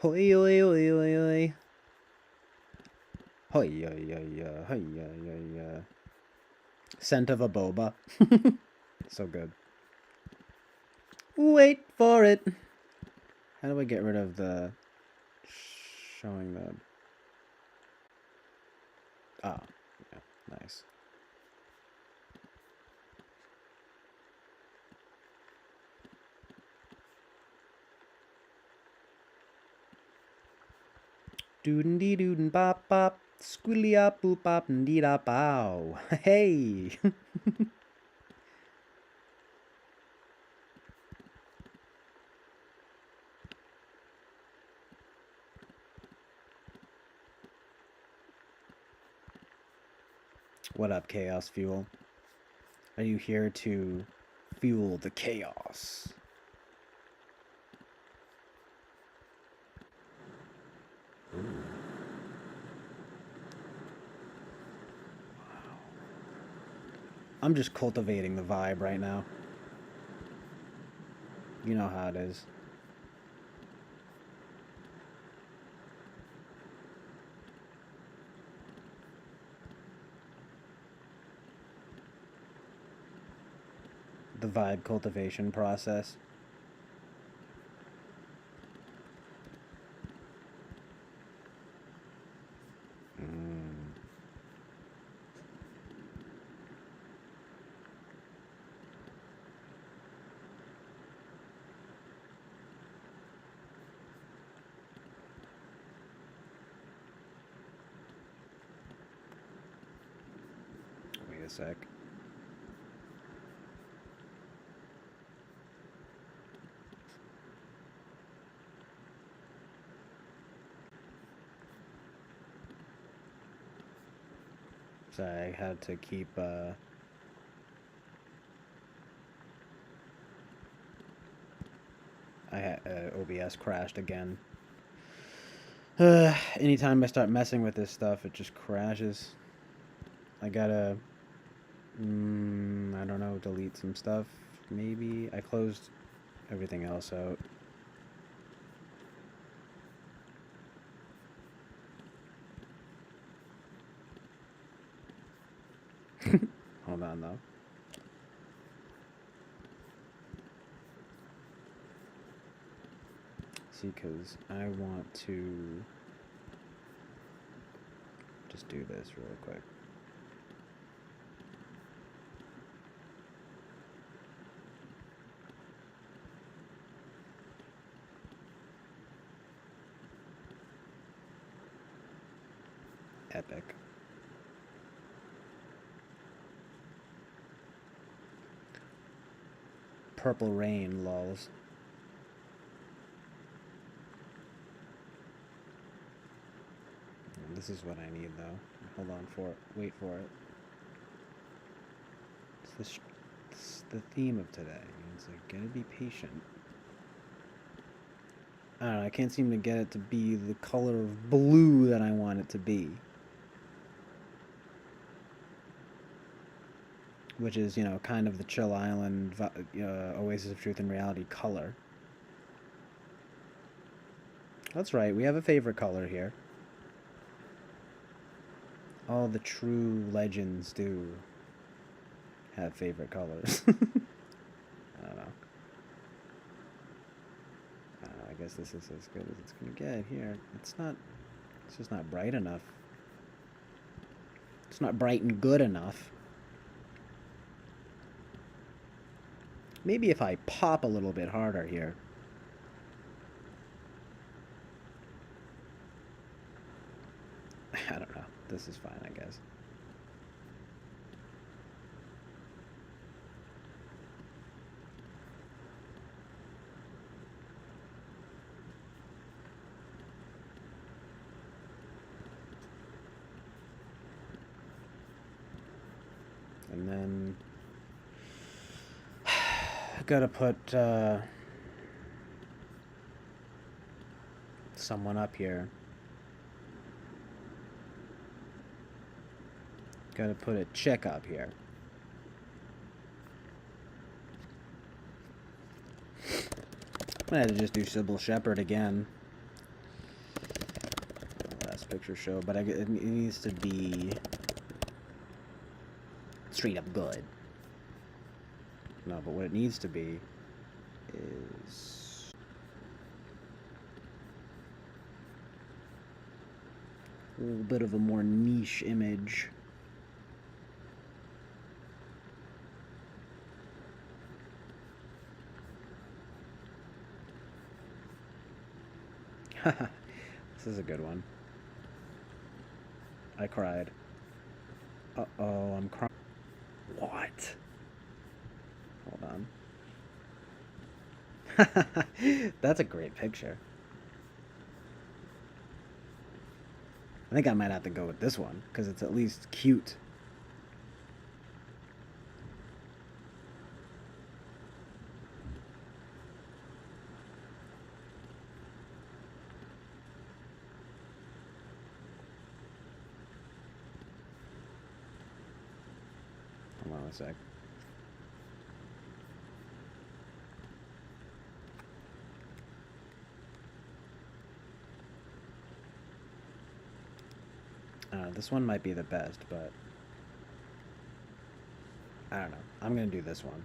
Hoi, hoi, hoi, hoi, hoi. Hoi, hoi, hoi, hoi, hoi, hoi. Scent of a boba. So good. Wait for it. How do I get rid of the showing the... Ah, yeah, nice. Doodin dee doodin bop bop. Squilly up boop bop and dee da bow. Hey! What up, Chaos Fuel? Are you here to fuel the chaos? Ooh. Wow. I'm just cultivating the vibe right now. You know how it is. The vibe cultivation process. Wait a sec. So I had to keep OBS crashed again. Anytime I start messing with this stuff, it just crashes. I gotta, I don't know, delete some stuff. Maybe I closed everything else out. Hold on though. See, because I want to just do this real quick. Epic. Purple Rain, lols. This is what I need, though. Hold on for it. Wait for it. It's the theme of today. It's like, gotta be patient. I don't know, I can't seem to get it to be the color of blue that I want it to be. Which is, you know, kind of the Chill Island, Oasis of Truth and Reality color. That's right, we have a favorite color here. All the true legends do have favorite colors. I don't know. I guess this is as good as it's gonna get here. It's just not bright enough. It's not bright and good enough. Maybe if I pop a little bit harder here. this is fine, I guess. And then I gotta put someone up here. Gotta put a chick up here. I'm gonna have to just do Sybil Shepherd again. Last picture show, but it needs to be straight up good. No, but what it needs to be is a little bit of a more niche image. This is a good one. I cried. Uh-oh, I'm crying. What? Hold on. That's a great picture. I think I might have to go with this one, because it's at least cute. Hold on a sec. This one might be the best, but I don't know. I'm gonna do this one.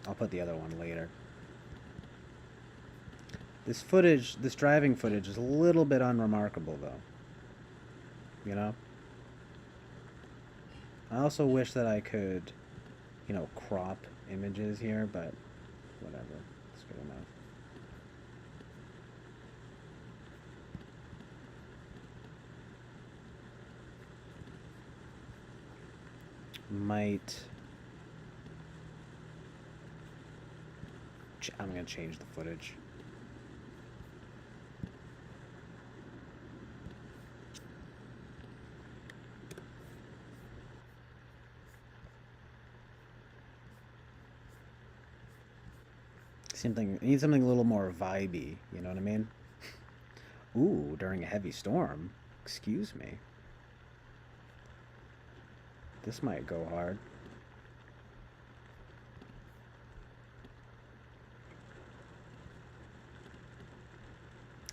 I'll put the other one later. This footage, this driving footage is a little bit unremarkable, though. You know? I also wish that I could, you know, crop images here, but whatever. It's good enough. I'm gonna change the footage. Need something a little more vibey, you know what I mean? Ooh, during a heavy storm. Excuse me. This might go hard.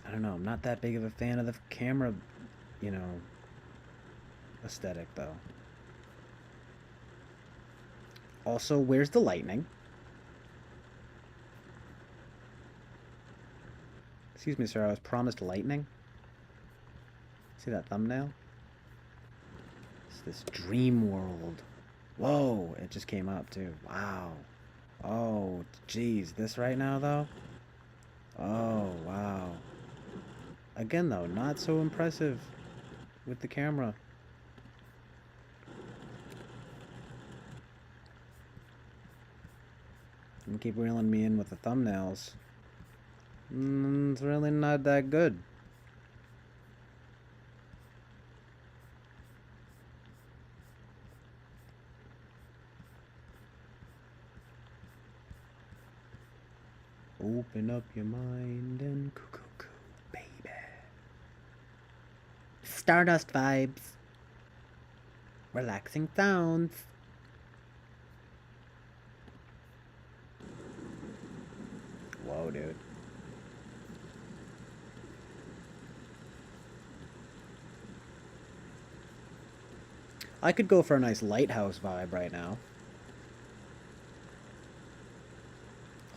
I don't know, I'm not that big of a fan of the camera, you know, aesthetic, though. Also, where's the lightning? Excuse me, sir, I was promised lightning. See that thumbnail? It's this dream world. Whoa, it just came up, too. Wow. Oh, geez, this right now, though? Oh, wow. Again, though, not so impressive with the camera. You keep reeling me in with the thumbnails. It's really not that good. Open up your mind and coo, baby. Stardust vibes. Relaxing sounds. Whoa, dude. I could go for a nice lighthouse vibe right now.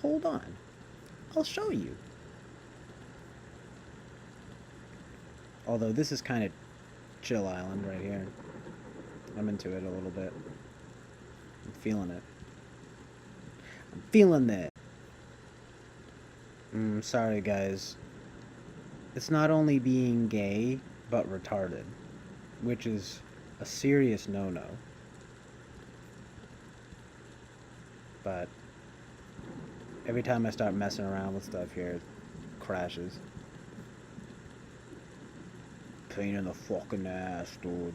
Hold on. I'll show you. Although this is kind of chill island right here. I'm into it a little bit. I'm feeling it. I'm feeling that. Sorry, guys. It's not only being gay, but retarded, which is a serious no-no. But every time I start messing around with stuff here, it crashes. Pain in the fucking ass, dude.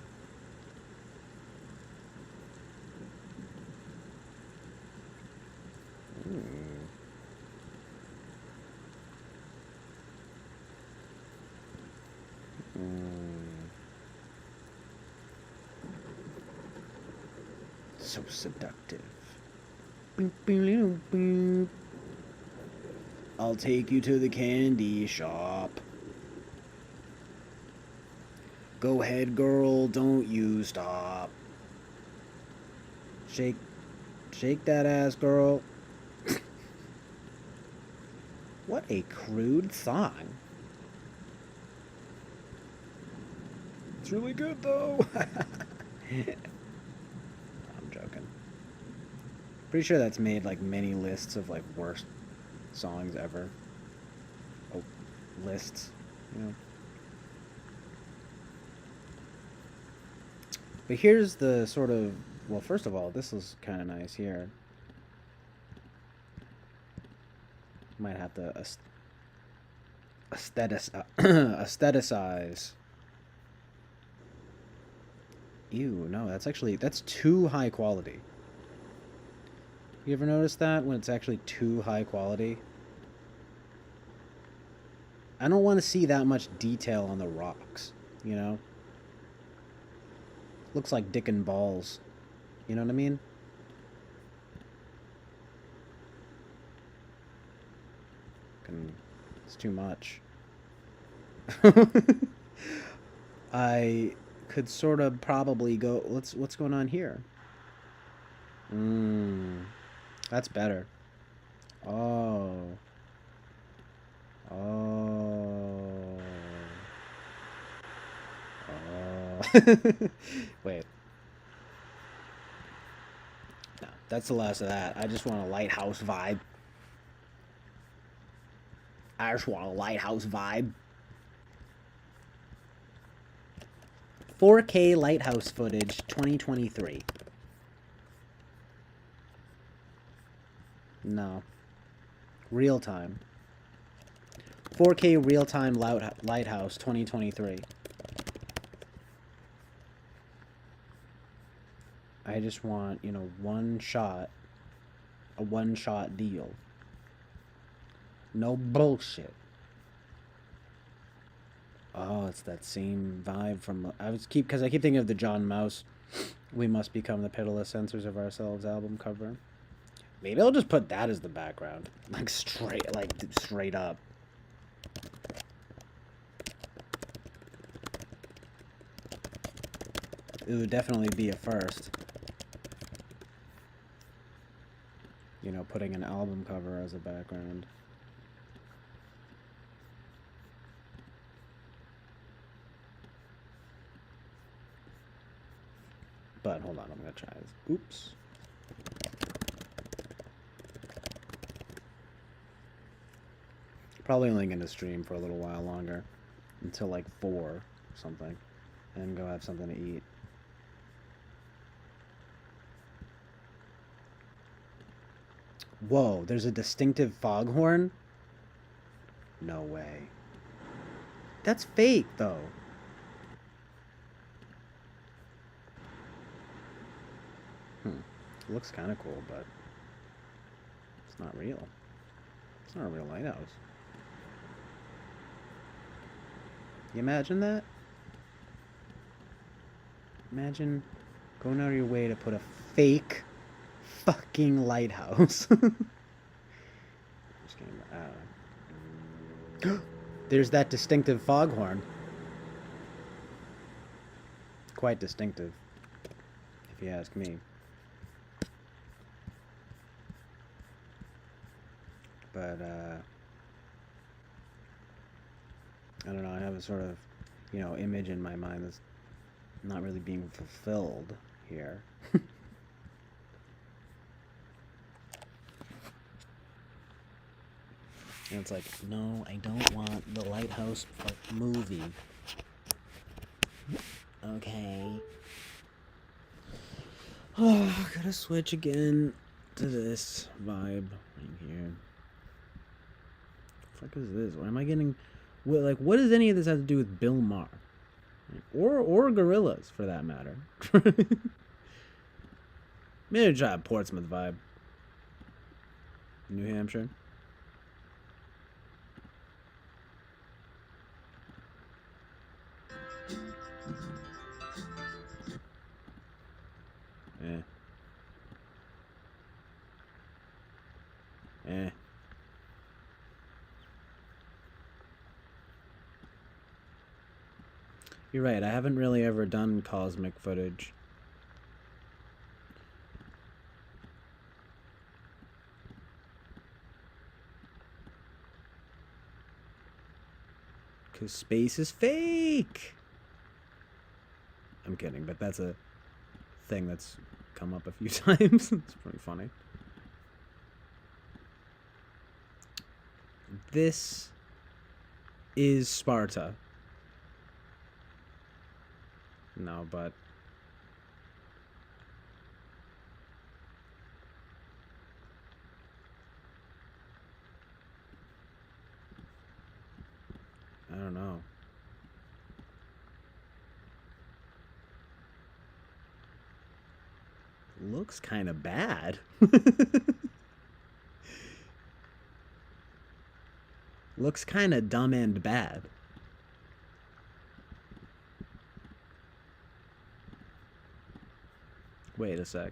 So seductive. I'll take you to the candy shop. Go ahead, girl, don't you stop. Shake that ass, girl. What a crude song. It's really good, though. I'm joking. Pretty sure that's made, like, many lists of, like, worst songs ever. Oh, lists, you know. But here's the sort of... Well, first of all, this is kind of nice here. Might have to aestheticize. Ew, no, that's too high quality. You ever notice that when it's actually too high quality? I don't want to see that much detail on the rocks, you know? Looks like dick and balls. You know what I mean? It's too much. I could sort of probably go... What's going on here? That's better. Oh. Wait. No, that's the last of that. I just want a lighthouse vibe. 4K lighthouse footage 2023. No. Real time. 4K real time lighthouse 2023. I just want, you know, a one shot deal. No bullshit. Oh, it's that same vibe from... Because I keep thinking of the John Mouse We Must Become the Pitiless Censors of Ourselves album cover. Maybe I'll just put that as the background. Straight up. It would definitely be a first. You know, putting an album cover as a background. But hold on, I'm gonna try this. Oops. Probably only gonna stream for a little while longer. Until like 4 or something. And go have something to eat. Whoa, there's a distinctive foghorn? No way. That's fake, though. It looks kind of cool, but it's not real. It's not a real lighthouse. You imagine that? Imagine going out of your way to put a fake fucking lighthouse. Just kidding. There's that distinctive foghorn. Quite distinctive, if you ask me. But, I don't know, I have a sort of, you know, image in my mind that's not really being fulfilled here. And it's like, no, I don't want the Lighthouse movie. Okay. Oh, gotta switch again to this vibe right here. What the fuck is this? Why am I getting... what does any of this have to do with Bill Maher? Or Gorillas, for that matter. Maybe try a Portsmouth vibe. New Hampshire. Eh. Eh. You're right, I haven't really ever done cosmic footage. Because space is fake! I'm kidding, but that's a thing that's come up a few times. It's pretty funny. This is Sparta. No, but... I don't know. Looks kind of bad. Looks kind of dumb and bad. Wait a sec.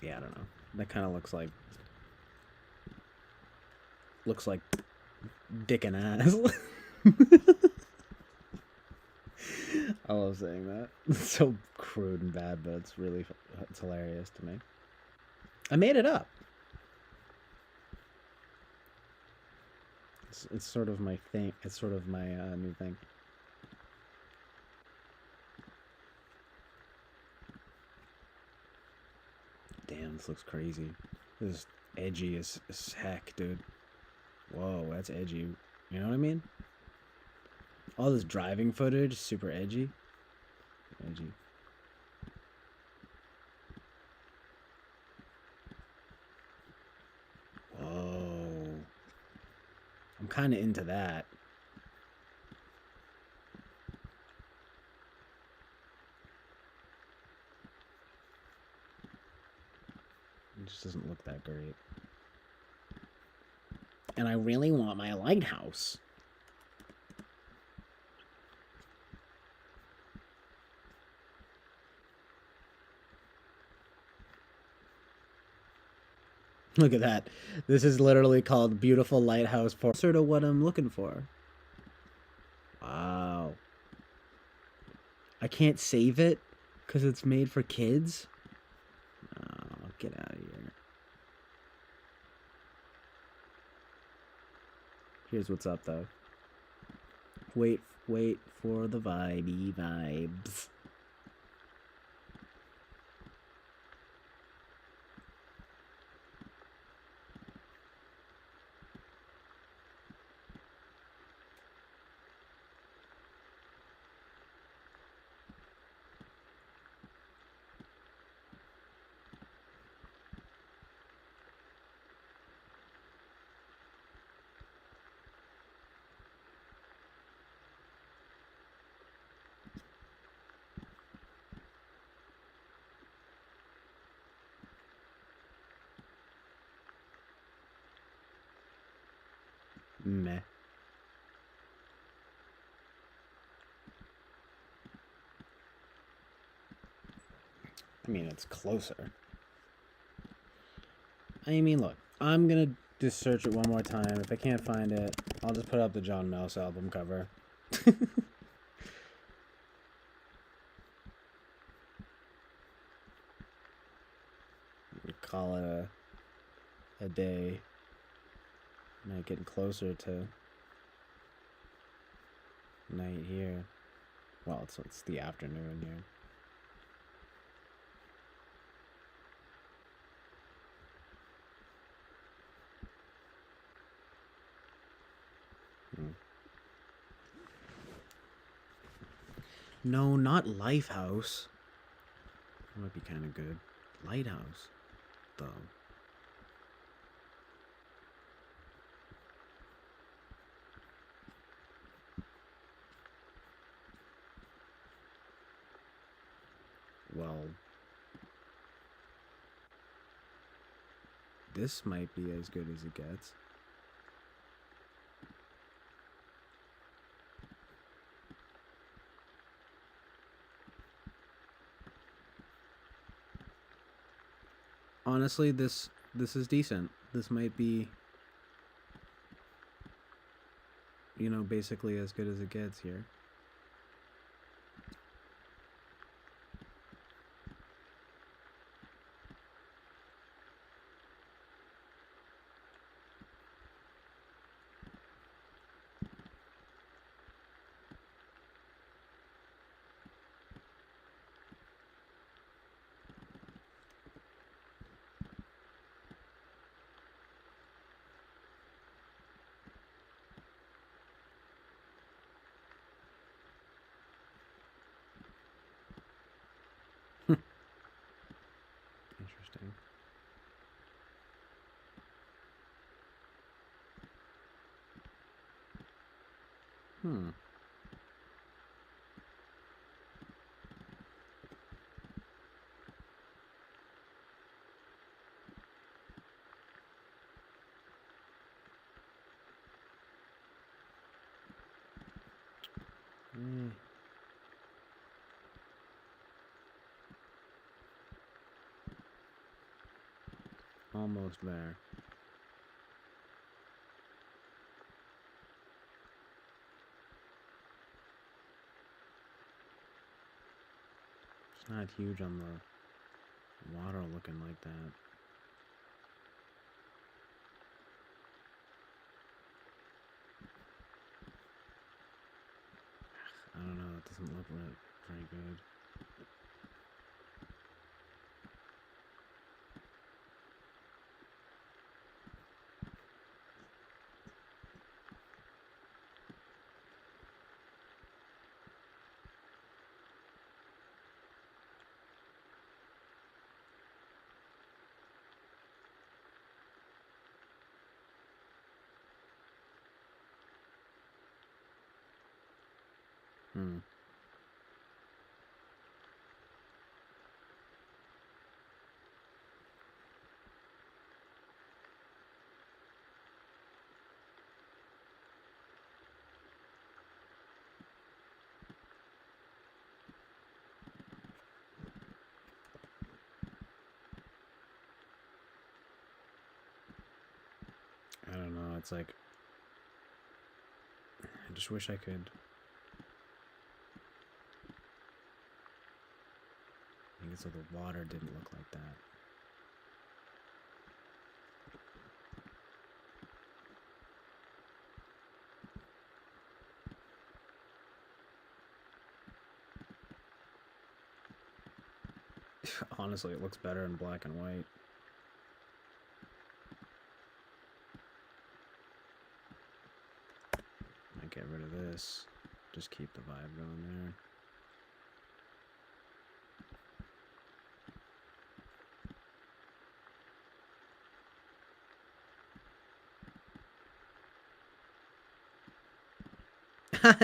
Yeah, I don't know. That kind of looks like dick and ass. I love saying that. It's so crude and bad, but it's hilarious to me. I made it up. It's sort of my thing. It's sort of my new thing. Damn, this looks crazy. This is edgy as heck, dude. Whoa, that's edgy. You know what I mean? All this driving footage, super edgy. Edgy. Whoa. I'm kind of into that. It just doesn't look that great. And I really want my lighthouse. Look at that. This is literally called Beautiful Lighthouse for sort of what I'm looking for. Wow. I can't save it because it's made for kids. Oh, get out of here. Here's what's up, though. Wait for the vibes. Meh. I mean, it's closer. I mean, look, I'm gonna just search it one more time. If I can't find it, I'll just put up the John Mouse album cover. Call it a day. Now getting closer to night here. Well, it's the afternoon here. No, not Lifehouse. That might be kind of good. Lighthouse, though. Well, this might be as good as it gets. Honestly, this is decent. This might be, you know, basically as good as it gets here. Interesting. Hmm. Eh. Almost there. It's not huge on the water looking like that. I don't know, it doesn't look very good. Hmm. I don't know, it's like, I just wish I could make it so the water didn't look like that. Honestly, it looks better in black and white. Might get rid of this. Just keep the vibe going there.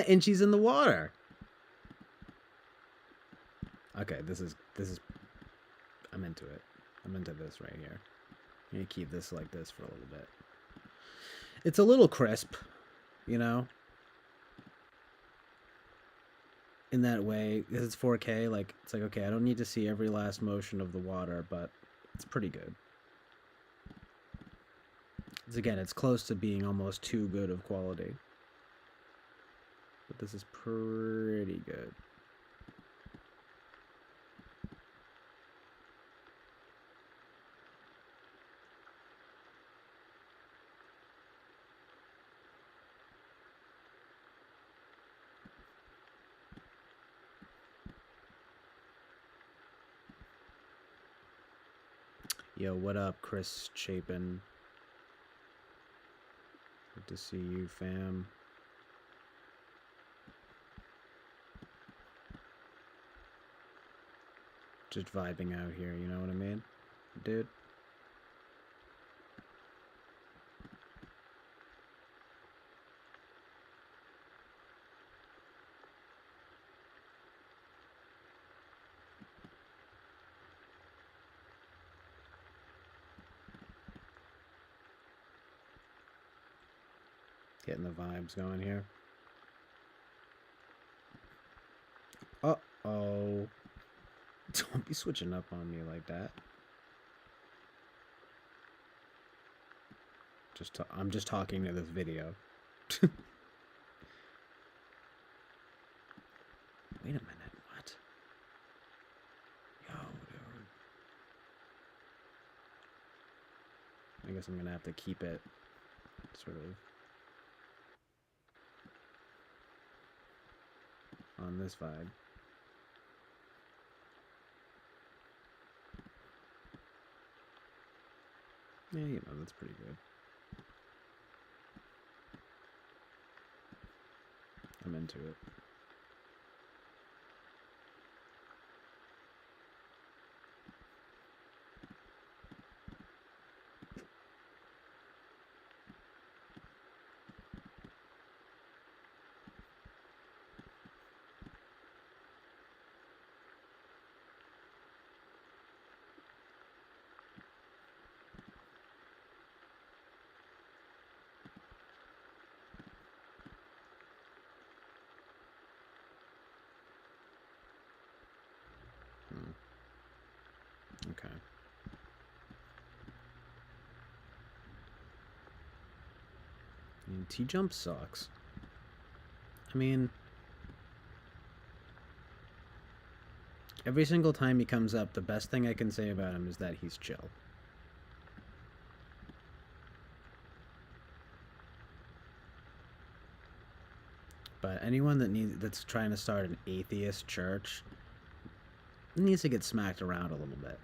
And she's in the water. Okay, this is I'm into it. I'm into this right here. I'm gonna keep this like this for a little bit. It's a little crisp, you know? In that way, because it's 4K, like, it's like, okay, I don't need to see every last motion of the water, but it's pretty good. Again, it's close to being almost too good of quality. But this is pretty good. Yo, what up, Chris Chapin? Good to see you, fam. Just vibing out here, you know what I mean? Dude. Getting the vibes going here. Uh-oh. Don't be switching up on me like that. I'm just talking to this video. Wait a minute, what? Yo, dude. I guess I'm gonna have to keep it sort of on this vibe. Yeah, you know, that's pretty good. I'm into it. Okay. I mean, T-Jump sucks. I mean, every single time he comes up, the best thing I can say about him is that he's chill. But anyone that's trying to start an atheist church needs to get smacked around a little bit.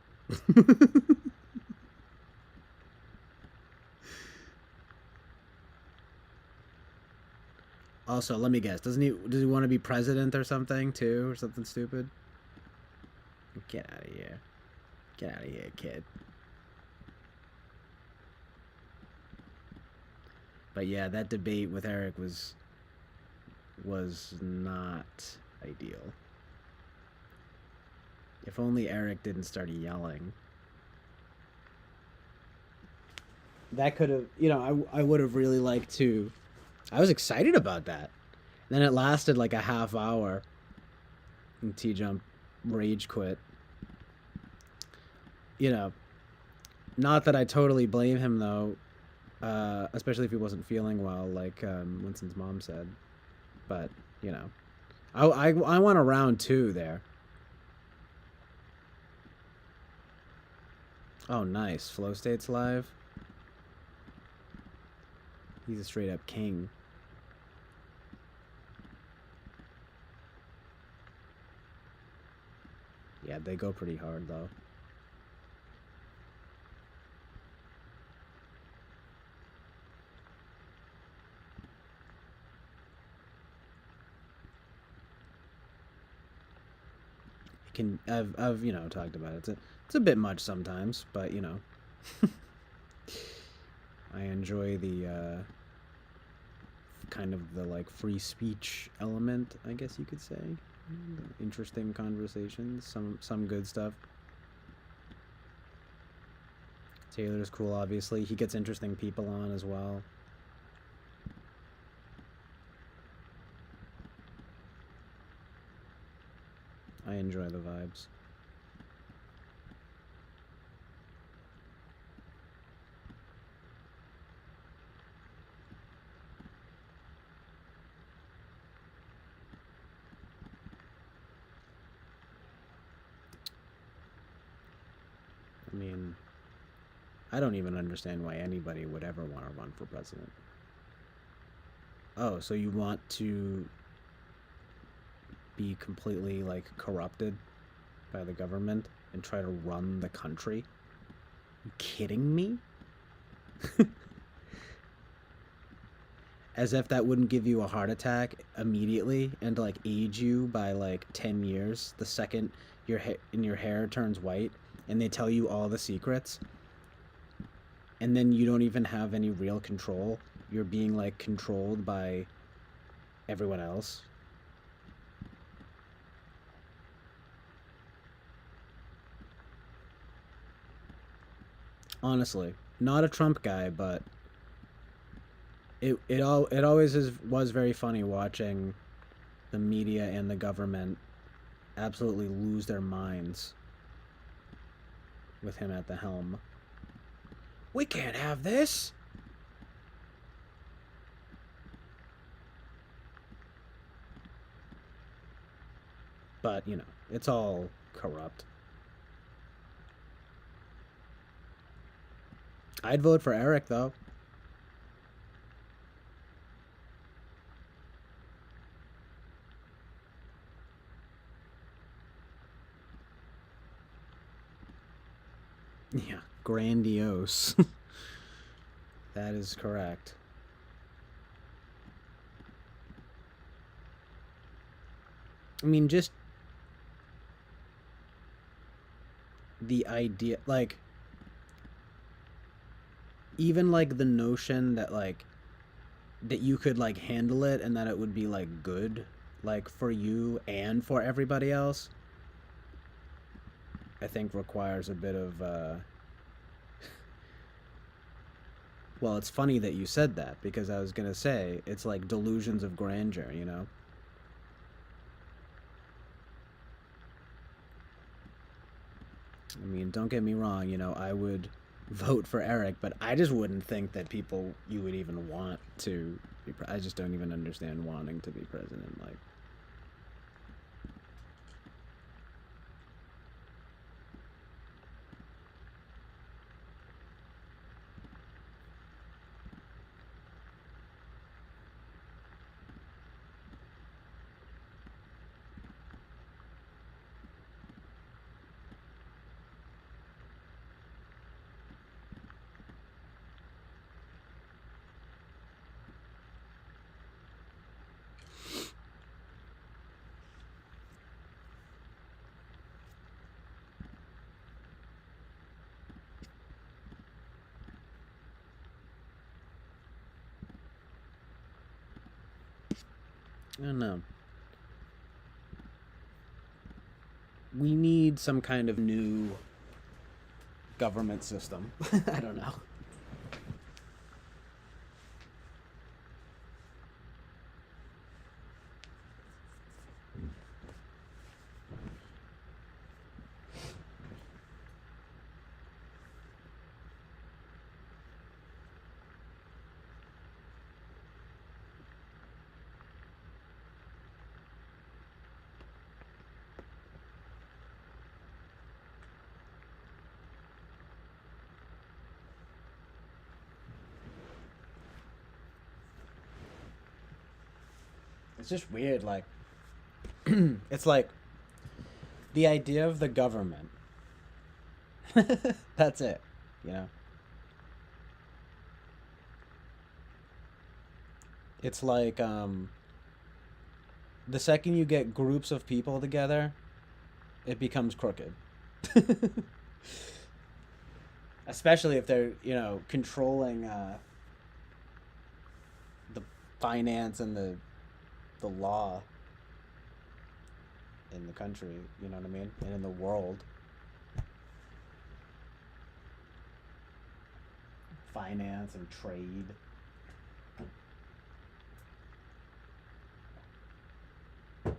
Also, let me guess. Does he want to be president or something too, or something stupid? Get out of here. Get out of here, kid. But yeah, that debate with Eric was not ideal. If only Eric didn't start yelling. That could have, you know, I would have really liked to. I was excited about that. Then it lasted like a half hour. And T-Jump rage quit. You know, not that I totally blame him though, especially if he wasn't feeling well, like Winston's mom said. But you know, I want a round 2 there. Oh, nice. Flow State's live. He's a straight up king. Yeah, they go pretty hard though. I've you know talked about it. It's a bit much sometimes, but you know, I enjoy the kind of the like free speech element, I guess you could say. Interesting conversations, some good stuff. Taylor's cool, obviously. He gets interesting people on as well. I enjoy the vibes. I mean, I don't even understand why anybody would ever want to run for president. Oh, so you want to be completely like corrupted by the government and try to run the country? You kidding me? As if that wouldn't give you a heart attack immediately and like age you by like 10 years the second your hair turns white and they tell you all the secrets and then you don't even have any real control. You're being like controlled by everyone else. Honestly, not a Trump guy, but it always was very funny watching the media and the government absolutely lose their minds with him at the helm. We can't have this. But, you know, it's all corrupt. I'd vote for Eric, though. Yeah, grandiose. That is correct. I mean, just the idea, like, even like the notion that like that you could like handle it and that it would be like good, like for you and for everybody else, I think requires a bit of well, it's funny that you said that because I was gonna say it's like delusions of grandeur, you know. I mean, don't get me wrong, you know, I would vote for Eric, but I just wouldn't think that people you would even want to be I just don't even understand wanting to be president, like. I don't know. We need some kind of new government system. I don't know. It's just weird, like it's like the idea of the government. That's it, you know. It's like the second you get groups of people together, it becomes crooked. Especially if they're, you know, controlling the finance and the law in the country, you know what I mean? And in the world. Finance and trade. But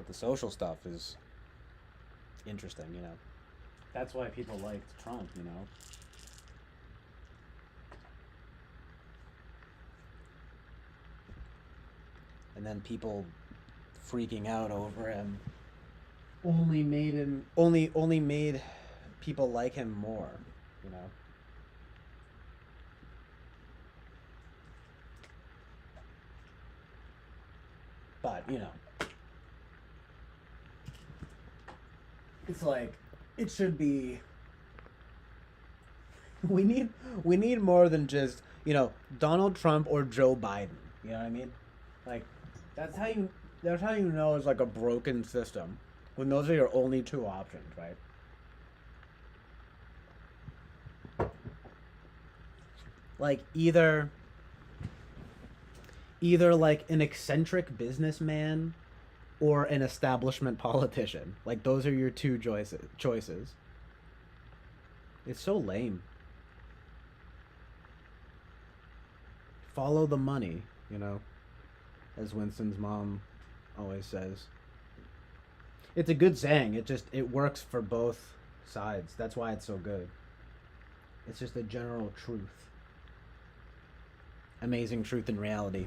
the social stuff is interesting, you know. That's why people liked Trump, you know. And then people freaking out over him only made people like him more, you know. But, you know, It's like it should be. We need more than just Donald Trump or Joe Biden. You know what I mean? Like that's how you know it's like a broken system when those are your only two options, right? Like either like an eccentric businessman or an establishment politician. Like those are your two choices. It's so lame. Follow the money, as Winston's mom always says. It's a good saying. It works for both sides. That's why it's so good. It's just a general truth. Amazing truth in reality.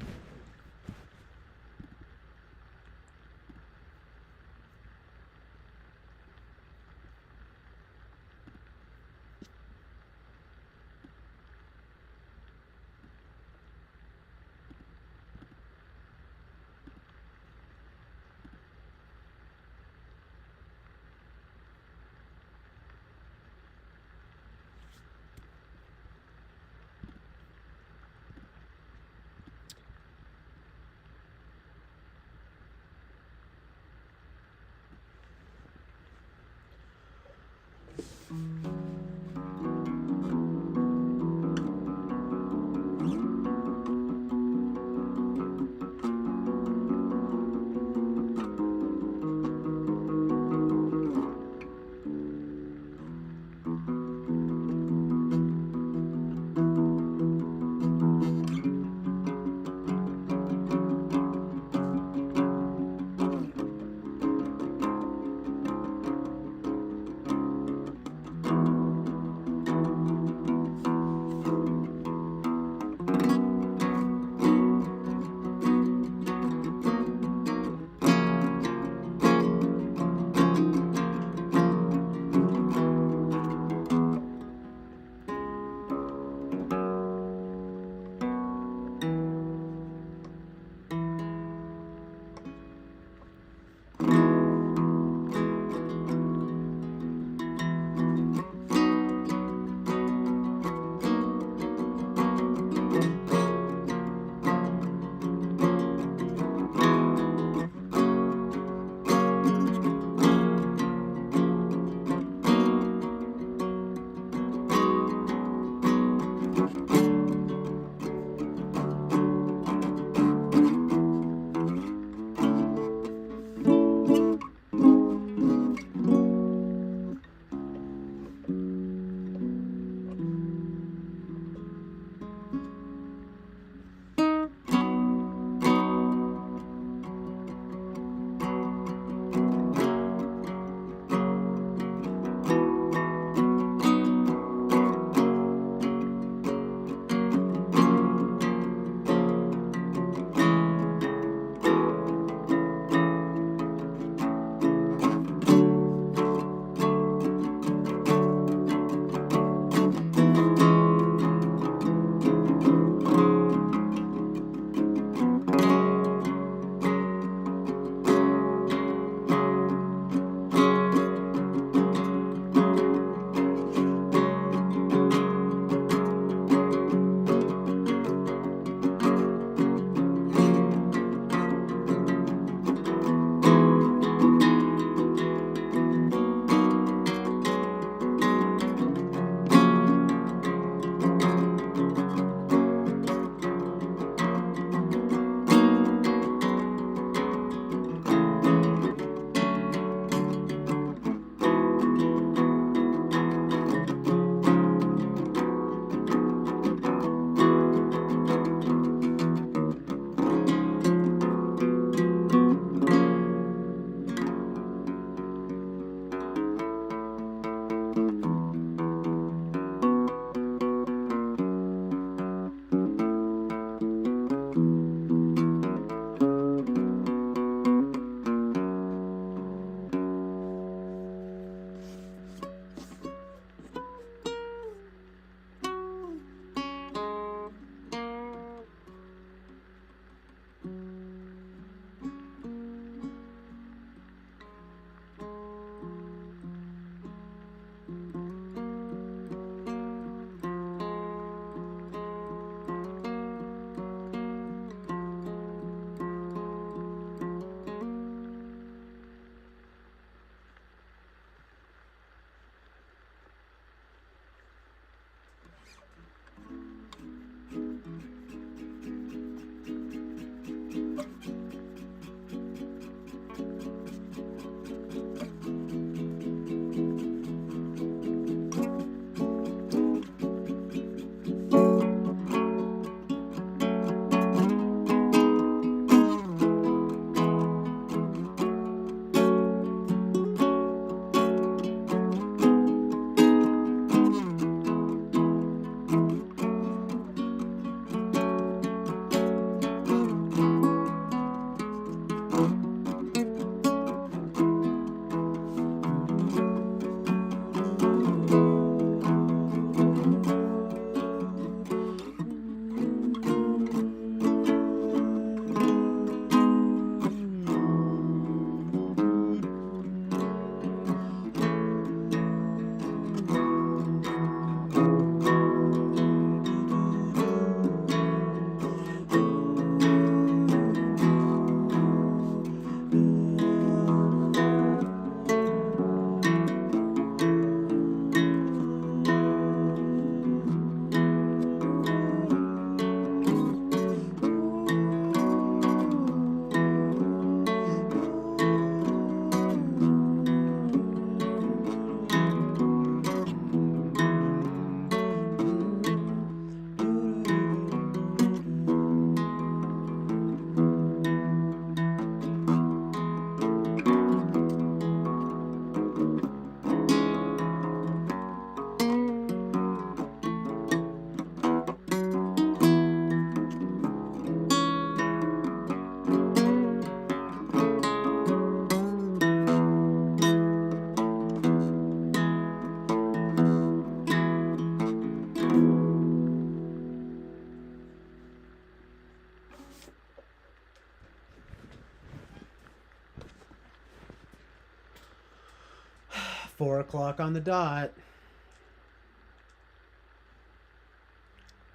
4 o'clock on the dot.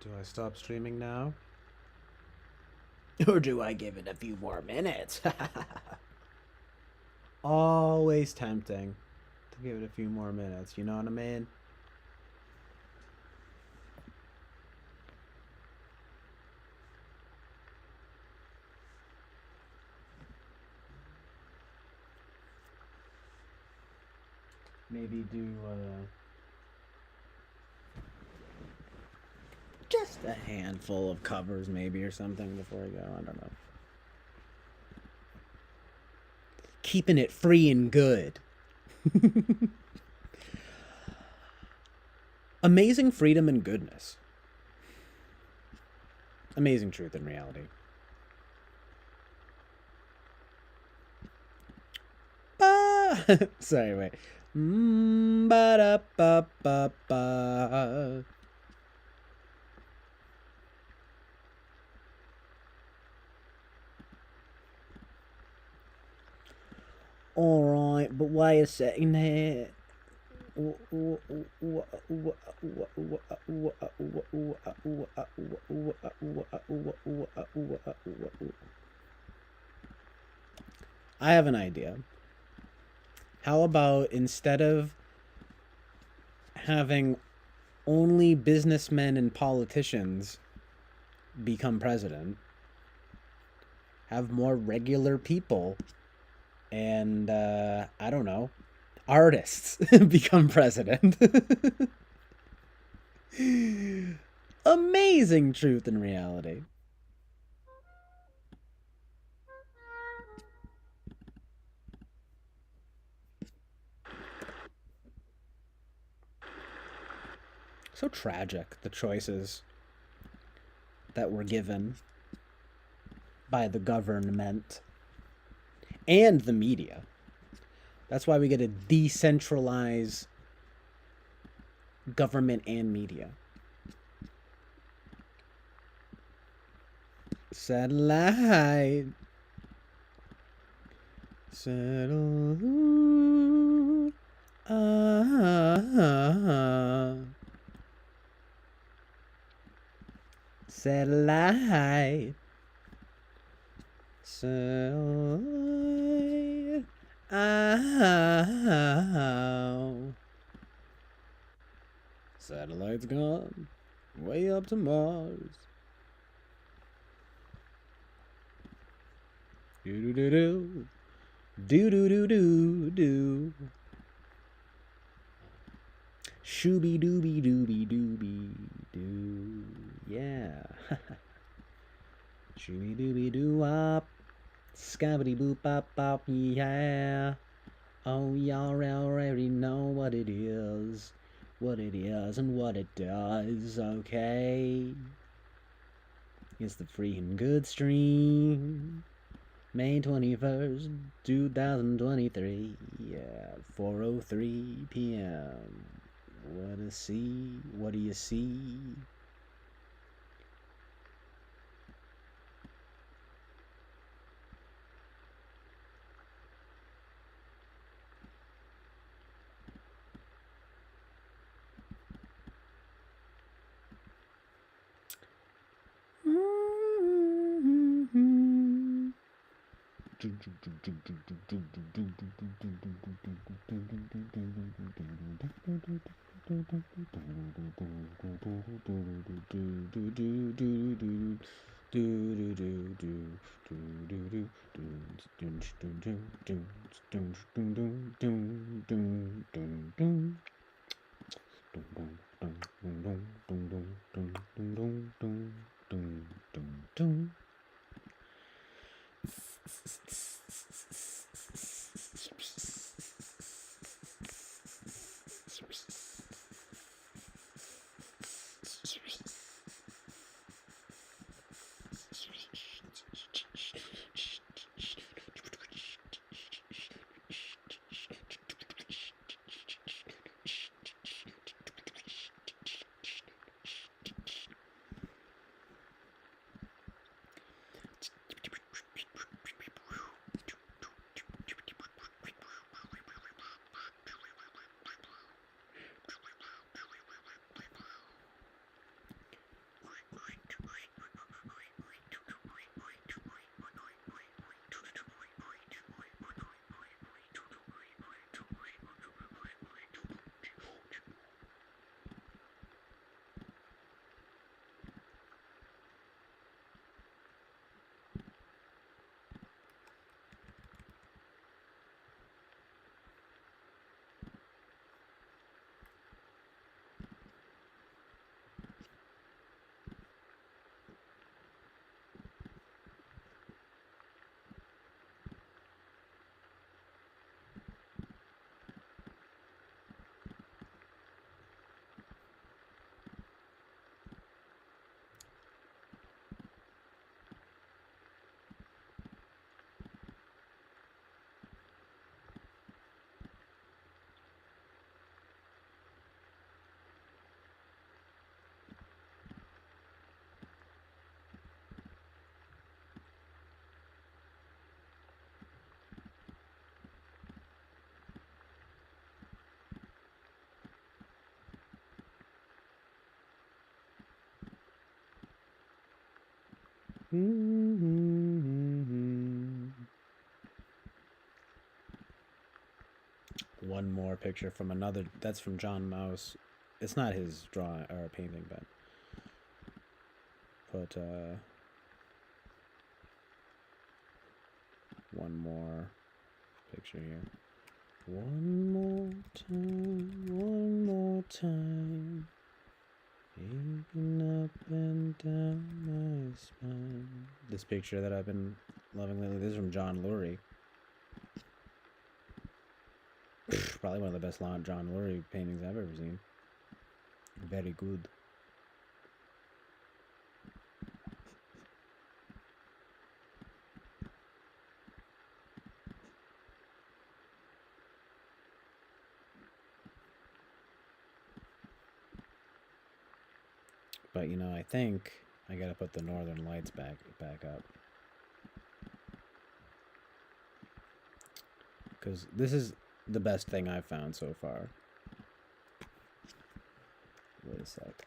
Do I stop streaming now? Or do I give it a few more minutes? Always tempting to give it a few more minutes, you know what I mean? Maybe do just a handful of covers maybe or something before I go. I don't know. Keeping it free and good. Amazing freedom and goodness. Amazing truth and reality. Sorry, wait. Ba-da-ba-ba-ba. All right, but wait a second here. I have an idea. How about instead of having only businessmen and politicians become president, have more regular people and, I don't know, artists become president? Amazing truth and reality. So tragic, the choices that were given by the government and the media. That's why we get to decentralize government and media. Satellite. Satellite. Satellite. Satellite. Satellite's gone way up to Mars. Do do do do do do do do. Shooby dooby dooby dooby doo. Yeah. Shooby dooby doo wop. Scabbity boop bop bop. Yeah. Oh, y'all already know what it is. What it is and what it does. Okay. It's the free and good stream. May 21st, 2023. Yeah. 4:03 p.m. What do you see? One more picture from another. That's from John Mouse. It's not his drawing or painting, but one more picture here. One more time. Aching up and down my spine. This picture that I've been loving lately. This is from John Lurie. Probably one of the best John Lurie paintings I've ever seen. Very good. But you know, I think I gotta put the Northern Lights back up. Because this is the best thing I've found so far. Wait a sec.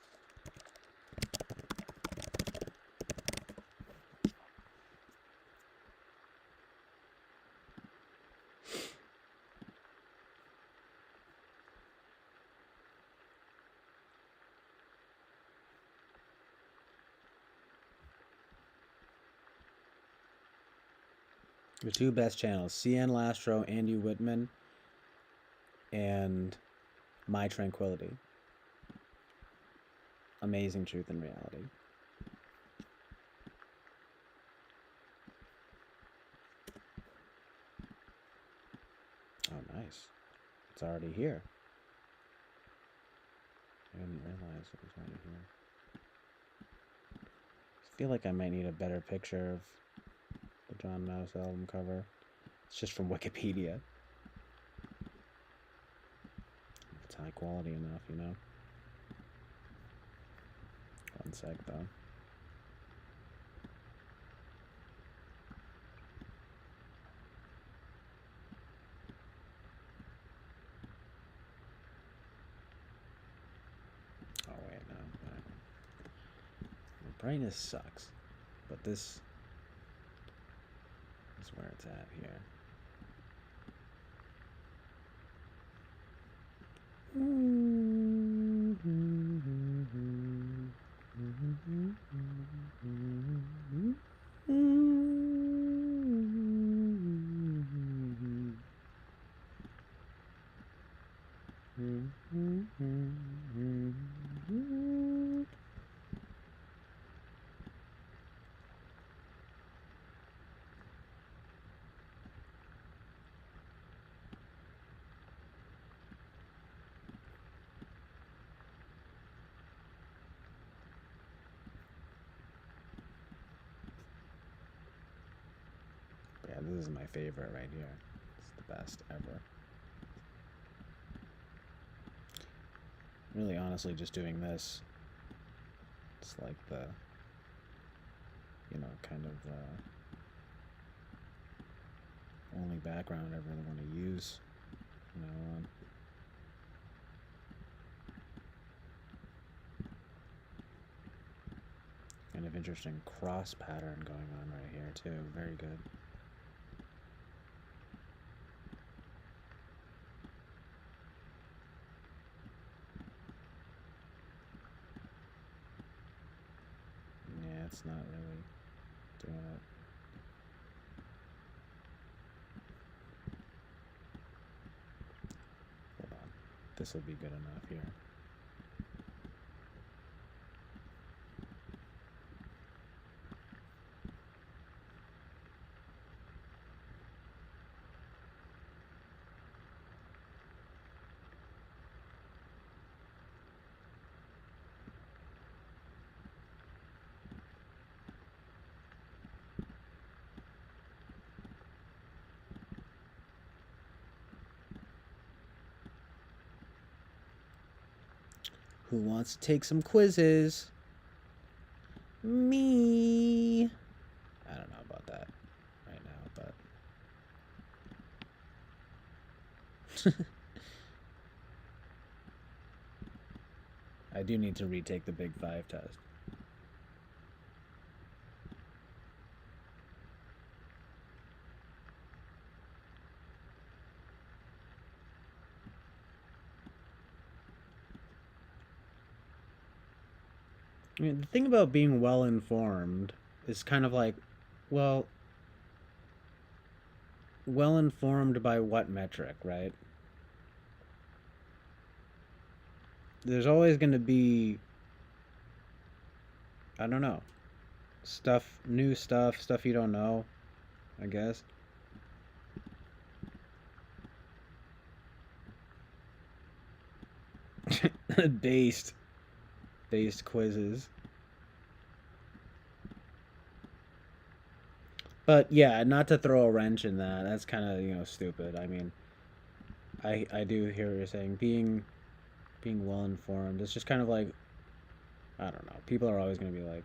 The two best channels, CN Lastro, Andy Whitman, and My Tranquility. Amazing Truth and Reality. Oh, nice. It's already here. I didn't realize it was already here. I feel like I might need a better picture of the John Mouse album cover. It's just from Wikipedia. It's high quality enough, you know? One sec, though. Oh, wait, no. The brightness sucks. But this is where it's at here. Yeah, this is my favorite right here. It's the best ever. Really, honestly, just doing this. It's like the, you know, kind of only background I really want to use from now on. Kind of interesting cross pattern going on right here too. Very good. Yeah, it's not really doing it. Hold on. This will be good enough here. Who wants to take some quizzes? Me. I don't know about that right now, but I do need to retake the Big 5 test. I mean, the thing about being well informed is kind of like, well, well informed by what metric, right? There's always going to be, I don't know, new stuff you don't know, I guess. based based quizzes. But yeah, not to throw a wrench in that. That's kind of, stupid. I mean, I do hear what you're saying. Being well informed. It's just kind of like, I don't know. People are always going to be like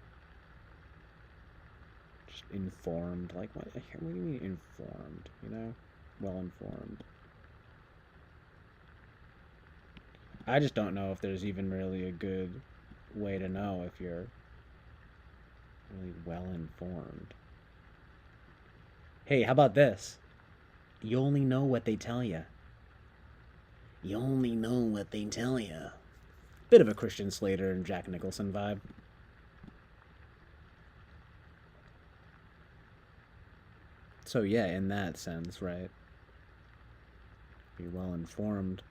just informed. Like what do you mean informed, Well informed. I just don't know if there's even really a good way to know if you're really well informed. Hey, how about this? You only know what they tell you. You only know what they tell you. Bit of a Christian Slater and Jack Nicholson vibe. So yeah, in that sense, right? Be well informed.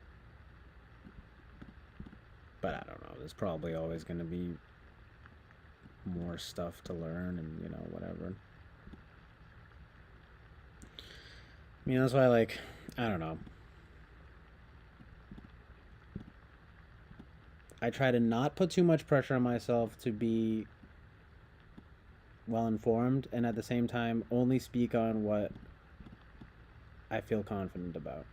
But I don't know. There's probably always going to be more stuff to learn and, whatever. That's why, like, I don't know. I try to not put too much pressure on myself to be well informed, and at the same time only speak on what I feel confident about,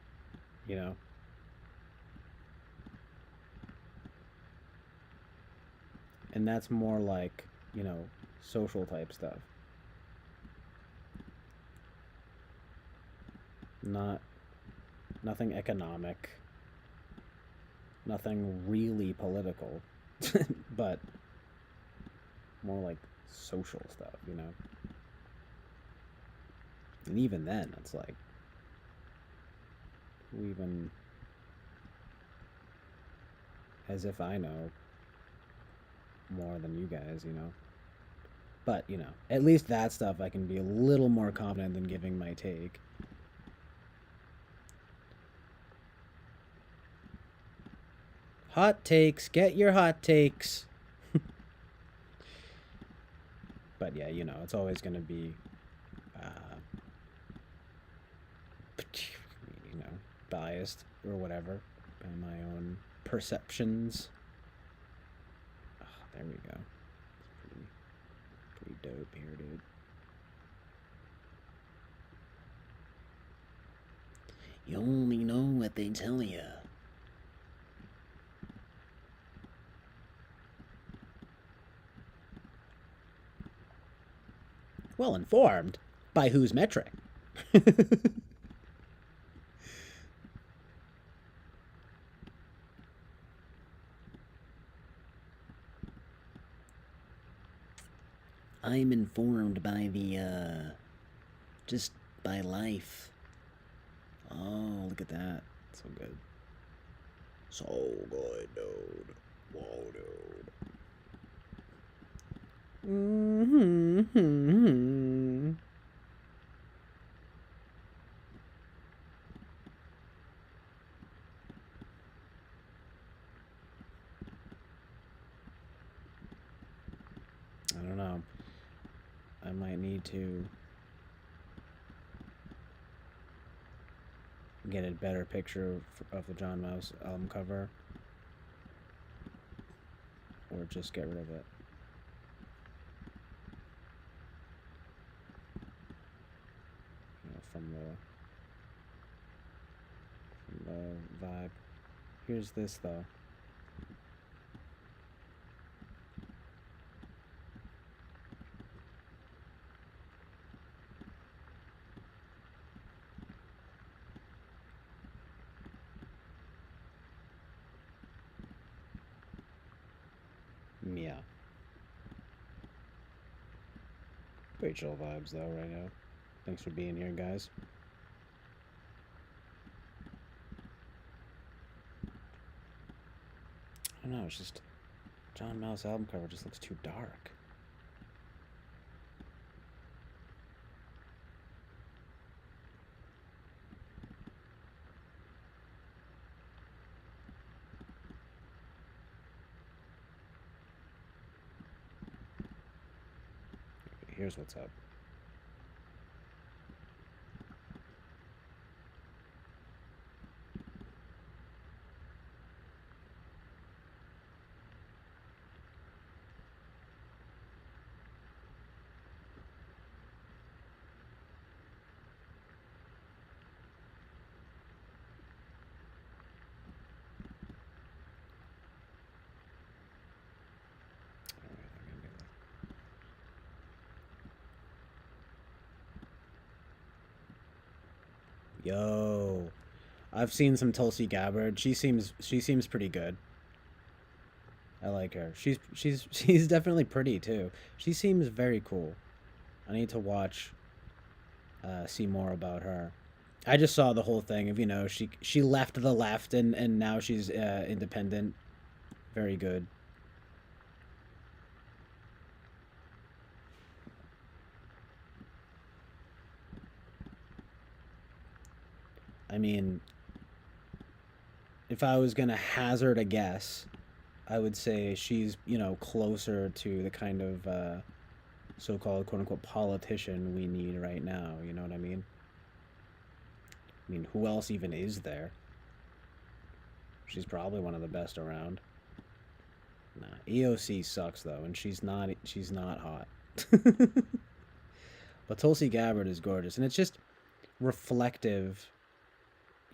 And that's more like, social type stuff. Nothing economic, nothing really political, but more like social stuff, And even then, it's like, who even, as if I know more than you guys, But, at least that stuff I can be a little more confident than giving my take. Hot takes. Get your hot takes. But yeah, it's always going to be, biased or whatever by my own perceptions. Oh, there we go. It's pretty dope here, dude. You only know what they tell you. Well informed? By whose metric? I'm informed by just by life. Oh, look at that. So good. So good, dude. Whoa, dude. Mm-hmm. I don't know. I might need to get a better picture of the John Mouse album cover, or just get rid of it. From the vibe. Here's this though. Yeah. Pretty chill vibes though right now. Thanks for being here, guys. I don't know, it's just John Mouse album cover just looks too dark. Here's what's up. Yo, I've seen some Tulsi Gabbard. She seems pretty good. I like her. She's definitely pretty too. She seems very cool. I need to watch see more about her. I just saw the whole thing of, she left the left and now she's independent. Very good. I mean, if I was gonna hazard a guess, I would say she's, closer to the kind of so-called quote unquote politician we need right now. You know what I mean? I mean, who else even is there? She's probably one of the best around. Nah, EOC sucks though, and she's not hot. But Tulsi Gabbard is gorgeous, and it's just reflective.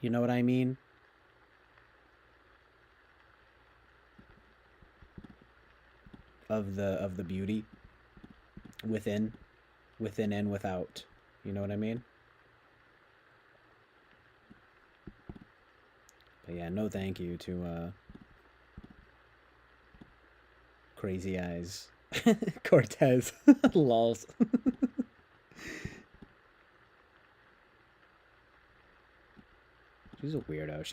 You know what I mean? Of the beauty within and without. You know what I mean? But yeah, no thank you to Crazy Eyes Cortez. Lols. She's a weirdo.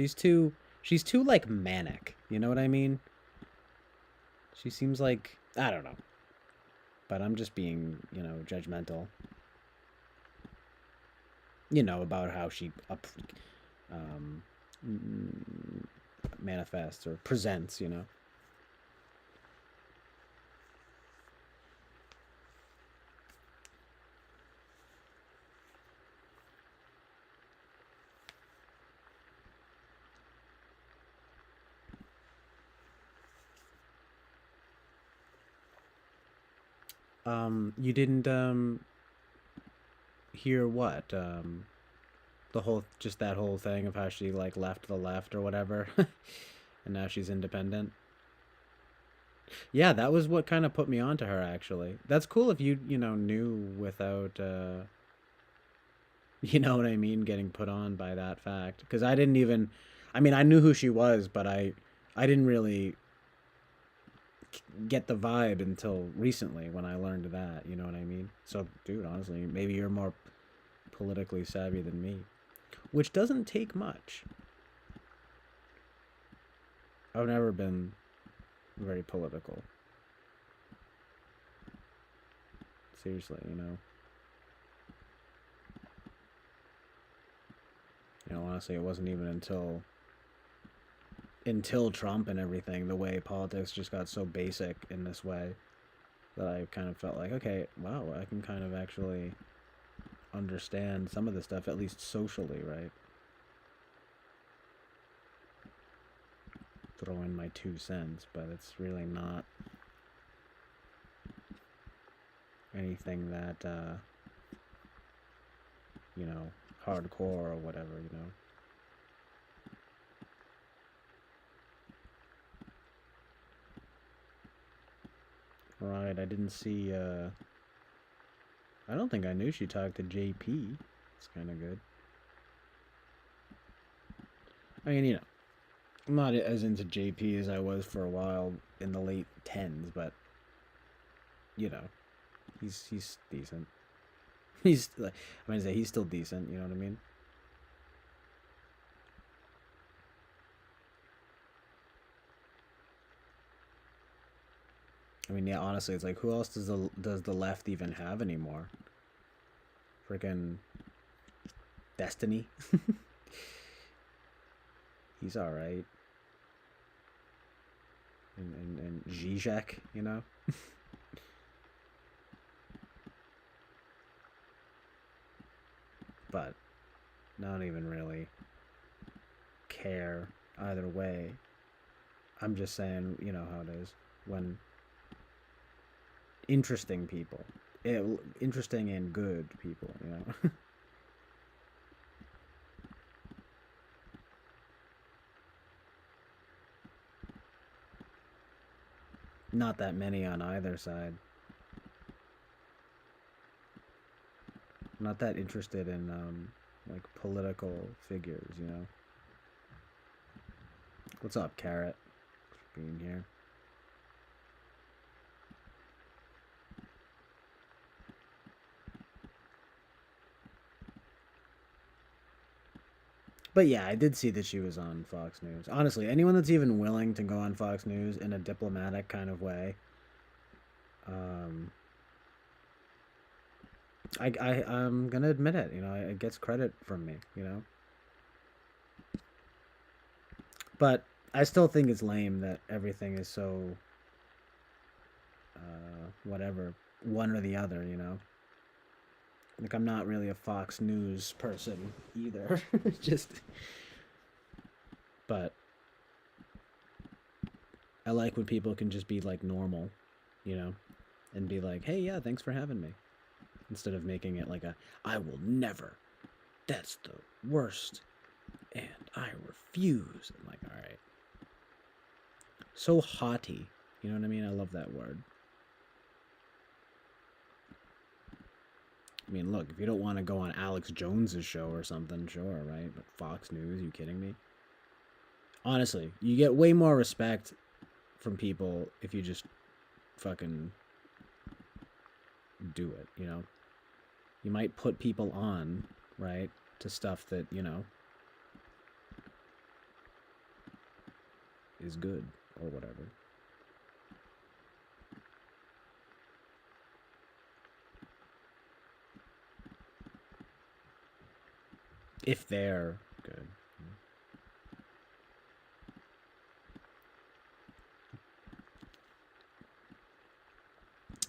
She's too like manic. You know what I mean? She seems like, I don't know. But I'm just being, judgmental. About how she manifests or presents, You didn't hear what? Just that whole thing of how she like left the left or whatever, and now she's independent. Yeah, that was what kind of put me onto her actually. That's cool if you knew without you know what I mean, getting put on by that fact. Because I didn't even, I mean, I knew who she was, but I didn't really get the vibe until recently when I learned that. You know what I mean? So, dude, honestly, maybe you're more politically savvy than me, which doesn't take much. I've never been very political. Seriously, honestly, it wasn't even until Trump and everything, the way politics just got so basic in this way, that I kind of felt like, okay, wow, I can kind of actually understand some of this stuff, at least socially, right? Throw in my 2 cents, but it's really not anything that, hardcore or whatever. Right, I didn't see, I don't think I knew she talked to JP. It's kind of good. I mean, I'm not as into JP as I was for a while in the late 10s, but, he's decent. He's, like, I'm gonna say he's still decent, you know what I mean? I mean, yeah, honestly, it's like, who else does the left even have anymore? Freaking Destiny. He's all right. And Zizek, you know. But I don't even really care either way. I'm just saying, you know how it is when interesting people, interesting and good people, you know. Not that many on either side. Not that interested in like political figures, you know. What's up, Carrot? Being here. But yeah, I did see that she was on Fox News. Honestly, anyone that's even willing to go on Fox News in a diplomatic kind of way, um, I'm gonna admit it. You know, it gets credit from me. You know, but I still think it's lame that everything is so whatever, one or the other. You know, like I'm not really a Fox News person either. Just, but I like when people can just be like normal, you know, and be like, hey, yeah, thanks for having me. Instead of making it like I will never. That's the worst. And I refuse. I'm like, all right. So haughty. You know what I mean? I love that word. I mean, look, if you don't want to go on Alex Jones's show or something, sure, right? But Fox News, you kidding me? Honestly, you get way more respect from people if you just fucking do it, you know? You might put people on, right, to stuff that, you know, is good or whatever. If they're good.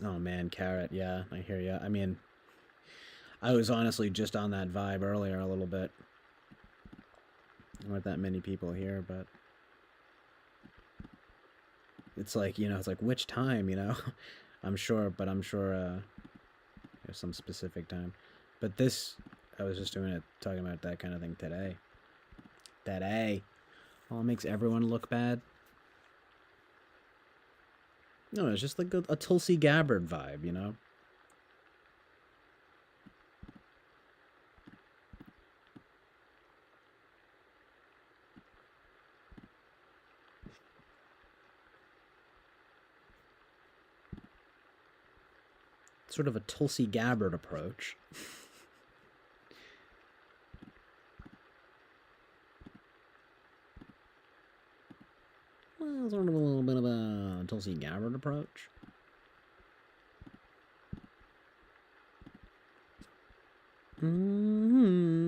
Oh man, Carrot, yeah, I hear ya. I mean, I was honestly just on that vibe earlier a little bit. There weren't that many people here, but it's like, you know, it's like which time, you know? I'm sure there's some specific time. But this, I was just talking about that kind of thing today. Today. Oh, it makes everyone look bad. No, it's just like a Tulsi Gabbard vibe, you know? Sort of a Tulsi Gabbard approach. Well, sort of a little bit of a Tulsi Gabbard approach. Mm-hmm.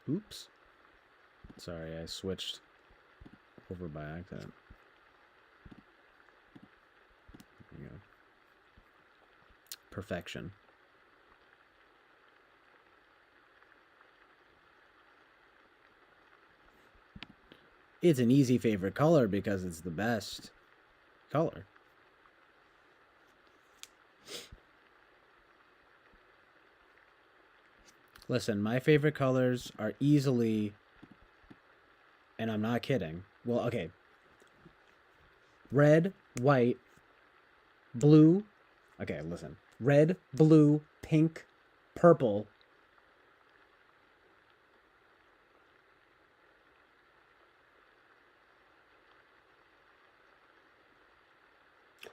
Oops. Sorry, I switched over by accident. There you go. Perfection. It's an easy favorite color because it's the best color. Listen, my favorite colors are easily, and I'm not kidding. Well, okay. Red, white, blue. Okay, listen. Red, blue, pink, purple,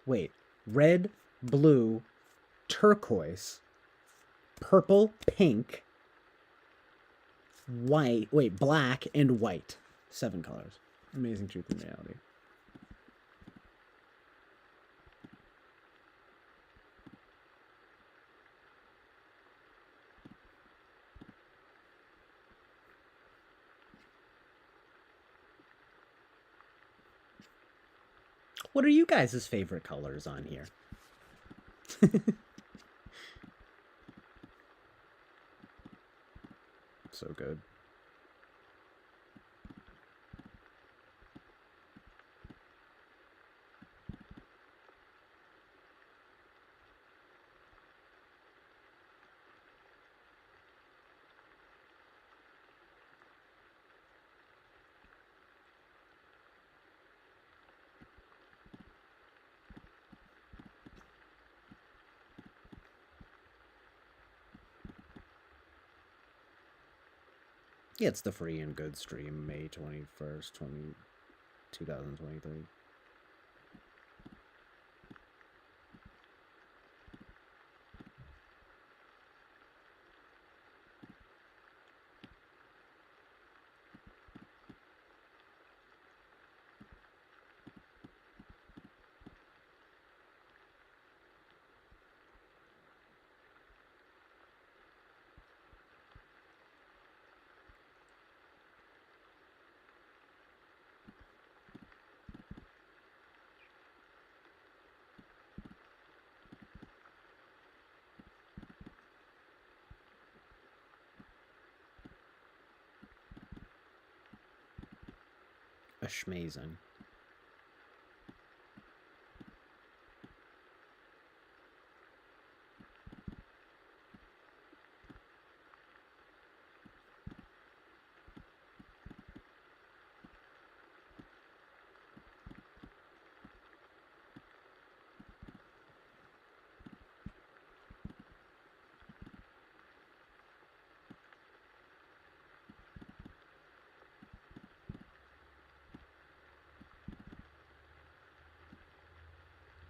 Wait, red, blue, turquoise, purple, pink, white. Wait, black and white. 7 colors. Amazing Truth and Reality. What are you guys' favorite colors on here? So good. Yeah, it's the free and good stream, May 21st, 2023. Schmazing.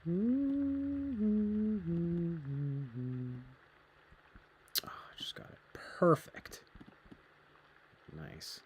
Oh, I just got it. Perfect. Nice.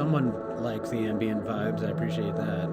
someone likes the ambient vibes. I appreciate that.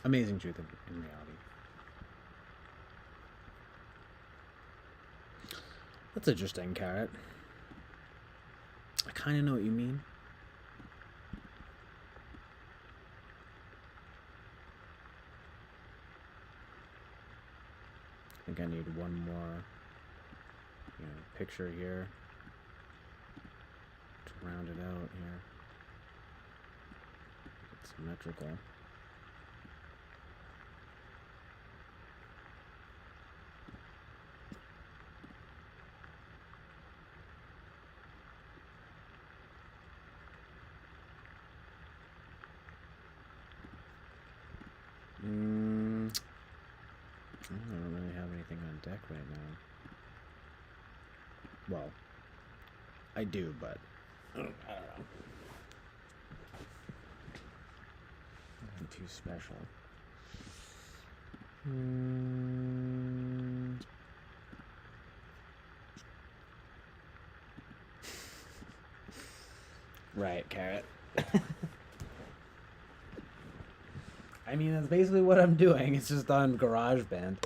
Amazing truth in reality. That's interesting, Carrot. I kind of know what you mean. I think I need one more, picture here to round it out here. It's symmetrical. I don't really have anything on deck right now. Well, I do, but I don't know. Nothing too special. Right, Carrot. I mean, that's basically what I'm doing. It's just on GarageBand.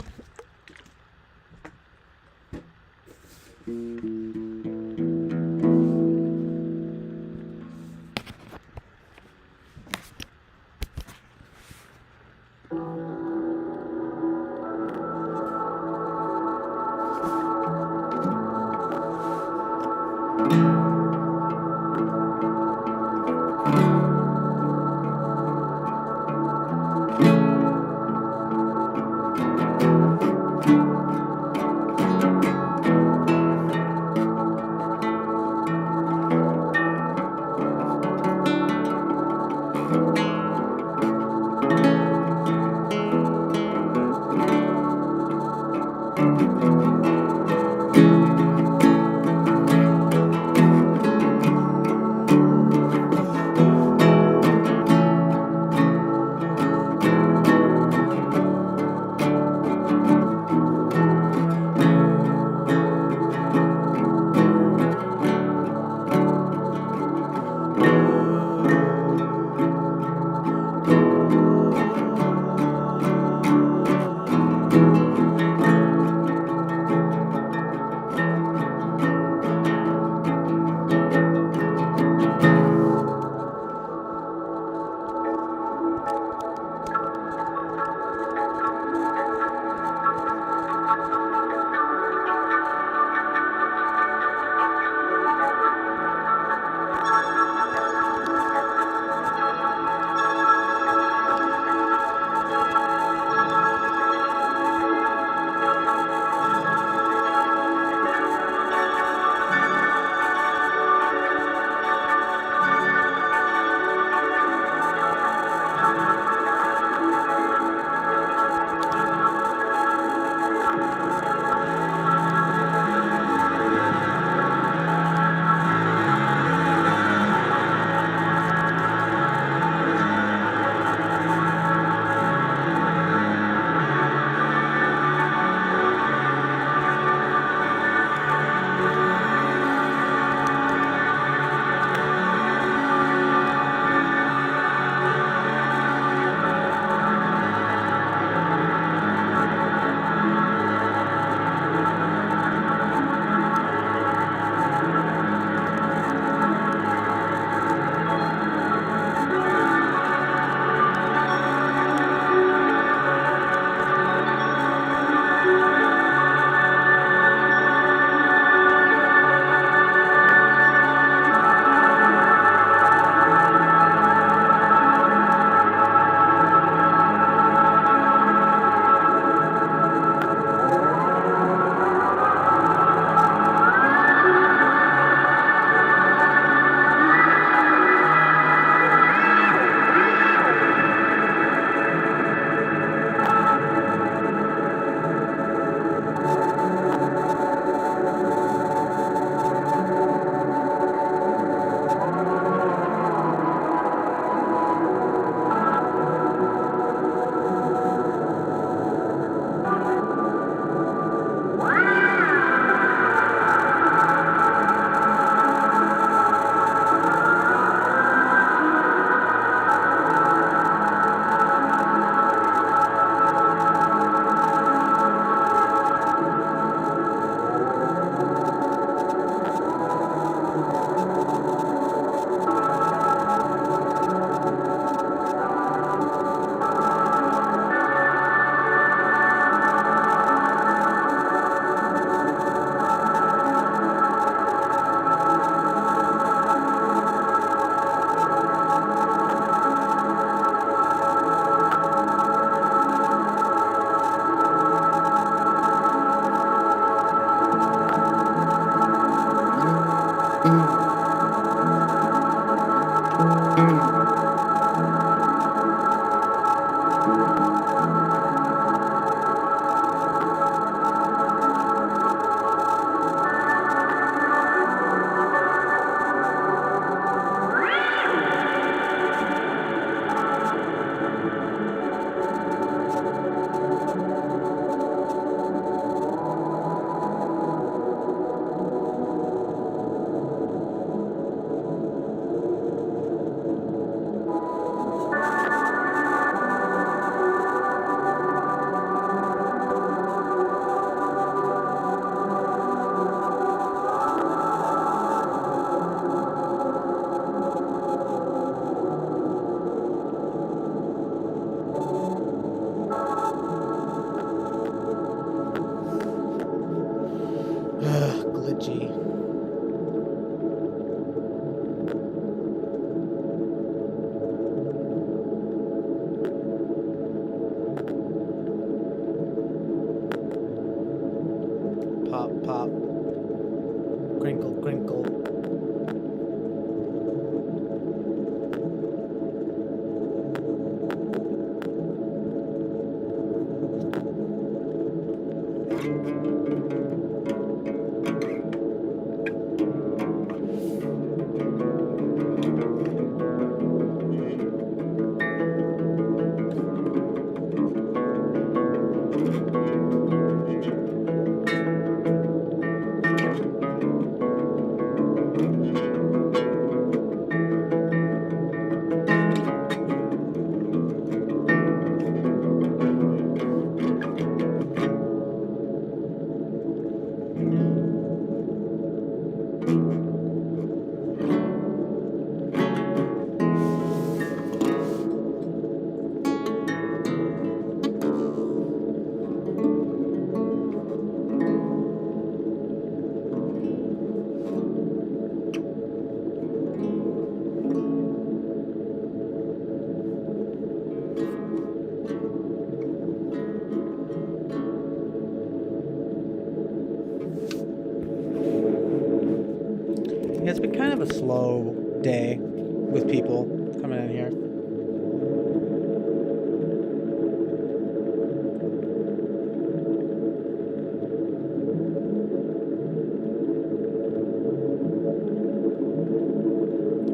slow day with people coming in here.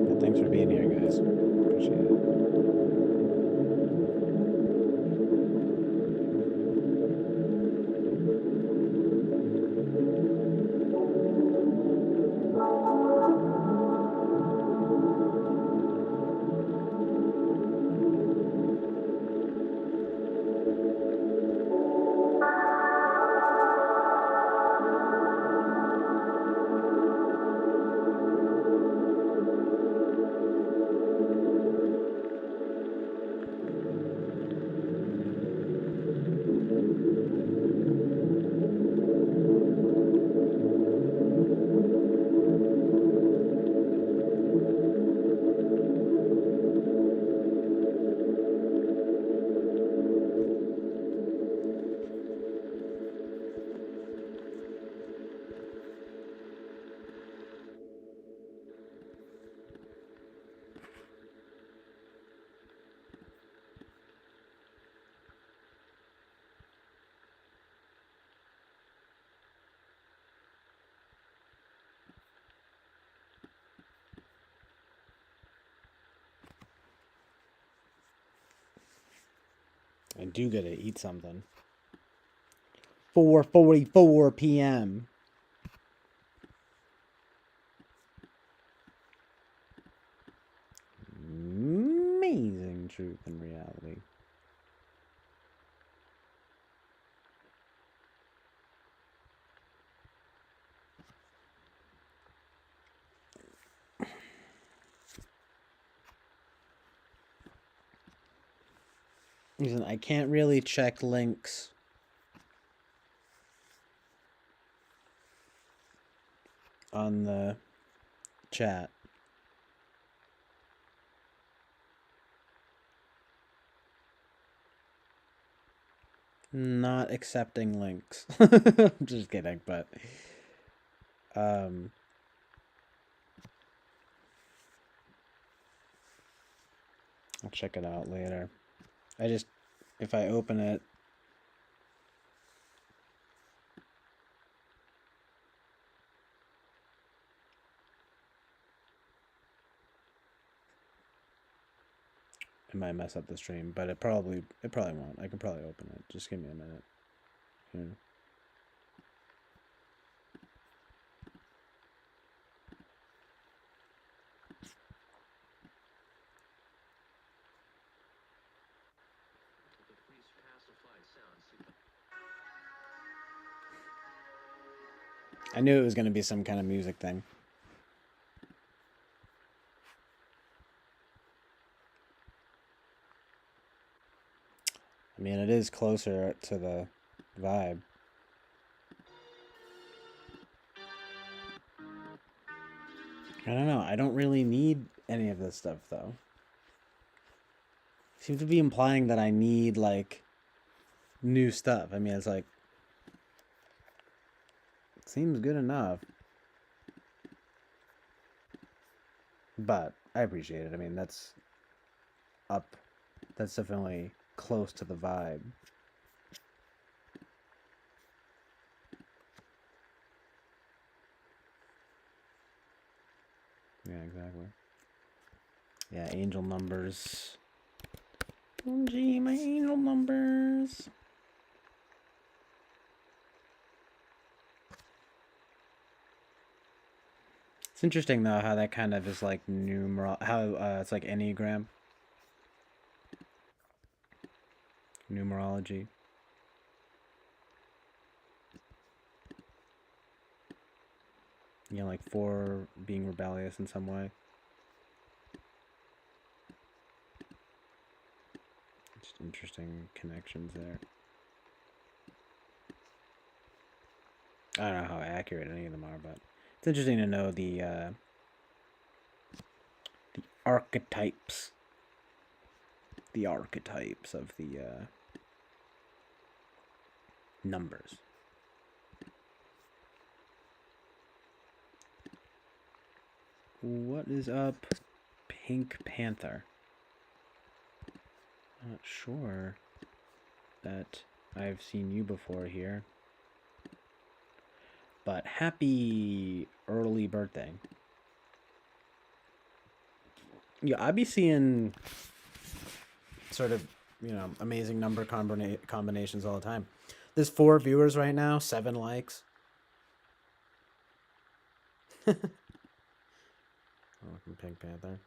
But thanks for being here, guys. Appreciate it. I do gotta eat something. 4:44 p.m. Amazing truth and reality. Listen, I can't really check links on the chat. Not accepting links. Just kidding, but I'll check it out later. If I open it, it might mess up the stream, but it probably won't. I can probably open it. Just give me a minute. Here. The priest pacified sounds. I knew it was going to be some kind of music thing. I mean, it is closer to the vibe. I don't know. I don't really need any of this stuff, though. Seem to be implying that I need, like, new stuff. I mean, it's like, it seems good enough. But I appreciate it. I mean, that's definitely close to the vibe. Yeah, exactly. Yeah, angel numbers. Oh, gee, my angel numbers. It's interesting, though, how that kind of is like it's like Enneagram. Numerology. You know, like 4 being rebellious in some way. Just interesting connections there. I don't know how accurate any of them are, but it's interesting to know the archetypes. The archetypes of the numbers. What is up, Pink Panther? Not sure that I've seen you before here. But happy early birthday. Yeah, I be seeing sort of, amazing number combinations all the time. There's 4 viewers right now, 7 likes. Oh, from Pink Panther.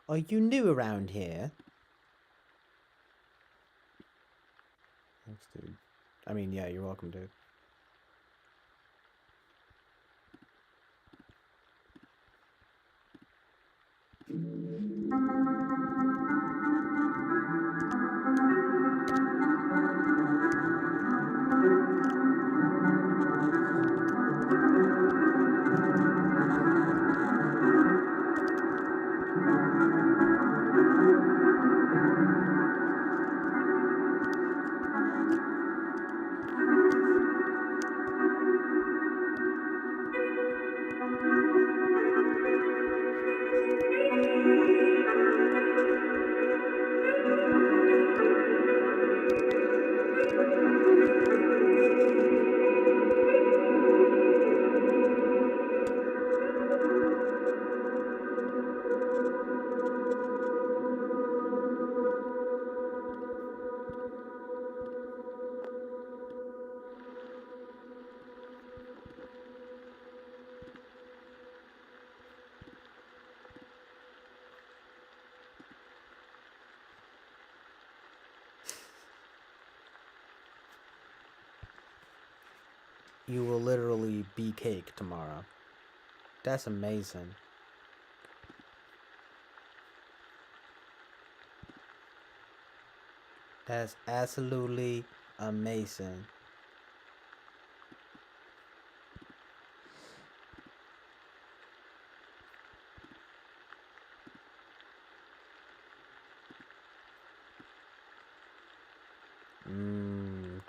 Are you new around here? Thanks, dude. I mean, yeah, you're welcome, dude. You will literally be cake tomorrow. That's amazing. That's absolutely amazing.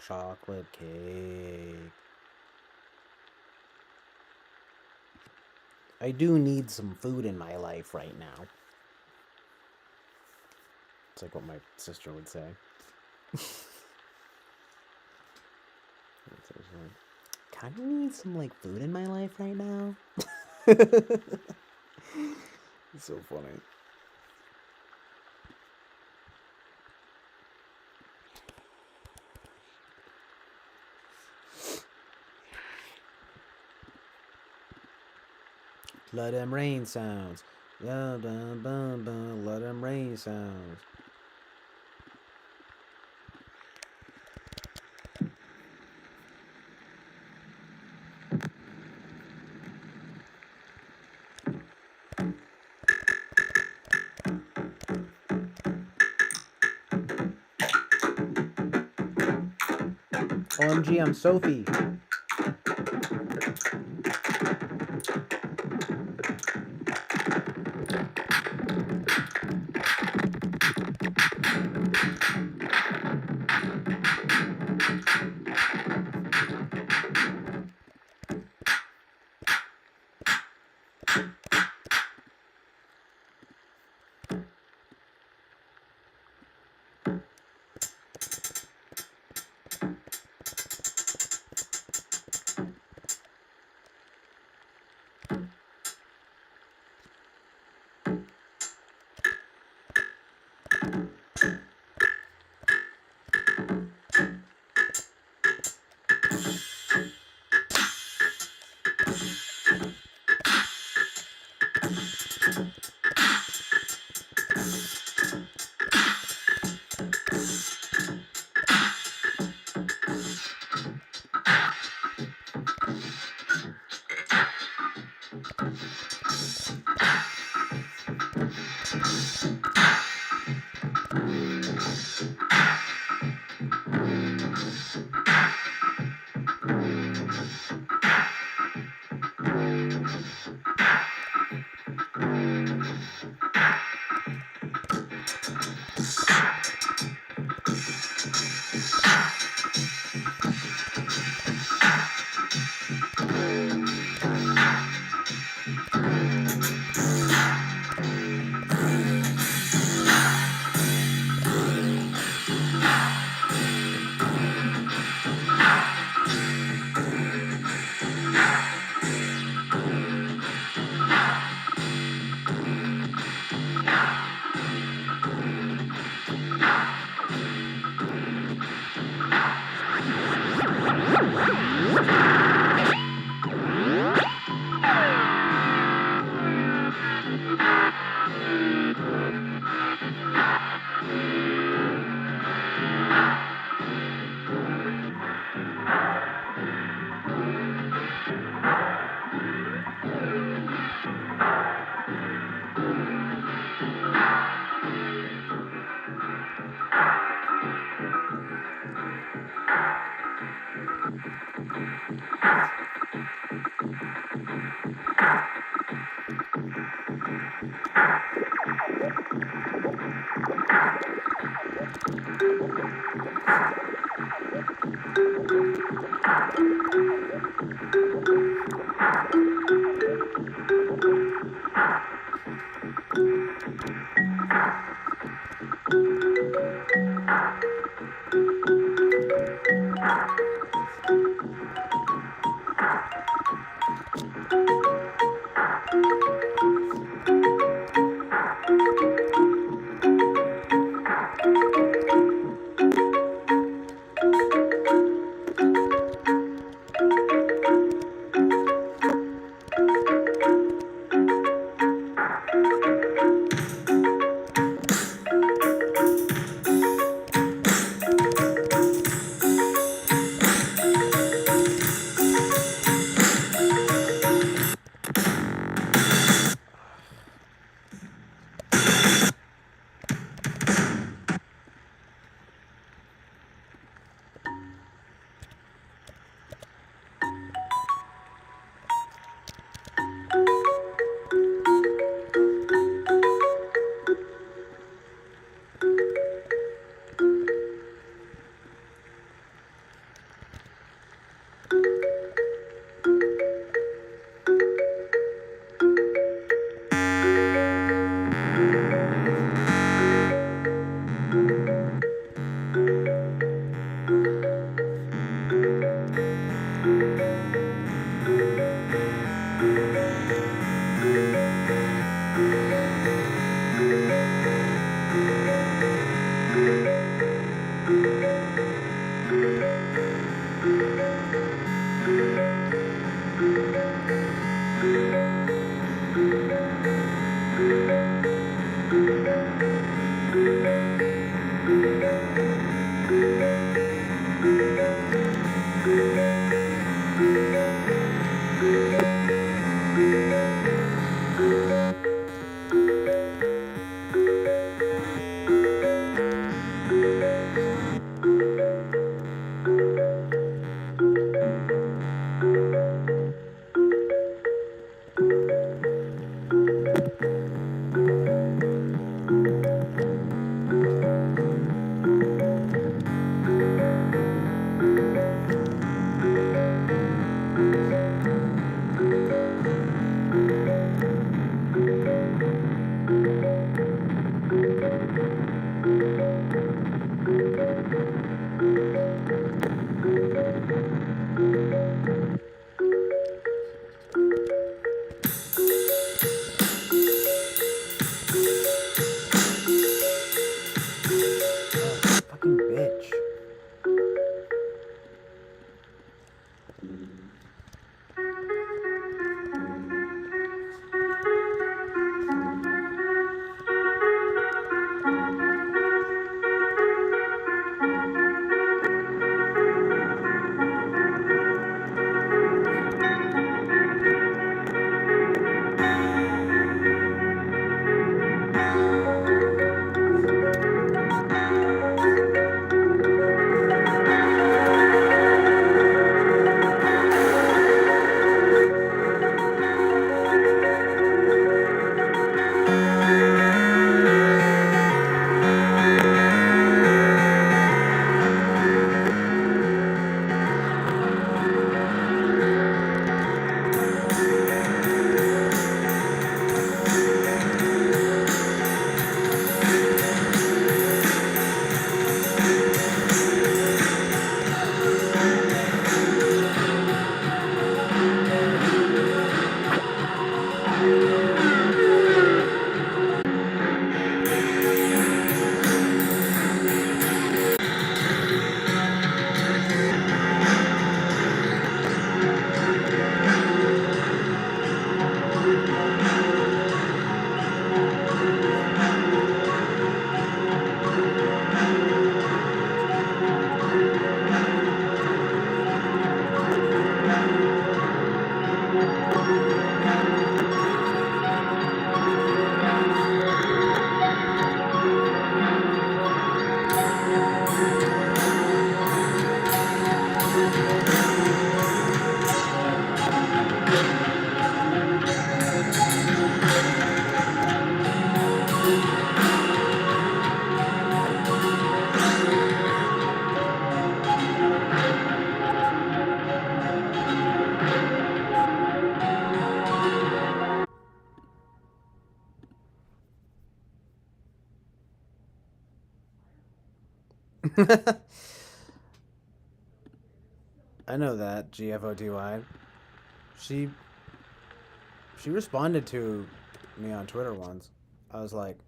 Chocolate cake. I do need some food in my life right now. It's like what my sister would say. Kind of need some food in my life right now. It's so funny. Let them rain sounds. Yeah, dun, dun, dun. Let them rain sounds. OMG, I'm Sophie. I know that GFOTY. She responded to me on Twitter once. I was like,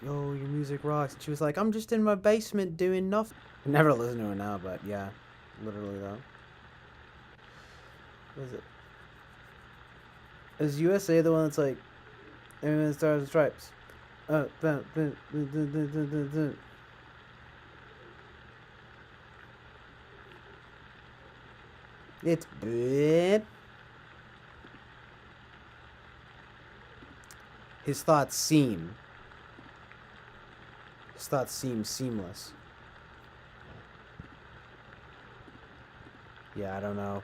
"Yo, your music rocks." And she was like, "I'm just in my basement doing nothing." I never listen to her now, but yeah, literally though. What is it? Is USA the one that's like, Stars and Stripes? It's bad. His thoughts seem seamless. Yeah, I don't know.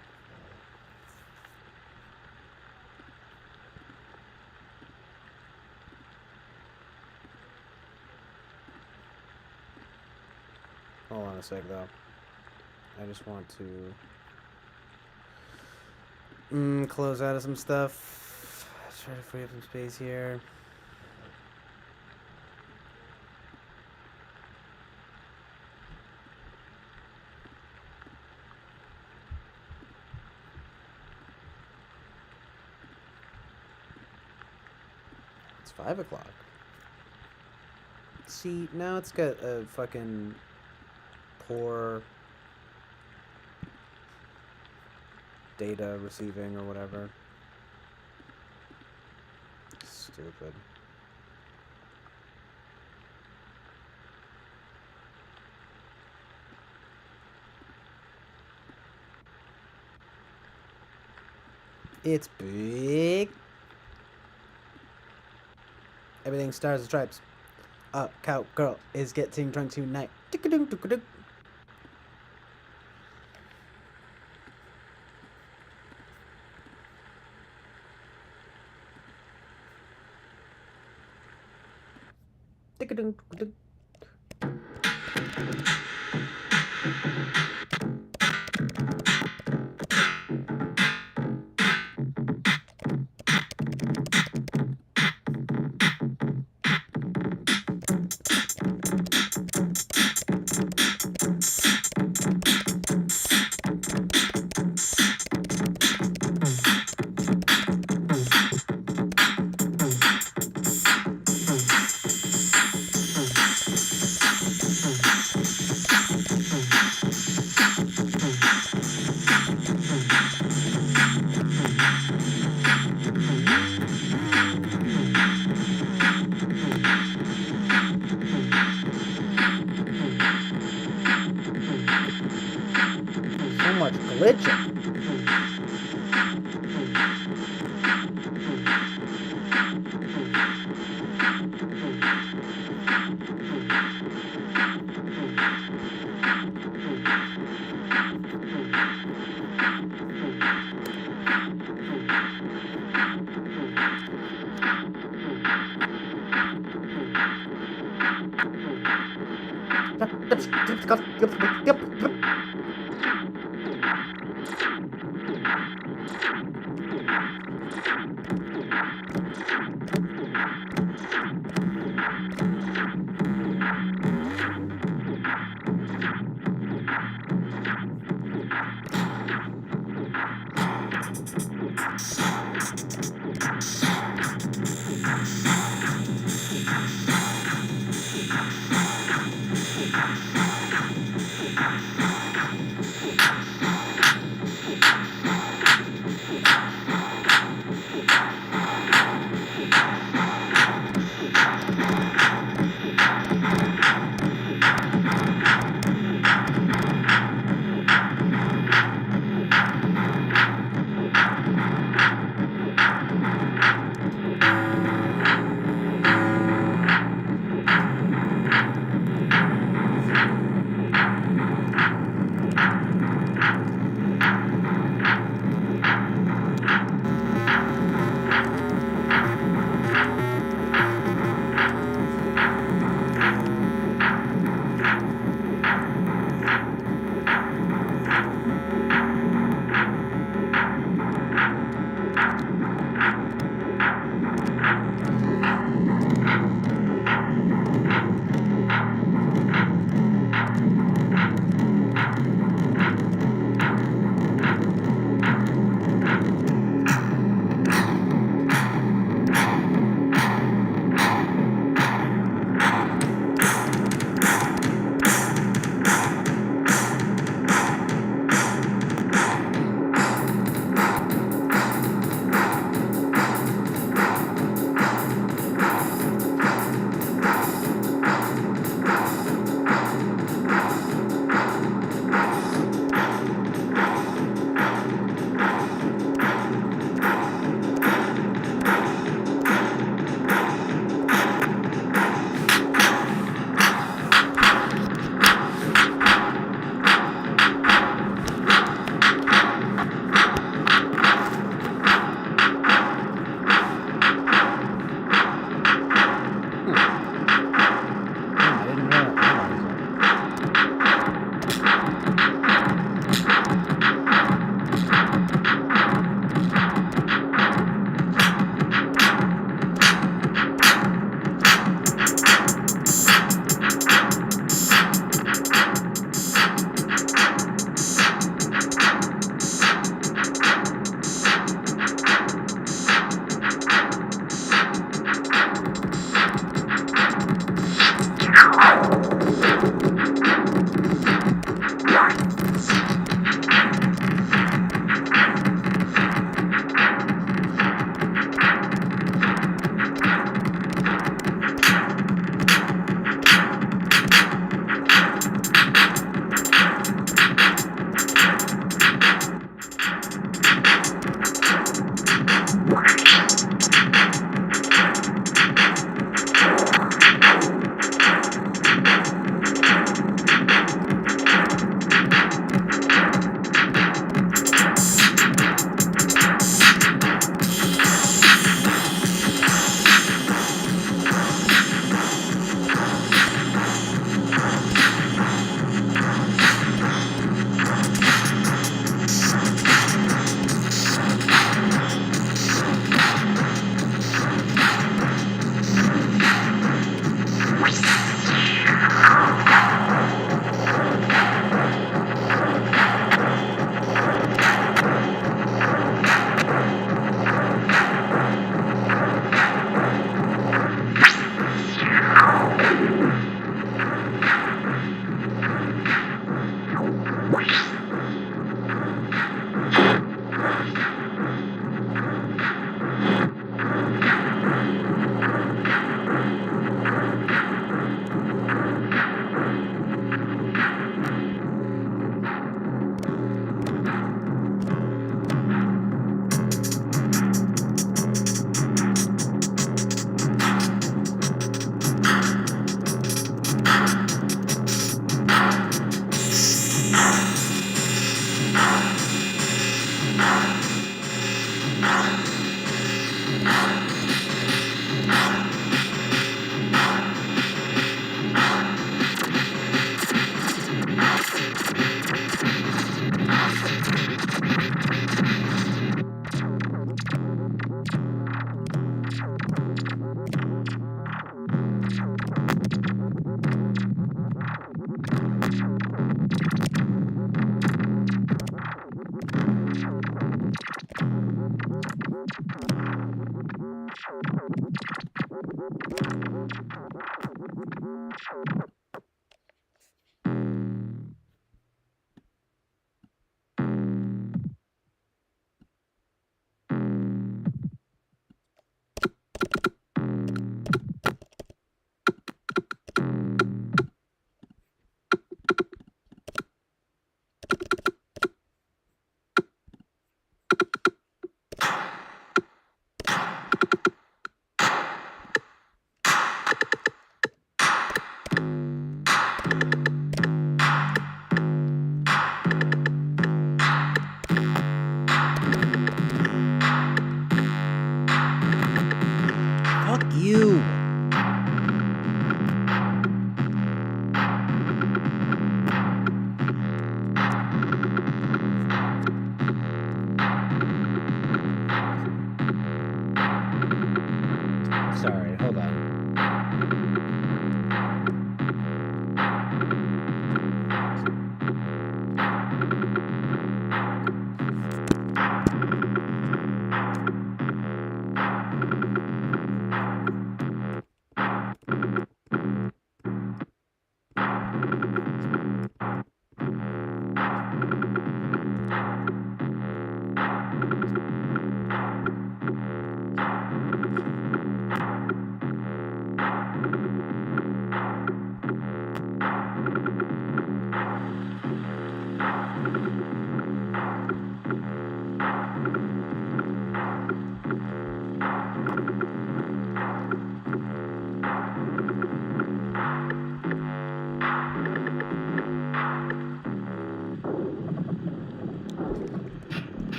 Hold on a sec, though. I just want to close out of some stuff. Try to free up some space here. It's 5 o'clock. See, now it's got a fucking poor data receiving or whatever. Stupid. It's big. Everything stars and stripes. Cowgirl is getting drunk tonight. Tick-a-doo, tick-a-doo. Tick-a-doo, tick-a-doo. So much glitching.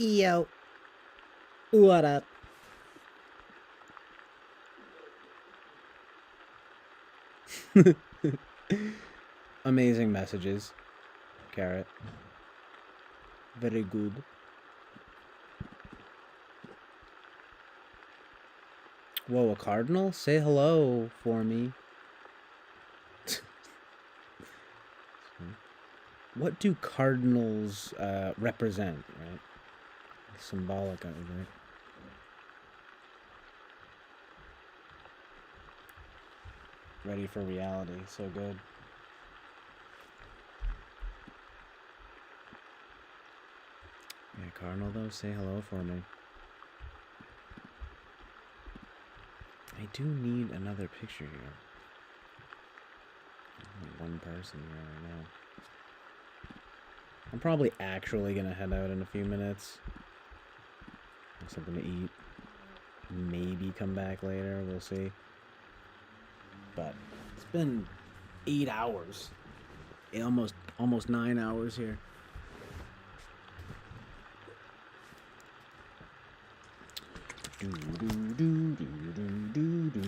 Yo. What up? Amazing messages. Carrot. Very good. Whoa, a cardinal? Say hello for me. What do cardinals represent, right? Symbolic, I would think. Ready for reality. So good. Yeah, Cardinal, though, say hello for me. I do need another picture here. Only one person here right now. I'm probably actually gonna head out in a few minutes. Have something to eat. Maybe come back later. We'll see. But it's been 8 hours. Almost 9 hours here. Do, do, do, do, do, do, do.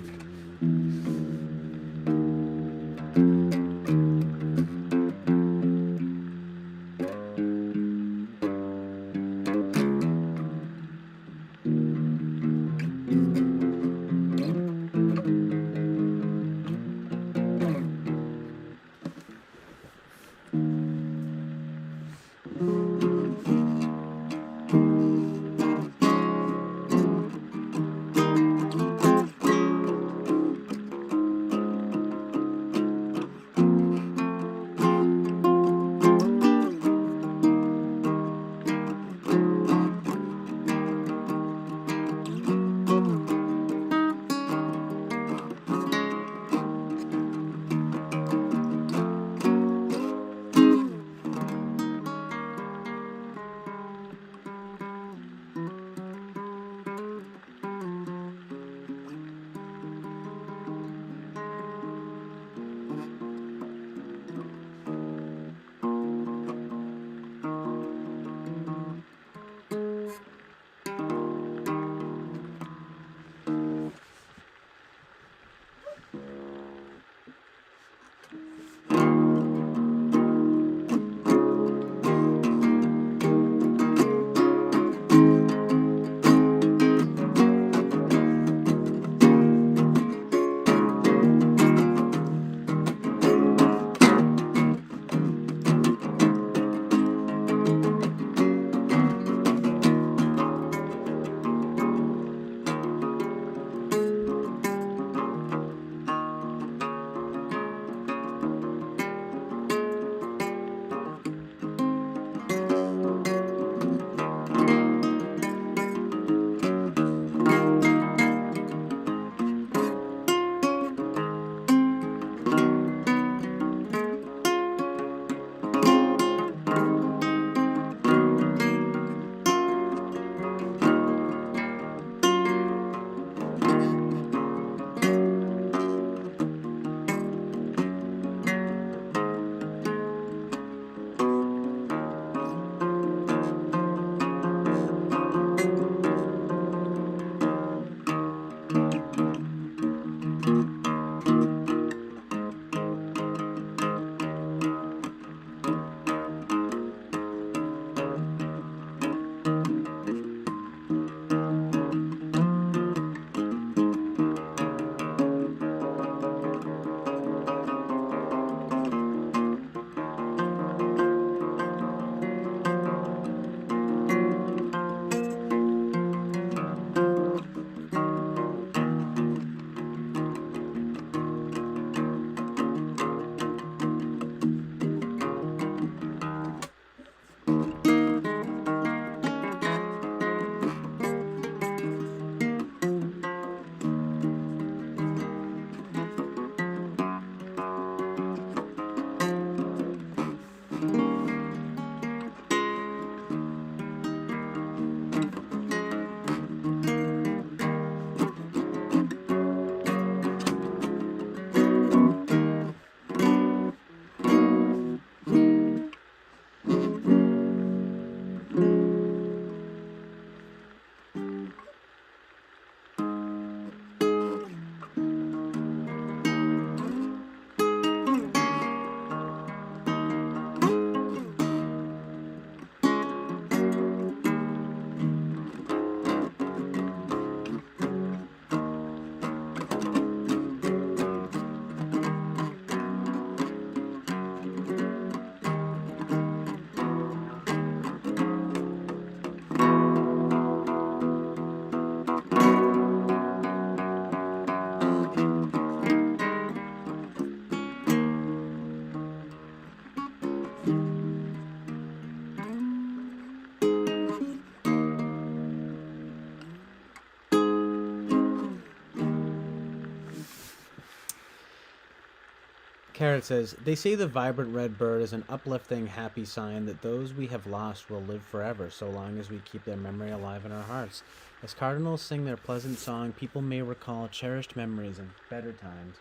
Carrot says, they say the vibrant red bird is an uplifting, happy sign that those we have lost will live forever, so long as we keep their memory alive in our hearts. As cardinals sing their pleasant song, people may recall cherished memories and better times.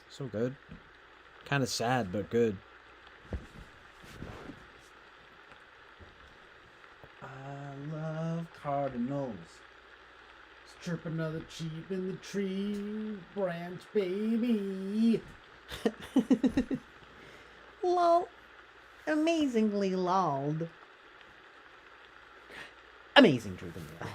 So good. Kind of sad, but good. I love cardinals. Chirp another cheep in the tree branch, baby. Lol. Amazingly loud. Amazing truth in reality.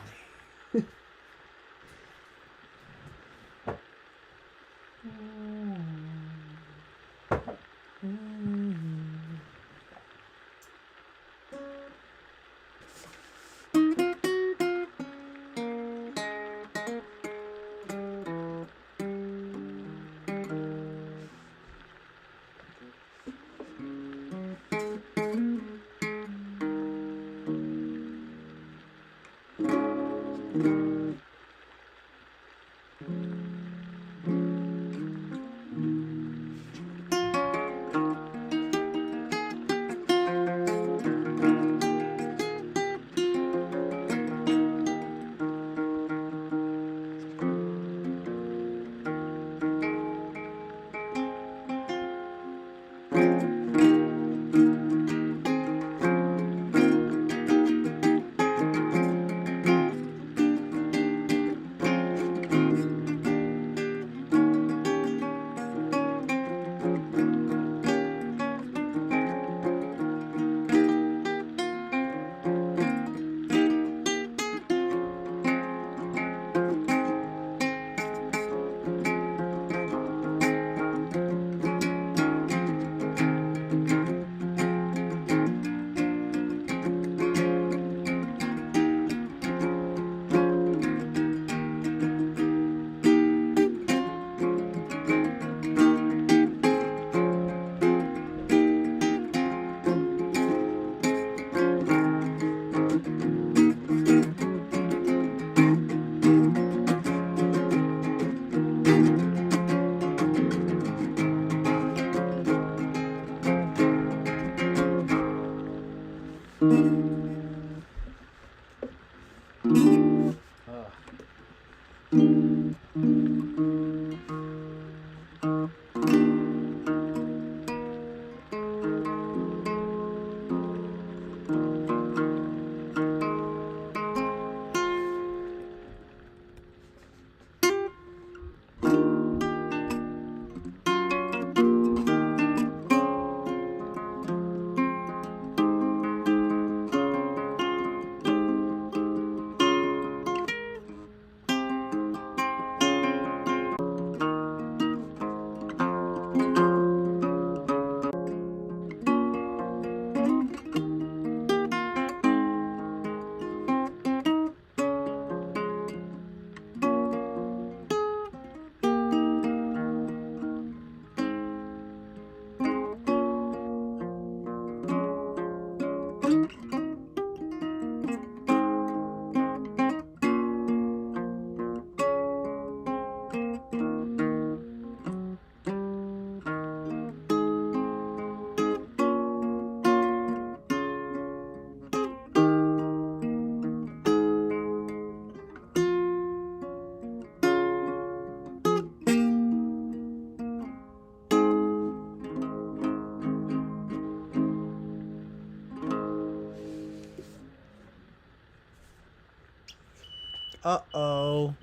Uh-oh.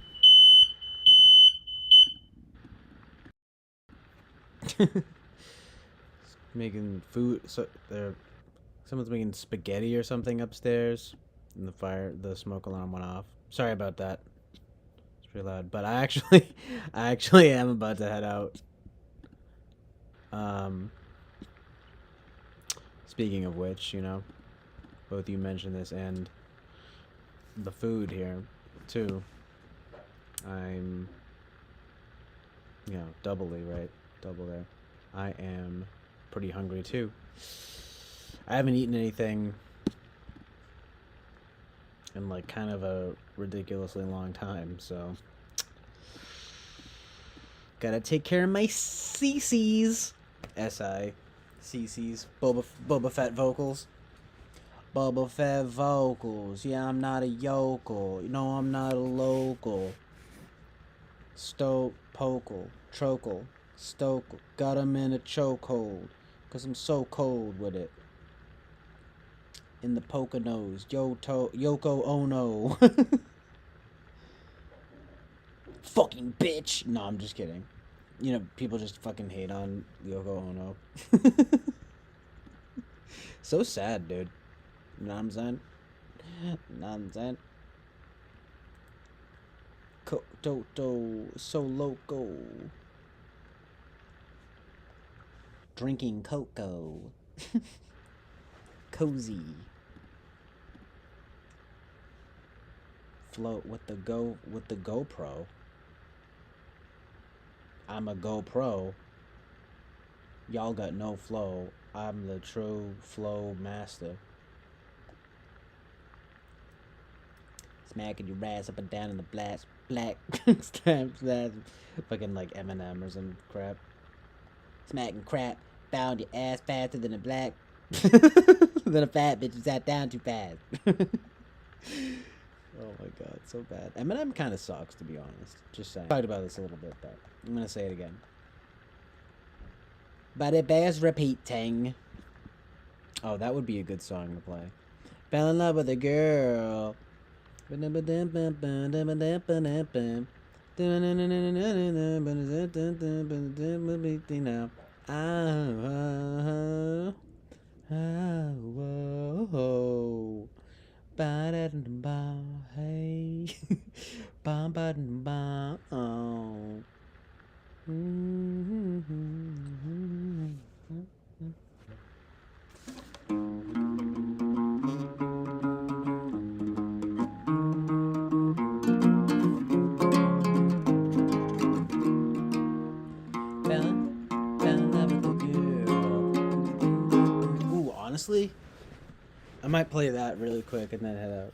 Making food. So someone's making spaghetti or something upstairs, and the smoke alarm went off. Sorry about that. It's pretty loud. But I actually am about to head out. Speaking of which, both you mentioned this and the food here, too. I'm, doubly, right? Double there. I am pretty hungry, too. I haven't eaten anything in, kind of a ridiculously long time, so Gotta take care of my CCs. S.I. CCs. Boba Fett vocals. Boba Fett vocals. Yeah, I'm not a yokel. No, I'm not a local. Stoke, Pokle, Trokel, Stokel. Got him in a chokehold. Cause I'm so cold with it. In the Poconos. Yoko Ono. Fucking bitch. No, I'm just kidding. You know, people just fucking hate on Yoko Ono. So sad, dude. You know what I'm saying? Toto, so loco. Drinking cocoa. Cozy. Float with the GoPro. I'm a GoPro. Y'all got no flow. I'm the true flow master. Smacking your ass up and down in the black stamps that fucking like Eminem or some crap. Smacking crap, bound your ass faster than a black than a fat bitch who sat down too fast. Oh my god, so bad. Eminem kind of sucks, to be honest. Just saying. I talked about this a little bit, but I'm gonna say it again. But it bears repeating. Oh, that would be a good song to play. Fell in love with a girl. Hey, Ooh, honestly, I might play that really quick and then head out.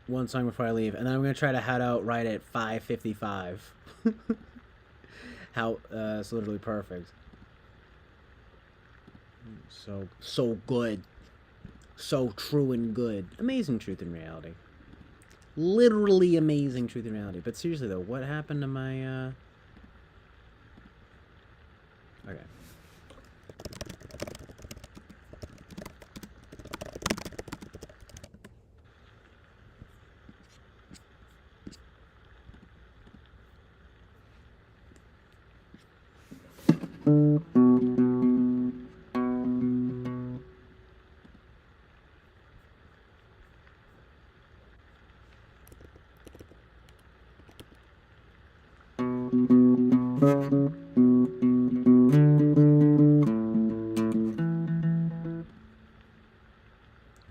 One song before I leave, and then I'm gonna try to head out right at 5:55. How it's literally perfect. So good, so true and good. Amazing truth and reality. Literally amazing truth and reality. But seriously though, what happened to my? Okay.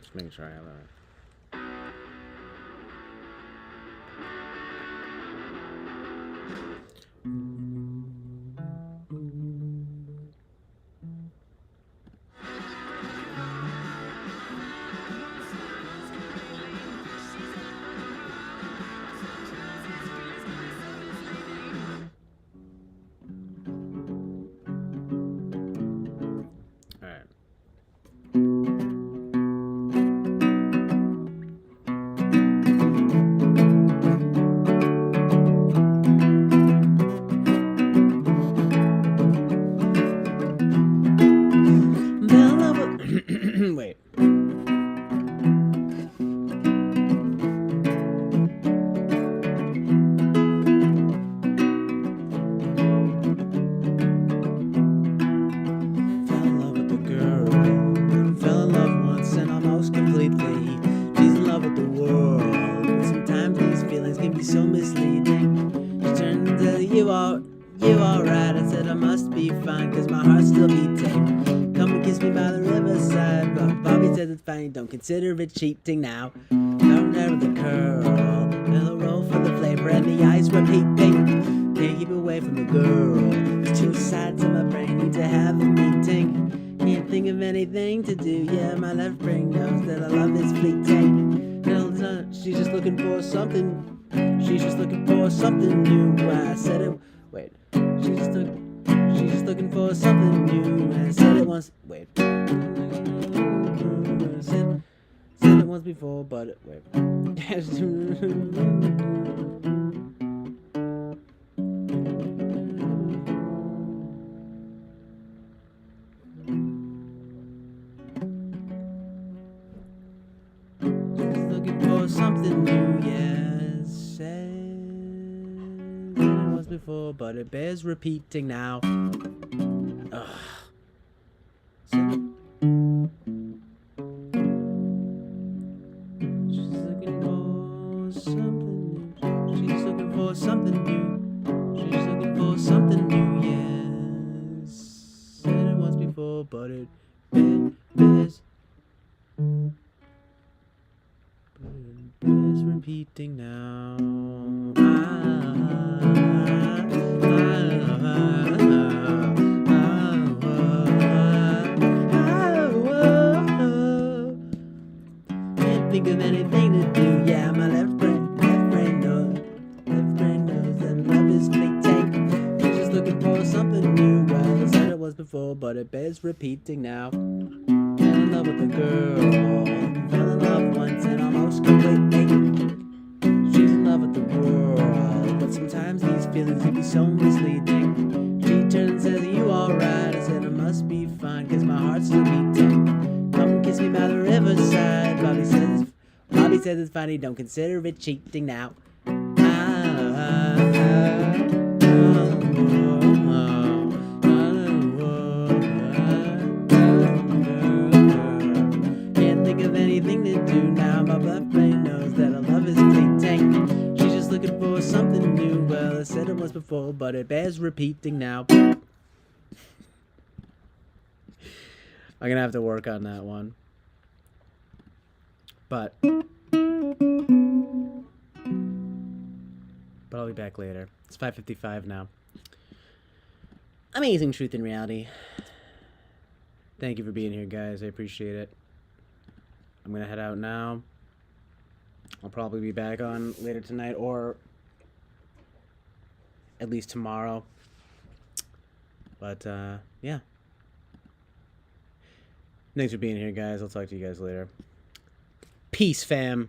Just making sure I have that right. All right. fine, cause my heart's still beating. Come and kiss me by the riverside. But Bobby says it's fine, don't consider it cheating now. Don't never the curl, little roll for the flavor, and the eyes repeating. Can't keep away from the girl. There's two sides of my brain, need to have a meeting. Can't think of anything to do, yeah, my left brain knows that our love is fleeting. She's just looking for something. She's just looking for something new. I said it. Wait. She's just looking for something new. I said it once. Wait. Said it once before, but wait. Just looking for something new. Yes, said it once before, but it bears repeating now. Ugh. She's looking for something new. She's looking for something new. She's looking for something new. Yes, said it once before, but it bears repeating now. Can't think of anything to do. Yeah, my left brain knows that love is fleeting. She's just looking for something new. Well, I said it was before, but it bears repeating now. Fell in love with a girl, fell in love once and almost completely. She's in love with the world, but sometimes these feelings can be so misleading. She turns and says, "Are you alright?" I said, "I must be fine, cause my heart's still beating. Come and kiss me by the riverside." Bobby says it's fine, he don't consider it cheating now. Can't think of anything to do now. My left brain knows that our love is fleeting. She's just looking for something new. Well, I said it once before, but it bears repeating now. I'm gonna have to work on that one. But I'll be back later. It's 5:55 now. Amazing Truth and Reality. Thank you for being here, guys. I appreciate it. I'm gonna head out now. I'll probably be back on later tonight or at least tomorrow. But yeah. Thanks for being here, guys. I'll talk to you guys later. Peace, fam.